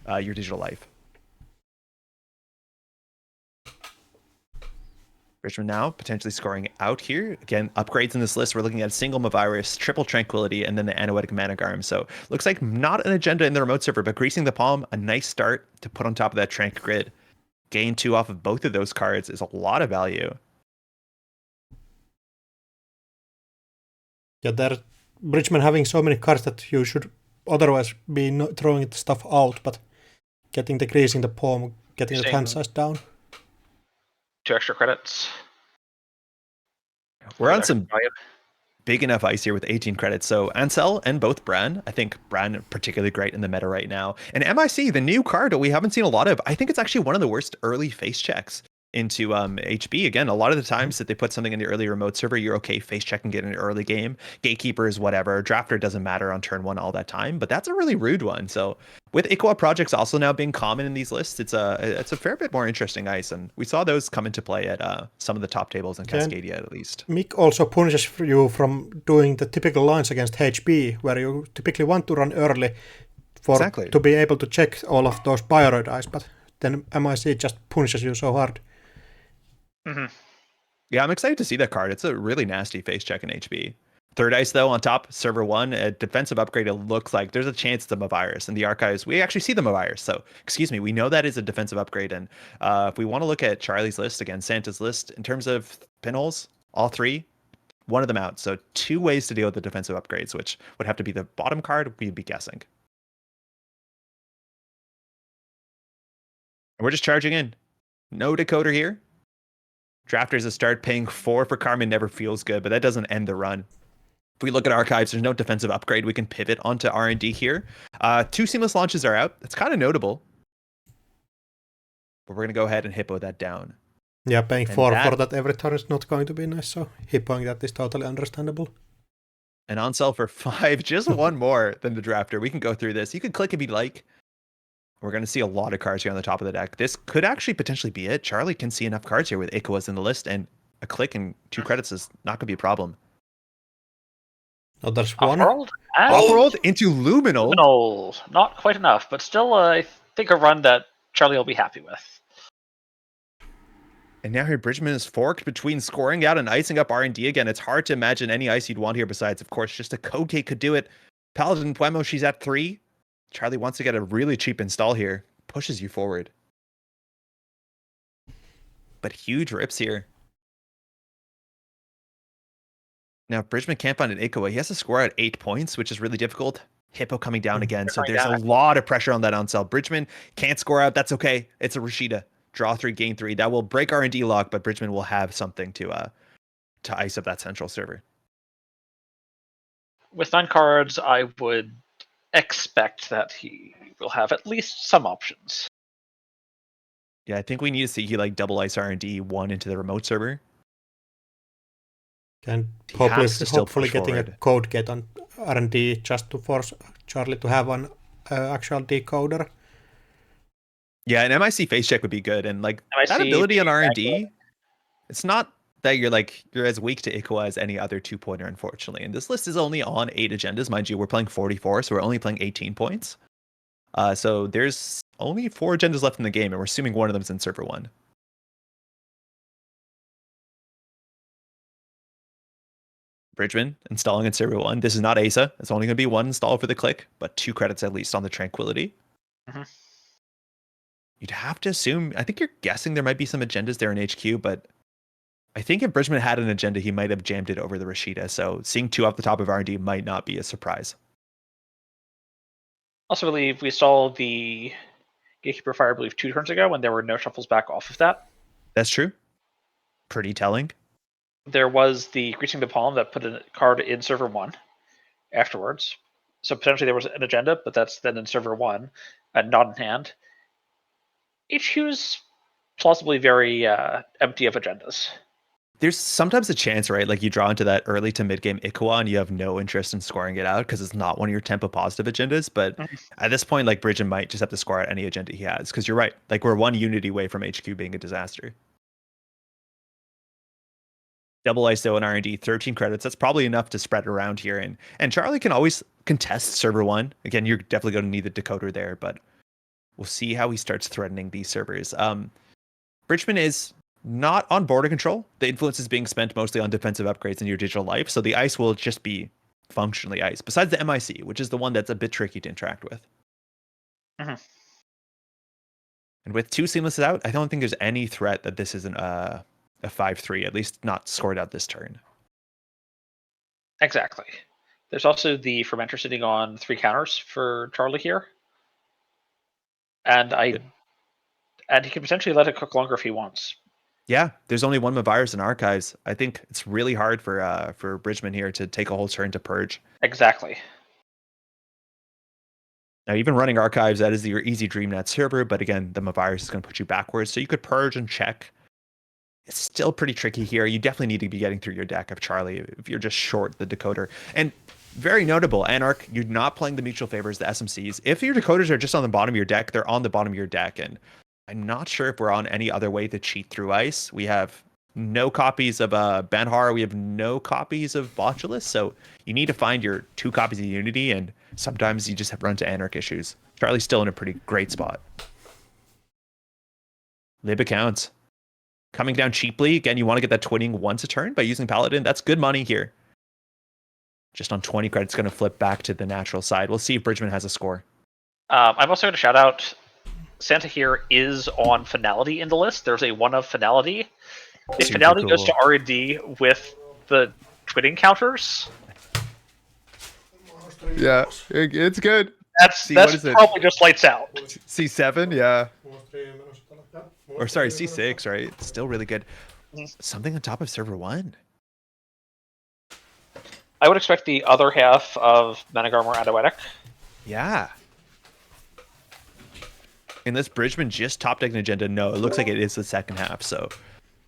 your digital life. Bridgman now potentially scoring out here. Again, upgrades in this list. We're looking at single Mavirus, triple Tranquility, and then the Anoetic Managarm. So looks like not an agenda in the remote server, but greasing the palm, a nice start to put on top of that Trank grid. Gain 2 off of both of those cards is a lot of value. Yeah, there Bridgman having so many cards that you should otherwise be throwing stuff out, but getting the greasing the palm, getting the hand size down. 2 extra credits. We're on some big enough ice here with 18 credits. So Ansel and both Bran. I think Bran particularly great in the meta right now. And MIC, the new card that we haven't seen a lot of. I think it's actually one of the worst early face checks into HB. Again, a lot of the times that they put something in the early remote server, you're okay face checking it in an early game. Gatekeeper is whatever. Drafter doesn't matter on turn 1 all that time, but that's a really rude one. So with Iqua projects also now being common in these lists, it's a fair bit more interesting ice, and we saw those come into play at some of the top tables in Cascadia at least. Mick also punishes you from doing the typical lines against HB, where you typically want to run early to be able to check all of those Bioroid ice, but then MIC just punishes you so hard. Yeah, I'm excited to see that card. It's a really nasty face check in HB. Third ice, though, on top, server 1, a defensive upgrade. It looks like there's a chance it's a Mavirus. In the archives, we actually see the Mavirus. So, excuse me, we know that is a defensive upgrade. And if we want to look at Charlie's list, again, Santa's list, in terms of pinholes, all 3, one of them out. So 2 ways to deal with the defensive upgrades, which would have to be the bottom card, we'd be guessing. And we're just charging in. No decoder here. Drafters that start paying 4 for Carmen never feels good, but that doesn't end the run. If we look at archives, there's no defensive upgrade. We can pivot onto R&D here. 2 seamless launches are out. It's kind of notable. But we're going to go ahead and hippo that down. Yeah, paying 4 for that every turn is not going to be nice, so hippoing that is totally understandable. And on sell for 5, just one more than the drafter. We can go through this. You can click if you'd like. We're going to see a lot of cards here on the top of the deck. This could actually potentially be it. Charlie can see enough cards here with Ikoas in the list, and a click and 2 credits is not going to be a problem. Oh, there's one. Off-world into Luminal. Luminal. Not quite enough, but still, I think a run that Charlie will be happy with. And now here Bridgman is forked between scoring out and icing up R&D again. It's hard to imagine any ice you'd want here besides, of course, just a Code Gate could do it. Paladin Puemo, she's at 3. Charlie wants to get a really cheap install here. Pushes you forward. But huge rips here. Now, Bridgman can't find an Ikoa. He has to score at 8 points, which is really difficult. Hippo coming down again. So there's a lot of pressure on that onsell. Bridgman can't score out. That's okay. It's a Rashida. Draw 3, gain 3. That will break R&D lock, but Bridgman will have something to ice up that central server. With 9 cards, I would expect that he will have at least some options. Yeah, I think we need to see he like double ice R&D 1 into the remote server. And hopefully getting a code get on R&D just to force Charlie to have an actual decoder. Yeah, an MIC face check would be good, and like that ability on R&D, it's not that you're as weak to Ikoa as any other 2-pointer, unfortunately. And this list is only on 8 agendas, mind you. We're playing 44, so we're only playing 18 points. So there's only 4 agendas left in the game, and we're assuming one of them's in server 1. Bridgman installing in server 1. This is not Asa. It's only going to be 1 install for the click, but 2 credits at least on the Tranquility. You'd have to assume, I think you're guessing there might be some agendas there in HQ, but I think if Bridgman had an agenda, he might have jammed it over the Rashida. So seeing 2 off the top of R&D might not be a surprise. Also believe we saw the Gatekeeper Fire, I believe, 2 turns ago when there were no shuffles back off of that. That's true. Pretty telling. There was the Greasing the Palm that put a card in server 1 afterwards. So potentially there was an agenda, but that's then in server 1 and not in hand. HQ's plausibly very empty of agendas. There's sometimes a chance, right? Like you draw into that early to mid game Ikawa and you have no interest in scoring it out because it's not one of your tempo positive agendas. But at this point, like Bridgen might just have to score out any agenda he has because you're right. Like we're 1 unity away from HQ being a disaster. Double ISO and R&D, 13 credits. That's probably enough to spread around here. And Charlie can always contest server 1. Again, you're definitely going to need the decoder there, but we'll see how he starts threatening these servers. Bridgman is not on border control. The influence is being spent mostly on defensive upgrades in your digital life, so the ice will just be functionally ice, besides the MIC, which is the one that's a bit tricky to interact with. Mm-hmm. And with 2 seamlesses out, I don't think there's any threat that this isn't a 5-3, at least not scored out this turn. Exactly. There's also the Fermenter sitting on 3 counters for Charlie here. And he can potentially let it cook longer if he wants. Yeah, there's only 1 Mavirus in Archives. I think it's really hard for Bridgman here to take a whole turn to purge. Exactly. Now, even running Archives, that is your easy DreamNet server, but again, the Mavirus is going to put you backwards, so you could purge and check. It's still pretty tricky here. You definitely need to be getting through your deck of Charlie if you're just short the decoder. And very notable, Anarch, you're not playing the mutual favors, the SMCs. If your decoders are just on the bottom of your deck, they're on the bottom of your deck, and I'm not sure if we're on any other way to cheat through ice. We have no copies of Banhar. We have no copies of Botulus. So you need to find your 2 copies of Unity, and sometimes you just have run into Anarch issues. Charlie's still in a pretty great spot. Lib accounts. Coming down cheaply. Again, you want to get that twinning once a turn by using Paladin. That's good money here. Just on 20 credits, going to flip back to the natural side. We'll see if Bridgman has a score. I'm also going to shout out Santa here is on Finality in the list. There's a 1 of Finality. If Super Finality cool. goes to R&D with the twitting counters, yeah, it's good. That's probably just lights out. C7, yeah. Or sorry, C6, right? It's still really good. Something on top of server 1. I would expect the other half of Managarmor Anoetic. Yeah. Unless Bridgman just top deck an agenda, no, it looks like it is the second half. So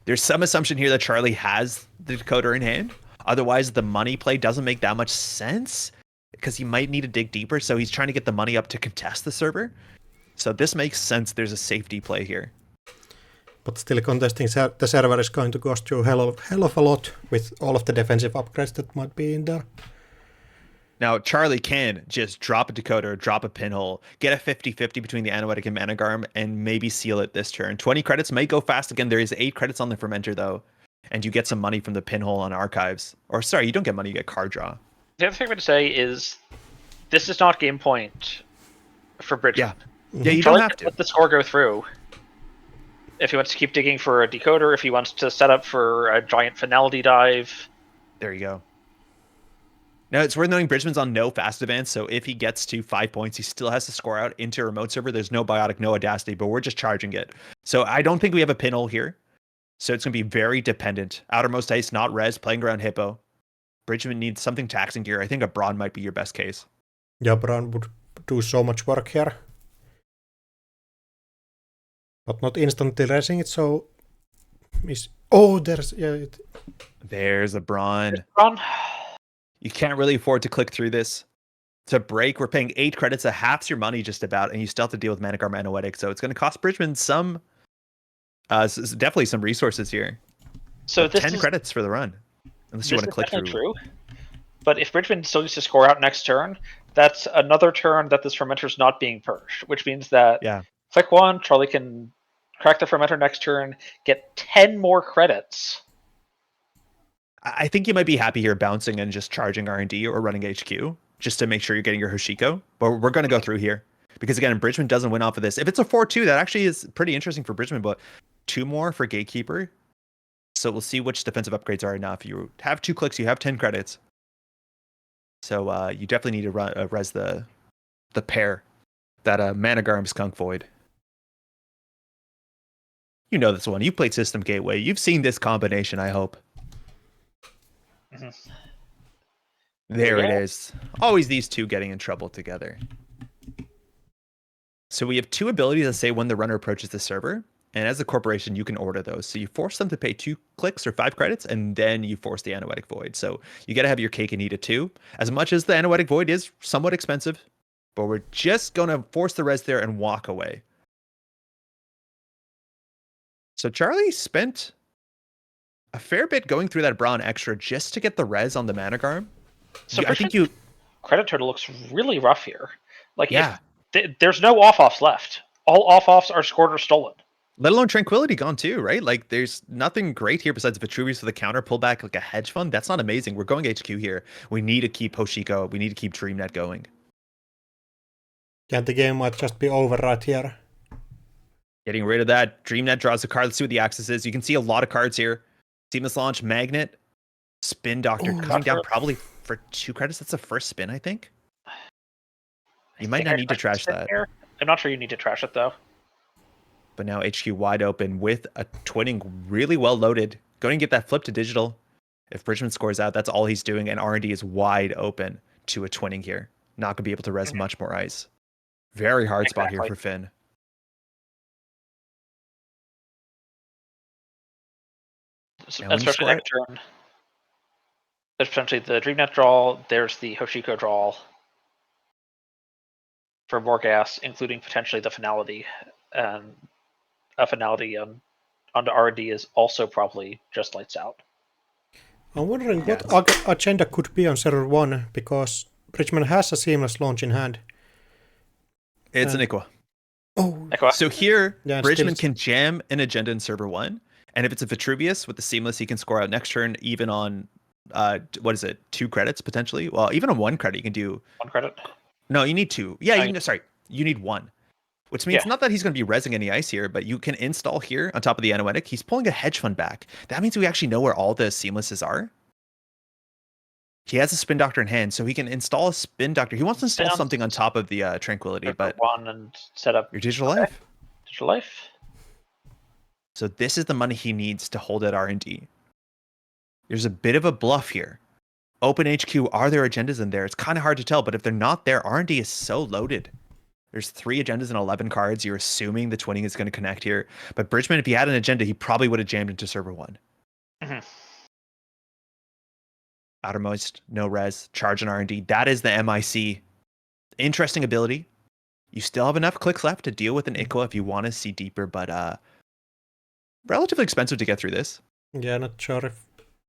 there's some assumption here that Charlie has the decoder in hand. Otherwise, the money play doesn't make that much sense because he might need to dig deeper. So he's trying to get the money up to contest the server. So this makes sense. There's a safety play here. But still contesting the server is going to cost you hell of a lot with all of the defensive upgrades that might be in there. Now, Charlie can just drop a decoder, drop a pinhole, get a 50-50 between the Anoetic and Managarm, and maybe seal it this turn. 20 credits may go fast again. There is 8 credits on the Fermenter, though, and you get some money from the pinhole on Archives. Or, sorry, you don't get money, you get card draw. The other thing I'm going to say is this is not game point for Bridgman. Yeah, you Charlie don't have to. Let the score go through. If he wants to keep digging for a decoder, if he wants to set up for a giant Finality dive. There you go. Now, it's worth noting Bridgman's on no fast advance, so if he gets to 5 points, he still has to score out into a remote server. There's no Biotic, no Audacity, but we're just charging it. So I don't think we have a pinhole here. So it's going to be very dependent. Outermost Ice, not res, playing around Hippo. Bridgman needs something taxing here. I think a Brawn might be your best case. Yeah, Brawn would do so much work here. But not instantly resing it, so... there's... Yeah, There's a Brawn. Brawn. You can't really afford to click through this. To break, we're paying 8 credits, a half's your money just about, and you still have to deal with Managarm Anoetic, so it's going to cost Bridgman some, definitely some resources here. So but this 10 is, credits for the run, unless you want to click through. True. But if Bridgman still needs to score out next turn, that's another turn that this Fermenter's not being purged, which means that click 1, Charlie can crack the Fermenter next turn, get 10 more credits. I think you might be happy here bouncing and just charging R&D or running HQ just to make sure you're getting your Hoshiko. But we're going to go through here because, again, Bridgman doesn't win off of this. If it's a 4-2, that actually is pretty interesting for Bridgman, but 2 more for Gatekeeper. So we'll see which defensive upgrades are enough. You have 2 clicks, you have 10 credits. So you definitely need to res the pair. That Managarm Skunk Void. You know this one. You've played System Gateway. You've seen this combination, I hope. Mhm. There it is. Always these two getting in trouble together. So we have 2 abilities that say when the runner approaches the server. And as a corporation, you can order those. So you force them to pay 2 clicks or 5 credits, and then you force the Anoetic Void. So you got to have your cake and eat it too. As much as the Anoetic Void is somewhat expensive, but we're just going to force the res there and walk away. So Charlie spent a fair bit going through that Brawn extra just to get the res on the Managarm. So I think you... credit total looks really rough here. Like, yeah. There's no off-offs left. All off-offs are scored or stolen. Let alone Tranquility gone too, right? Like, there's nothing great here besides Vitruvius with a counter pullback, like a hedge fund. That's not amazing. We're going HQ here. We need to keep Hoshiko. We need to keep DreamNet going. Yeah, the game might just be over right here. Getting rid of that. DreamNet draws a card. Let's see what the axis is. You can see a lot of cards here. Seamless Launch, Magnet, Spin Doctor coming down probably for 2 credits. That's the first spin, I think. You might not need to trash that. Here. I'm not sure you need to trash it, though. But now HQ wide open with a twinning really well loaded. Going to get that flip to digital. If Bridgman scores out, that's all he's doing. And R&D is wide open to a twinning here. Not going to be able to res much more ice. Very hard spot here for Finn. Especially next turn. There's potentially the DreamNet draw. There's the Hoshiko draw for more gas, including potentially the finality. And a finality on the R&D is also probably just lights out. I'm wondering what agenda could be on server 1, because Bridgman has a seamless launch in hand. It's an Iqua. Oh, so here, yeah, Bridgman can jam an agenda in server 1, and if it's a Vitruvius with the seamless, he can score out next turn, even on, 2 credits potentially? Well, even on 1 credit, you can do... 1 credit? No, you need 2. Yeah, you need 1. Which means not that he's going to be rezzing any ice here, but you can install here on top of the Anoetic. He's pulling a hedge fund back. That means we actually know where all the seamlesses are. He has a Spin Doctor in hand, so he can install a Spin Doctor. He wants to install something on top of the Tranquility, but... 1 and set up... your Digital Life. Digital Life. So this is the money he needs to hold at R&D. There's a bit of a bluff here. Open HQ, are there agendas in there? It's kind of hard to tell, but if they're not there, R&D is so loaded. There's 3 agendas and 11 cards. You're assuming the twinning is going to connect here. But Bridgman, if he had an agenda, he probably would have jammed into server 1. Mm-hmm. Outermost, no res, charge and R&D. That is the MIC. Interesting ability. You still have enough clicks left to deal with an Iqua if you want to see deeper, but relatively expensive to get through this. Yeah, not sure if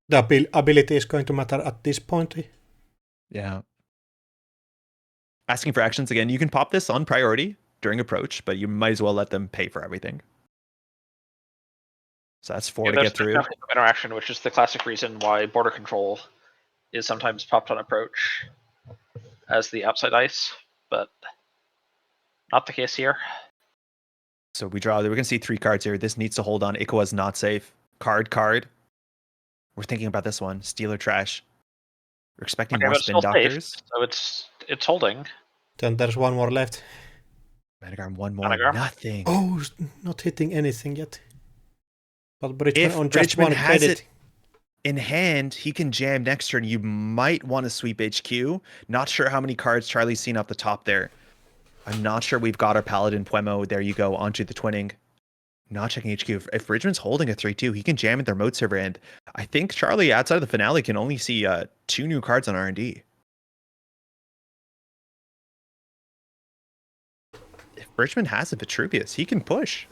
the ability is going to matter at this point. Yeah. Asking for actions again. You can pop this on priority during approach, but you might as well let them pay for everything. So that's 4 to get through. Interaction, which is the classic reason why border control is sometimes popped on approach as the outside ice, but not the case here. So we draw. We're going to see 3 cards here. This needs to hold on. Iqua is not safe. Card. We're thinking about this one. Steal or trash. We're expecting more Spin Doctors. Safe, so it's holding. Then there's 1 more left. Managarm, 1 more. Nothing. Oh, not hitting anything yet. But Bridgman if on just Bridgman 1 has credit. It in hand, he can jam next turn. You might want to sweep HQ. Not sure how many cards Charlie's seen off the top there. I'm not sure we've got our Paladin Puemo. There you go, onto the twinning. Not checking HQ. If Bridgman's holding a 3-2, he can jam at their remote server, and I think Charlie, outside of the finale, can only see 2 new cards on R&D. If Bridgman has a Vitruvius, he can push.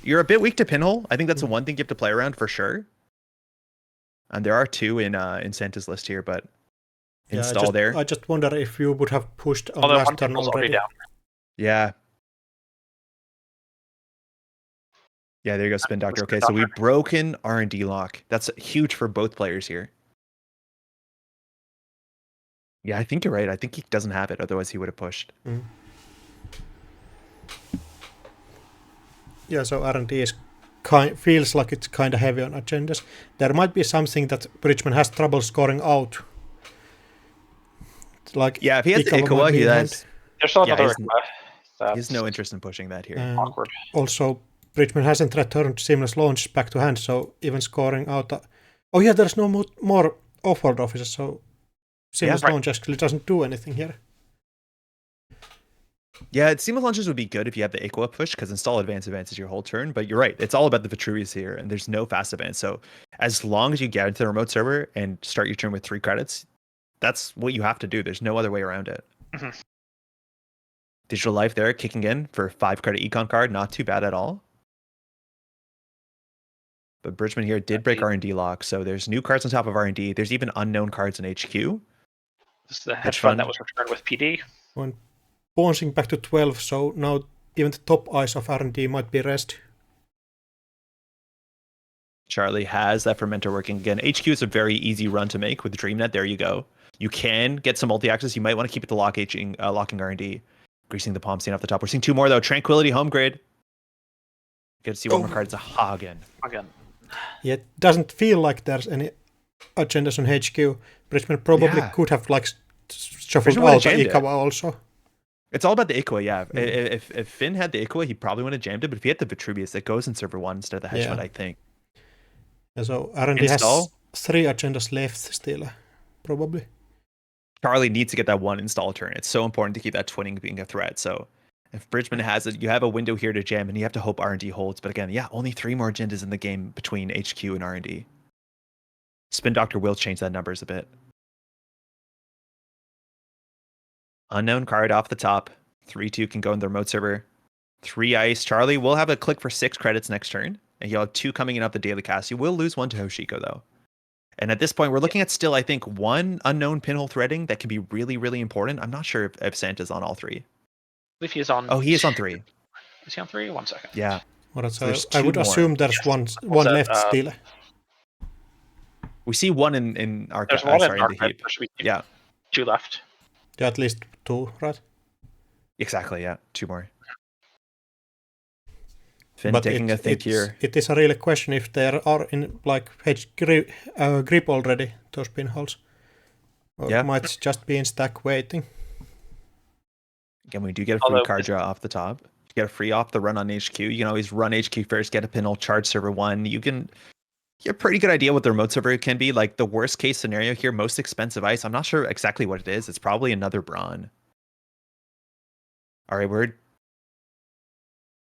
You're a bit weak to Pinhole. I think that's the one thing you have to play around for sure. And there are 2 in Santa's list here, but install there. I just wonder if you would have pushed on last turn already. Down. Yeah. Yeah, there you go, Spin Doctor. Okay, so we've broken R&D lock. That's huge for both players here. Yeah, I think you're right. I think he doesn't have it. Otherwise, he would have pushed. Yeah, so R&D is feels like it's kind of heavy on agendas. There might be something that Bridgman has trouble scoring out. Like Yeah, if he has Ikawa might Ikawa, be he in has. hand. There's still Yeah, another. he has no interest in pushing that here. And awkward. also, Bridgman hasn't returned seamless launch back to hand, so even scoring out. Oh yeah, there's no more offboard officers, so seamless launch actually doesn't do anything here. Yeah, seamless launches would be good if you have the Aqua push, because install advance is your whole turn. But you're right, it's all about the Vitruvius here, and there's no fast advance. So as long as you get into the remote server and start your turn with 3 credits, that's what you have to do. There's no other way around it. Mm-hmm. Digital Life there kicking in for 5 credit econ card, not too bad at all. But Bridgman here did break R&D lock, so there's new cards on top of R&D. There's even unknown cards in HQ. This is the hedge fund that was returned with PD. When bouncing back to 12, so now even the top eyes of R&D might be rest. Charlie has that fermenter working again. HQ is a very easy run to make with DreamNet. There you go. You can get some multi-access. You might want to keep it to locking R&D. Greasing the palm scene off the top. We're seeing 2 more though. Tranquility home grid. Good to see one more card. It's a Hagen. Again. Yeah, it doesn't feel like there's any agendas on HQ. Bridgman probably could have like shuffled out the Ikawa also. It's all about the Ikawa, yeah. If Finn had the Ikawa, he probably would have jammed it. But if he had the Vitruvius, it goes in server 1 instead of the hedge fund, I think. Yeah, so R&D has 3 agendas left still, probably. Charlie needs to get that 1 install turn. It's so important to keep that twinning being a threat. So if Bridgman has it, you have a window here to jam, and you have to hope R&D holds. But again, only 3 more agendas in the game between HQ and R&D. Spin Doctor will change that numbers a bit. Unknown card off the top. 3-2 can go in the remote server. 3 ice. Charlie will have a click for 6 credits next turn. And you'll have 2 coming in off the daily cast. You will lose 1 to Hoshiko, though. And at this point, we're looking at still, I think, 1 unknown pinhole threading that can be really, really important. I'm not sure if Santa's on all 3. I believe he is on. Oh, he is on 3. Is he on 3? 1 second. Yeah. Well, so I would assume there's one left still. We see 1 in our There's 1 in the heap. Yeah. 2 left. Yeah, at least 2, right? Exactly, yeah. 2 more. Finn taking a think here. It is a real question if there are in like hedge grip already, those pinholes. Or might just be in stack waiting. Again, we do get a free card draw off the top. You get a free off the run on HQ. You can always run HQ first, get a pinhole, charge server 1. You get a pretty good idea what the remote server can be. Like the worst case scenario here, most expensive ice. I'm not sure exactly what it is. It's probably another Brawn. All right, we're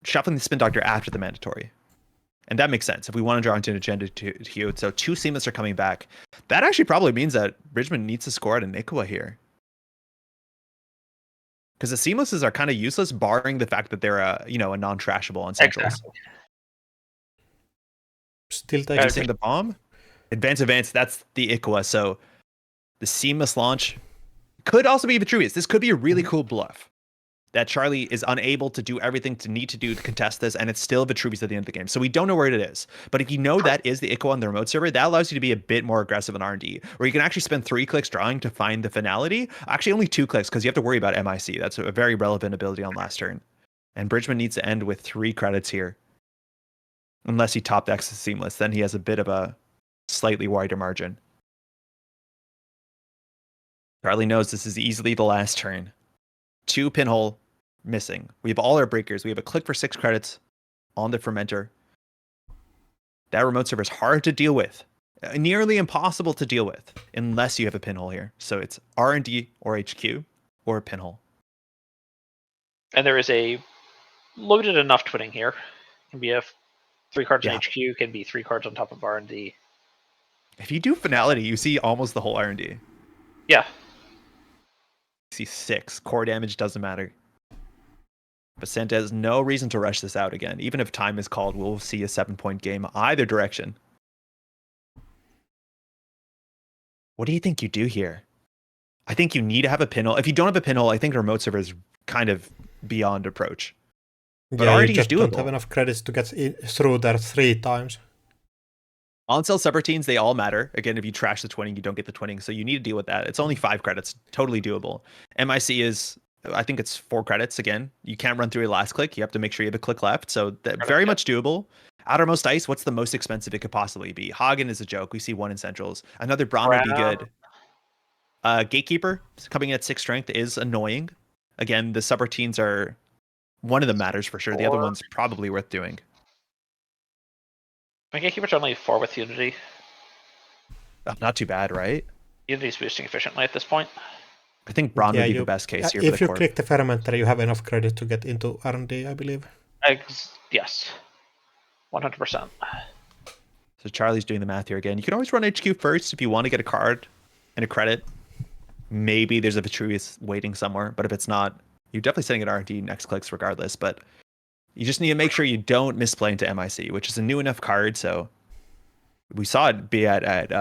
shuffling the Spin Doctor after the mandatory. And that makes sense. If we want to draw into an agenda to Hugh, so 2 Seamless are coming back. That actually probably means that Bridgman needs to score at a Ikawa here. Because the Seamlesses are kind of useless, barring the fact that they're a non-trashable on Centrals. Exactly. Still taking the bomb. Advance, that's the Ikawa. So the Seamless launch could also be Vitruvius. This could be a really cool bluff. That Charlie is unable to do everything to need to do to contest this, and it's still Vitruvius at the end of the game. So we don't know where it is. But if you know that is the Ikawa on the remote server, that allows you to be a bit more aggressive in R&D, where you can actually spend 3 clicks drawing to find the finality. Actually, only 2 clicks, because you have to worry about MIC. That's a very relevant ability on last turn. And Bridgman needs to end with 3 credits here. Unless he top decks the Seamless, then he has a bit of a slightly wider margin. Charlie knows this is easily the last turn. 2 pinhole missing. We have all our breakers. We have a click for 6 credits on the fermenter. That remote server is hard to deal with. Nearly impossible to deal with unless you have a pinhole here. So it's R&D or HQ or a pinhole. And there is a loaded enough twinning here. It can be 3 cards in HQ, can be 3 cards on top of R&D. If you do finality, you see almost the whole R&D. Yeah. You see 6. Core damage doesn't matter. But Santa has no reason to rush this out again. Even if time is called, we'll see a 7-point game either direction. What do you think you do here? I think you need to have a pinhole. If you don't have a pinhole, I think a remote server is kind of beyond approach. But already you just doable. Don't have enough credits to get through there 3 times. On-sale subroutines, they all matter. Again, if you trash the twinning, you don't get the twinning. So you need to deal with that. It's only 5 credits. Totally doable. MIC is... I think it's 4 credits again. You can't run through a last click. You have to make sure you have a click left. So very much doable. Outermost Ice, what's the most expensive it could possibly be? Hagen is a joke. We see one in Centrals. Another Braun would be good. Gatekeeper coming in at 6 strength is annoying. Again, the subroutines are one of them matters for sure. The other one's probably worth doing. My Gatekeeper's only 4 with Unity. Not too bad, right? Unity's boosting efficiently at this point. I think Braun would be the best case here. If you click the fermenter, you have enough credit to get into R&D, I believe. Yes. 100%. So Charlie's doing the math here again. You can always run HQ first if you want to get a card and a credit. Maybe there's a Vitruvius waiting somewhere, but if it's not, you're definitely setting an R&D next clicks regardless. But you just need to make sure you don't misplay into MIC, which is a new enough card. So we saw it be at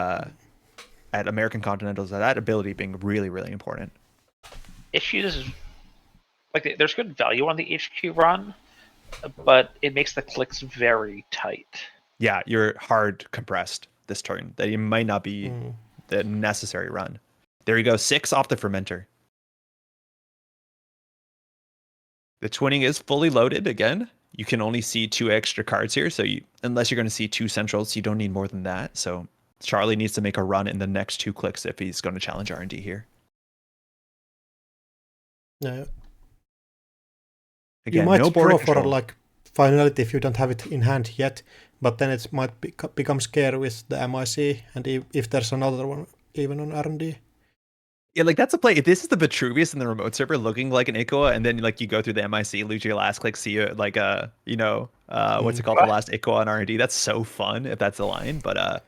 American Continentals, that ability being really, really important. Issues like there's good value on the HQ run, but it makes the clicks very tight. Yeah, you're hard compressed this turn. That it might not be the necessary run. There you go, 6 off the fermenter. The twinning is fully loaded again. You can only see 2 extra cards here, so unless you're going to see 2 centrals, you don't need more than that. So Charlie needs to make a run in the next 2 clicks if he's going to challenge R&D here. Yeah. Again, you might no border draw for control. like finality if you don't have it in hand yet, but then it might become scary with the MIC, and if there's another one even on R&D. Yeah, like that's a play. If this is the Vitruvius in the remote server looking like an Ikoa, and then like you go through the MIC, lose your last click, see it like what's it called, the last Ikoa on R&D. That's so fun if that's the line, but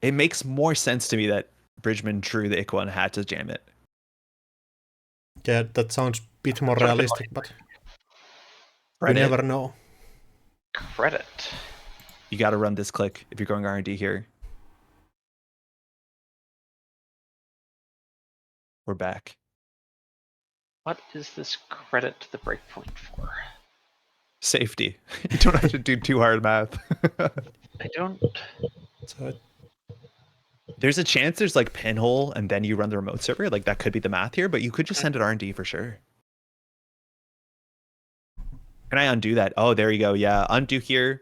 it makes more sense to me that Bridgman drew the Ikoa and had to jam it. Yeah, that sounds a bit more realistic, but you never know. Credit. You got to run this click if you're going R&D here. We're back. What is this credit to the breakpoint for? Safety. You don't have to do too hard math. I don't. So there's a chance there's like pinhole and then you run the remote server. Like that could be the math here, but you could just send it R&D for sure. Can I undo that? Oh, there you go. Yeah, undo here.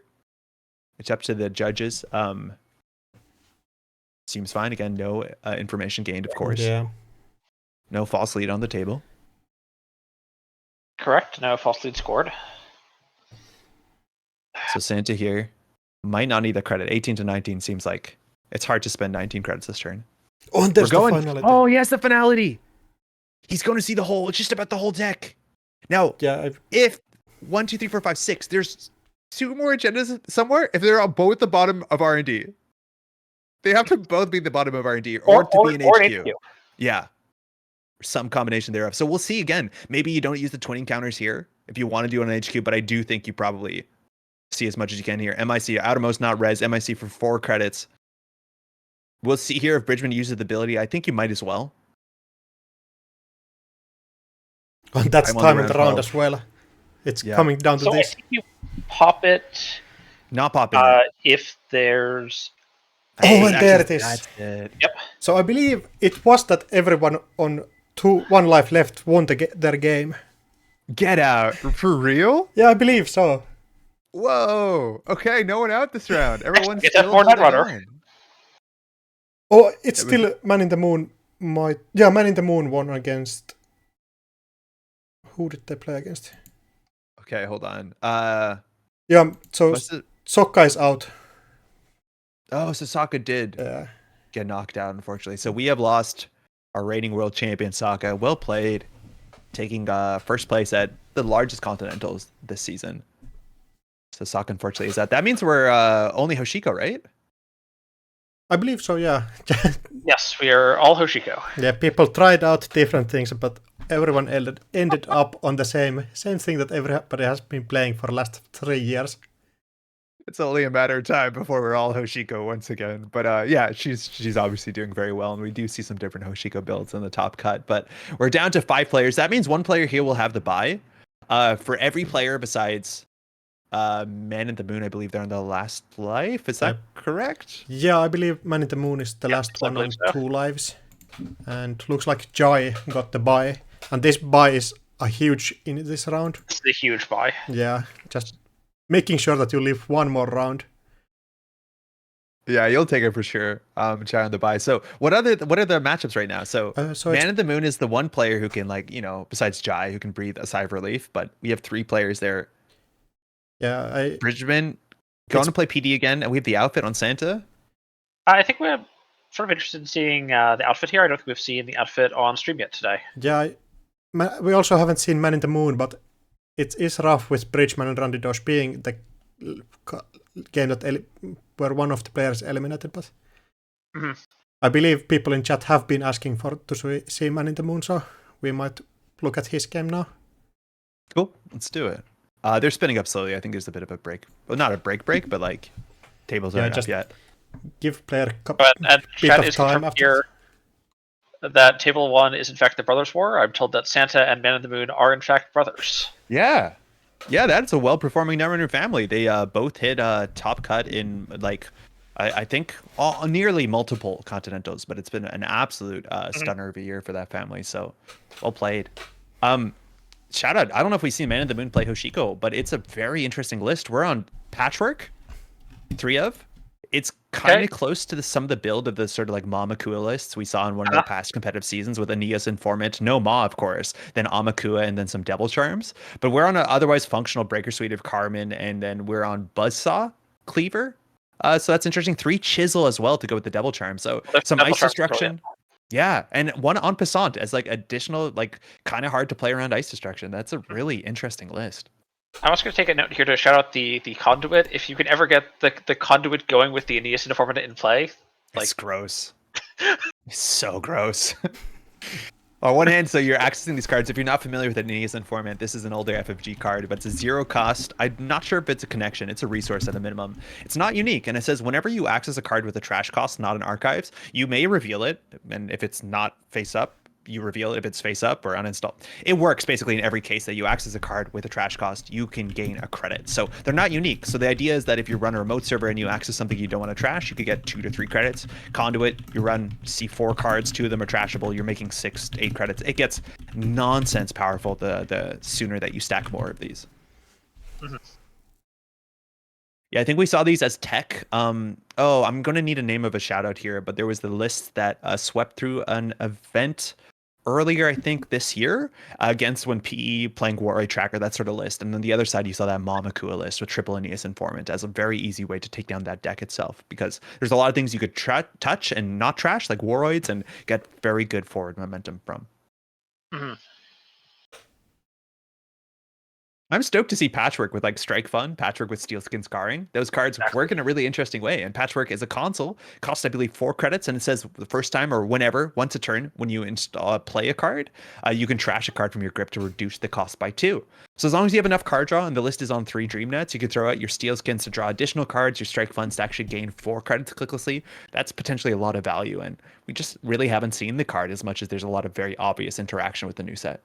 It's up to the judges. Seems fine. Again, no information gained, of course. Yeah. No false lead on the table. Correct. No false lead scored. So Santa here might not need the credit. 18 to 19 seems like it's hard to spend 19 credits this turn. Oh, and there's the finality. Oh, he has the finality. He's going to see the whole. It's just about the whole deck. Now, if 1, 2, 3, 4, 5, 6, there's 2 more agendas somewhere. If they're on both the bottom of R&D, they have to both be the bottom of R&D or to be an HQ. Yeah. Some combination thereof. So we'll see again. Maybe you don't use the twinning counters here if you want to do it on HQ, but I do think you probably see as much as you can here. MIC, outermost, not res. MIC for 4 credits. We'll see here if Bridgman uses the ability. I think you might as well. Oh, that's time of the round as well. It's coming down to this. I think you pop it. Not pop it. If there's. Oh, and there it is. That's it. Yep. So I believe it was that everyone on 1 life left won their game. Get out. For real? Yeah, I believe so. Whoa. Okay, no one out this round. Everyone's It's still a Netrunner. Oh, it's still Man in the Moon. Man in the Moon won against. Who did they play against? Okay, hold on. Yeah, so Sokka is out. Oh, so Sokka did get knocked out, unfortunately. So we have lost our reigning world champion, Sokka. Well played. Taking first place at the largest Continentals this season. So Sokka, unfortunately, is out. That means we're only Hoshiko, right? I believe so, yeah. Yes, we are all Hoshiko. Yeah, people tried out different things, but everyone ended up on the same thing that everybody has been playing for the last 3 years. It's only a matter of time before we're all Hoshiko once again. But yeah, she's obviously doing very well, and we do see some different Hoshiko builds in the top cut. But we're down to 5 players. That means 1 player here will have the bye. For every player besides Man in the Moon, I believe they're on the last life. Is that correct? Yeah, I believe Man in the Moon is the last one on 2 lives. And looks like Jai got the bye. And this bye is a huge in this round. It's a huge bye. Yeah, just making sure that you live one more round. Yeah, you'll take it for sure. Chat on the buy. So what are the matchups right now? So, So Man in the Moon is the one player who can, like, besides Jai, who can breathe a sigh of relief, but we have 3 players there. yeah, Bridgman going to play PD again, and we have the outfit on Santa. I think we're sort of interested in seeing the outfit here. I don't think we've seen the outfit on stream yet today. Yeah, we also haven't seen Man in the Moon, but it is rough with Bridgman and Randy Dosh being the game that where one of the players eliminated. But I believe people in chat have been asking to see Man in the Moon, so we might look at his game now. Cool, let's do it. They're spinning up slowly. I think there's a bit of a break. Well, not a break, but like tables aren't up yet. Give player a and bit chat of is time after. Here that table 1 is in fact the Brothers War. I'm told that Santa and Man in the Moon are in fact brothers. Yeah, that's a well-performing Netrunner family. They both hit top cut in like I think nearly multiple Continentals, but it's been an absolute stunner of a year for that family. So well played. Shout out. I don't know if we've seen Man in the Moon play Hoshiko, but it's a very interesting list. We're on Patchwork, 3 of. It's kind of close to some of the build of the sort of like Mamakua lists we saw in one of the past competitive seasons with Aeneas Informant, no Ma, of course, then Amakua, and then some Devil Charms. But we're on an otherwise functional Breaker Suite of Carmen, and then we're on Buzzsaw Cleaver. So that's interesting. 3 Chisel as well to go with the Devil Charm. So some Ice Destruction. Yeah, and 1 En Passant as like additional, like kind of hard to play around Ice Destruction. That's a really interesting list. I'm also going to take a note here to shout out the Conduit. If you can ever get the Conduit going with the Aeneas Informant in play, like it's gross. It's so gross. On one hand, so you're accessing these cards. If you're not familiar with Aeneas Informant, this is an older FFG card, but it's a 0 cost. I'm not sure if it's a connection. It's a resource at a minimum. It's not unique, and it says whenever you access a card with a trash cost, not in archives, you may reveal it, and if it's not face up, you reveal it. If it's face up or uninstall. It works basically in every case that you access a card with a trash cost, you can gain a credit. So they're not unique. So the idea is that if you run a remote server and you access something you don't want to trash, you could get 2 to 3 credits. Conduit, you run C4 cards, 2 of them are trashable, you're making 6 to 8 credits. It gets nonsense powerful the sooner that you stack more of these. Yeah, I think we saw these as tech. I'm going to need a name of a shout out here, but there was the list that swept through an event earlier, I think this year, against when PE playing Warrior Tracker, that sort of list. And then the other side, you saw that Mamakua list with Triple Aeneas Informant as a very easy way to take down that deck itself, because there's a lot of things you could touch and not trash, like Warroids, and get very good forward momentum from. I'm stoked to see Patchwork with like Strike Fun, Patchwork with Steelskin Scarring. Those cards work in a really interesting way. And Patchwork is a console, costs I believe 4 credits, and it says the first time or whenever, once a turn, when you play a card, you can trash a card from your grip to reduce the cost by 2. So as long as you have enough card draw, and the list is on 3 Dream Nets, you can throw out your Steelskins to draw additional cards, your Strike Funds to actually gain 4 credits clicklessly. That's potentially a lot of value, and we just really haven't seen the card as much as there's a lot of very obvious interaction with the new set.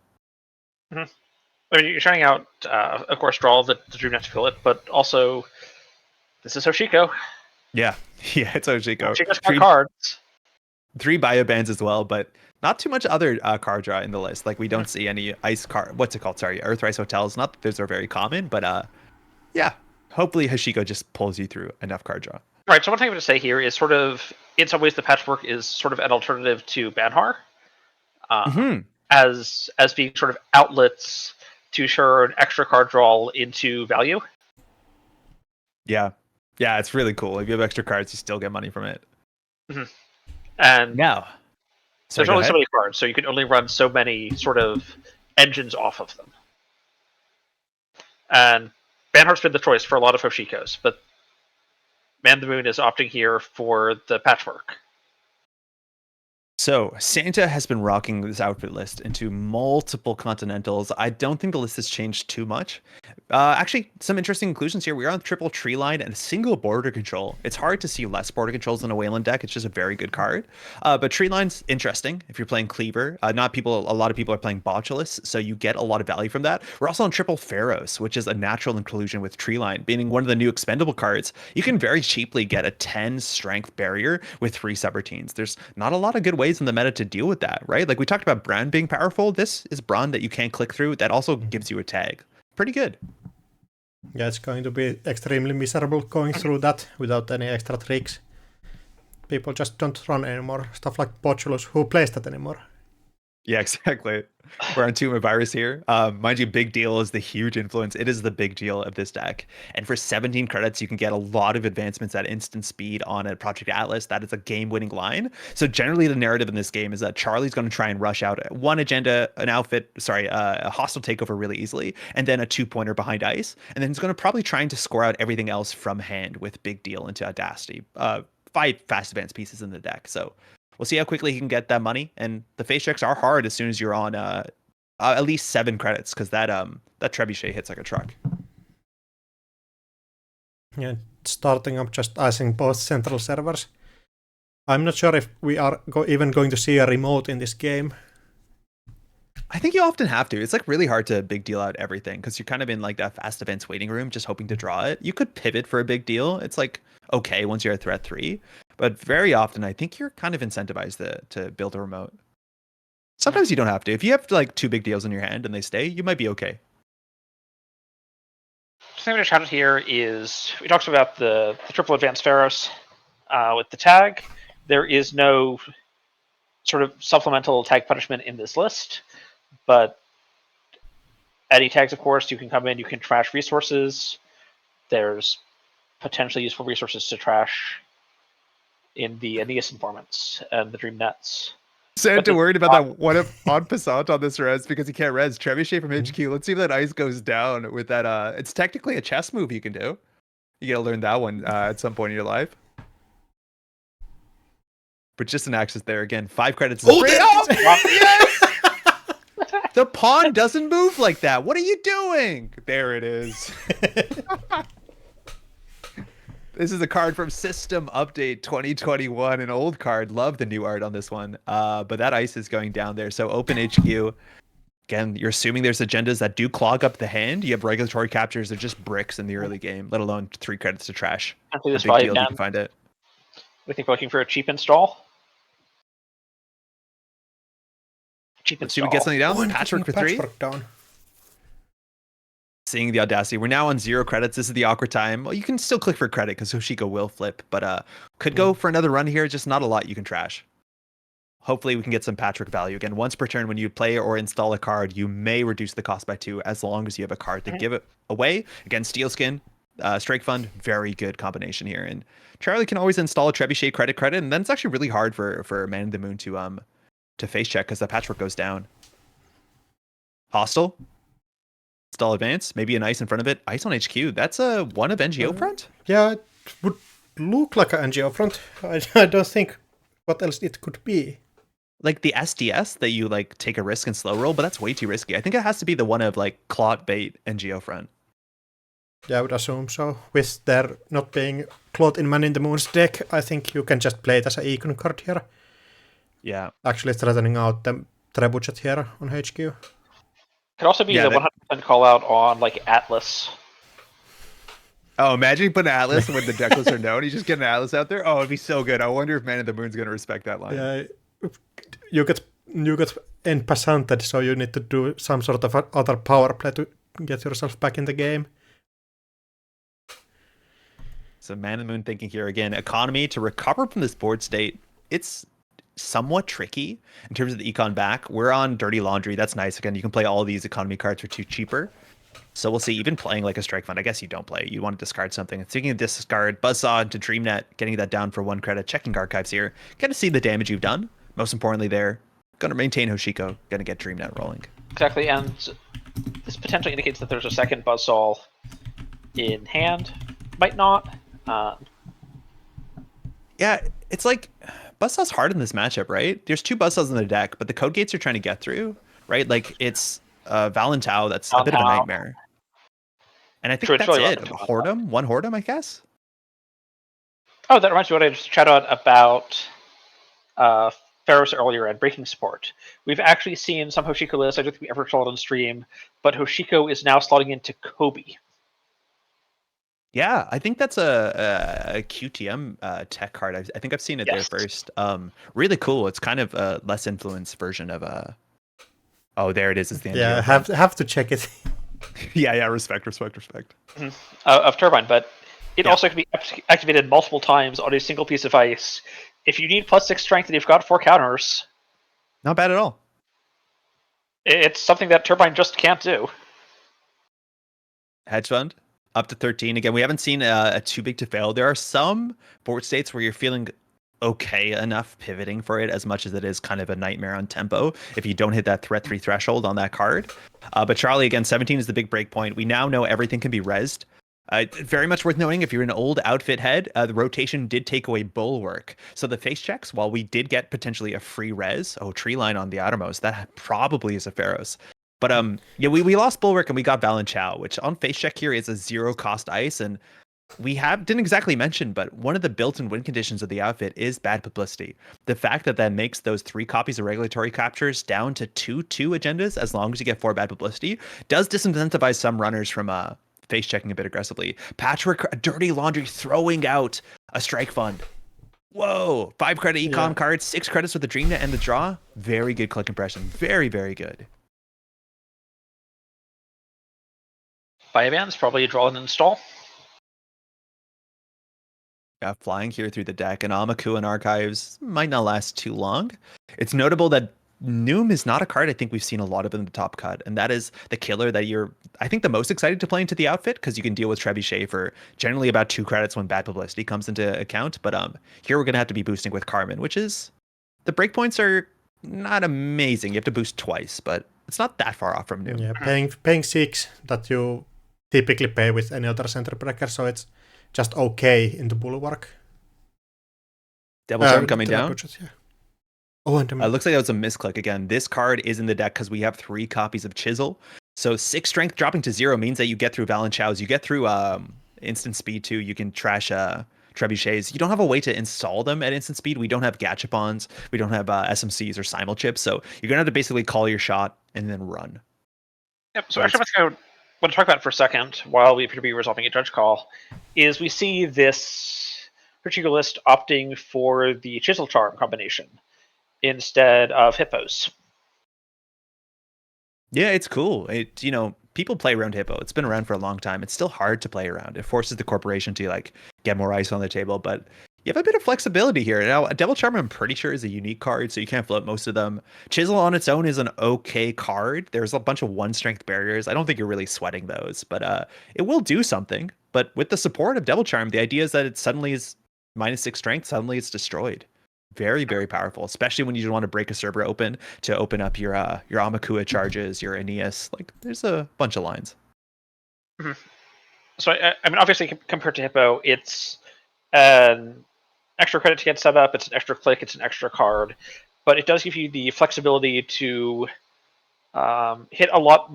I mean, you're trying out, of course, draw the Dream Net to fill it, but also, this is Hoshiko. Yeah, it's Hoshiko. Hoshiko's got cards. 3 bio bands as well, but not too much other card draw in the list. Like, we don't see any ice card. What's it called? Sorry, Earthrise Hotels. Not that those are very common, but yeah. Hopefully, Hoshiko just pulls you through enough card draw. Right. So one thing I'm going to say here is sort of, in some ways, the Patchwork is sort of an alternative to Banhar, as being sort of outlets to turn extra card draw into value. Yeah, it's really cool. If you have extra cards, you still get money from it. And now, there's only so many cards, so you can only run so many sort of engines off of them. And Banhar's been the choice for a lot of Hoshikos, but Man the Moon is opting here for the Patchwork. So Santa has been rocking this outfit list into multiple Continentals. I don't think the list has changed too much. Actually, some interesting inclusions here. We are on triple tree line and a single border control. It's hard to see less border controls in a Wayland deck. It's just a very good card. But tree line's interesting if you're playing Cleaver. A lot of people are playing Botulus, so you get a lot of value from that. We're also on triple Pharaohs, which is a natural inclusion with tree line. Being one of the new expendable cards, you can very cheaply get a 10 strength barrier with 3 subroutines. There's not a lot of good ways in the meta to deal with that, right? Like we talked about Brand being powerful. This is Brand that you can't click through that also gives you a tag. Pretty good. Yeah, it's going to be extremely miserable going through that without any extra tricks. People just don't run anymore. Stuff like Botulus, who plays that anymore? Yeah, exactly. We're on Tomb of Virus here. Mind you, Big Deal is the huge influence. It is the big deal of this deck. And for 17 credits, you can get a lot of advancements at instant speed on a Project Atlas. That is a game-winning line. So generally, the narrative in this game is that Charlie's going to try and rush out one agenda, a hostile takeover really easily, and then a 2-pointer behind ice. And then he's going to probably trying to score out everything else from hand with Big Deal into Audacity. 5 fast advance pieces in the deck. So we'll see how quickly he can get that money. And the face checks are hard as soon as you're on at least 7 credits, because that trebuchet hits like a truck. Yeah, starting up just icing both central servers. I'm not sure if we are even going to see a remote in this game. I think you often have to. It's like really hard to big deal out everything because you're kind of in like that fast events waiting room just hoping to draw it. You could pivot for a big deal. It's like okay once you're at threat 3, but very often I think you're kind of incentivized to build a remote. Sometimes you don't have to. If you have like 2 big deals in your hand and they stay, you might be okay. Something I'm going to shout out here is we talked about the triple advanced Pharaohs with the tag. There is no sort of supplemental tag punishment in this list, but adding tags, of course, you can come in, you can trash resources. There's potentially useful resources to trash in the Aeneas informants and the Dream Nets. Santa worried about that one on Passant on this res because he can't res. Trebuchet from HQ. Let's see if that ice goes down with that. It's technically a chess move you can do. You gotta learn that one at some point in your life. But just an axis there again. 5 credits. Yes! The pawn doesn't move like that. What are you doing? There it is. This is a card from System Update 2021, an old card. Love the new art on this one. But that ice is going down there. So open HQ. Again, you're assuming there's agendas that do clog up the hand. You have regulatory captures. They're just bricks in the early game, let alone 3 credits to trash. I think A big deal you can find it. We think we're looking for a cheap install. Let's see if we get something down. Patchwork for 3. Down. Seeing the Audacity. We're now on 0 credits. This is the awkward time. Well, you can still click for credit because Hoshiko will flip, but could go for another run here. Just not a lot you can trash. Hopefully we can get some Patchwork value. Again, once per turn when you play or install a card, you may reduce the cost by 2 as long as you have a card to give it away. Again, Steel Skin, Strike Fund, very good combination here. And Charlie can always install a Trebuchet credit, and then it's actually really hard for Man in the Moon to face check because the Patchwork goes down. Hostile. Install advance, maybe an ice in front of it. Ice on HQ. That's a one of NGO front? Yeah, it would look like an NGO front. I don't think what else it could be. Like the SDS that you like take a risk and slow roll, but that's way too risky. I think it has to be the one of like Clot Bait NGO front. Yeah, I would assume so. With there not being Clot in Man in the Moon's deck, I think you can just play it as an econ card here. Yeah. Actually threatening out the Trebuchet here on HQ. Could also be the 100% call out on like Atlas. Oh, imagine putting an Atlas when the deck lists are known. You just get an Atlas out there. Oh, it'd be so good. I wonder if Man in the Moon's going to respect that line. Yeah, you get impassanted, so you need to do some sort of other power play to get yourself back in the game. So Man in the Moon thinking here again, economy to recover from this board state. It's somewhat tricky in terms of the econ back. We're on Dirty Laundry. That's nice. Again, you can play all these economy cards for 2 cheaper. So we'll see. Even playing like a Strike Fund, I guess you don't play. You want to discard something. Speaking of discard, Buzzsaw into DreamNet, getting that down for 1 credit. Checking archives here. Going to see the damage you've done. Most importantly there, going to maintain Hoshiko. Going to get DreamNet rolling. Exactly, and this potentially indicates that there's a second Buzzsaw in hand. Might not. Yeah, it's like Buzzsaw's hard in this matchup, right? There's 2 Buzzsaws in the deck, but the code gates you're trying to get through, right? Like it's Valentau, that's a bit of a nightmare. And I think that's really it. Hordem? 1 Hordem, I guess? Oh, that reminds me of what I just chatted about Pharaohs earlier and breaking support. We've actually seen some Hoshiko lists. I don't think we ever saw it on stream, but Hoshiko is now slotting into Kobe. Yeah, I think that's a QTM tech card. I think I've seen it there first. Really cool. It's kind of a less influenced version of a. Oh, there it is. It's the yeah, have to check it. Yeah, respect. Of Turbine, but it Yeah. also can be activated multiple times on a single piece of ice. If you need +6 strength and you've got 4 counters, Not bad at all. it's something that Turbine just can't do. Hedge fund up to 13. Again, we haven't seen a too big to fail. There are some board states where you're feeling okay enough pivoting for it, as much as it is kind of a nightmare on tempo if you don't hit that threat 3 threshold on that card. But Charlie, again, 17 is the big break point. We now know everything can be rezzed. Very much worth noting, if you're an old outfit head, the rotation did take away Bulwark. So the face checks, while we did get potentially a free res, tree line on the outermost, that probably is a Pharaohs. But yeah, we lost Bulwark and we got Valenchow, which on face check here is a 0 cost ice. And we didn't exactly mention, but one of the built-in win conditions of the outfit is bad publicity. The fact that makes those 3 copies of regulatory captures down to 2 agendas, as long as you get 4 bad publicity, does disincentivize some runners from face checking a bit aggressively. Patchwork Dirty Laundry throwing out a strike fund. Whoa, 5 credit econ cards, 6 credits with the Dreamnet and the draw. Very good click impression. Very, very good. Fireman's probably a draw and install. Yeah, flying here through the deck, and Amaku and Archives might not last too long. It's notable that Noom is not a card I think we've seen a lot of in the top cut, and that is the killer that you're, I think, the most excited to play into the outfit, because you can deal with Trebuchet for generally about 2 credits when bad publicity comes into account. But here we're going to have to be boosting with Carmen, which is, the breakpoints are not amazing. You have to boost twice, but it's not that far off from Noom. Yeah, paying 6 that you typically pay with any other center breaker, so it's just okay in the Bulwark. Devil Charm coming down. Budget, yeah. Oh, and looks like that was a misclick again. This card is in the deck because we have 3 copies of Chisel. So 6 strength dropping to 0 means that you get through Valenchows. You get through instant speed too. You can trash Trebuchets. You don't have a way to install them at instant speed. We don't have Gachapons. We don't have SMCs or Simul chips. So you're going to have to basically call your shot and then run. Yep. So actually, I want to talk about it for a second while we appear to be resolving a judge call. Is we see this particular list opting for the Chisel Charm combination instead of Hippos. Yeah, it's cool. People play around Hippo. It's been around for a long time. It's still hard to play around. It forces the corporation to get more ice on the table, but you have a bit of flexibility here. Now, Devil Charm, I'm pretty sure, is a unique card, so you can't float most of them. Chisel on its own is an okay card. There's a bunch of 1 strength barriers. I don't think you're really sweating those, but it will do something. But with the support of Devil Charm, the idea is that it suddenly is -6 strength. Suddenly it's destroyed. Very, very powerful, especially when you just want to break a Cerber open to open up your Amakua charges, your Aeneas. There's a bunch of lines. Mm-hmm. So, I mean, obviously, compared to Hippo, it's an extra credit to get set up, it's an extra click, it's an extra card, but it does give you the flexibility to hit a lot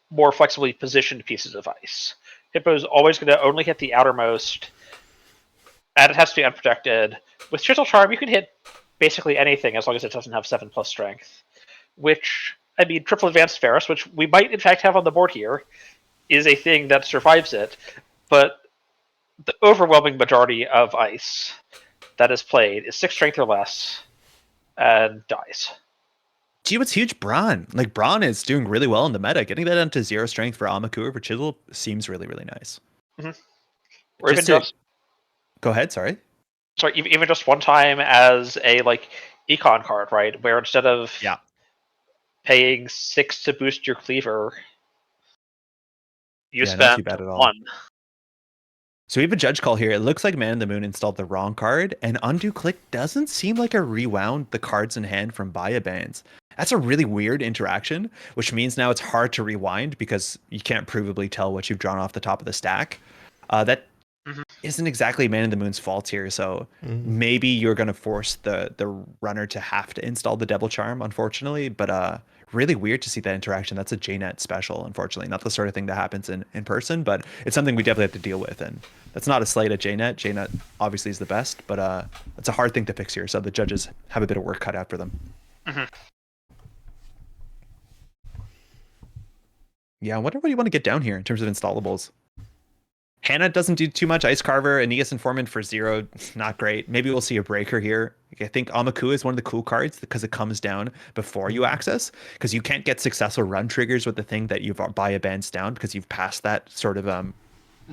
more flexibly positioned pieces of ice. Hippo is always going to only hit the outermost, and it has to be unprotected. With Chisel Charm, you can hit basically anything as long as it doesn't have 7+ strength. Which, I mean, triple advanced Ferris, which we might in fact have on the board here, is a thing that survives it, but the overwhelming majority of ice that is played is 6 strength or less and dies. Gee, what's huge? Brawn. Brawn is doing really well in the meta. Getting that down to 0 strength for Amaku or for Chisel seems really, really nice. Mm-hmm. Or just go ahead, sorry. Sorry, even just one time as a econ card, right? Where instead of paying 6 to boost your cleaver, you spend 1. So we have a judge call here. It looks like Man in the Moon installed the wrong card, and undo click doesn't seem like a rewound the cards in hand from Baya bans. That's a really weird interaction, which means now it's hard to rewind because you can't provably tell what you've drawn off the top of the stack. That isn't exactly Man in the Moon's fault here, so maybe you're going to force the runner to have to install the Devil Charm, unfortunately, but really weird to see that interaction. That's a JNet special, unfortunately. Not the sort of thing that happens in person, but it's something we definitely have to deal with, and that's not a slight at JNet. JNet obviously is the best, but it's a hard thing to fix here, so the judges have a bit of work cut out for them. Yeah, I wonder what you want to get down here in terms of installables. Hannah doesn't do too much. Ice Carver, Aeneas Informant for 0, not great. Maybe we'll see a breaker here. I think Amaku is one of the cool cards because it comes down before you access, because you can't get successful run triggers with the thing that you've buy a bands down because you've passed that sort of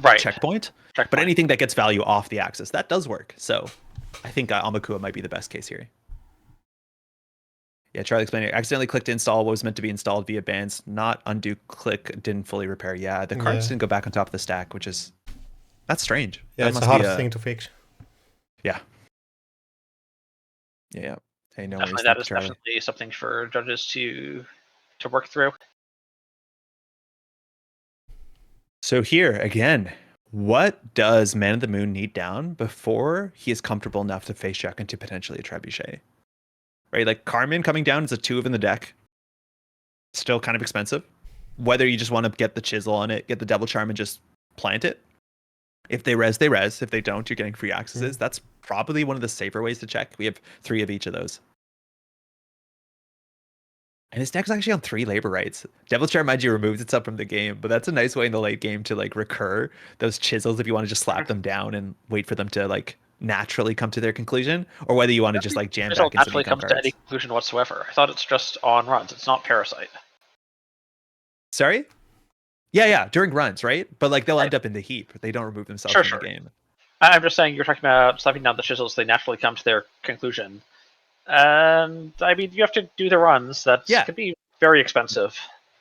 Right. checkpoint. But anything that gets value off the axis, that does work. So I think Amakua might be the best case here. Yeah, Charlie explaining. Accidentally clicked install what was meant to be installed via bands. Not undo click, didn't fully repair. Yeah, the cards didn't go back on top of the stack, which is... That's strange. Yeah, that it's a hard thing to fix. Yeah. Yeah. Hey, no definitely, worries. that is definitely something for judges to work through. So here, again, what does Man of the Moon need down before he is comfortable enough to face check into potentially a trebuchet? Right? Like Carmen coming down is a 2 in the deck. Still kind of expensive. Whether you just want to get the chisel on it, get the Devil Charm and just plant it. If they res, they res. If they don't, you're getting free accesses. That's probably one of the safer ways to check. We have 3 of each of those. And his deck's actually on 3 labor rights. Devil Charm, mind you, removes itself from the game, but that's a nice way in the late game to like recur those chisels if you want to just slap them down and wait for them to like naturally come to their conclusion, or whether you want to just like jam back into naturally comes to any conclusion whatsoever. I thought it's just on runs. It's not Parasite. Sorry? Yeah, during runs, right? But like they'll end up in the heap. They don't remove themselves from the game. I'm just saying you're talking about slapping down the chisels. They naturally come to their conclusion. And I mean, you have to do the runs. That could be very expensive.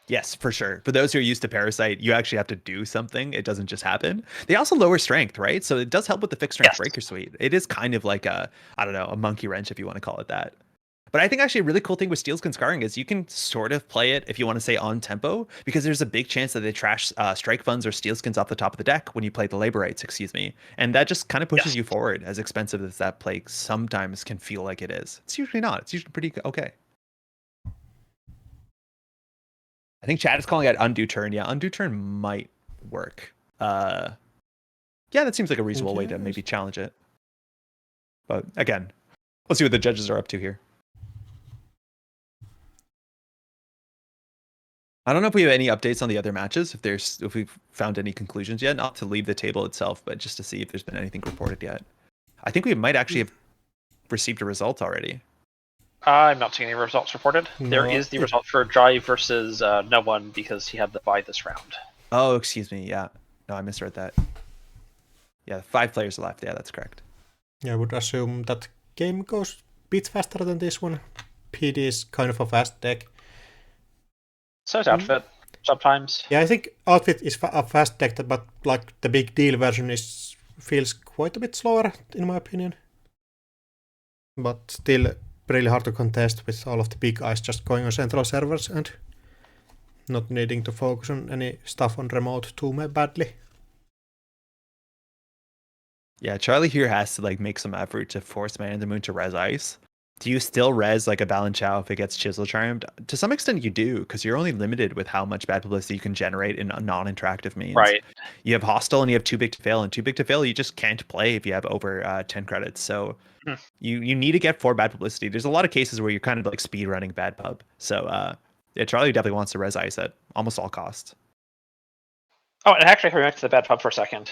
Yes, for sure. For those who are used to Parasite, you actually have to do something. It doesn't just happen. They also lower strength, right? So it does help with the fixed strength breaker suite. It is kind of like a, I don't know, a monkey wrench if you want to call it that. But I think actually a really cool thing with Steelskin Scarring is you can sort of play it if you want to say on tempo, because there's a big chance that they trash strike funds or Steelskins off the top of the deck when you play the labor rights, and that just kind of pushes you forward, as expensive as that play sometimes can feel like it is. It's usually not. It's usually pretty okay. I think Chad is calling it Undo Turn. Yeah, Undo Turn might work. Yeah, that seems like a reasonable way to maybe challenge it. But again, let's see what the judges are up to here. I don't know if we have any updates on the other matches, if we've found any conclusions yet, not to leave the table itself, but just to see if there's been anything reported yet. I think we might actually have received a result already. I'm not seeing any results reported. No, there is the result for Jai versus no one because he had the bye this round. Oh, excuse me. Yeah. No, I misread that. Yeah, 5 players left. Yeah, that's correct. Yeah, I would assume that game goes a bit faster than this one. PD is kind of a fast deck. So is Outfit, sometimes. Yeah, I think Outfit is a fast deck, but like the big deal version feels quite a bit slower, in my opinion. But still really hard to contest with all of the big eyes just going on central servers and not needing to focus on any stuff on remote too badly. Yeah, Charlie here has to like make some effort to force Man in the Moon to res ice. Do you still res like a Balanchao if it gets Chisel Charmed? To some extent you do, because you're only limited with how much bad publicity you can generate in a non-interactive means. Right. You have Hostile and you have Too Big to Fail, and Too Big to Fail you just can't play if you have over 10 credits. So you need to get 4 bad publicity. There's a lot of cases where you're kind of like speed running bad pub. So yeah, Charlie definitely wants to res ice at almost all costs. Oh, and actually coming back to the bad pub for a second.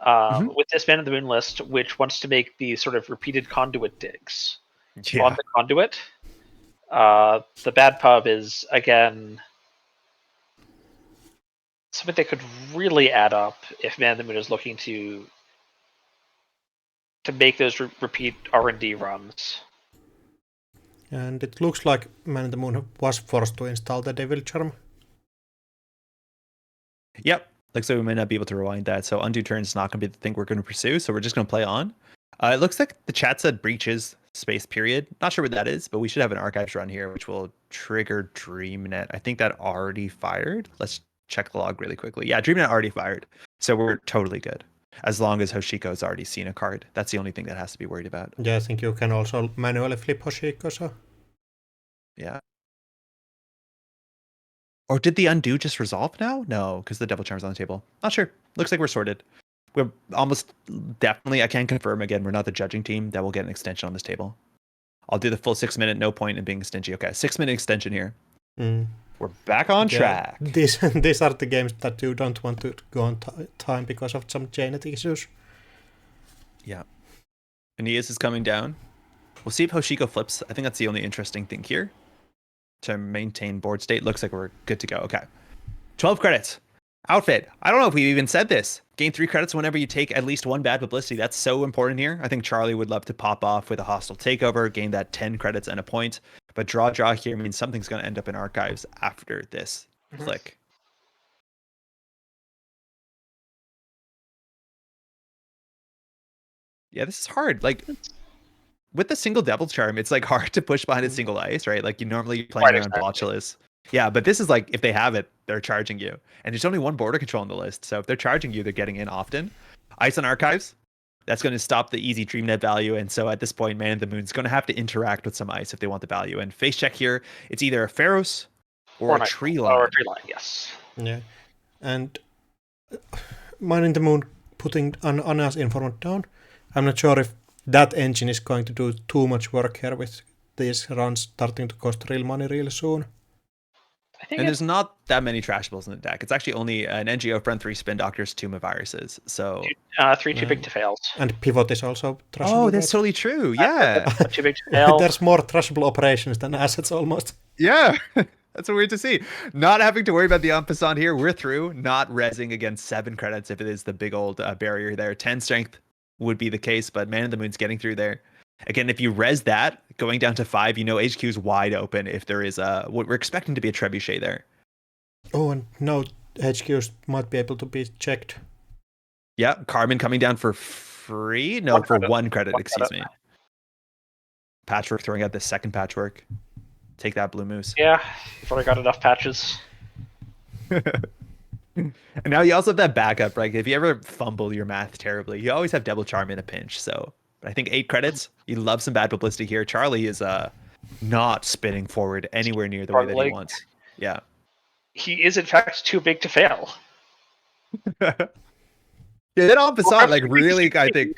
With this Man of the Moon list, which wants to make these sort of repeated conduit digs on the conduit, the bad pub is, again, something that could really add up if Man of the Moon is looking to make those repeat R&D runs. And it looks like Man of the Moon was forced to install the Devil Charm. Yep. Looks like we might not be able to rewind that. So Undo Turn is not going to be the thing we're going to pursue. So we're just going to play on. It looks like the chat said breaches space period. Not sure what that is, but we should have an archives run here, which will trigger DreamNet. I think that already fired. Let's check the log really quickly. Yeah, DreamNet already fired. So we're totally good. As long as Hoshiko's already seen a card. That's the only thing that has to be worried about. Yeah, I think you can also manually flip Hoshiko, so... Yeah. Or did the undo just resolve now? No, because the Devil Charm's on the table. Not sure. Looks like we're sorted. We're almost definitely, I can confirm again, we're not the judging team that will get an extension on this table. I'll do the full 6 minute, no point in being stingy. Okay, 6 minute extension here. We're back on track. These are the games that you don't want to go on time because of some genetic issues. Yeah. Aeneas is coming down. We'll see if Hoshiko flips. I think that's the only interesting thing here. To maintain board state. Looks like we're good to go. Okay. 12 credits. Outfit. I don't know if we even said this. Gain 3 credits whenever you take at least 1 bad publicity. That's so important here. I think Charlie would love to pop off with a hostile takeover, gain that 10 credits and a point. But draw here means something's going to end up in archives after this click. Yeah, this is hard. Like, with the single devil charm, it's like hard to push behind a single ice, right? Like you normally play around Botulus. Yeah, but this is like if they have it, they're charging you. And there's only 1 border control on the list. So if they're charging you, they're getting in often. Ice on archives, that's going to stop the easy dream net value. And so at this point, Man in the Moon is going to have to interact with some ice if they want the value. And face check here, it's either a Pharos or a tree line. Or a tree line, yes. Yeah. And Man in the Moon putting Anna's informant down. I'm not sure if that engine is going to do too much work here with these runs starting to cost real money really soon. And there's not that many trashables in the deck. It's actually only an NGO friend, 3 spin doctors, 2 viruses. So 3 too big to fail. And pivot is also trashable. Oh, that's totally true. Yeah. Too big to fail. There's more trashable operations than assets almost. Yeah. That's weird to see. Not having to worry about the en passant here. We're through. Not rezzing against 7 credits if it is the big old barrier there. 10 strength would be the case, but Man in the Moon's getting through there. Again, if you res that, going down to 5, you know HQ is wide open if there is what we're expecting to be a trebuchet there. Oh, and no HQs might be able to be checked. Yeah, Carmen coming down for free? No, for 1 credit, excuse me. Patchwork throwing out the second patchwork. Take that, Blue Moose. Yeah, you've already got enough patches. And now you also have that backup, right? If you ever fumble your math terribly, you always have double charm in a pinch. So I think 8 credits. You love some bad publicity here. Charlie is not spinning forward anywhere near the way that he wants. Yeah. He is in fact too big to fail. Yeah, that en passant like really I think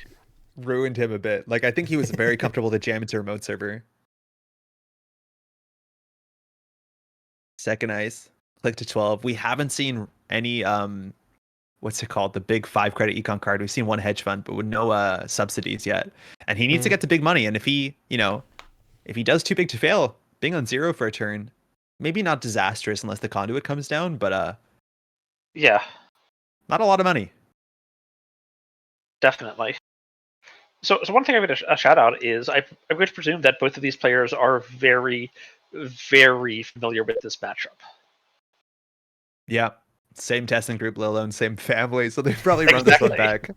ruined him a bit. Like I think he was very comfortable to jam into a remote server. Second ice. Click to 12. We haven't seen any what's it called? The big 5 credit econ card. We've seen 1 hedge fund, but with no subsidies yet. And he needs to get to big money. And if he, if he does too big to fail, being on 0 for a turn, maybe not disastrous unless the conduit comes down, but yeah. Not a lot of money. Definitely. So one thing I'm going to shout out is I'm going to presume that both of these players are very, very familiar with this matchup. Yeah. Same testing group, let alone same family, so they probably run this one back.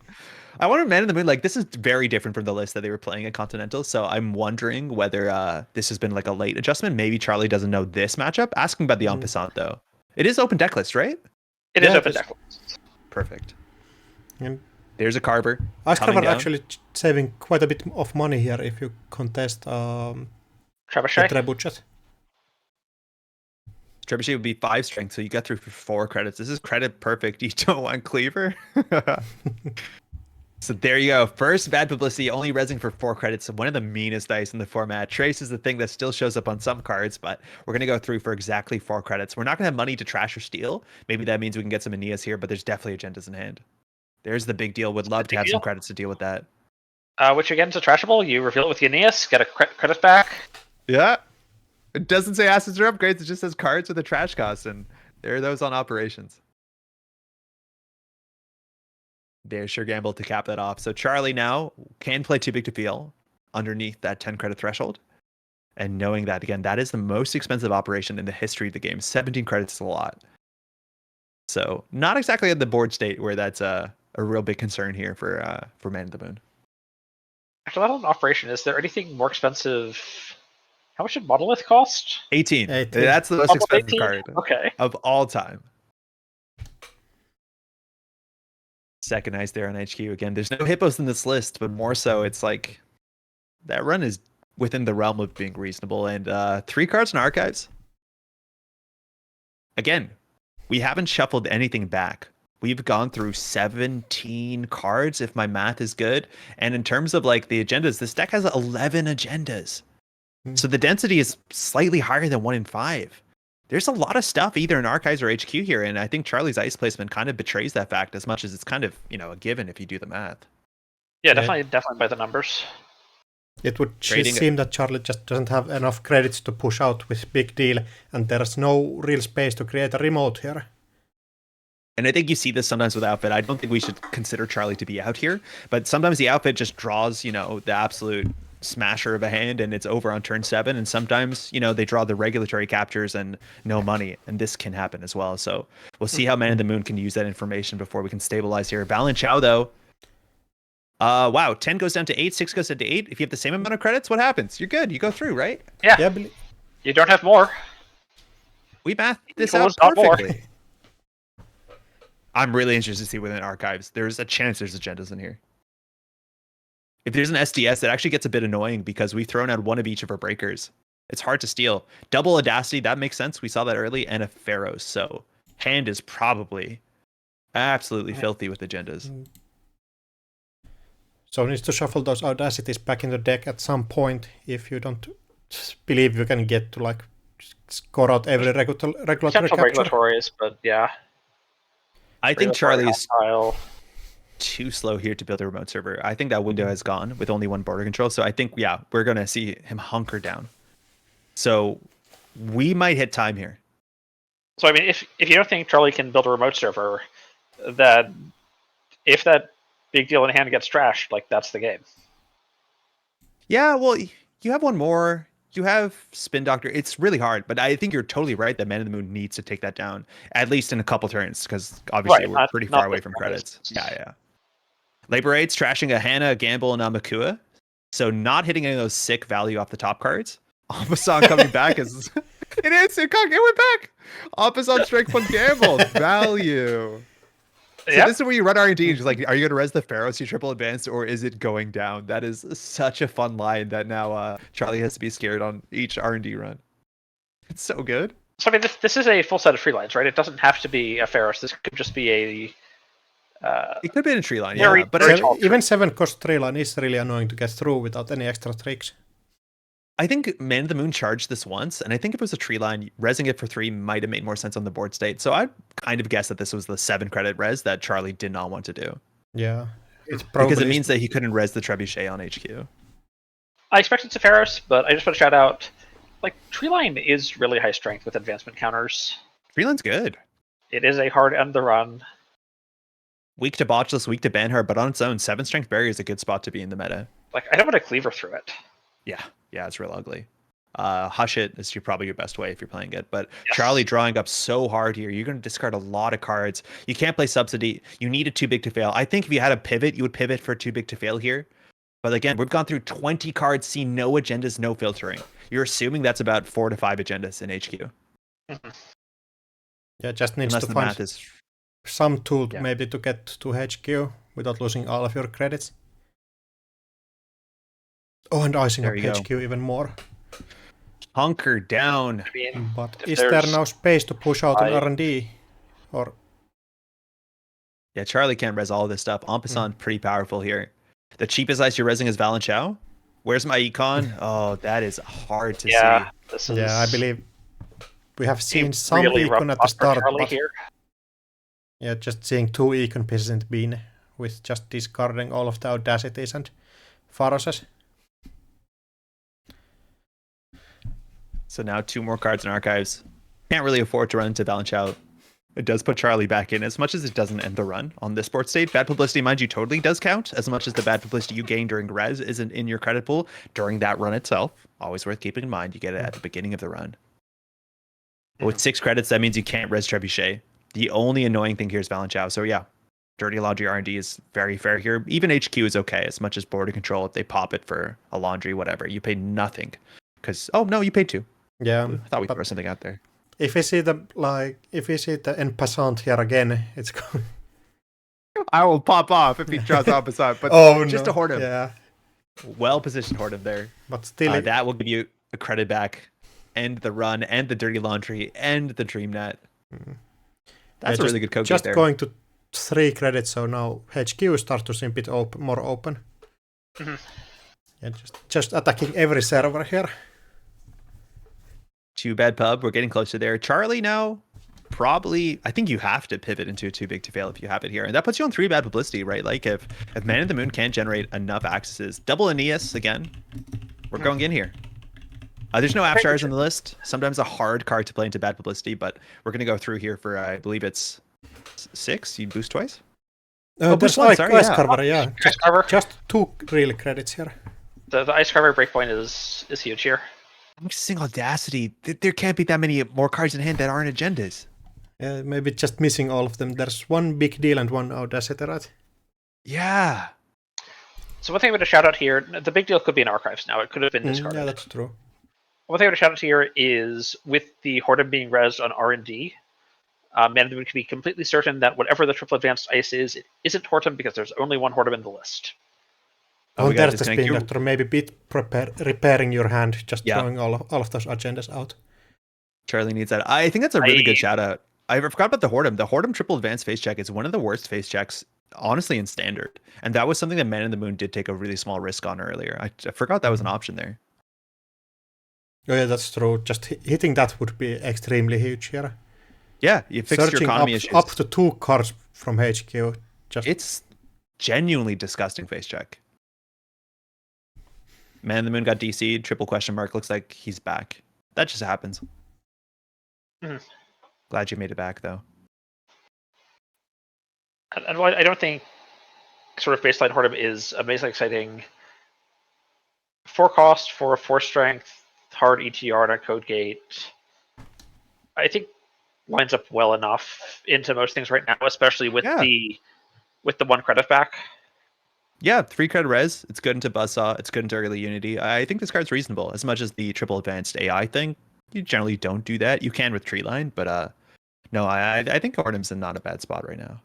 I wonder, Man in the Moon, like this is very different from the list that they were playing at Continental, so I'm wondering whether this has been like a late adjustment. Maybe Charlie doesn't know this matchup. Asking about the en passant though. It is open deck list, right? It is open deck list. Perfect. And there's a Carver. Ice Carver actually saving quite a bit of money here if you contest Trebuchet. Trebuchet would be 5 strength, so you get through for 4 credits. This is credit perfect. You don't want Cleaver. So there you go. First bad publicity, only rezzing for 4 credits. One of the meanest dice in the format. Trace is the thing that still shows up on some cards, but we're going to go through for exactly 4 credits. We're not going to have money to trash or steal. Maybe that means we can get some Aeneas here, but there's definitely agendas in hand. There's the big deal. Would love to have some credits to deal with that. Which again is a trashable. You reveal it with the Aeneas, get a credit back. Yeah. It doesn't say assets or upgrades. It just says cards with a trash cost, and there are those on operations. There's your gamble to cap that off. So Charlie now can play too big to feel underneath that 10 credit threshold. And knowing that, again, that is the most expensive operation in the history of the game. 17 credits is a lot. So not exactly at the board state where that's a real big concern here for Man in the Moon. After that on operation, is there anything more expensive? How much did Monolith cost? 18. That's the most expensive 18? card of all time. Second ice there on HQ. Again, there's no hippos in this list, but more so it's like that run is within the realm of being reasonable. And 3 cards in archives. Again, we haven't shuffled anything back. We've gone through 17 cards, if my math is good. And in terms of like the agendas, this deck has 11 agendas. So the density is slightly higher than 1 in 5. there's a lot of stuff either in Archives or HQ here, and I think Charlie's ice placement kind of betrays that fact as much as it's kind of, a given if you do the math. Yeah, definitely by the numbers. It would seem that Charlie just doesn't have enough credits to push out with big deal, and there's no real space to create a remote here. And I think you see this sometimes with outfit. I don't think we should consider Charlie to be out here, but sometimes the outfit just draws, the absolute smasher of a hand and it's over on turn 7, and sometimes they draw the regulatory captures and no money, and this can happen as well. So we'll see how Man in the Moon can use that information before we can stabilize here. Valen Chow though, wow, 10 goes down to 8, 6 goes down to 8. If you have the same amount of credits, what happens? You're good, you go through, right? Yeah, you don't have more. We mathed this out perfectly. I'm really interested to see within Archives. There's a chance there's agendas in here. If there's an SDS, it actually gets a bit annoying because we've thrown out one of each of our breakers. It's hard to steal. Double Audacity, that makes sense. We saw that early, and a Pharaohs. So hand is probably absolutely filthy with agendas. So needs to shuffle those Audacities back in the deck at some point if you don't believe you can get to score out every regulatory capture. Regulatories, but yeah. I think Charlie's too slow here to build a remote server. I think that window has gone with only one border control. So I think, we're going to see him hunker down. So we might hit time here. So, I mean, if you don't think Charlie can build a remote server, that if that big deal in hand gets trashed, that's the game. Yeah, well, you have one more. You have Spin Doctor. It's really hard, but I think you're totally right that Man in the Moon needs to take that down, at least in a couple turns, because obviously we're pretty far away from credits. Yeah. Labor Aids trashing a Hannah, a Gamble, and a Makua. So not hitting any of those sick value off the top cards. Amazon coming back is... It went back! Amazon Strength Fund Gamble. Value. So this is where you run R&D. Just are you going to res the Pharaohs to triple advanced, or is it going down? That is such a fun line that now Charlie has to be scared on each R&D run. It's so good. So I mean, this is a full set of free lines, right? It doesn't have to be a Pharaohs. This could just be a... it could have been a tree line, But even 7-cost tree line is really annoying to get through without any extra tricks. I think Man in the Moon charged this once, and I think if it was a tree line, resing it for 3 might have made more sense on the board state. So I kind of guess that this was the 7-credit res that Charlie did not want to do. Yeah, it's probably... Because it means that he couldn't res the Trebuchet on HQ. I expected to Pharaohs, but I just want to shout out, tree line is really high strength with advancement counters. Tree line's good. It is a hard end the run. Weak to Botchless, weak to Banhart, but on its own, 7 strength barrier is a good spot to be in the meta. I don't want a cleaver through it. Yeah, it's real ugly. Hush it is probably your best way if you're playing it. But yes. Charlie drawing up so hard here. You're going to discard a lot of cards. You can't play Subsidy. You need a too big to fail. I think if you had a pivot, you would pivot for too big to fail here. But again, we've gone through 20 cards, see no agendas, no filtering. You're assuming that's about 4 to 5 agendas in HQ. Mm-hmm. Yeah, just needs to find some tool maybe to get to HQ without losing all of your credits. Oh, and icing up HQ even more. Hunker down. But is there now space to push out an R&D? Or... Yeah, Charlie can't res all of this stuff. Ampassan pretty powerful here. The cheapest ice you're resing is Valen Chow. Where's my econ? Oh, that is hard to see. Yeah, I believe we have seen some really econ at the start. But... Here. Yeah, just seeing 2 econ pieces in the bin with just discarding all of the Audacities and Pharaohs. So now 2 more cards in Archives. Can't really afford to run into Valen Chow. It does put Charlie back in, as much as it doesn't end the run on this board state. Bad publicity, mind you, totally does count, as much as the bad publicity you gain during res isn't in your credit pool during that run itself. Always worth keeping in mind. You get it at the beginning of the run. But with 6 credits, that means you can't res Trebuchet. The only annoying thing here is Valen Chow. So yeah, Dirty Laundry R&D is very fair here. Even HQ is okay, as much as border control, if they pop it for a laundry, whatever. You pay nothing. Because, oh no, you paid 2. Yeah, I thought we'd throw something out there. If we see the en passant here again, it's going. I will pop off if he draws en passant, but just to hoard him. Yeah, well positioned hoard him there. But still, that will give you a credit back, and the run, and the Dirty Laundry, and the Dream Net. That's a really good code. Just going to 3 credits, so now HQ starts to seem a bit more open. Yeah, just attacking every server here. Too bad pub. We're getting closer there. Charlie now, probably, I think you have to pivot into a too big to fail if you have it here. And that puts you on 3 bad publicity, right? Like if Man in the Moon can't generate enough accesses, double Aeneas again, we're going in here. There's no Apshars on the list. Sometimes a hard card to play into bad publicity, but we're going to go through here for, I believe it's 6. You boost twice? There's one, Ice Carver, yeah. Ice Carver. Just 2 real credits here. The Ice Carver breakpoint is huge here. Mixing Audacity. There can't be that many more cards in hand that aren't agendas. Maybe just missing all of them. There's 1 big deal and 1 Audacity, right? Yeah. So one thing I'm going to shout out here, the big deal could be in archives now. It could have been discarded. Yeah, that's true. One thing I'm going to shout out here is with the Hortum being rezzed on R&D, Man in the Moon can be completely certain that whatever the triple advanced ice is, it isn't Hortum because there's only 1 Hortum in the list. Oh, there's the Spin Doctor. Maybe repairing your hand, just throwing all of those agendas out. Charlie needs that. I think that's a really good shout out. I forgot about the Hortum. The Hortum triple advanced face check is one of the worst face checks, honestly, in Standard. And that was something that Man in the Moon did take a really small risk on earlier. I forgot that was an option there. Oh yeah, that's true. Just hitting that would be extremely huge here. Yeah, you fixed your economy issues. issues. Up to 2 cards from HQ. It's genuinely disgusting face check. Man in the Moon got DC'd, triple question mark, looks like he's back. That just happens. Glad you made it back, though. And I don't think sort of baseline Hortum is amazingly exciting. 4 cost for a 4 strength, hard ETR and a code gate. I think lines up well enough into most things right now, especially with the 1 credit back. Yeah, 3 credit res. It's good into Buzzsaw. It's good into early Unity. I think this card's reasonable. As much as the triple advanced AI thing, you generally don't do that. You can with Treeline, but no, I think Hortum's in not a bad spot right now.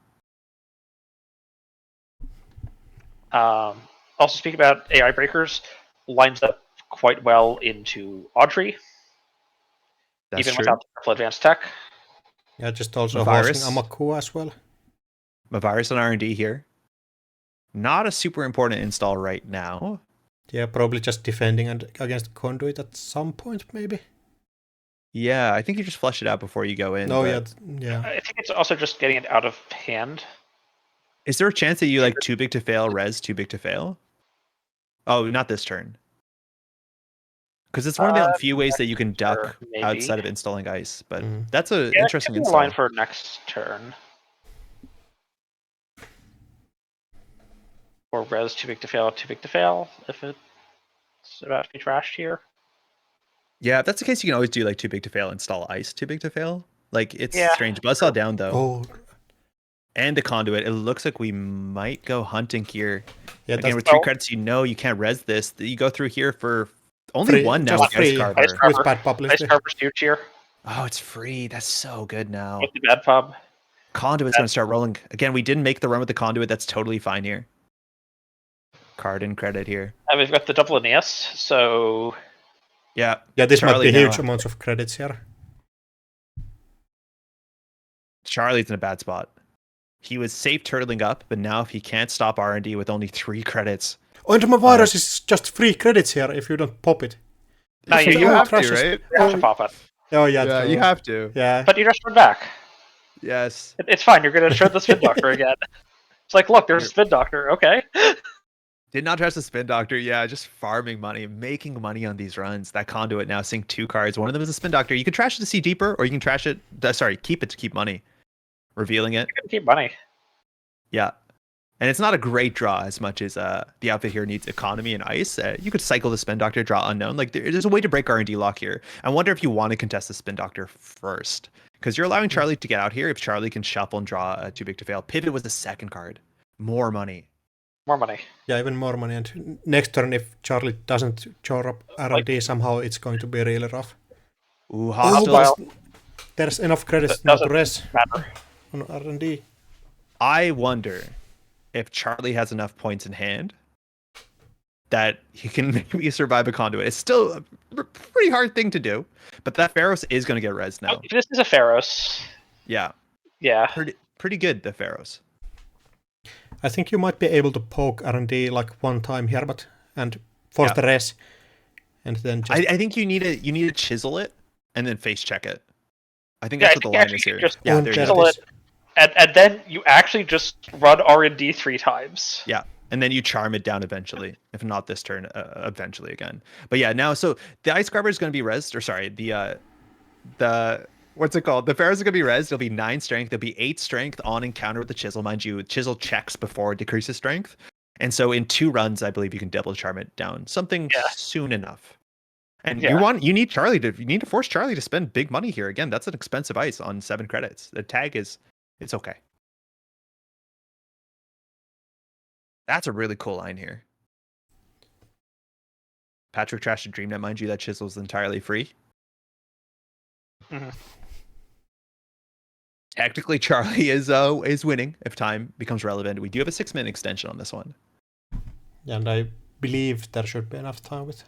Also, speaking about AI breakers, lines up quite well into Audrey. That's even true. without the triple advanced tech. Yeah, just also horsing Amaku as well. Mavirus on R&D here. Not a super important install right now. Yeah, probably just defending against Conduit at some point, maybe. Yeah, I think you just flush it out before you go in. No, I think it's also just getting it out of hand. Is there a chance that you like too big to fail, res too big to fail? Oh, not this turn. Because it's one of the few ways that you can duck outside of installing ice. But that's an interesting install. Line for next turn. Or res too big to fail, if it's about to be trashed here. Yeah, if that's the case, you can always do like too big to fail, install ice too big to fail. Like, it's strange. Buzzsaw down, though. Oh. And the Conduit. It looks like we might go hunting here. Yeah, again, with 3 credits, you can't res this. You go through here for only 1 now with Ice Carver. With bad publicity. Ice Carver's huge here. Oh, it's free. That's so good now. With the bad pub. Conduit's going to start rolling. Again, we didn't make the run with the Conduit. That's totally fine here. Card in credit here. And we've got the double Aeneas, so... Yeah, this Charlie might be huge amounts of credits here. Charlie's in a bad spot. He was safe turtling up, but now if he can't stop R&D with only 3 credits... Oh, and Mavirus is just 3 credits here if you don't pop it. No, you have to, right? You have to pop it. Oh, yeah. You have to. Yeah. But you just run back. Yes. It's fine, you're going to show the Spin Doctor again. It's like, look, there's a Spin Doctor, okay. Did not trust the Spin Doctor. Yeah, just farming money, making money on these runs. That Conduit now sync 2 cards. One of them is a Spin Doctor. You can trash it to see deeper, or you can trash it. Keep it to keep money. Revealing it. You can keep money. Yeah. And it's not a great draw as much as the outfit here needs economy and ice. You could cycle the Spin Doctor, draw unknown. Like, there's a way to break R&D lock here. I wonder if you want to contest the Spin Doctor first. Because you're allowing Charlie to get out here. If Charlie can shuffle and draw too big to fail. Pivot was the 2nd card. More money. More money. Yeah, even more money. And next turn, if Charlie doesn't chore up R&D somehow, it's going to be really rough. Ooh, hostile. There's enough credits now to res on R&D. I wonder if Charlie has enough points in hand that he can maybe survive a Conduit. It's still a pretty hard thing to do, but that Pharaohs is going to get res now. If this is a Pharaohs. Yeah. Yeah. Pretty good, the Pharaohs. I think you might be able to poke R&D like 1 time here, and force the res, and then just... I think you need to chisel it and then face check it. I think that's what the line is here. Just Yeah, there you chisel go. it, and then you actually just run R&D 3 times. Yeah, and then you charm it down eventually. If not this turn, eventually again. But yeah, now so the Ice Scrubber is going to be rezzed, or sorry, the what's it called? The Pharaohs are going to be rezzed. It'll be 9 strength. There'll be 8 strength on encounter with the Chisel. Mind you, Chisel checks before it decreases strength. And so in 2 runs, I believe you can double charm it down. Something soon enough. And you need to force Charlie to spend big money here. Again, that's an expensive ice on 7 credits. The tag it's okay. That's a really cool line here. Patrick trashed a DreamNet, mind you, that Chisel's entirely free. Mm-hmm. Technically, Charlie is winning if time becomes relevant. We do have a 6-minute extension on this one. Yeah, and I believe there should be enough time with.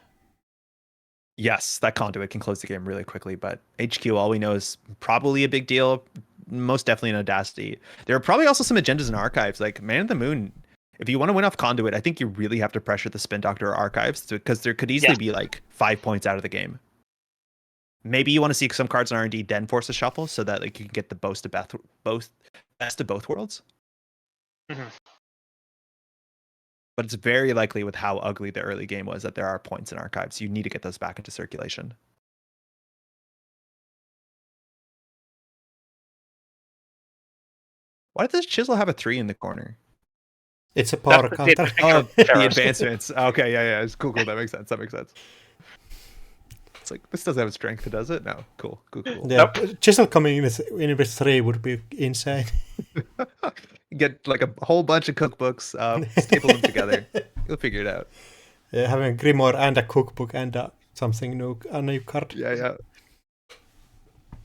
Yes, that conduit can close the game really quickly, but HQ, all we know is probably a big deal. Most definitely an Audacity. There are probably also some agendas and archives, like Man of the Moon. If you want to win off conduit, I think you really have to pressure the Spin Doctor or archives, because there could easily be like 5 points out of the game. Maybe you want to see some cards in R&D, then force a shuffle, so that like you can get the best of both worlds. Mm-hmm. But it's very likely, with how ugly the early game was, that there are points in archives. You need to get those back into circulation. Why does Chisel have a 3 in the corner? It's a power counter. Oh, the advancements. Okay, yeah. It's cool. That makes sense. It's like, this doesn't have strength, does it? No. Cool. Yeah, Chisel coming in with 3 would be insane. Get like a whole bunch of cookbooks, staple them together. You'll figure it out. Yeah, having a Grimoire and a cookbook and a new card. Yeah.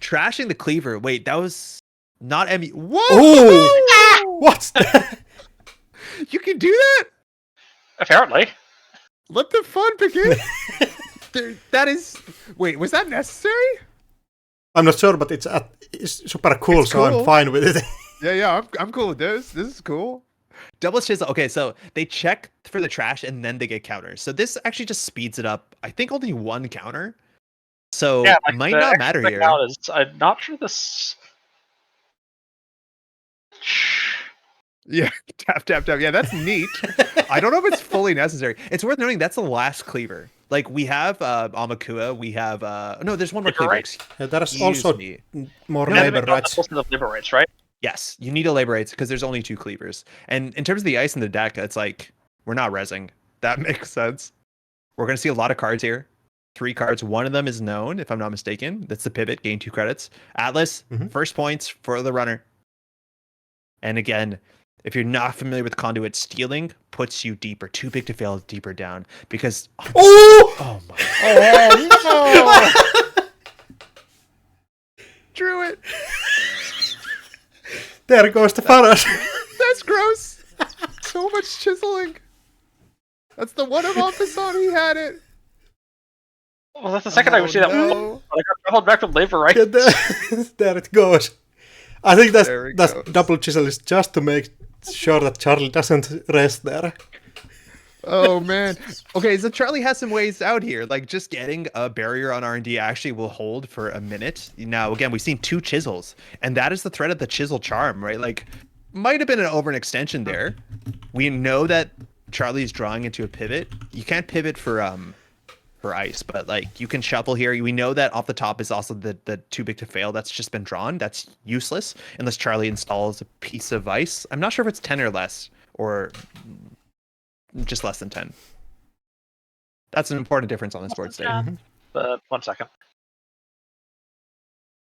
Trashing the Cleaver. Wait, that was not Emmy. What? Oh! What's that? You can do that? Apparently. Let the fun begin. That is. Wait, was that necessary? I'm not sure, but it's super cool, so I'm fine with it. Yeah, I'm cool with this. This is cool. Double Chisel. Okay, so they check for the trash and then they get counters. So this actually just speeds it up. I think only 1 counter. So it might not matter here. I'm not sure this. Yeah, tap. Yeah, that's neat. I don't know if it's fully necessary. It's worth noting that's the last cleaver. Like, we have Amakua, we have no, there's one more cleaver. Yeah, there's also more labor rights. The labor rights, right? Yes, you need a labor rights because there's only 2 cleavers. And in terms of the ice in the deck, it's like, we're not rezzing. That makes sense. We're going to see a lot of cards here. 3 cards. One of them is known, if I'm not mistaken. That's the pivot, gain 2 credits. Atlas, first points for the runner. And again, if you're not familiar with conduit, stealing puts you deeper. Too big to fail, deeper down. Because... Oh my... Oh no! Drew it! There goes the Pharaohs. That's gross. So much chiseling. That's the one of Office-on, he had it. Well, that's the second time we see that. No. I got traveled back from labor, right? Yeah, there it goes. I think that's double chisel is just to make sure that Charlie doesn't rest there. Oh man. Okay, so Charlie has some ways out here. Like, just getting a barrier on R&D actually will hold for a minute. Now, again, we've seen 2 chisels, and that is the threat of the chisel charm, right? Like, might have been an extension there. We know that Charlie's drawing into a pivot. You can't pivot for ice, but like, you can shuffle here. We know that off the top is also the too big to fail. That's just been drawn. That's useless unless Charlie installs a piece of ice. I'm not sure if it's 10 or less, or just less than 10. That's an important difference on this board state. But 1 second.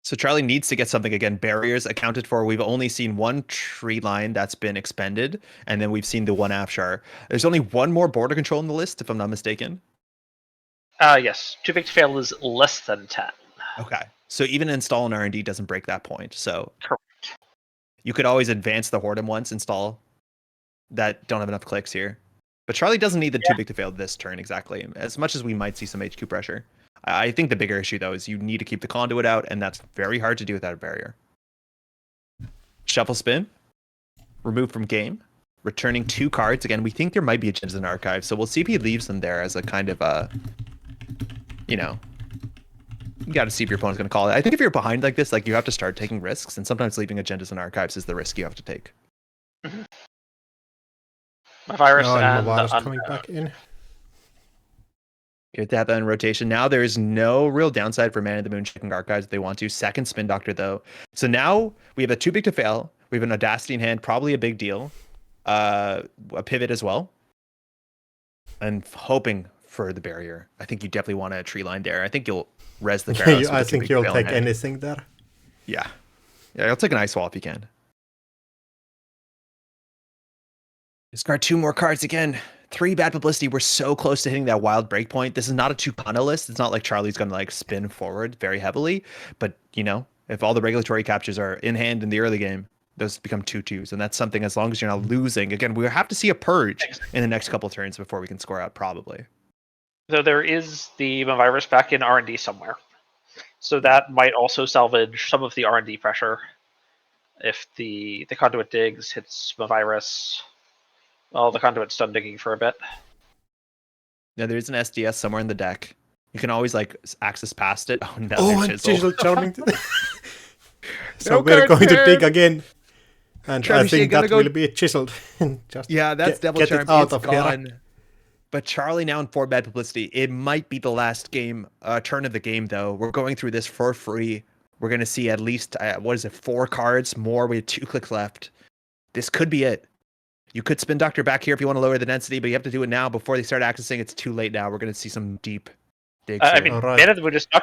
So Charlie needs to get something again. Barriers accounted for. We've only seen 1 tree line that's been expended, and then we've seen the 1 Afshar. There's only 1 more border control in the list, if I'm not mistaken. Yes. Too big to fail is less than 10. Okay. So even install an R&D doesn't break that point. So Correct. You could always advance the Hordem once, install that don't have enough clicks here. But Charlie doesn't need the too big to fail this turn exactly, as much as we might see some HQ pressure. I think the bigger issue, though, is you need to keep the conduit out, and that's very hard to do without a barrier. Shuffle spin. Remove from game. Returning 2 cards. Again, we think there might be agendas in archive, so we'll see if he leaves them there as a kind of a, You got to see if your opponent's going to call it. I think if you're behind like this, like you have to start taking risks, and sometimes leaving agendas and archives is the risk you have to take. My virus No, and and Mavara's coming back in. Good to have that in rotation. Now there is no real downside for Man of the Moon checking archives if they want to. Second Spin Doctor though. So now we have a too big to fail. We have an Audacity in hand, probably a big deal. A pivot as well. And hoping for the barrier. I think you definitely want a tree line there. I think you'll res the Pharaohs. I think you'll take anything there. Yeah. Yeah, you'll take an Ice Wall if you can. Discard 2 more cards again. 3 bad publicity. We're so close to hitting that wild breakpoint. This is not a 2-mana list. It's not like Charlie's going to like spin forward very heavily. But, you know, if all the regulatory captures are in hand in the early game, those become 2/2s. And that's something as long as you're not losing. Again, we have to see a purge in the next couple turns before we can score out, probably. So there is the virus back in R&D somewhere. So that might also salvage some of the R&D pressure. If the conduit digs hits virus. Well, the conduit's done digging for a bit. Yeah, there is an SDS somewhere in the deck. You can always like access past it. Oh no! Oh, and Chisel. Charming. So No we're going to turn. dig again. And I Trebuchet think gonna that will be chiseled. Just Yeah, that's Devil get Charm. it out It's of here. gone. But Charlie now in 4 bad publicity. It might be the last game, turn of the game though. We're going through this for free. We're gonna see at least 4 cards more. We have 2 clicks left. This could be it. You could spin Doctor back here if you want to lower the density, but you have to do it now before they start accessing. It's too late now. We're gonna see some deep digs. I here. mean, Alright. Man of the Moon is not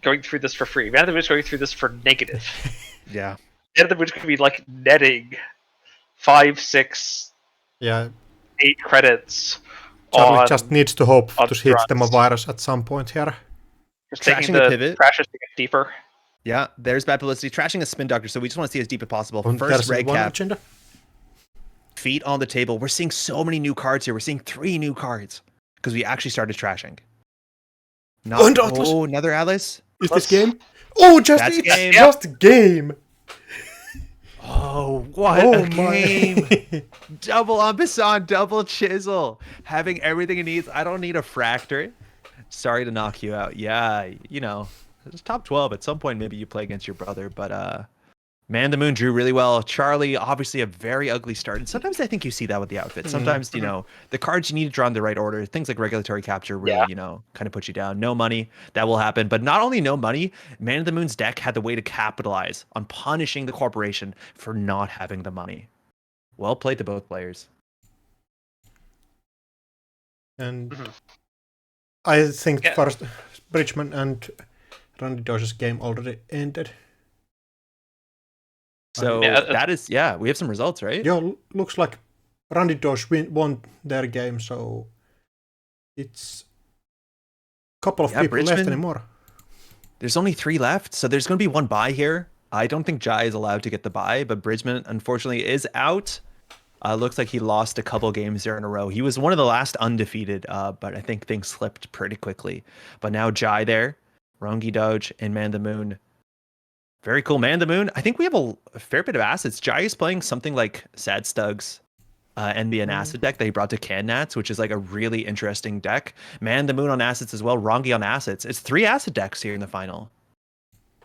going through this for free. Man of the Moon is going through this for negative. yeah. Man of the Moon could be like netting 5, 6, Yeah, 8 credits. Charlie on, just needs to hope on to hit the drugs. virus at some point here. Just Trashing taking the the pivot. crashes to get deeper. Yeah, there's bad publicity. Trashing a spin Doctor, so we just want to see as deep as possible. And First there's red one cap. agenda. Feet on the table. We're seeing so many new cards here. We're seeing 3 new cards because we actually started trashing. Oh, and Atlas. Oh, another Atlas. Is this game? Oh, That's it's game. just game. Oh, what Oh a game! Double Ambisson, double Chisel, having everything it needs. I don't need a Fractor. Sorry to knock you out. Yeah, you know, it's top 12. At some point, maybe you play against your brother, but Man the Moon drew really well. Charlie, obviously a very ugly start. And sometimes I think you see that with the outfit. Sometimes, you know, the cards you need to draw in the right order. Things like regulatory capture really, you know, kind of put you down. No money, that will happen. But not only no money, Man of the Moon's deck had the way to capitalize on punishing the corporation for not having the money. Well played to both players. And I think first Bridgman and Randy Dawes' game already ended. So that is, yeah, we have some results, right? Yeah, looks like Randy Dawes won their game, so it's a couple of people Bridgman, left anymore. There's only 3 left, so there's going to be 1 bye here. I don't think Jai is allowed to get the bye, but Bridgman, unfortunately, is out. Looks like he lost a couple games there in a row. He was one of the last undefeated, but I think things slipped pretty quickly. But now Jai there, Rongi Doge, and Man the Moon. Very cool. Man the Moon. I think we have a fair bit of assets. Jai is playing something like Sad Stugs and the Acid deck that he brought to Cannats, which is like a really interesting deck. Man the Moon on assets as well. Rongi on assets. It's 3 acid decks here in the final.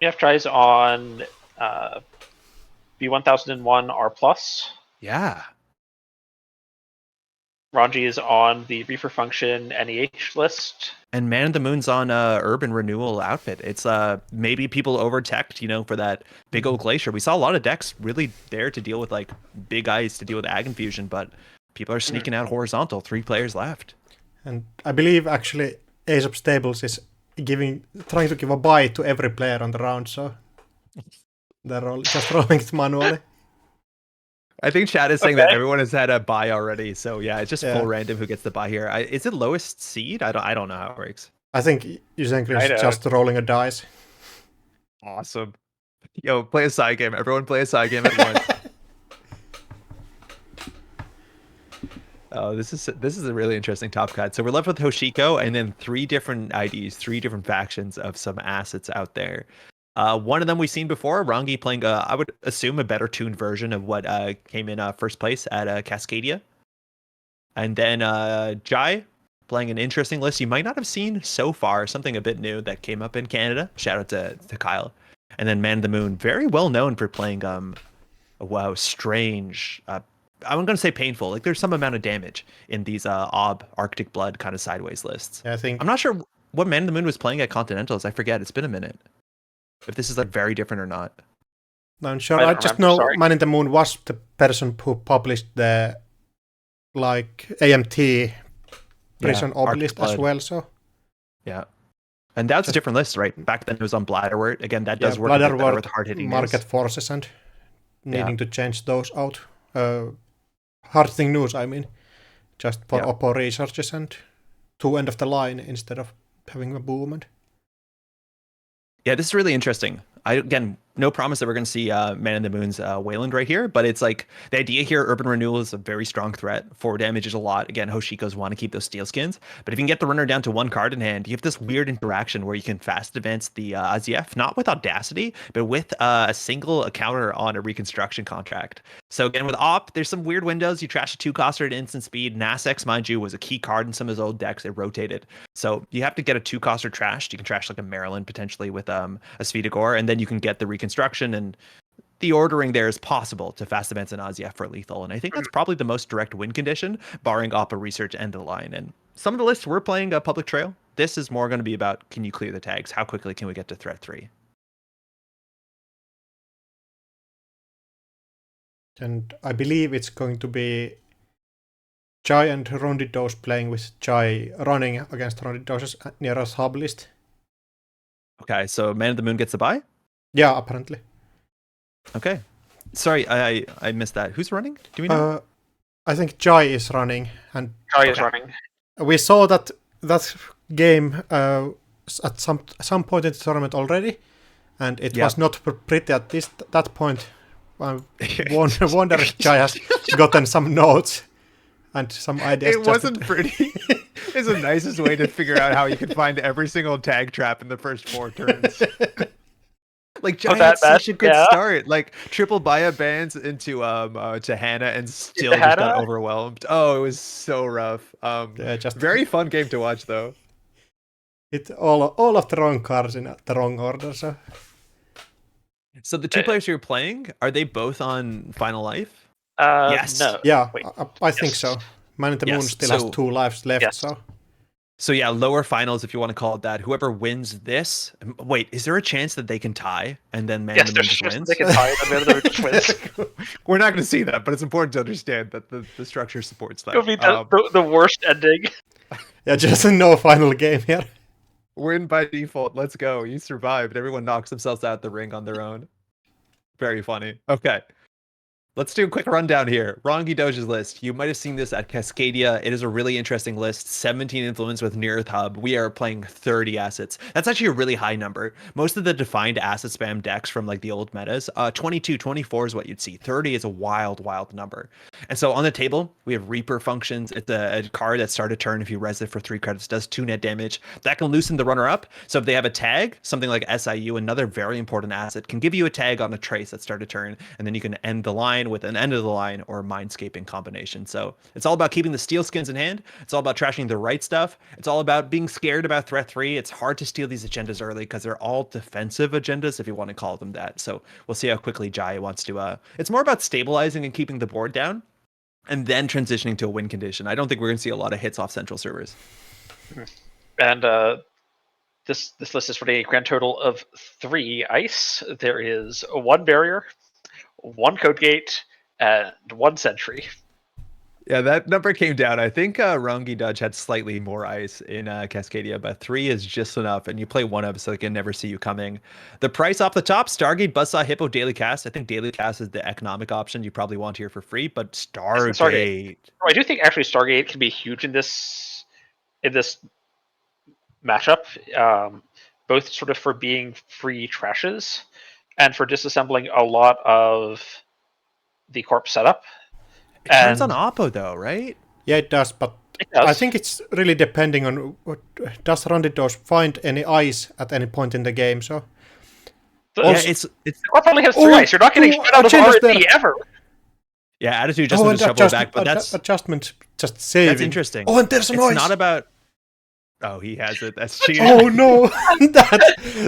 EF tries on B1001 R+. Yeah. Ranji is on the Reaper Function NEH list. And Man the Moon's on Urban Renewal outfit. It's maybe people over-teched, you know, for that Big Oak Glacier. We saw a lot of decks really there to deal with like big ice, to deal with Ag Infusion, but people are sneaking out horizontal. 3 players left. And I believe actually Ace of Stables is trying to give a bye to every player on the round, so they're just rolling it manually. I think chat is saying that everyone has had a bye already, so yeah, it's just full random who gets the bye here. Is it lowest seed? I don't know how it works. I think Yuzenkli is just rolling a dice. Awesome. Yo, play a side game. Everyone play a side game at once. Oh, this is a really interesting top cut. So we're left with Hoshiko and then 3 different IDs, 3 different factions of some assets out there. One of them we've seen before, Rongi playing, I would assume, a better tuned version of what came in first place at Cascadia. And then Jai playing an interesting list you might not have seen so far, something a bit new that came up in Canada. Shout out to Kyle. And then Man of the Moon, very well known for playing strange, I'm going to say painful. Like there's some amount of damage in these Arctic Blood kind of sideways lists. Yeah, I think I'm not sure what Man of the Moon was playing at Continentals. I forget. It's been a minute. If this is like very different or not. No, I'm sure. I I don't just remember, know sorry. Man in the Moon was the person who published the like AMT Prison Arctic Obelisk as Blood. well. So Yeah. And that's a different list, right? Back then it was on Bladderwort. Again, that does work a bit better Bladderwort, with hard-hitting market news. forces and needing to change those out. Hard-hitting news, I mean, just for Oppo researches and to end of the line instead of having a boom. And Yeah, this is really interesting. Again, no promise that we're going to see Man in the Moon's Wayland right here, but it's like the idea here, Urban Renewal is a very strong threat. 4 damage is a lot. Again, Hoshiko's want to keep those steel skins, but if you can get the runner down to 1 card in hand, you have this weird interaction where you can fast advance the Aziev, not with Audacity, but with a single counter on a reconstruction contract. So again, with Op, there's some weird windows. You trash a 2-coster at instant speed. Nasex, mind you, was a key card in some of his old decks. It rotated. So you have to get a 2-coster trashed. You can trash like a Maryland potentially with a Svidagore, and then you can get the reconstruction, and the ordering there is possible to fast advance an Aziev for lethal. And I think that's probably the most direct win condition, barring Oppa Research and the line. And some of the lists we're playing a Public Trail. This is more going to be about, can you clear the tags? How quickly can we get to threat 3? And I believe it's going to be Jai and Rondidos playing with Jai running against Rondidos' nearest hub list. Okay, so Man of the Moon gets a bye? Yeah, apparently. Okay. Sorry, I missed that. Who's running? Do we know? I think Jai is running, and Jai is running. we saw that game at some point in the tournament already, and it was not pretty at that point. I wonder if Jai has gotten some notes and some ideas. It wasn't pretty. It's the nicest way to figure out how you can find every single tag trap in the first 4 turns. Like Jai had such a good start. Like triple Baya bans into to Hannah and still just got overwhelmed. Oh, it was so rough. Just very fun game to watch though. It all of the wrong cards in the wrong order. So the 2 players you're playing, are they both on Final Life? Yes. No. Yeah, I think so. Man in the Moon still has 2 lives left, So yeah, lower finals, if you want to call it that. Whoever wins this... Wait, is there a chance that they can tie and then Man in the Moon just wins? They can tie and Man in the Moon just wins. We're not going to see that, but it's important to understand that the structure supports that. It would be the worst ending. Yeah, just no final game here. Win by default. Let's go. You survived. Everyone knocks themselves out the ring on their own. Very funny. Okay. Let's do a quick rundown here. Rongi Doge's list. You might have seen this at Cascadia. It is a really interesting list. 17 influence with Near Earth Hub. We are playing 30 assets. That's actually a really high number. Most of the defined asset spam decks from like the old metas, 22, 24 is what you'd see. 30 is a wild, wild number. And so on the table, we have Reaper functions. It's a card that start a turn if you res it for 3 credits, does 2 net damage. That can loosen the runner up. So if they have a tag, something like SIU, another very important asset, can give you a tag on a trace that start a turn, and then you can end the line with an end of the line or mindscaping combination. So it's all about keeping the steel skins in hand. It's all about trashing the right stuff. It's all about being scared about threat 3. It's hard to steal these agendas early because they're all defensive agendas, if you want to call them that. So we'll see how quickly Jai wants to it's more about stabilizing and keeping the board down and then transitioning to a win condition. I don't think we're going to see a lot of hits off central servers. And this list is running a grand total of 3 ice. There is 1 barrier, 1 code gate, and 1 sentry. Yeah, that number came down. I think Rongi Dodge had slightly more ice in Cascadia, but 3 is just enough, and you play 1 episode, they can never see you coming. The price off the top, Stargate, Buzzsaw, Hippo, Daily Cast. I think Daily Cast is the economic option you probably want here for free, but Stargate. I do think actually Stargate can be huge in this matchup, both sort of for being free trashes and for disassembling a lot of the corp setup. It turns on Oppo though, right? Yeah, it does, but I think it's really depending on does Rondidos find any ice at any point in the game. So it's corp only has 3 ice. You're not getting shut out of RND ever. Yeah, attitude just shovel back, but that's adjustment just saving. That's interesting. Oh, and there's a noise. It's not about Oh, he has it. That's cheating. Oh no,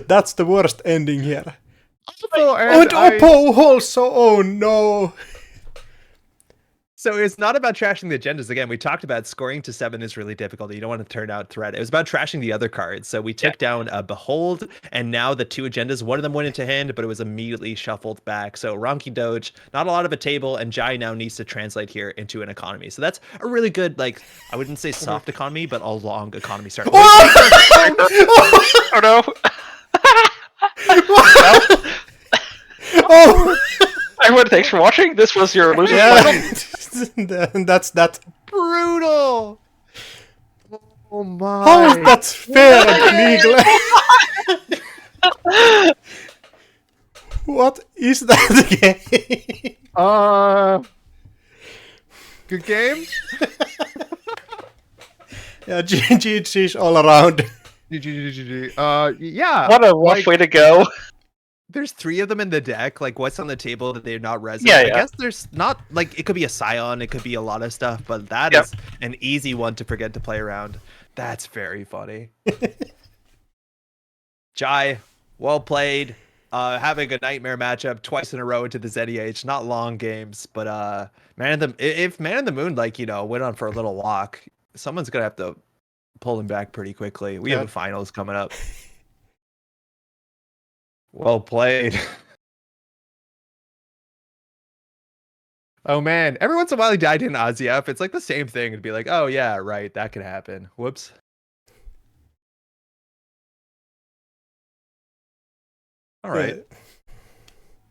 that's the worst ending here. Oppo Oh, and ice. Oppo also. Oh no. So it's not about trashing the agendas. Again, we talked about scoring to 7 is really difficult. You don't want to turn out threat. It was about trashing the other cards. So we took down Behold, and now the 2 agendas, one of them went into hand, but it was immediately shuffled back. So Ronki Doge, not a lot of a table, and Jai now needs to translate here into an economy. So that's a really good, like, I wouldn't say soft economy, but a long economy start. Oh no! Well, Oh. everyone, thanks for watching. This was your loser final. That's that. Brutal. Oh my. How is that fair and legal? What is that game? Good game. Yeah, GG's all around. Yeah. What a rough way to go. There's 3 of them in the deck. Like, what's on the table that they're not resin? Yeah, I yeah. guess there's not, like, it could be a Scion, it could be a lot of stuff, but that is an easy one to forget to play around. That's very funny. Jai, well played. Having a nightmare matchup twice in a row into the ZEH. Not long games, but if Man in the Moon, like, you know, went on for a little walk, someone's gonna have to pull him back pretty quickly. We have a finals coming up. Well played. Oh man, every once in a while he died in ASIF. It's like the same thing. It'd be like, oh yeah, right, that could happen. Whoops. All right.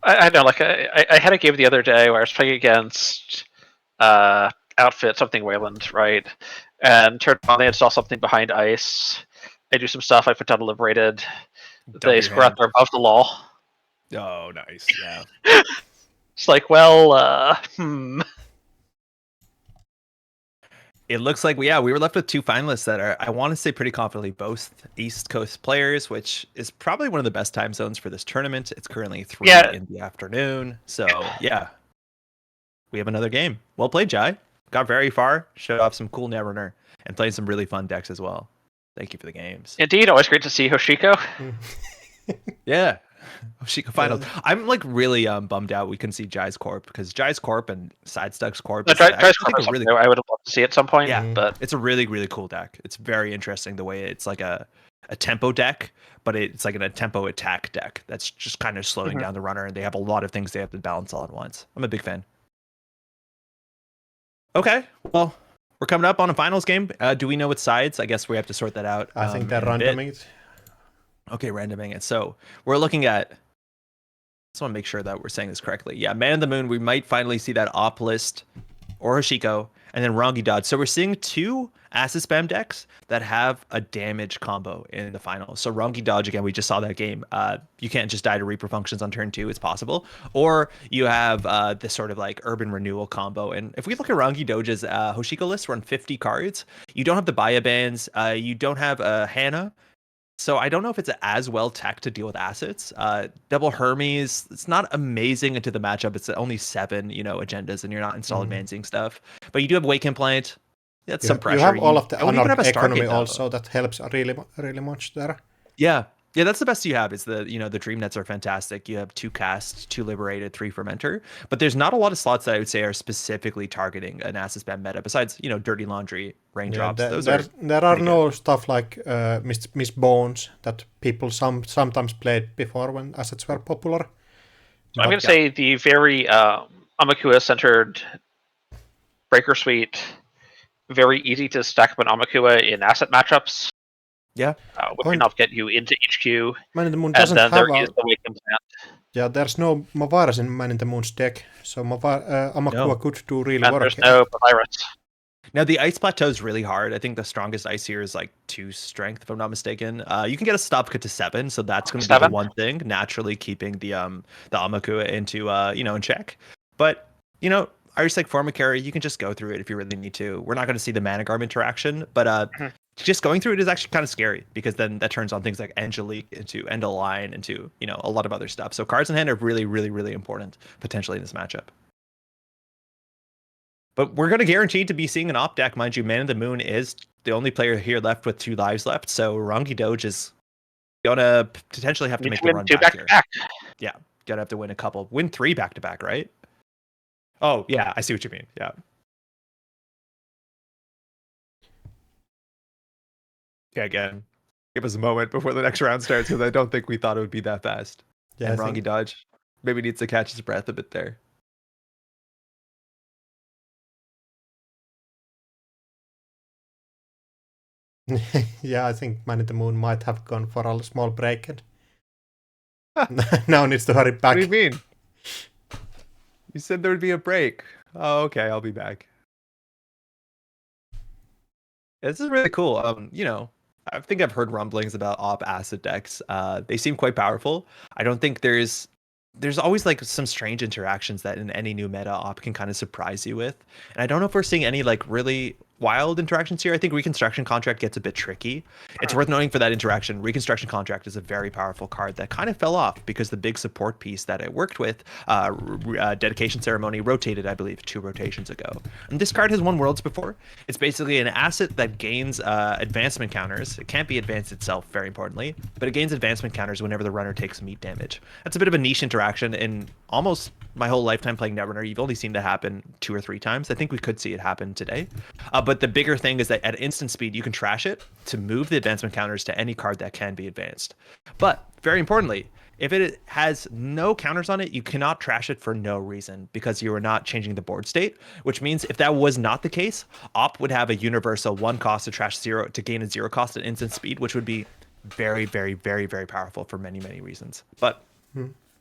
I know, like I had a game the other day where I was playing against outfit something Wayland, right? And turned on, they install something behind ice. I do some stuff. I put down Liberated. They score out there above the law. Oh, nice. Yeah. It's like, well, It looks like we were left with 2 finalists that are, I want to say pretty confidently, both East Coast players, which is probably one of the best time zones for this tournament. It's currently 3 in the afternoon. So yeah, we have another game. Well played, Jai. Got very far, showed off some cool Netrunner, and played some really fun decks as well. Thank you for the games. Indeed, always great to see Hoshiko. Yeah. Hoshiko final. I'm like really bummed out we couldn't see Jai's Corp, because Jai's Corp and Sidestuck's Corp Jai's Corp is really, I would love to see at some point. Yeah, but it's a really, really cool deck. It's very interesting the way it's like a tempo deck, but it's like a tempo attack deck that's just kind of slowing down the runner, and they have a lot of things they have to balance all at once. I'm a big fan. Okay, well, we're coming up on a finals game. Do we know what sides? I guess we have to sort that out. I think they're randoming it. Okay, randoming it. So we're looking at, just want to make sure that we're saying this correctly. Yeah, Man in the Moon, we might finally see that op list, or Hoshiko, and then Rongi Dodge. So we're seeing 2 acid spam decks that have a damage combo in the final. So Rongi Dodge, again, we just saw that game. You can't just die to Reaper functions on turn 2, it's possible. Or you have this sort of like Urban Renewal combo. And if we look at Rongi Doge's Hoshiko list, run 50 cards. You don't have the Baya bands. You don't have Hana. So I don't know if it's as well tech to deal with assets. Double Hermes, it's not amazing into the matchup. It's only 7, agendas, and you're not install advancing stuff. But you do have Awaken Plant. That's some pressure. You have all of the Anarch economy also that helps really, really much there. Yeah. Yeah, that's the best you have. Is the Dream Nets are fantastic. You have 2 cast, 2 liberated, 3 fermenter. But there's not a lot of slots that I would say are specifically targeting an acid spam meta besides, Dirty Laundry, Raindrops. There are no stuff like Miss Bones that people sometimes played before when assets were popular. So I'm going to say the very Amakua-centered Breaker Suite, very easy to stack up an Amakua in asset matchups. Yeah. Which can help get you into HQ. Man in the Moon doesn't and then have there is the Awaken Plant. Yeah, there's no Mavaras in Man in the Moon's deck, so Amakua could do really and work. There's no Papyrus. Now, the ice plateau is really hard. I think the strongest ice here is like 2 strength, if I'm not mistaken. You can get a stop cut to 7, so that's going to be the one thing, naturally keeping the Amakua into in check. But Irish like Formicary, you can just go through it if you really need to. We're not going to see the Mana Garb interaction, but just going through it is actually kind of scary, because then that turns on things like Angelique into Endaline into a lot of other stuff. So cards in hand are really, really, really important potentially in this matchup. But we're going to guarantee to be seeing an op deck, mind you. Man in the Moon is the only player here left with 2 lives left. So Rangi Doge is gonna potentially have to Need make to the win run 2 back here. back-to-back. Yeah, gonna have to win a couple. Win 3 back-to-back, right? Oh, yeah, I see what you mean. Yeah. Yeah, again, give us a moment before the next round starts because I don't think we thought it would be that fast. Yeah, And I Rangi think Dodge maybe needs to catch his breath a bit there. yeah, I think Man in the Moon might have gone for a small break and now needs to hurry back. What do you mean? You said there would be a break. Oh, okay, I'll be back. This is really cool. I think I've heard rumblings about op acid decks. They seem quite powerful. I don't think there's always like some strange interactions that in any new meta op can kind of surprise you with. And I don't know if we're seeing any like really wild interactions here. I think Reconstruction Contract gets a bit tricky. It's worth noting for that interaction, Reconstruction Contract is a very powerful card that kind of fell off because the big support piece that it worked with, Dedication Ceremony, rotated, I believe, 2 rotations ago. And this card has won Worlds before. It's basically an asset that gains advancement counters. It can't be advanced itself, very importantly, but it gains advancement counters whenever the runner takes meat damage. That's a bit of a niche interaction. In almost my whole lifetime playing Netrunner, you've only seen that happen 2 or 3 times. I think we could see it happen today. But the bigger thing is that at instant speed, you can trash it to move the advancement counters to any card that can be advanced. But very importantly, if it has no counters on it, you cannot trash it for no reason because you are not changing the board state, which means if that was not the case, Op would have a universal 1 cost to trash 0 to gain a 0 cost at instant speed, which would be very, very, very, very powerful for many, many reasons. But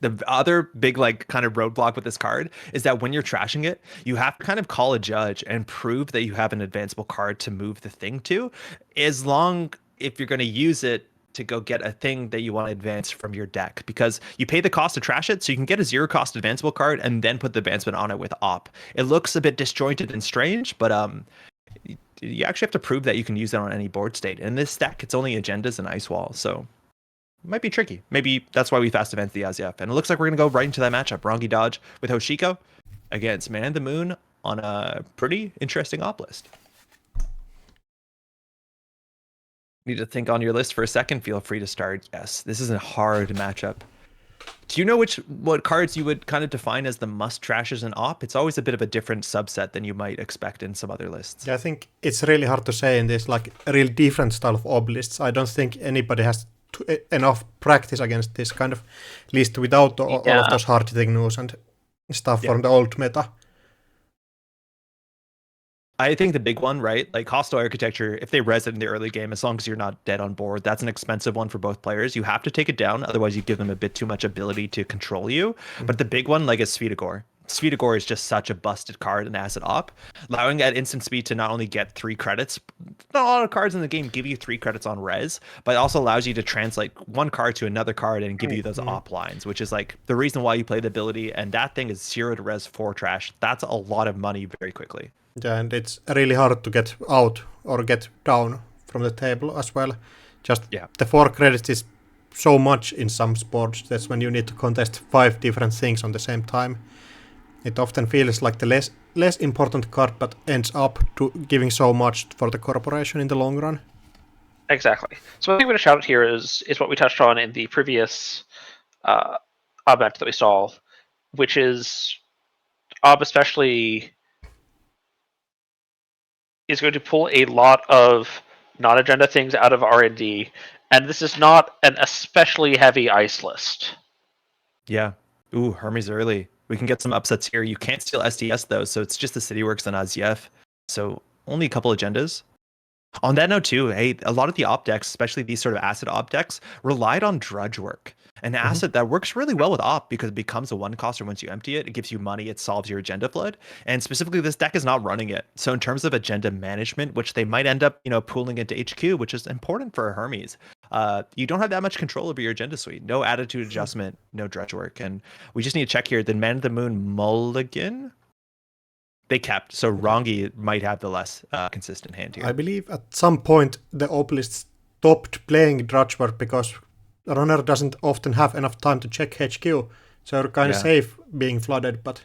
the other big like kind of roadblock with this card is that when you're trashing it, you have to kind of call a judge and prove that you have an advanceable card to move the thing to, as long if you're going to use it to go get a thing that you want to advance from your deck, because you pay the cost to trash it, so you can get a 0 cost advanceable card and then put the advancement on it with op. It looks a bit disjointed and strange, but you actually have to prove that you can use it on any board state. In this deck, it's only agendas and ice wall, so might be tricky. Maybe that's why we fast advance the Azyaf. And it looks like we're going to go right into that matchup. Rangi Dodge with Hoshiko against Man in the Moon on a pretty interesting op list. Need to think on your list for a second. Feel free to start. Yes, this is a hard matchup. Do you know what cards you would kind of define as the must trashes in op? It's always a bit of a different subset than you might expect in some other lists. Yeah, I think it's really hard to say in this like a real different style of ob lists. I don't think anybody has enough practice against this kind of list without all of those hard hitting news and stuff from the old meta. I think the big one, right? Like hostile architecture, if they res it in the early game, as long as you're not dead on board, that's an expensive one for both players. You have to take it down, otherwise you give them a bit too much ability to control you. But the big one, like, is Svidagor. Svidagor is just such a busted card in Acid Op, allowing at instant speed to not only get 3 credits, not a lot of cards in the game give you 3 credits on res, but it also allows you to translate 1 card to another card and give you those op lines, which is like the reason why you play the ability. And that thing is 0 to res 4 trash. That's a lot of money very quickly. Yeah, and it's really hard to get out or get down from the table as well. Just the 4 credits is so much in some sports. That's when you need to contest 5 different things on the same time. It often feels like the less important card, but ends up to giving so much for the corporation in the long run. Exactly. So one thing I'm going to shout out here is what we touched on in the previous event that we saw, which is Ob especially is going to pull a lot of non-agenda things out of R&D, and this is not an especially heavy ice list. Yeah. Ooh, Hermes early. We can get some upsets here. You can't steal SDS though, so it's just the City Works and Azyef. So only a couple agendas. On that note too, hey, a lot of the op decks, especially these sort of acid op decks, relied on drudge work. An asset that works really well with op because it becomes a 1 coster once you empty it. It gives you money, it solves your agenda flood. And specifically, this deck is not running it. So in terms of agenda management, which they might end up, pooling into HQ, which is important for Hermes, you don't have that much control over your agenda suite. No attitude adjustment, no drudge work. And we just need to check here. Did Man of the Moon mulligan? They kept, so Rangi might have the less consistent hand here. I believe at some point the Oplist stopped playing drudge work because runner doesn't often have enough time to check HQ, so you're kind of safe being flooded, but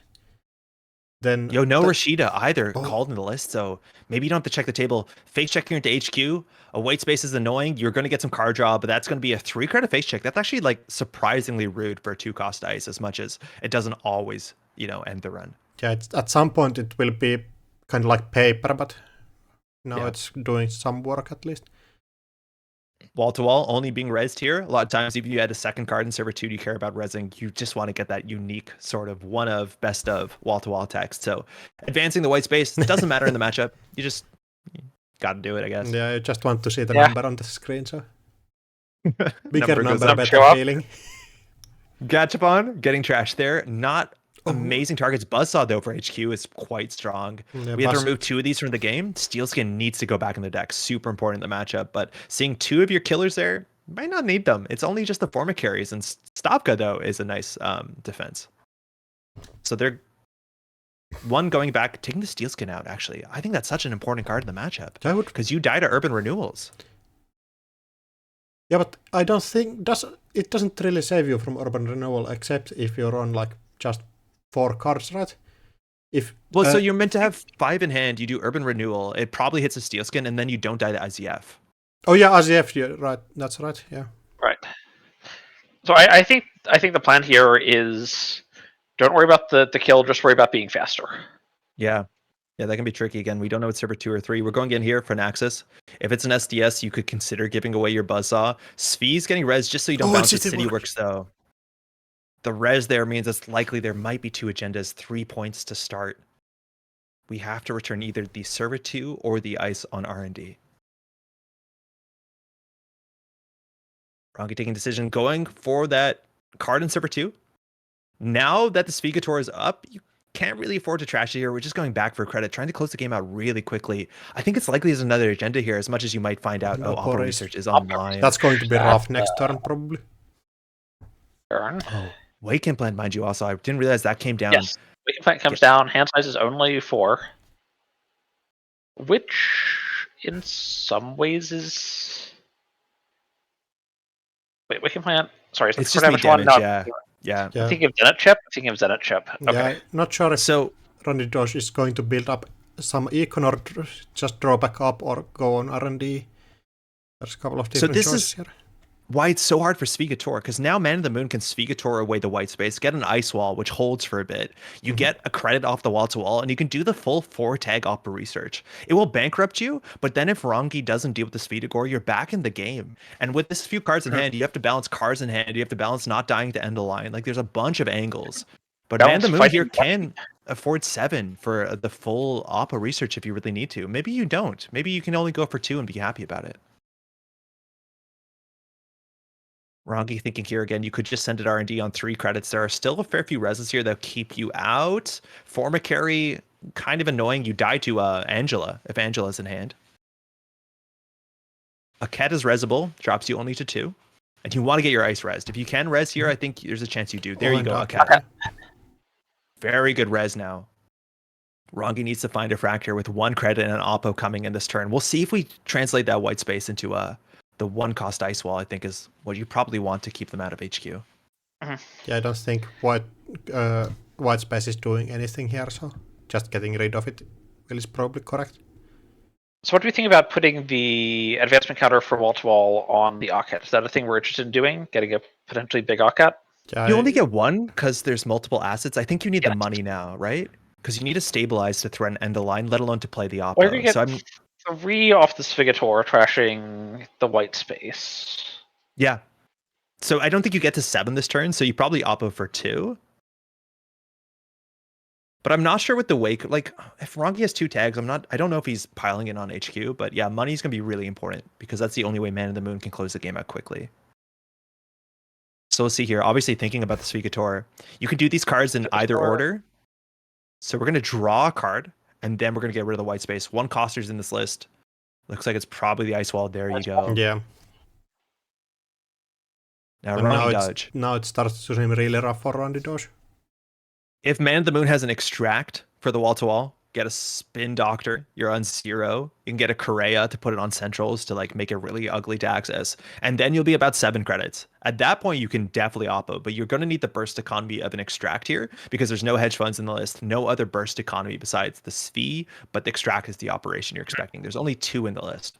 Then Yo, no Rashida either Oh. called in the list, so maybe you don't have to check the table. Face check here into HQ. A white space is annoying. You're going to get some card draw, but that's going to be a 3-credit face check. That's actually like surprisingly rude for a 2-cost dice, as much as it doesn't always, end the run. Yeah, at some point it will be kind of like paper, but now it's doing some work at least. Wall to wall only being rezzed here. A lot of times, if you had a second card in server 2, you care about rezzing. You just want to get that unique sort of one of best of wall to wall text. So advancing the white space doesn't matter in the matchup. You just got to do it, I guess. Yeah, I just want to see the number on the screen. So bigger number up. better Show up. feeling. Gachapon getting trashed there. Not amazing targets. Buzzsaw, though, for HQ is quite strong. Yeah, We have to remove 2 of these from the game. Steelskin needs to go back in the deck. Super important in the matchup. But seeing 2 of your killers there, might not need them. It's only just the forma carries. And Stavka, though, is a nice defense. So they're one going back, taking the Steelskin out, actually. I think that's such an important card in the matchup. Because you die to Urban Renewals. Yeah, but I don't think it doesn't really save you from Urban Renewal, except if you're on like just 4 cards, right? So you're meant to have 5 in hand. You do Urban Renewal. It probably hits a Steelskin, and then you don't die to IZF. Oh yeah, IZF, you're right. That's right. Yeah. Right. So I think the plan here is don't worry about the kill, just worry about being faster. Yeah. Yeah, that can be tricky. Again, we don't know it's server 2 or 3. We're going in here for Naxxus. If it's an SDS, you could consider giving away your Buzzsaw. Svi's getting res just so you don't bounce the City Works, though. The res there means it's likely there might be 2 agendas, 3 points to start. We have to return either the server 2 or the ice on R&D. Rongi taking decision, going for that card in server 2. Now that the Svigator is up, you can't really afford to trash it here. We're just going back for credit, trying to close the game out really quickly. I think it's likely there's another agenda here, as much as you might find out, Opera Research is online. That's going to be rough next turn, probably. Turn. Oh, Wake Implant, mind you, also. I didn't realize that came down. Yes, Wake Implant comes down. Hand size is only 4. Which, in some ways, is... Wait, Wake Implant? Sorry, it's just the damage, no. Yeah. I'm thinking of Zenit Chip. Okay. Yeah, not sure if Randy Dosh is going to build up some econ or just draw back up or go on R&D. There's a couple of different choices here. Why it's so hard for Svigator, because now Man of the Moon can Svigator away the white space, get an ice wall, which holds for a bit. You get a credit off the wall to wall, and you can do the full 4-tag Opera Research. It will bankrupt you, but then if Rongi doesn't deal with the Svigator, you're back in the game. And with this few cards in hand, you have to balance cards in hand, you have to balance not dying to end the line. Like, there's a bunch of angles. But Man of the Moon here can afford 7 for the full Opera Research if you really need to. Maybe you don't. Maybe you can only go for 2 and be happy about it. Rongi thinking here again, you could just send it R&D on 3 credits. There are still a fair few reses here that keep you out. Forma carry, kind of annoying. You die to Angela, if Angela's in hand. A Cat is resable, drops you only to 2. And you want to get your ice resed. If you can res here, I think there's a chance you do. There you go, a Cat. Very good res now. Rongi needs to find a fracture with 1 credit and an Oppo coming in this turn. We'll see if we translate that white space into the 1-cost ice wall. I think is what you probably want to keep them out of HQ. Mm-hmm. Yeah, I don't think white space is doing anything here, so just getting rid of it is probably correct. So what do we think about putting the advancement counter for wall-to-wall on the Ocket? Is that a thing we're interested in doing? Getting a potentially big Ocket? Yeah, you only get 1 because there's multiple assets. I think you need the money now, right? Because you need to stabilize to threaten end the line, let alone to play the Oppo. Well, you're gonna get 3 off the Svigator, trashing the white space. Yeah. So I don't think you get to 7 this turn, so you probably Oppo for 2. But I'm not sure with the Wake, like, if Rongi has 2 tags, I don't know if he's piling it on HQ, but yeah, money's going to be really important, because that's the only way Man of the Moon can close the game out quickly. So let's see here, obviously thinking about the Svigator, you can do these cards in either order. So we're going to draw a card, and then we're going to get rid of the white space. 1 coster's in this list. Looks like it's probably the ice wall. There you go. Yeah. Now it starts to seem really rough for Randy Dosh. If Man of the Moon has an extract for the wall-to-wall, get a Spin Doctor, you're on 0. You can get a Correa to put it on centrals to like make it really ugly to access. And then you'll be about 7 credits. At that point, you can definitely oppo, but you're going to need the burst economy of an extract here because there's no hedge funds in the list, no other burst economy besides the SVI, but the extract is the operation you're expecting. There's only 2 in the list.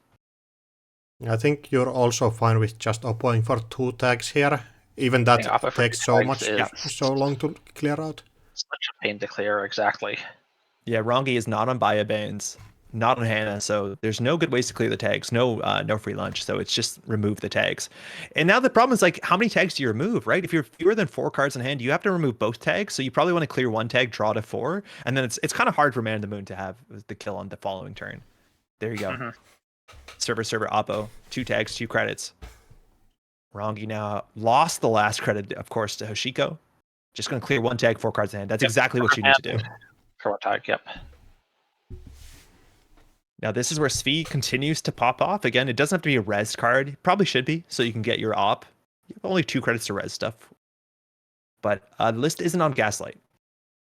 I think you're also fine with just oppoing for 2 tags here, even that Oppo for takes 2 so tags much, is so long to clear out. such a pain to clear, exactly. Yeah, Rongi is not on Baya Banes, not on Hannah, so there's no good ways to clear the tags. No, no free lunch. So it's just remove the tags. And now the problem is like, how many tags do you remove, right? If you're fewer than 4 cards in hand, you have to remove both tags. So you probably want to clear 1 tag, draw to 4, and then it's kind of hard for Man in the Moon to have the kill on the following turn. There you go. Server Oppo, 2 tags, 2 credits. Rongi now lost the last credit, of course, to Hoshiko. Just going to clear 1 tag, 4 cards in hand. That's exactly what you need to do. For 1 tag, yep. Now this is where SVI continues to pop off. Again, it doesn't have to be a res card. It probably should be, so you can get your op. You have only 2 credits to res stuff. But the list isn't on Gaslight.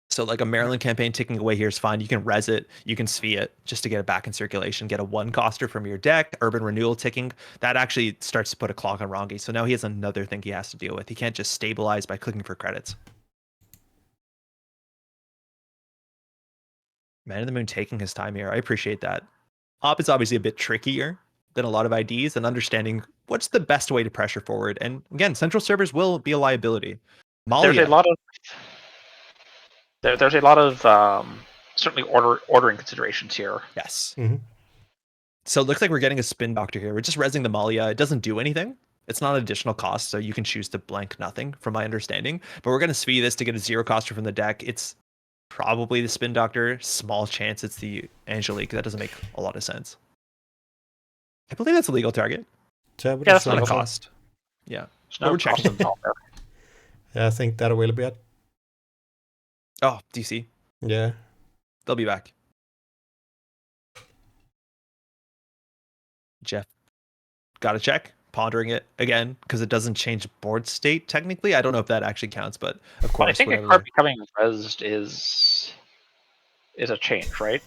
So like a Maryland campaign ticking away here is fine. You can res it, you can SVI it just to get it back in circulation. Get a 1 coster from your deck. Urban Renewal ticking. That actually starts to put a clock on Rongi. So now he has another thing he has to deal with. He can't just stabilize by clicking for credits. Man in the Moon taking his time here. I appreciate that. Op is obviously a bit trickier than a lot of IDs and understanding what's the best way to pressure forward. And again, central servers will be a liability. Malia. There's a lot of certainly ordering considerations here. Yes. Mm-hmm. So it looks like we're getting a Spin Doctor here. We're just resing the Malia. It doesn't do anything. It's not an additional cost, so you can choose to blank nothing, from my understanding. But we're going to SVI this to get a 0 coster from the deck. It's probably the Spin Doctor. Small chance it's the Angelique. That doesn't make a lot of sense. I believe that's a legal target. Yeah, that's Not a legal. cost. Yeah. No we're checking. Yeah, I think there will be a... Oh, DC. Yeah. They'll be back. Jeff got to check. Pondering it again because it doesn't change board state technically. I don't know if that actually counts, but of course. I think a card becoming rezzed is a change, right?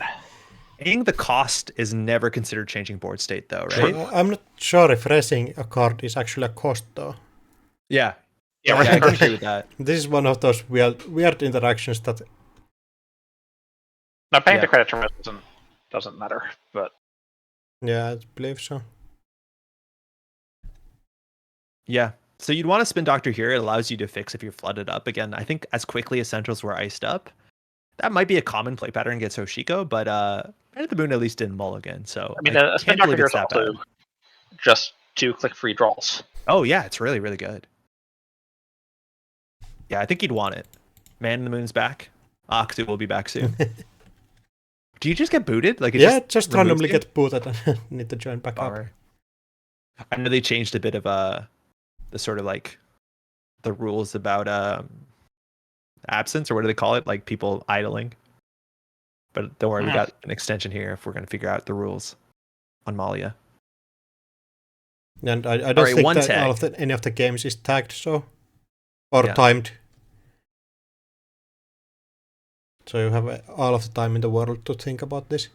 Paying the cost is never considered changing board state, though, right? I'm not sure if raising a card is actually a cost, though. Yeah. Yeah, I can agree with that. This is one of those weird interactions that... Now, paying the credit to res doesn't matter, but... Yeah, I believe so. Yeah. So you'd want to Spin Doctor here. It allows you to fix if you're flooded up. Again, I think as quickly as Centrals were iced up, that might be a common play pattern against Hoshiko, but Man at the Moon at least didn't mulligan, so I mean, a Spin Doctor here is also bad. just 2 click-free draws. Oh, yeah, it's really, really good. Yeah, I think he'd want it. Man in the Moon's back. Aktu will be back soon. Do you just get booted? Like just randomly get booted and need to join back up. I know they changed a bit of the sort of like the rules about absence, or what do they call it? Like people idling. But don't worry, we got an extension here if we're going to figure out the rules on Malia. And I don't think that any of the games is tagged so, or timed. So you have all of the time in the world to think about this.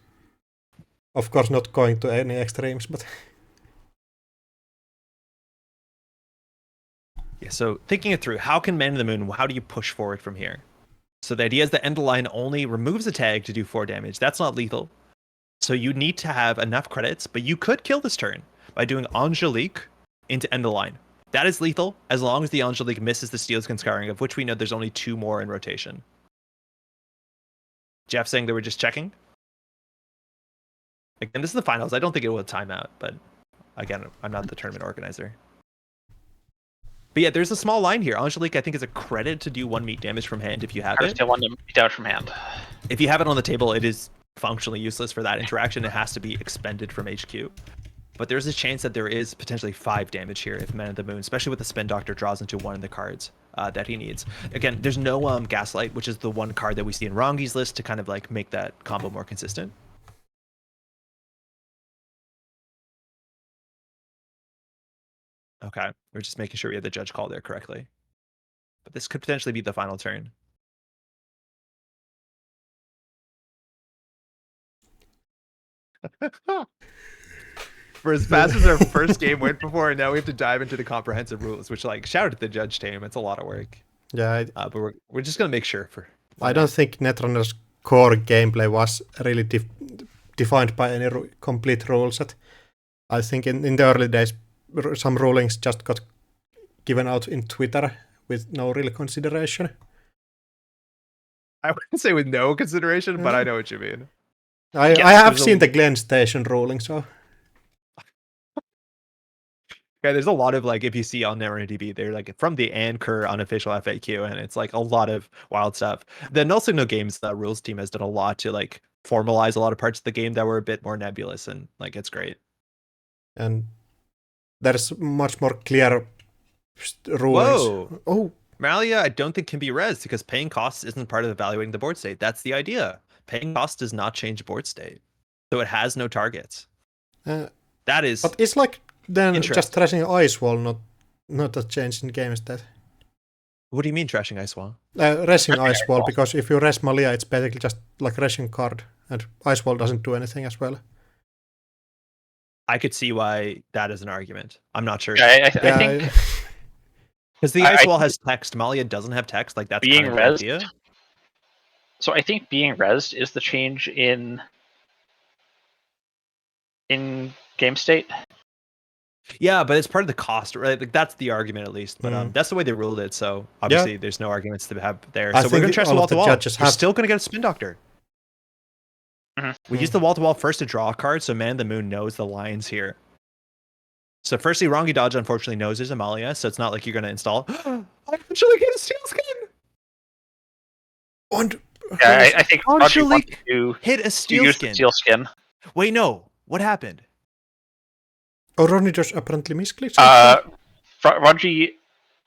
Of course, not going to any extremes, but... Yeah, so thinking it through, how can Man in the Moon, how do you push forward from here? So the idea is the end of line only removes a tag to do 4 damage. That's not lethal. So you need to have enough credits, but you could kill this turn by doing Angelique into end of line. That is lethal as long as the Angelique misses the Steel's Conscarring, of which we know there's only 2 more in rotation. Jeff saying they were just checking. Again, this is the finals. I don't think it will have timeout, but again, I'm not the tournament organizer. But yeah, there's a small line here. Angelique, I think, is a credit to do 1 meat damage from hand if you have it. Still 1 meat damage from hand. If you have it on the table, it is functionally useless for that interaction. It has to be expended from HQ. But there's a chance that there is potentially 5 damage here if Man of the Moon, especially with the Spin Doctor, draws into 1 of the cards that he needs. Again, there's no Gaslight, which is the 1 card that we see in Rongi's list to kind of like make that combo more consistent. Okay, we're just making sure we have the judge call there correctly. But this could potentially be the final turn. For as fast as our first game went before, and now we have to dive into the comprehensive rules, which, like, shout out to the judge team. It's a lot of work. Yeah, But we're just gonna make sure for. I don't think Netrunner's core gameplay was really defined by any complete rule set. I think in the early days, some rulings just got given out in Twitter with no real consideration. I wouldn't say with no consideration, but I know what you mean. I have seen the Glen Station ruling, so. Yeah, there's a lot of, like, if you see on NetRunnerDB, they're like from the Anchor unofficial FAQ, and it's like a lot of wild stuff. The Also No Games rules team has done a lot to, like, formalize a lot of parts of the game that were a bit more nebulous, and, like, it's great. And there's much more clear rulings. Whoa! Oh, Malia, I don't think can be res because paying costs isn't part of evaluating the board state. That's the idea. Paying cost does not change board state, so it has no targets. That is. But it's like then just trashing Ice Wall, not a change in game state. What do you mean trashing Ice Wall? Reshing Ice Wall, because if you res Malia, it's basically just like reshing card, and Ice Wall doesn't do anything as well. I could see why that is an argument. I'm not sure. I think because the Ice Wall has text, Malia doesn't have text. Like, that's being kind of rezzed. the idea. So I think being rezzed is the change in game state. Yeah, but it's part of the cost, right? Like, that's the argument, at least. But that's the way they ruled it. So obviously, there's no arguments to have there. So we're gonna trash the wall to wall. We're still gonna get a spin doctor. We use the wall to wall first to draw a card, so Man the Moon knows the lines here. So firstly, Rongi Dodge unfortunately knows there's Amalia, so it's not like you're gonna install. I actually get a steel skin. I think Angelique hit a steel skin. Wait, no. What happened? Oh, Ronnie just apparently misclicked. Rongi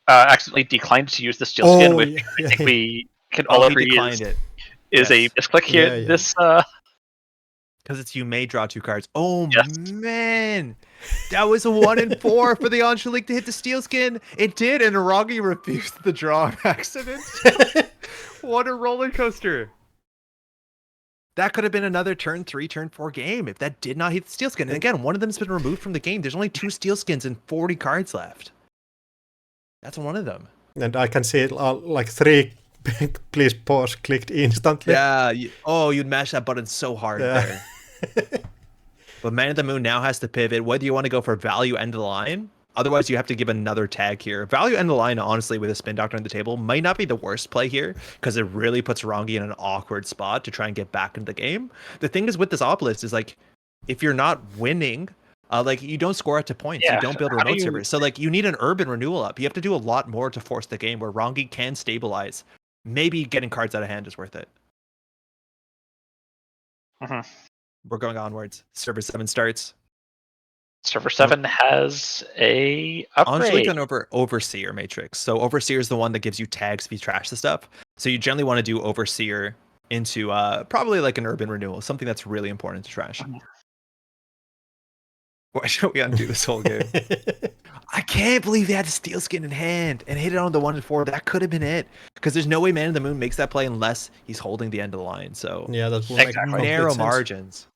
accidentally declined to use the steel skin, which I think we can all agree is a misclick here. Yeah. This because it's you may draw 2 cards. Oh man, that was a 1 in 4 for the Angelique to hit the steel skin. It did, and Rongi refused the draw on accident. What a roller coaster! That could have been another turn 3, turn 4 game if that did not hit the steel skin. And again, one of them's been removed from the game. There's only 2 steel skins and 40 cards left. That's one of them. And I can see like 3 please pause clicked instantly. Yeah. You'd mash that button so hard there. But Man of the Moon now has to pivot, whether you want to go for value end of the line. Otherwise, you have to give another tag here. Value end of the line, honestly, with a spin doctor on the table, might not be the worst play here, because it really puts Rongi in an awkward spot to try and get back into the game. The thing is with this Obelisk is, like, if you're not winning, like, you don't score it to points. You don't build a remote server. So, like, you need an urban renewal up. You have to do a lot more to force the game where Rongi can stabilize. Maybe getting cards out of hand is worth it. We're going onwards. Server 7 starts. Server 7 has a upgrade. Angelique on Overseer Matrix. So Overseer is the one that gives you tags if you trash the stuff. So you generally want to do Overseer into probably like an urban renewal, something that's really important to trash. Why should we undo this whole game? I can't believe they had the steel skin in hand and hit it on the 1 in 4. That could have been it. Because there's no way Man of the Moon makes that play unless he's holding the end of the line. So yeah, that's narrow margins.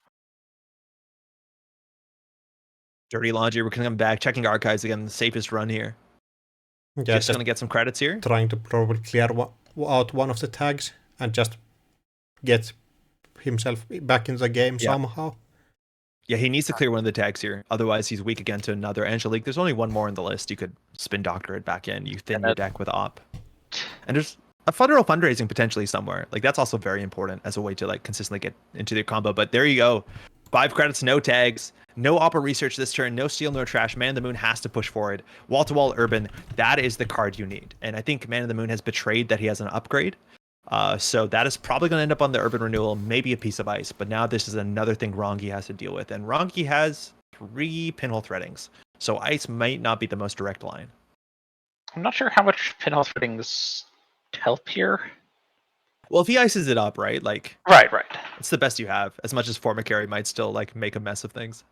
Dirty Laundry, we're going to come back, checking archives again, the safest run here. Yeah, just going to get some credits here. Trying to probably clear out one of the tags and just get himself back in the game somehow. Yeah, he needs to clear one of the tags here. Otherwise, he's weak again to another Angelique. There's only one more on the list. You could spin doctor it back in. You thin your deck with op. And there's a federal fundraising potentially somewhere. Like, that's also very important as a way to, like, consistently get into the combo. But there you go. 5 credits, no tags, no opera research this turn, no steel, no trash. Man of the Moon has to push forward. Wall-to-wall urban, that is the card you need. And I think Man of the Moon has betrayed that he has an upgrade. So that is probably going to end up on the urban renewal, maybe a piece of ice. But now this is another thing Rongi has to deal with. And Rongi has 3 pinhole threadings. So ice might not be the most direct line. I'm not sure how much pinhole threadings help here. Well, if he ices it up, right? Like, right. It's the best you have. As much as Formicary might still, like, make a mess of things.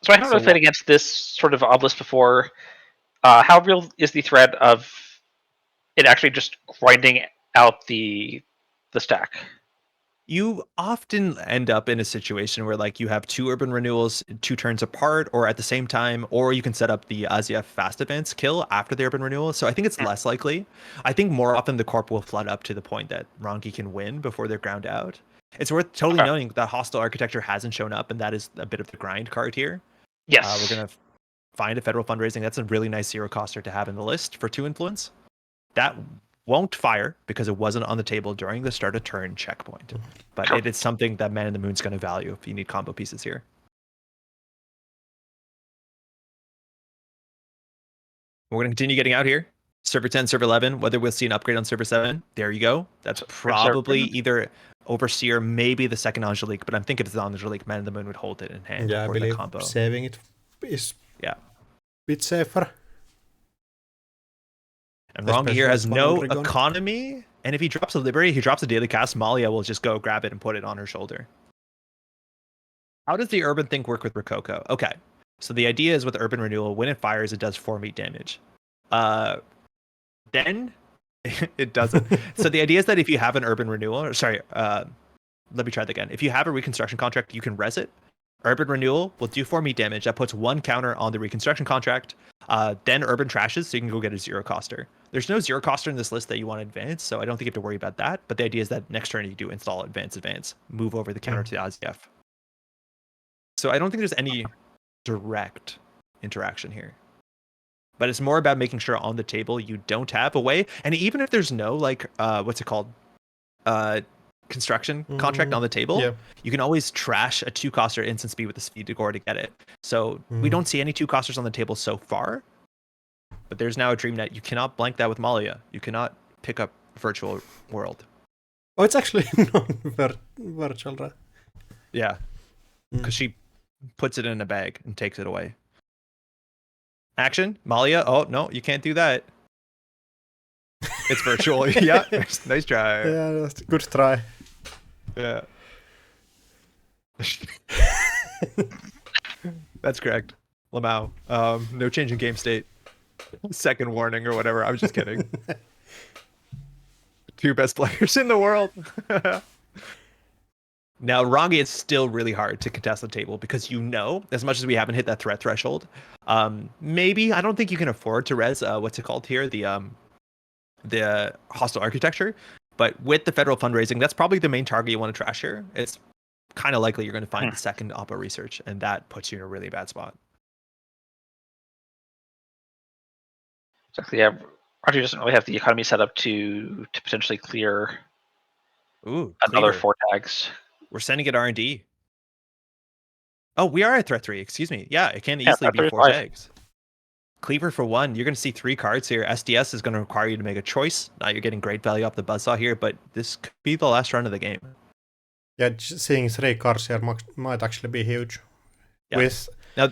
So I haven't played against this sort of obelisk before. How real is the threat of it actually just grinding out the the stack. You often end up in a situation where like you have 2 urban renewals 2 turns apart or at the same time, or you can set up the Aziev fast advance kill after the urban renewal. So I think it's less likely. I think more often the corp will flood up to the point that Rongi can win before they're ground out. It's worth totally noting that hostile architecture hasn't shown up, and that is a bit of the grind card here. Yes. We're gonna find a federal fundraising. That's a really nice zero coster to have in the list for 2 influence. That won't fire because it wasn't on the table during the start of turn checkpoint. But it is something that Man in the Moon's going to value if you need combo pieces here. We're going to continue getting out here. Server 10, Server 11, whether we'll see an upgrade on Server 7. There you go. That's probably either Overseer, maybe the second Angelique, but I'm thinking if it's Angelique, Man in the Moon would hold it in hand. Yeah, I for believe the combo. saving it is a bit safer. And Rongi here has no economy, and if he drops a Liberty, he drops a daily cast, Malia will just go grab it and put it on her shoulder. How does the Urban Think work with Rococo? Okay, so the idea is with Urban Renewal, when it fires, it does 4 meat damage. Then it doesn't. So the idea is that if you have an Urban Renewal, let me try that again. If you have a Reconstruction contract, you can res it. Urban Renewal will do 4 meat damage. That puts 1 counter on the Reconstruction contract. Then Urban trashes, so you can go get a zero coster. There's no zero coster in this list that you want to advance, so I don't think you have to worry about that. But the idea is that next turn you do install advance, move over the counter to the Aziev. So I don't think there's any direct interaction here. But it's more about making sure on the table you don't have a way, and even if there's no construction contract on the table, you can always trash a 2-coster instant speed with the speed to gore to get it. So we don't see any 2-costers on the table so far, but there's now a dream net. You cannot blank that with Malia. You cannot pick up virtual world. Oh, it's actually not virtual, right? Yeah, because she puts it in a bag and takes it away. Action, Malia. Oh no, you can't do that. It's virtual. Yeah, nice try. Yeah, that's a good try. Yeah. That's correct. Lamau. No change in game state. Second warning or whatever. I was just kidding. 2 best players in the world. Now, Rongi, it's still really hard to contest the table because as much as we haven't hit that threat threshold, maybe, I don't think you can afford to res, the hostile architecture, but with the federal fundraising, that's probably the main target you want to trash here. It's kind of likely you're going to find the second Oppo research, and that puts you in a really bad spot. Exactly. Yeah, Roger doesn't really have the economy set up to potentially clear another 4 tags. We're sending it R&D. Oh, we are at threat 3. Excuse me. Yeah, it can easily be 4 tags. Cleaver for 1. You're going to see 3 cards here. SDS is going to require you to make a choice. Now you're getting great value off the buzzsaw here, but this could be the last run of the game. Yeah, seeing 3 cards here might actually be huge. Yeah. With now,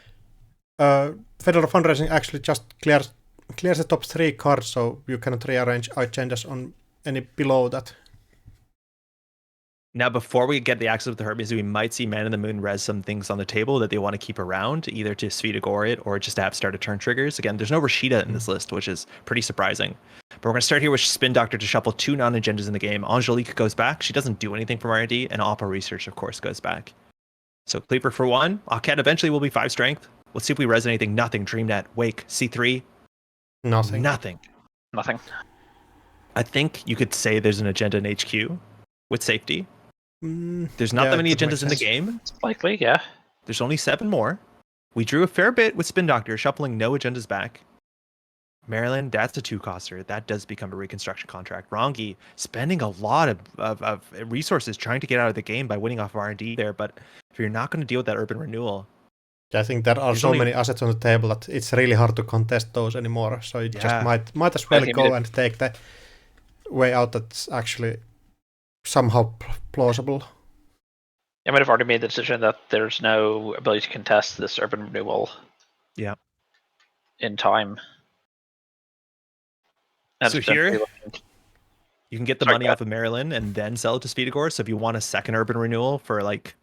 Federal Fundraising actually just clears the top 3 cards, so you cannot rearrange agendas on any below that. Now, before we get the access with the Hermes, we might see Man in the Moon res some things on the table that they want to keep around, either to Svidagore it or just to have start a turn triggers. Again, there's no Rashida in this list, which is pretty surprising. But we're going to start here with Spin Doctor to shuffle 2 non-agendas in the game. Angelique goes back. She doesn't do anything from R&D, and Oppo Research, of course, goes back. So Cleaver for 1. Aket eventually will be 5 strength. Let's see if we res anything. Nothing. DreamNet. Wake. C3. Nothing. I think you could say there's an agenda in HQ with safety. There's not that many agendas in the game. It's likely, yeah. There's only 7 more. We drew a fair bit with Spin Doctor, shuffling no agendas back. Maryland, that's a 2-coster. That does become a Reconstruction contract. Rongi spending a lot of resources trying to get out of the game by winning off of R&D there, but if you're not going to deal with that Urban Renewal... I think there are so many assets on the table that it's really hard to contest those anymore, so you just might as well go and take the way out that's actually somehow plausible. I might have already made the decision that there's no ability to contest this Urban Renewal in time. So here, you can get the money off of Maryland and then sell it to Svidagore. So if you want a second Urban Renewal for like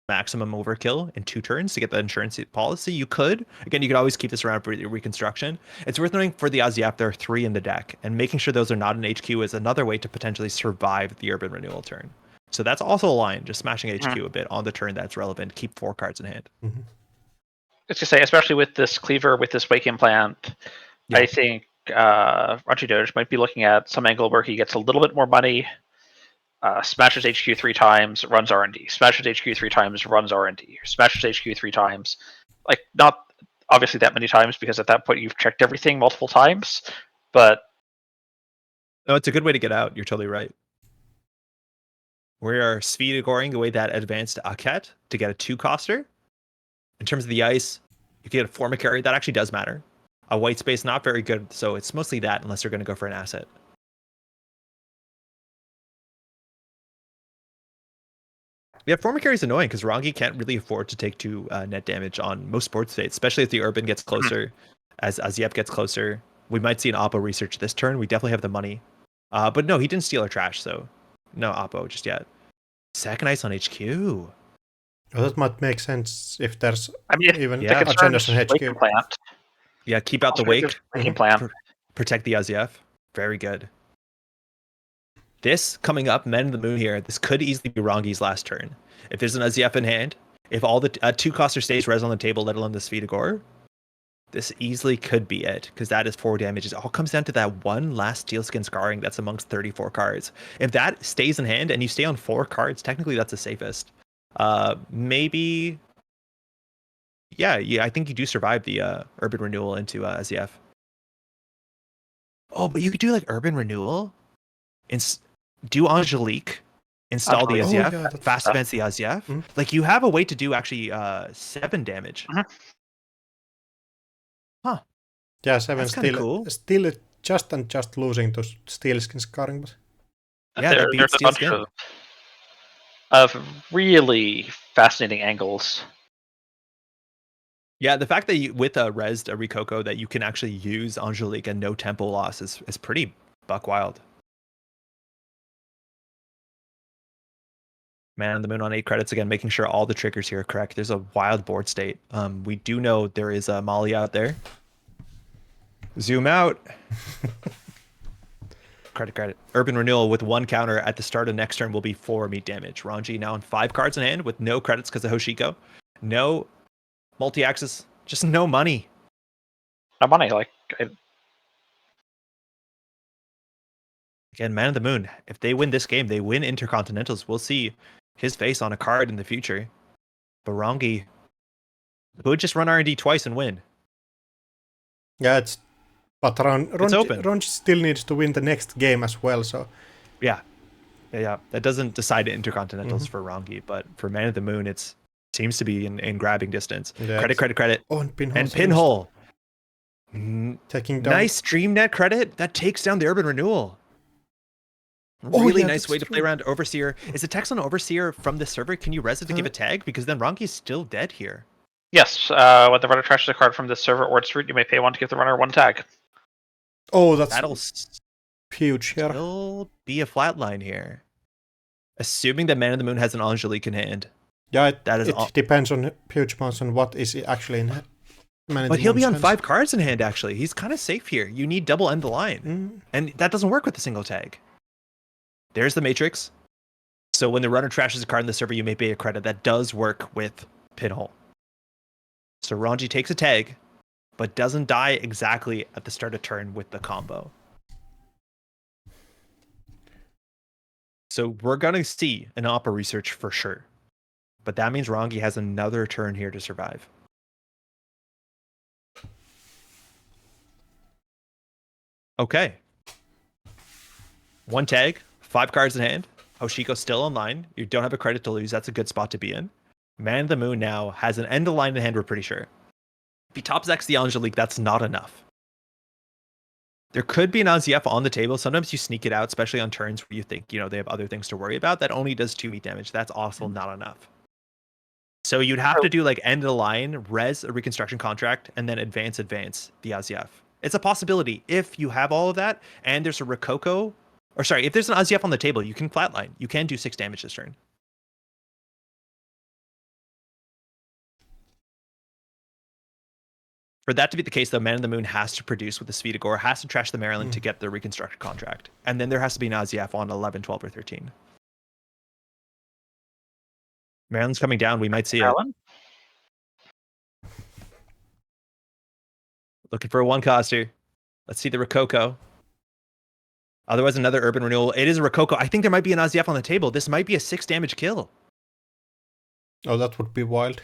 maximum overkill in 2 turns to get that insurance policy. You could always keep this around for reconstruction. It's worth noting for the Aziaf, there are 3 in the deck, and making sure those are not in HQ is another way to potentially survive the Urban Renewal turn. So that's also a line, just smashing HQ a bit on the turn that's relevant. Keep 4 cards in hand. Mm-hmm. It's to say, especially with this cleaver, with this wake implant, I think Raji Doge might be looking at some angle where he gets a little bit more money, smashes HQ 3 times, runs R&D, smashes HQ 3 times, runs R&D, smashes HQ 3 times. Like, not obviously that many times, because at that point you've checked everything multiple times, but... No, it's a good way to get out. You're totally right. We are speed-agoring away that advanced Aket to get a 2-coster. In terms of the ice, you get a Forma carry. That actually does matter. A white space, not very good, so it's mostly that unless you're going to go for an asset. Yeah, Forma carry is annoying because Rangi can't really afford to take 2 net damage on most board states, especially as the Urban gets closer, as Yep gets closer. We might see an Oppo research this turn. We definitely have the money. But no, he didn't steal our trash, so no Oppo just yet. Second ice on HQ. Well, that might make sense if there's even the agendas on HQ. Implant, yeah, keep out the wake. Implant. Protect the Aziaf. Very good. This coming up, Men in the Moon here, this could easily be Rangi's last turn. If there's an Aziaf in hand, if all the 2-coster stays res on the table, let alone the Svidagor, this easily could be it, because that is 4 damage. It all comes down to that one last Steelskin Scarring that's amongst 34 cards. If that stays in hand and you stay on 4 cards, technically that's the safest. Maybe... Yeah, I think you do survive the Urban Renewal into Aziaf. Oh, but you could do like Urban Renewal? Do Angelique, install the Aziaf, fast advance the Aziaf. Mm-hmm. Like, you have a way to do actually 7 damage. Mm-hmm. Huh. Yeah, 7 That's still cool. Still just losing to Steelskin Scarring, but yeah, there's a bunch of really fascinating angles. Yeah, the fact that you, with a Resd, a Rikoko, that you can actually use Angelique and no tempo loss is pretty buck wild. Man on the Moon on 8 credits again, making sure all the triggers here are correct. There's a wild board state. We do know there is a Molly out there. Zoom out. Credit. Urban Renewal with 1 counter at the start of next turn will be 4 meat damage. Ranji now on 5 cards in hand with no credits because of Hoshiko. No multi-axis, just no money. No money, like... Again, Man of the Moon, if they win this game, they win Intercontinentals. We'll see his face on a card in the future. But Rangi would just run R&D twice and win. Yeah, but Rangi still needs to win the next game as well, so... Yeah. That doesn't decide Intercontinentals for Rangi, but for Man of the Moon, it seems to be in grabbing distance. Yeah, credit. Oh, and Pinhole. And Pinhole. Taking down. Nice Stream Net credit. That takes down the Urban Renewal. Really nice way to play around Overseer. Is the text on Overseer from the server? Can you res it to give a tag? Because then Rangi's still dead here. Yes, when the runner trashes a card from the server or its root, you may pay 1 to give the runner 1 tag. Oh, that'll huge here. Still be a flatline here. Assuming that Man of the Moon has an Angelique in hand. Yeah, it depends on huge amounts on what is actually in hand. But he'll be on 5 cards in hand, actually. He's kind of safe here. You need double end the line. And that doesn't work with a single tag. There's the Matrix. So when the runner trashes a card in the server, you may pay a credit. That does work with Pinhole. So Rangi takes a tag, but doesn't die exactly at the start of turn with the combo. So we're going to see an Oppa research for sure. But that means Rangi has another turn here to survive. Okay. 1 tag, 5 cards in hand. Hoshiko's still online. You don't have a credit to lose. That's a good spot to be in. Man of the Moon now has an end of line in hand, we're pretty sure. If he top decks the Angelique, that's not enough. There could be an Aziaf on the table. Sometimes you sneak it out, especially on turns where you think, they have other things to worry about. That only does 2 meat damage. That's also not enough. So you'd have to do like end of the line, res a reconstruction contract, and then advance the Aziaf. It's a possibility if you have all of that, and there's a Rikoko, or sorry, if there's an Aziaf on the table, you can flatline. You can do 6 damage this turn. For that to be the case, though, Man in the Moon has to produce with the Svidagor, has to trash the Maryland to get the reconstruction contract. And then there has to be an Aziaf on 11, 12, or 13. Maryland's coming down. We might see it. Looking for a one-coster. Let's see the Rococo. Otherwise, another Urban Renewal. It is a Rococo. I think there might be an Aziaf on the table. This might be a 6 damage kill. Oh, that would be wild.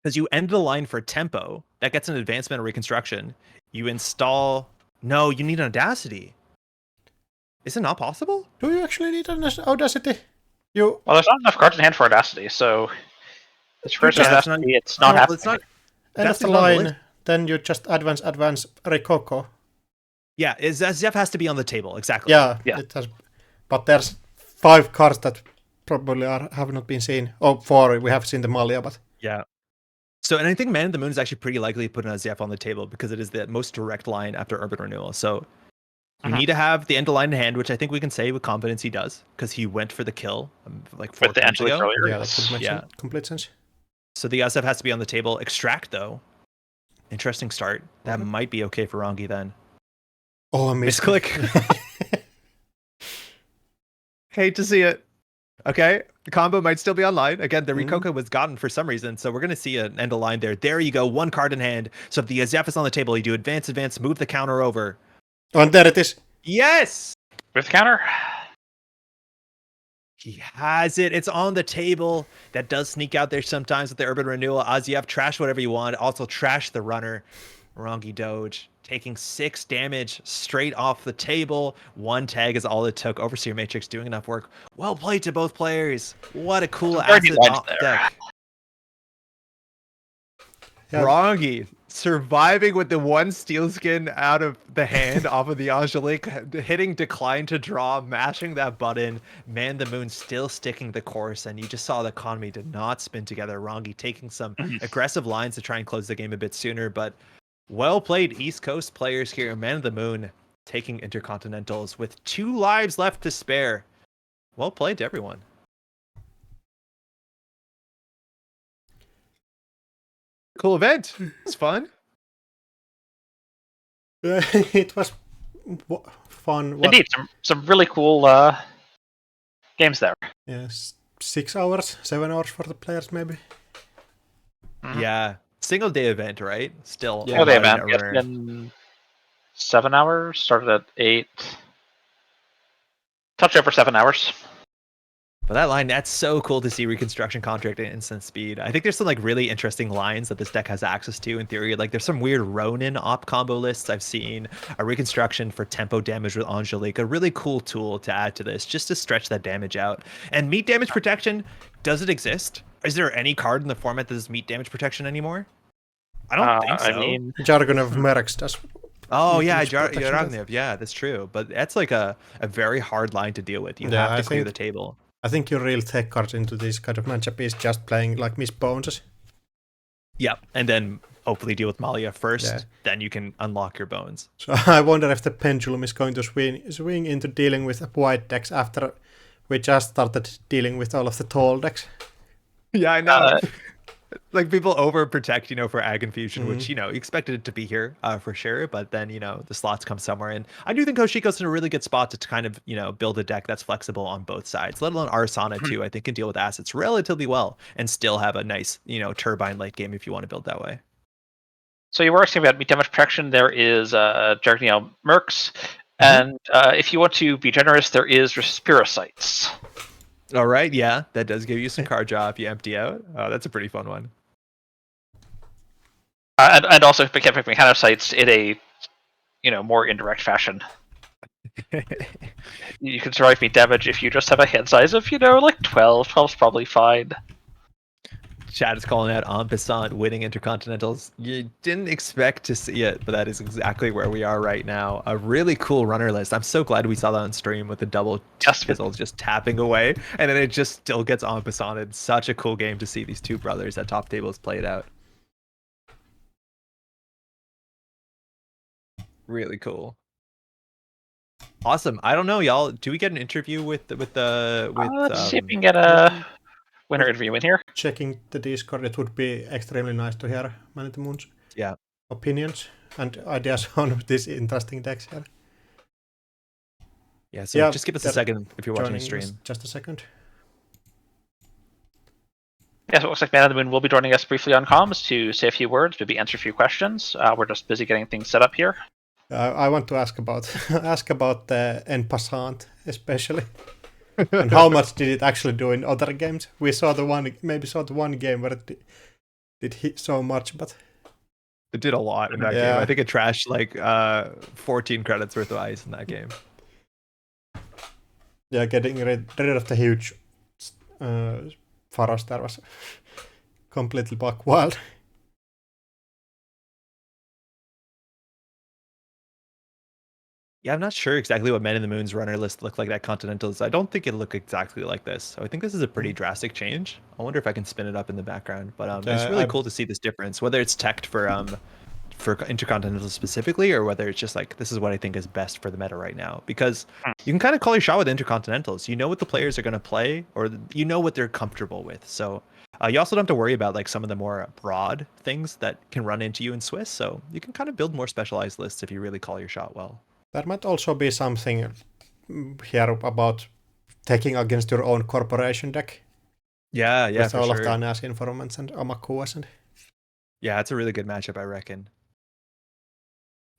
Because you end the line for tempo. That gets an advancement or reconstruction. You install... No, you need an Audacity. Is it not possible? Do you actually need an Audacity? Well, there's not enough cards in hand for Audacity, so... It's first Audacity, it's not happening. It's not, end of the line, then you just advance Rococo. Yeah, Zef has to be on the table, exactly. Yeah. It has, but there's 5 cards that probably have not been seen. Oh, 4, we have seen the Malia, but... Yeah. So, and I think Man in the Moon is actually pretty likely to put an Aziaf on the table because it is the most direct line after Urban Renewal. So you need to have the end of line in hand, which I think we can say with confidence he does, because he went for the kill like 4 turns ago. Earlier. Yeah, that would make complete sense. So the Aziaf has to be on the table. Extract, though. Interesting start. That might be okay for Rongi then. Oh, I misclick. Hate to see it. Okay, the combo might still be online. Again, the Rococo was gotten for some reason, so we're going to see an end of line there. There you go, 1 card in hand. So if the Aziaf is on the table, you do advance, move the counter over. Oh, and there it is. Yes! With the counter? He has it. It's on the table. That does sneak out there sometimes with the Urban Renewal. Aziaf, trash whatever you want. Also trash the runner. Rongi Doge taking 6 damage straight off the table. 1 tag is all it took. Overseer Matrix doing enough work. Well played to both players. What a cool asset deck. Yeah. Rongi surviving with the 1 steel skin out of the hand off of the Angelique, hitting decline to draw, mashing that button. Man the Moon still sticking the course, and you just saw the economy did not spin together. Rongi taking some aggressive lines to try and close the game a bit sooner, but well played East Coast players here. Man of the Moon taking Intercontinentals with 2 lives left to spare. Well played to everyone. Cool event. It's fun. It was fun. Indeed, some really cool games there. Yes, 6 hours, 7 hours for the players, maybe. Yeah, single day event, right? Still. Single day event. It's been 7 hours. Started at 8. Touch over 7 hours. But that line, that's so cool to see reconstruction contract and instant speed. I think there's some like really interesting lines that this deck has access to in theory. Like there's some weird Ronin op combo lists I've seen. A reconstruction for tempo damage with Angelique, a really cool tool to add to this just to stretch that damage out. And meat damage protection, does it exist? Is there any card in the format that does meat damage protection anymore? I don't think so. I mean, Jargon of Mercs does. Oh yeah, Jarognev. Yeah, that's true. But that's like a very hard line to deal with. You have to clear the table. I think your real tech cards into this kind of matchup is just playing like Miss Bones. Yep, and then hopefully deal with Malia first, then you can unlock your bones. So I wonder if the pendulum is going to swing into dealing with white decks after we just started dealing with all of the tall decks. Yeah, I know. Like people overprotect, for Ag Infusion, which, you expected it to be here for sure. But then, the slots come somewhere. And I do think Hoshiko's in a really good spot to kind of, build a deck that's flexible on both sides, let alone Arasana too. I think can deal with assets relatively well and still have a nice, turbine late game if you want to build that way. So you were asking about meat damage protection. There is Jargonel Mercs. And if you want to be generous, there is Spirocytes. All right, yeah, that does give you some card draw if you empty out. Oh, that's a pretty fun one. And also Mechanocytes in a, more indirect fashion. You can survive meat damage if you just have a hand size of, like 12. 12's probably fine. Chad is calling out en passant winning Intercontinentals. You didn't expect to see it, but that is exactly where we are right now. A really cool runner list. I'm so glad we saw that on stream with the double fizzles just tapping away, and then it just still gets en passanted. Such a cool game to see these 2 brothers at top tables play it out. Really cool. Awesome. I don't know, y'all. Do we get an interview with let's see if we can get a winner interview in here. Checking the Discord, it would be extremely nice to hear Man in the Moons. Yeah. opinions and ideas on these interesting decks here. Yeah, so just give us a second if you're watching the Joining us, stream. just a second. Yeah, so it looks like Man of the Moon will be joining us briefly on comms to say a few words, maybe answer a few questions. We're just busy getting things set up here. I want to ask about the En Passant especially, and how much did it actually do in other games? We saw the one game where it did hit so much, but it did a lot in that game. I think it trashed like 14 credits worth of ice in that game. Yeah, getting rid of the huge Pharos there was completely buck wild. Yeah, I'm not sure exactly what Men in the Moon's runner list looked like at Continentals. I don't think it looked exactly like this. So I think this is a pretty drastic change. I wonder if I can spin it up in the background. But it's really cool to see this difference, whether it's teched for Intercontinental specifically, or whether it's just like, this is what I think is best for the meta right now. Because you can kind of call your shot with Intercontinentals. You know what the players are going to play, or you know what they're comfortable with. So you also don't have to worry about like some of the more broad things that can run into you in Swiss. So you can kind of build more specialized lists if you really call your shot well. There might also be something here about taking against your own corporation deck. Yeah, with for all sure. of the Anas informants and Amakuas and. Yeah, it's a really good matchup, I reckon.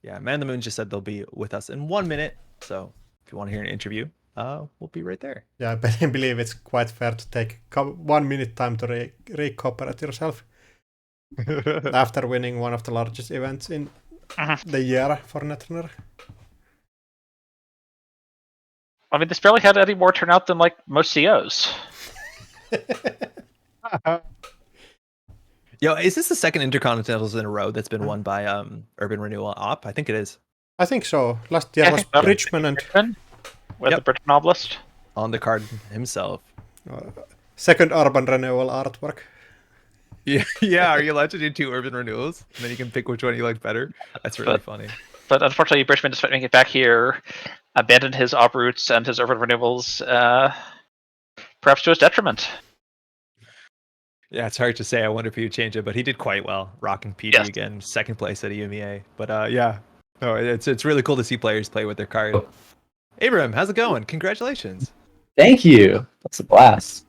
Yeah, Man in the Moon just said they'll be with us in 1 minute. So if you want to hear an interview, we'll be right there. Yeah, I believe it's quite fair to take 1 minute time to recuperate yourself after winning one of the largest events in the year for Netrunner. I mean, this barely had any more turnout than like most COs. Yo, is this the second Intercontinentals in a row that's been won by Urban Renewal Op? I think it is. I think so. Last year was Richmond and with the British novelist on the card himself. Second Urban Renewal artwork. Yeah. Are you allowed to do 2 Urban Renewals, and then you can pick which one you like better? That's really funny. But unfortunately, Bridgman, despite making it back here, abandoned his op roots and his Urban Renewals, perhaps to his detriment. Yeah, it's hard to say. I wonder if he would change it, but he did quite well, rocking PG again, second place at EMEA. But it's really cool to see players play with their card. Abraham, how's it going? Congratulations. Thank you. That's a blast.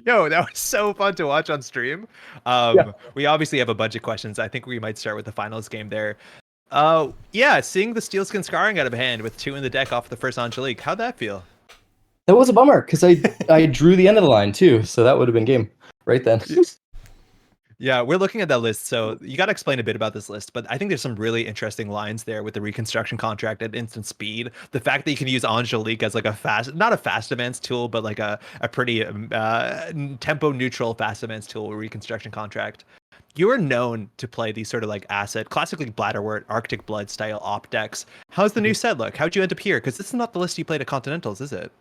Yo, that was so fun to watch on stream. We obviously have a bunch of questions. I think we might start with the finals game there. Seeing the Steelskin Scarring out of hand with 2 in the deck off the first Angelique, how'd that feel? That was a bummer, because I drew the end of the line too, so that would have been game right then. Yeah, we're looking at that list, so you got to explain a bit about this list, but I think there's some really interesting lines there with the reconstruction contract at instant speed. The fact that you can use Angelique as like not a fast advance tool, but like a pretty tempo neutral fast advance tool with reconstruction contract. You are known to play these sort of like classically Bladderwort, Arctic Blood style op decks. How's the new set look? How'd you end up here? Because this is not the list you played at Continentals, is it?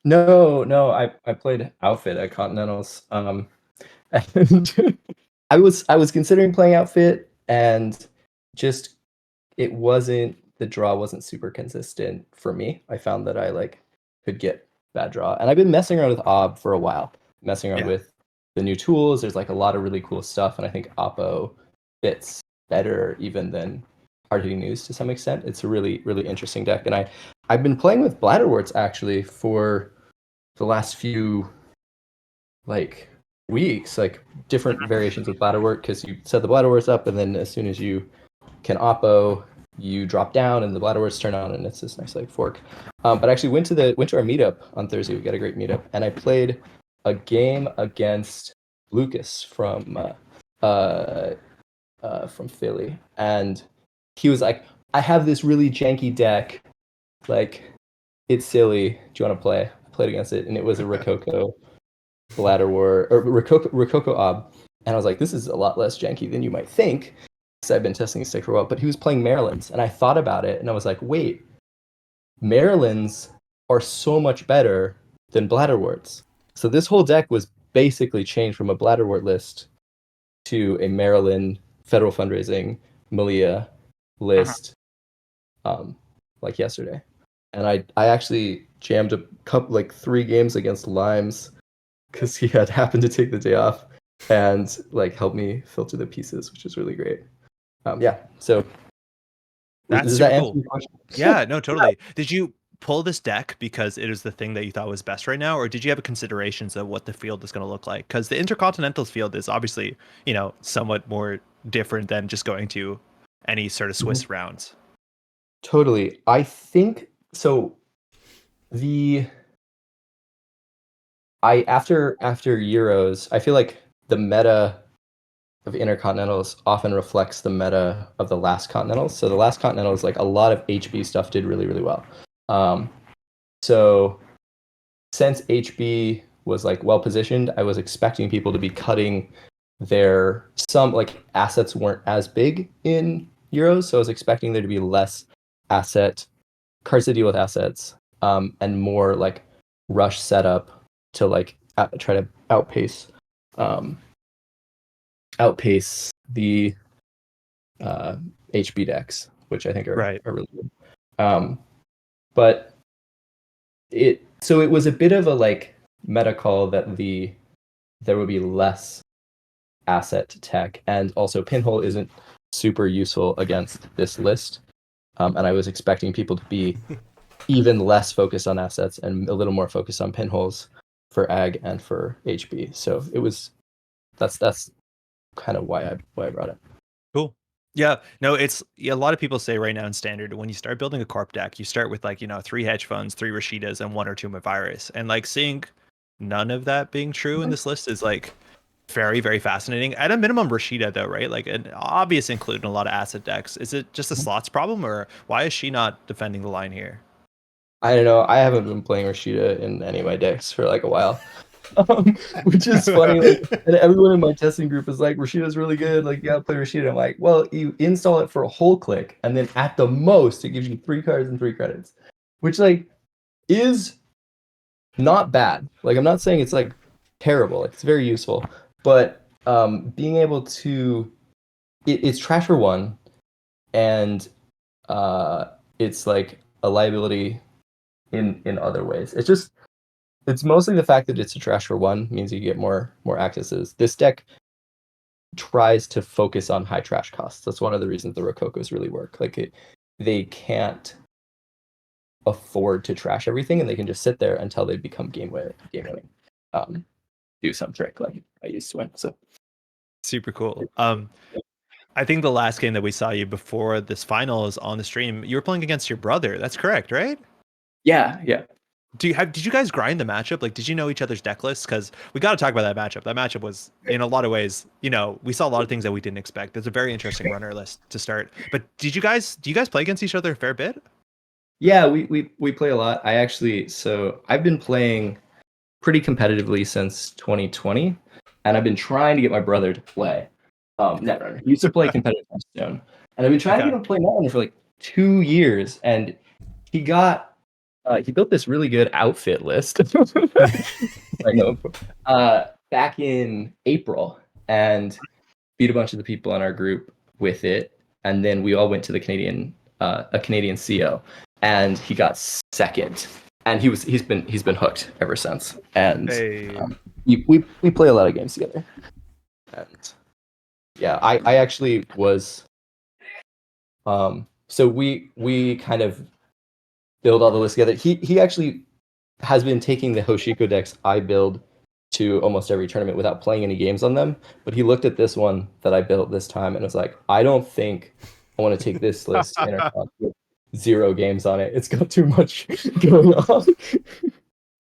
No, I played Outfit at Continentals. And I was considering playing Outfit, and just the draw wasn't super consistent for me. I found that I could get bad draw, and I've been messing around with Ob for a while, messing around with the new tools. There's like a lot of really cool stuff, and I think Oppo fits better even than Hard Hitting News to some extent. It's a really, really interesting deck, and I've been playing with Bladderworts actually for the last few weeks, different variations of Bladderwort, because you set the Bladderworts up, and then as soon as you can Oppo, you drop down and the Bladderworts turn on, and it's this nice fork. But I actually went to our meetup on Thursday. We got a great meetup, and I played a game against Lucas from Philly, and he was like, I have this really janky deck, it's silly, do you want to play? I played against it, and it was a Rococo Bladderwort, or Rococo Ob, and I was like, this is a lot less janky than you might think, because I've been testing this deck for a while. But he was playing Maryland's, and I thought about it, and I was like, wait, Maryland's are so much better than Bladderworts. So this whole deck was basically changed from a Bladderwort list to a Maryland federal fundraising Malia list, yesterday. And I actually jammed a couple, 3 games against Limes, because he had happened to take the day off and helped me filter the pieces, which is really great. Yeah. So That's does super that answer cool. your question? Yeah, no, totally. Did you pull this deck because it is the thing that you thought was best right now, or did you have considerations of what the field is going to look like? Because the Intercontinental's field is obviously, somewhat more different than just going to any sort of Swiss rounds. Totally. I think so. After Euros, I feel like the meta of Intercontinentals often reflects the meta of the last Continentals. So the last Continentals, like a lot of HB stuff did really, really well. So since HB was like well positioned, I was expecting people to be cutting some like assets weren't as big in Euros, so I was expecting there to be less cards to deal with assets, and more like rush setup to like try to outpace the HB decks, which I think are really good. But it was a bit of a like meta call that there would be less asset tech, and also Pinhole isn't super useful against this list. And I was expecting people to be even less focused on assets and a little more focused on pinholes for ag and for HB. So that's kind of why I brought it. Cool. Yeah, no, a lot of people say right now in standard, when you start building a corp deck, you start with like, 3 hedge funds, 3 Rashidas, and 1 or 2 Mavirus. And like seeing none of that being true in this list is like very, very fascinating. At a minimum, Rashida though, right? Like an obvious include in a lot of asset decks. Is it just a slots problem, or why is she not defending the line here? I don't know. I haven't been playing Rashida in any of my decks for like a while. Which is funny. Like, and everyone in my testing group is like, Rashida's really good. Like, yeah, play Rashida. I'm like, well, you install it for a whole click, and then at the most, it gives you 3 cards and 3 credits, which like is not bad. Like, I'm not saying it's like terrible. Like, it's very useful, but being able to, it's trash for 1, and it's like a liability in other ways. It's mostly the fact that it's a trash for 1 means you get more accesses. This deck tries to focus on high trash costs. That's one of the reasons the Rokokos really work. Like they can't afford to trash everything, and they can just sit there until they become game winning. Do some trick like I used to win. So super cool. I think the last game that we saw you before this finals on the stream, you were playing against your brother. That's correct, right? Yeah. Did you guys grind the matchup? Like, did you know each other's deck lists? Because we got to talk about that matchup. That matchup was, in a lot of ways, we saw a lot of things that we didn't expect. It's a very interesting runner list to start. But do you guys play against each other a fair bit? Yeah, we play a lot. I've been playing pretty competitively since 2020, and I've been trying to get my brother to play Netrunner. He used to play competitive Hearthstone, and I've been trying to get him to play Netrunner for like 2 years, and he built this really good outfit list. I know. Back in April, and beat a bunch of the people in our group with it, and then we all went to a Canadian CO, and he got second, and he's been hooked ever since, and we play a lot of games together, and yeah, I actually was, so we kind of build all the lists together. He actually has been taking the Hoshiko decks I build to almost every tournament without playing any games on them. But he looked at this one that I built this time and was like, I don't think I want to take this list to Intercon with 0 games on it. It's got too much going on.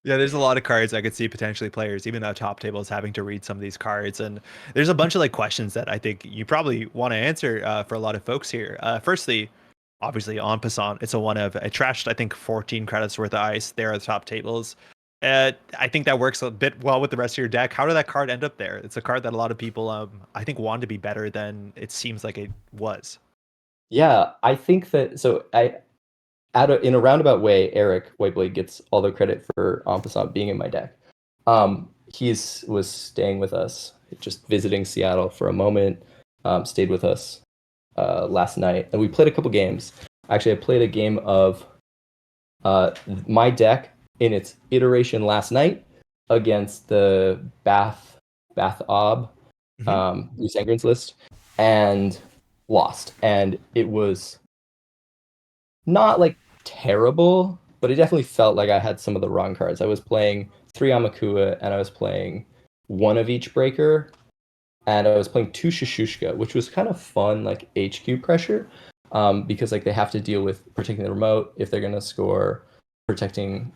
Yeah, there's a lot of cards I could see potentially players, even though top table is having to read some of these cards. And there's a bunch of like questions that I think you probably want to answer for a lot of folks here. Firstly, obviously en passant, it's a one of, it trashed, I think 14 credits worth of ice there at the top tables. I think that works a bit well with the rest of your deck. How did that card end up there? It's a card that a lot of people, I think, wanted to be better than it seems like it was. Yeah, I think that, so in a roundabout way, Eric Whiteblade gets all the credit for en passant being in my deck. He was staying with us, just visiting Seattle for a moment, stayed with us last night, and we played a couple games. Actually, I played a game of my deck in its iteration last night against the Bath Ob Loose Engrams list, and lost, and it was not like terrible, but it definitely felt like I had some of the wrong cards. I was playing 3 Amakua, and I was playing 1 of each breaker, and I was playing 2 Shishushka, which was kind of fun, like HQ pressure, because like they have to deal with protecting the remote if they're gonna score, protecting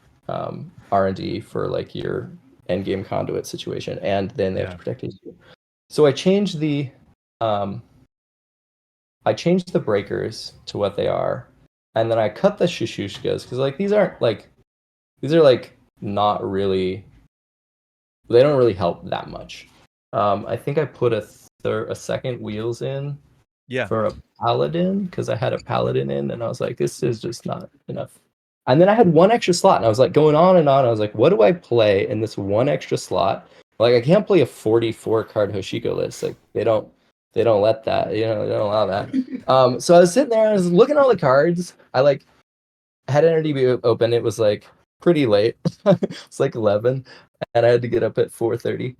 R&D for like your end game conduit situation, and then they have to protect HQ. So I changed the breakers to what they are, and then I cut the Shishushkas because like these are like not really, they don't really help that much. I think I put a second wheels in for a paladin because I had a paladin in, and I was like, this is just not enough. And then I had 1 extra slot, and I was like going on and on. I was like, what do I play in this 1 extra slot? Like I can't play a 44 card Hoshiko list. Like they don't let that, they don't allow that. So I was sitting there, I was looking at all the cards. I like had NRDB open. It was like pretty late. It's like 11, and I had to get up at 4:30.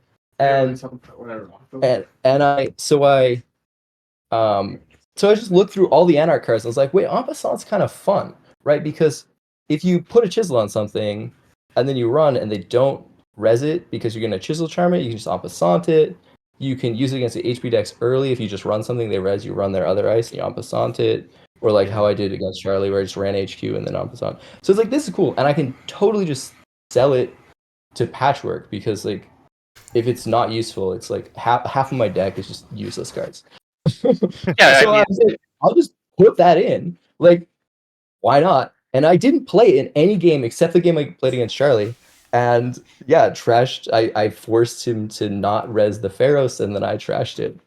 So I just looked through all the Anarch cards. And I was like, wait, En Passant's kind of fun, right? Because if you put a chisel on something and then you run and they don't res it because you're going to chisel charm it, you can just En Passant it. You can use it against the HP decks early. If you just run something, they res, you run their other ice and you En Passant it. Or like how I did against Charlie, where I just ran HQ and then En Passant. So it's like, this is cool. And I can totally just sell it to Patchwork because like, if it's not useful, it's like half of my deck is just useless cards. Yeah, So I mean, I was like, I'll just put that in. Like, why not? And I didn't play it in any game except the game I played against Charlie. And yeah, trashed. I forced him to not res the Pharaohs, and then I trashed it.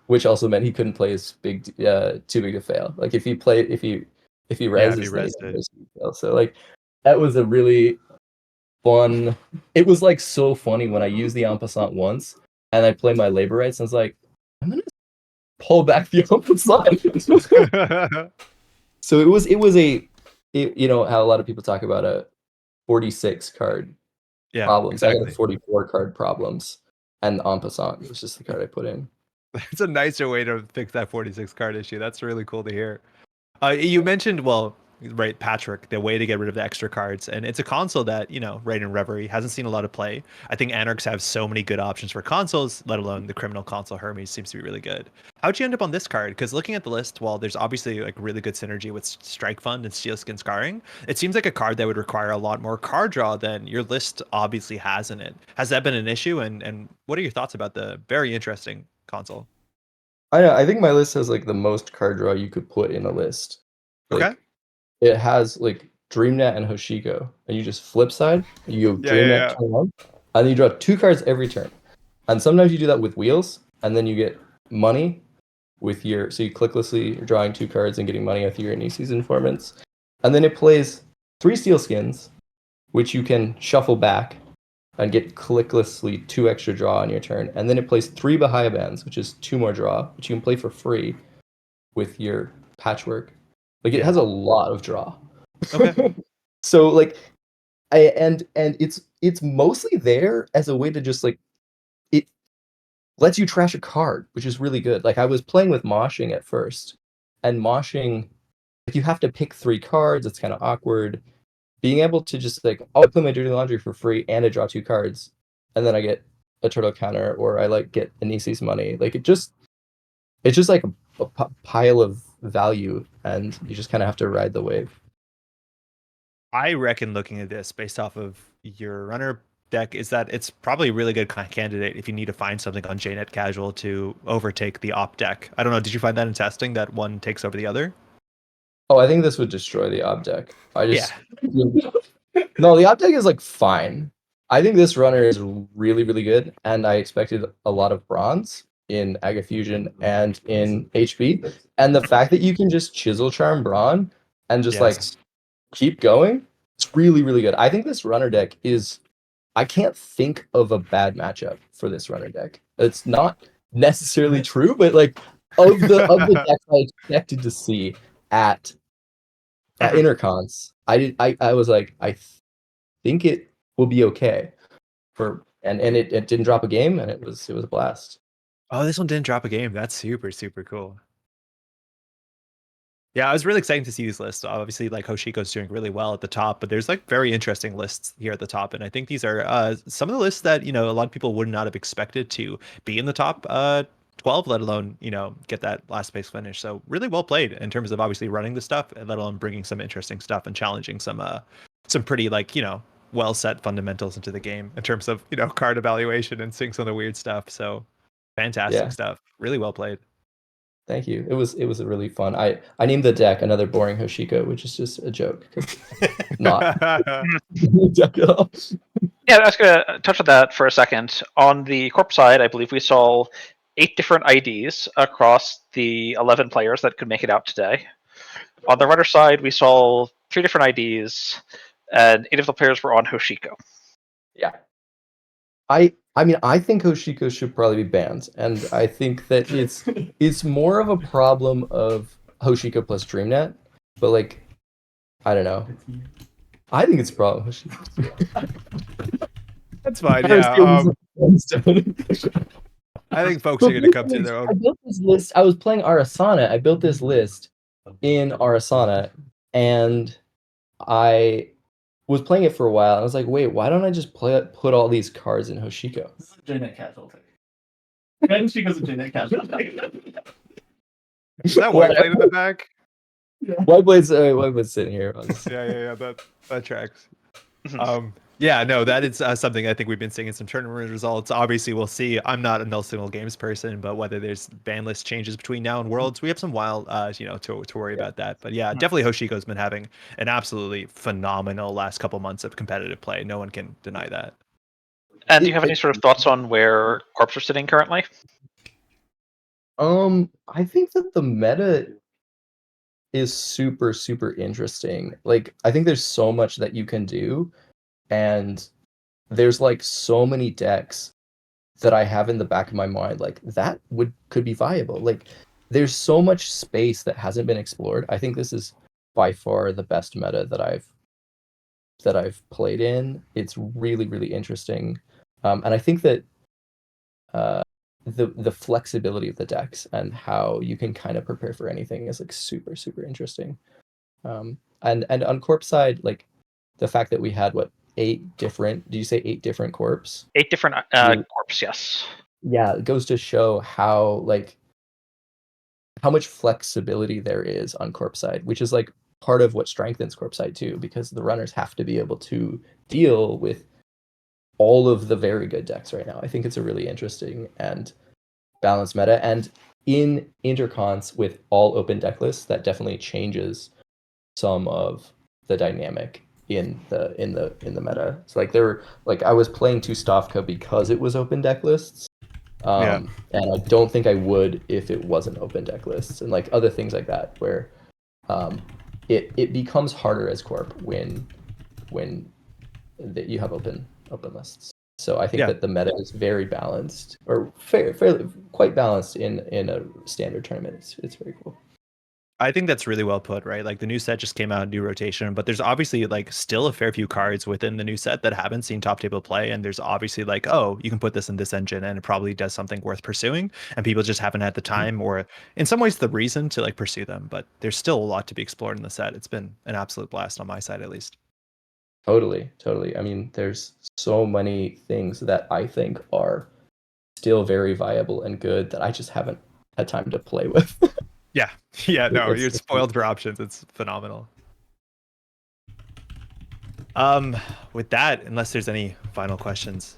Which also meant he couldn't play his too big to fail. Like if he res his thing, fail. So like that was a really fun. It was like so funny when I used the En Passant once and I played my labor rights and I was like, I'm gonna pull back the En Passant. So you know how a lot of people talk about a 46 card problems. Exactly. I got a 44 card problems, and En Passant was just the card I put in. It's a nicer way to fix that 46 card issue. That's really cool to hear. You mentioned, well, right, Patrick, the way to get rid of the extra cards, and it's a console that, you know, right in Reverie hasn't seen a lot of play. I think Anarchs have so many good options for consoles, let alone the criminal console. Hermes seems to be really good. How'd you end up on this card? Because looking at the list, while there's obviously like really good synergy with Strike Fund and Steelskin Scarring, it seems like a card that would require a lot more card draw than your list obviously has in it. Has that been an issue? And what are your thoughts about the very interesting console? I think my list has like the most card draw you could put in a list. Like, Okay. it has like DreamNet and Hoshiko, and you just flip side. You Yeah, DreamNet yeah. turn 1, and then you draw 2 cards every turn. And sometimes you do that with wheels, and then you get money with your, so you clicklessly are drawing 2 cards and getting money with your Nisi's Informants. And then it plays 3 Steel Skins, which you can shuffle back and get clicklessly 2 extra draw on your turn. And then it plays 3 Bahia Bands, which is 2 more draw, which you can play for free with your Patchwork. Like it has a lot of draw. Okay. So like and it's mostly there as a way to just like, it lets you trash a card, which is really good. Like I was playing with moshing at first, and moshing, like you have to pick 3 cards. It's kind of awkward. Being able to just like, oh, I play my dirty laundry for free and I draw 2 cards, and then I get a turtle counter, or I like get Anisi's money. Like it's just like a pile of value, and you just kind of have to ride the wave. I reckon looking at this based off of your runner deck is that it's probably a really good candidate if you need to find something on JNet Casual to overtake the op deck. I don't know. Did you find that in testing that one takes over the other? Oh, I think this would destroy the op deck. Yeah. No, the op deck is like fine. I think this runner is really, really good, and I expected a lot of bronze in Aga Fusion and in HP. And the fact that you can just chisel charm Brawn and just like keep going, it's really, really good. I think this runner deck is, I can't think of a bad matchup for this runner deck. It's not necessarily true, but like of the decks I expected to see at Intercons, I was like, I think it will be okay for, and it didn't drop a game, and it was a blast. Oh, this one didn't drop a game. That's super, super cool. Yeah, I was really excited to see these lists. Obviously, like Hoshiko's doing really well at the top, but there's like very interesting lists here at the top, and I think these are some of the lists that a lot of people would not have expected to be in the top 12, let alone get that last place finish. So really well played in terms of obviously running the stuff, and let alone bringing some interesting stuff and challenging some pretty like well set fundamentals into the game in terms of card evaluation and seeing some of the weird stuff. So fantastic Yeah. stuff. Really well played. Thank you. It was a really fun. I named the deck Another Boring Hoshiko, which is just a joke. Not deck at all. Yeah, I was going to touch on that for a second. On the corp side, I believe we saw 8 different IDs across the 11 players that could make it out today. On the runner side, we saw 3 different IDs, and 8 of the players were on Hoshiko. Yeah. I mean, I think Hoshiko should probably be banned, and I think that it's more of a problem of Hoshiko plus DreamNet, but like, I don't know. I think it's a problem. That's fine. Yeah. I think folks are going to come to their I own. built this list. I was playing Arasana. I built this list in Arasana, and I was playing it for a while. And I was like, wait, why don't I just put all these cards in Hoshiko? This is a JNet casual thing. Hoshiko's a JNet casual thing. Is that white blade in the back? White Blade's sitting here. Yeah. That tracks. Yeah, no, that is something I think we've been seeing in some tournament results. Obviously, we'll see. I'm not a null signal games person, but whether there's ban list changes between now and Worlds, we have some while, to worry about that. But yeah, definitely Hoshiko's been having an absolutely phenomenal last couple months of competitive play. No one can deny that. And do you have any sort of thoughts on where corps are sitting currently? I think that the meta is super, super interesting. Like, I think there's so much that you can do, and there's like so many decks that I have in the back of my mind, like that could be viable. Like, there's so much space that hasn't been explored. I think this is by far the best meta that I've played in. It's really, really interesting, and I think that the flexibility of the decks and how you can kind of prepare for anything is like super, super interesting. And on corp side, like the fact that we had 8 different, did you say 8 different corps? 8 different corps, yes. Yeah, it goes to show how much flexibility there is on corp side, which is like part of what strengthens corp side too, because the runners have to be able to deal with all of the very good decks right now. I think it's a really interesting and balanced meta, and in intercons with all open deck lists, that definitely changes some of the dynamic in the meta. So I was playing Tustafka because it was open deck lists, and I don't think I would if it wasn't open deck lists, and like other things like that, where it becomes harder as corp when you have open lists. So I think that the meta is very balanced, or fairly quite balanced in a standard tournament. It's very cool. I think that's really well put, right? Like the new set just came out, new rotation, but there's obviously like still a fair few cards within the new set that haven't seen top table play. And there's obviously like, oh, you can put this in this engine and it probably does something worth pursuing. And people just haven't had the time or in some ways the reason to like pursue them. But there's still a lot to be explored in the set. It's been an absolute blast on my side, at least. Totally. I mean, there's so many things that I think are still very viable and good that I just haven't had time to play with. Yeah, no, you're spoiled for options. It's phenomenal. With that, unless there's any final questions.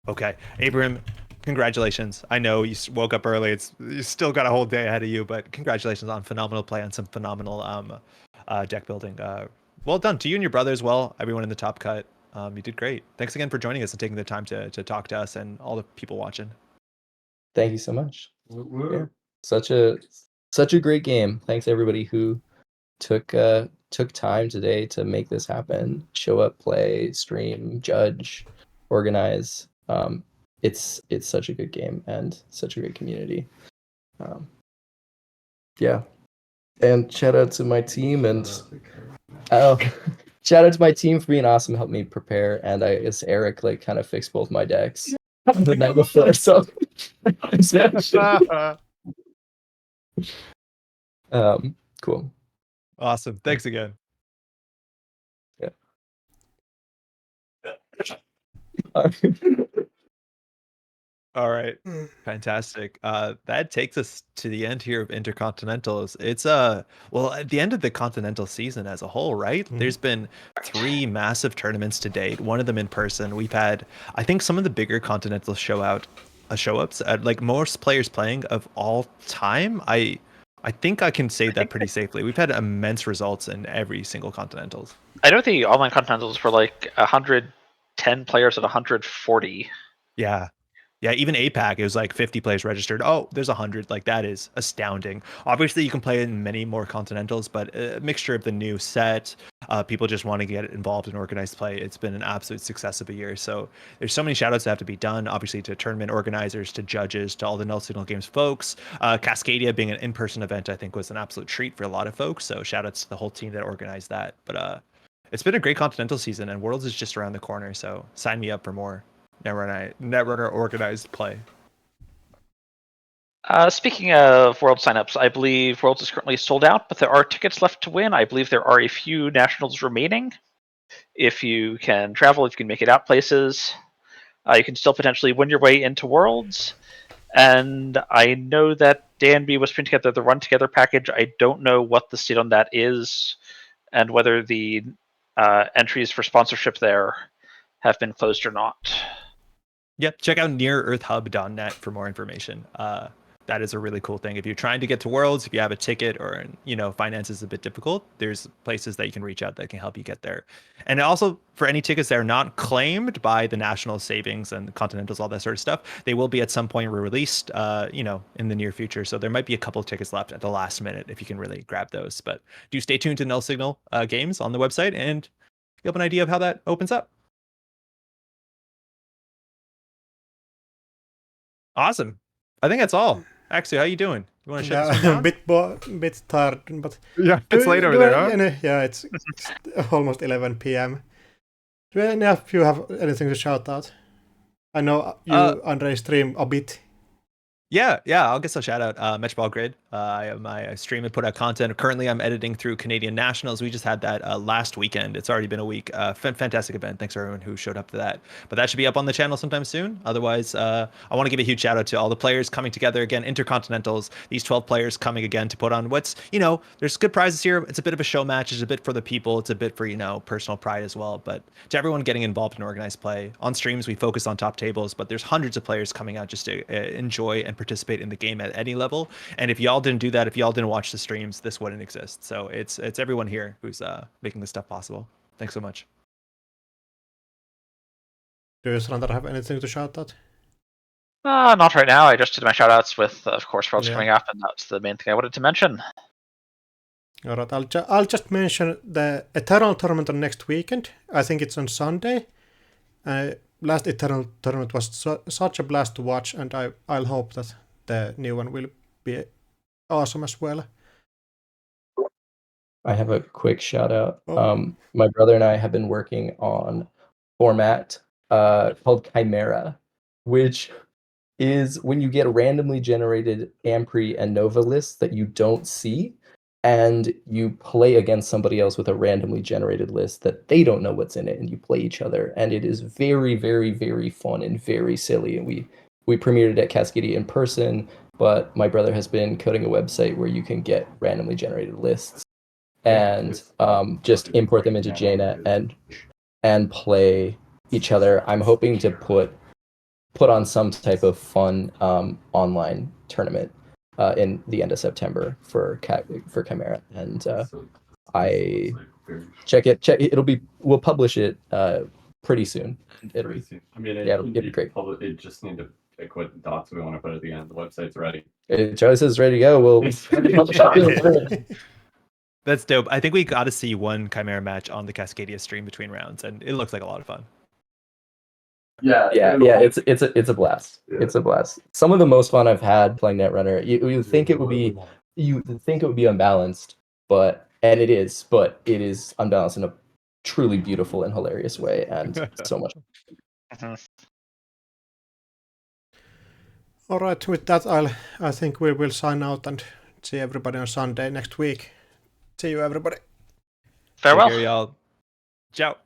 Okay, Abraham, congratulations. I know you woke up early. You still got a whole day ahead of you, but congratulations on phenomenal play and some phenomenal deck building. Well done to you and your brother as well. Everyone in the top cut. You did great. Thanks again for joining us and taking the time to talk to us and all the people watching. Thank you so much. Yeah. Such a great game. Thanks everybody who took time today to make this happen. Show up, play, stream, judge, organize. It's such a good game and such a great community. Yeah. And shout out to my team and shout out to my team for being awesome, helped me prepare, and I guess Eric like kind of fixed both my decks the night before. So Cool. Awesome. Thanks again. Yeah. All right. Fantastic. That takes us to the end here of Intercontinentals. It's well, at the end of the Continental season as a whole, right? There's been 3 massive tournaments to date, one of them in person. We've had, I think, some of the bigger Continental show ups, like most players playing of all time. I think I can say that pretty safely. We've had immense results in every single Continentals. I know the online Continentals were like 110 players at 140. Yeah. Yeah, even APAC, it was like 50 players registered. Oh, there's 100. Like, that is astounding. Obviously, you can play in many more Continentals, but a mixture of the new set, people just want to get involved in organized play. It's been an absolute success of a year. So there's so many shout outs that have to be done, obviously, to tournament organizers, to judges, to all the Null Signal Games folks. Cascadia being an in-person event, I think, was an absolute treat for a lot of folks. So shout outs to the whole team that organized that. But it's been a great Continental season, and Worlds is just around the corner. So sign me up for more Netrunner organized play. Speaking of World signups, I believe Worlds is currently sold out, but there are tickets left to win. I believe there are a few nationals remaining. If you can travel, if you can make it out places, you can still potentially win your way into Worlds. And I know that DNB was putting together the Run Together package. I don't know what the state on that is, and whether the entries for sponsorship there have been closed or not. Yep, check out nearearthhub.net for more information. That is a really cool thing. If you're trying to get to Worlds, if you have a ticket or, finance is a bit difficult, there's places that you can reach out that can help you get there. And also, for any tickets that are not claimed by the National Savings and the Continentals, all that sort of stuff, they will be at some point released, in the near future. So there might be a couple of tickets left at the last minute if you can really grab those. But do stay tuned to Null Signal Games on the website, and you'll have an idea of how that opens up. Awesome. I think that's all. Actually, how you doing? You want to shut this one down? bit tired, but Yeah, it's late over there, huh? Yeah, it's almost 11 p.m. Do any of you have anything to shout out? I know you, Andre, stream a bit. Yeah, I'll guess I'll shout out Matchball Grid. I stream and put out content. Currently, I'm editing through Canadian Nationals. We just had that last weekend. It's already been a week. Fantastic event. Thanks for everyone who showed up to that. But that should be up on the channel sometime soon. Otherwise, I want to give a huge shout out to all the players coming together again. Intercontinentals, these 12 players coming again to put on what's, there's good prizes here. It's a bit of a show match. It's a bit for the people. It's a bit for, personal pride as well. But to everyone getting involved in organized play, on streams, we focus on top tables, but there's hundreds of players coming out just to enjoy and participate in the game at any level. And if y'all didn't do that, if y'all didn't watch the streams, this wouldn't exist. So it's everyone here who's making this stuff possible. Thanks so much. Do you, Sander, have anything to shout out? Not right now. I just did my shoutouts with, of course, Worlds Yeah. coming up, and that's the main thing I wanted to mention. All right, I'll just mention the Eternal tournament on next weekend. I think it's on Sunday. Last Eternal tournament was such a blast to watch, and I'll hope that the new one will be awesome as well. I have a quick shout out. Oh. My brother and I have been working on format called Chimera, which is when you get randomly generated Ampri and Nova lists that you don't see, and you play against somebody else with a randomly generated list that they don't know what's in it, and you play each other. And it is very, very, very fun and very silly. And we premiered it at Cascadia in person, but my brother has been coding a website where you can get randomly generated lists and just import them into JNet and play each other. I'm hoping to put on some type of fun online tournament in the end of September for Chimera, and I check it. We'll publish it pretty soon. It'll be, I mean, it'll be great. It just need to pick what dots we want to put at the end. The website's ready. Charlie says ready to go. We'll publish it. That's dope. I think we got to see one Chimera match on the Cascadia stream between rounds, and it looks like a lot of fun. Yeah. It's a blast. Yeah. It's a blast. Some of the most fun I've had playing Netrunner. You think it would be unbalanced, and it is, but it is unbalanced in a truly beautiful and hilarious way, and so much. All right, with that, I think we will sign out and See everybody on Sunday next week. See you, everybody. Farewell. Take care, y'all. Ciao.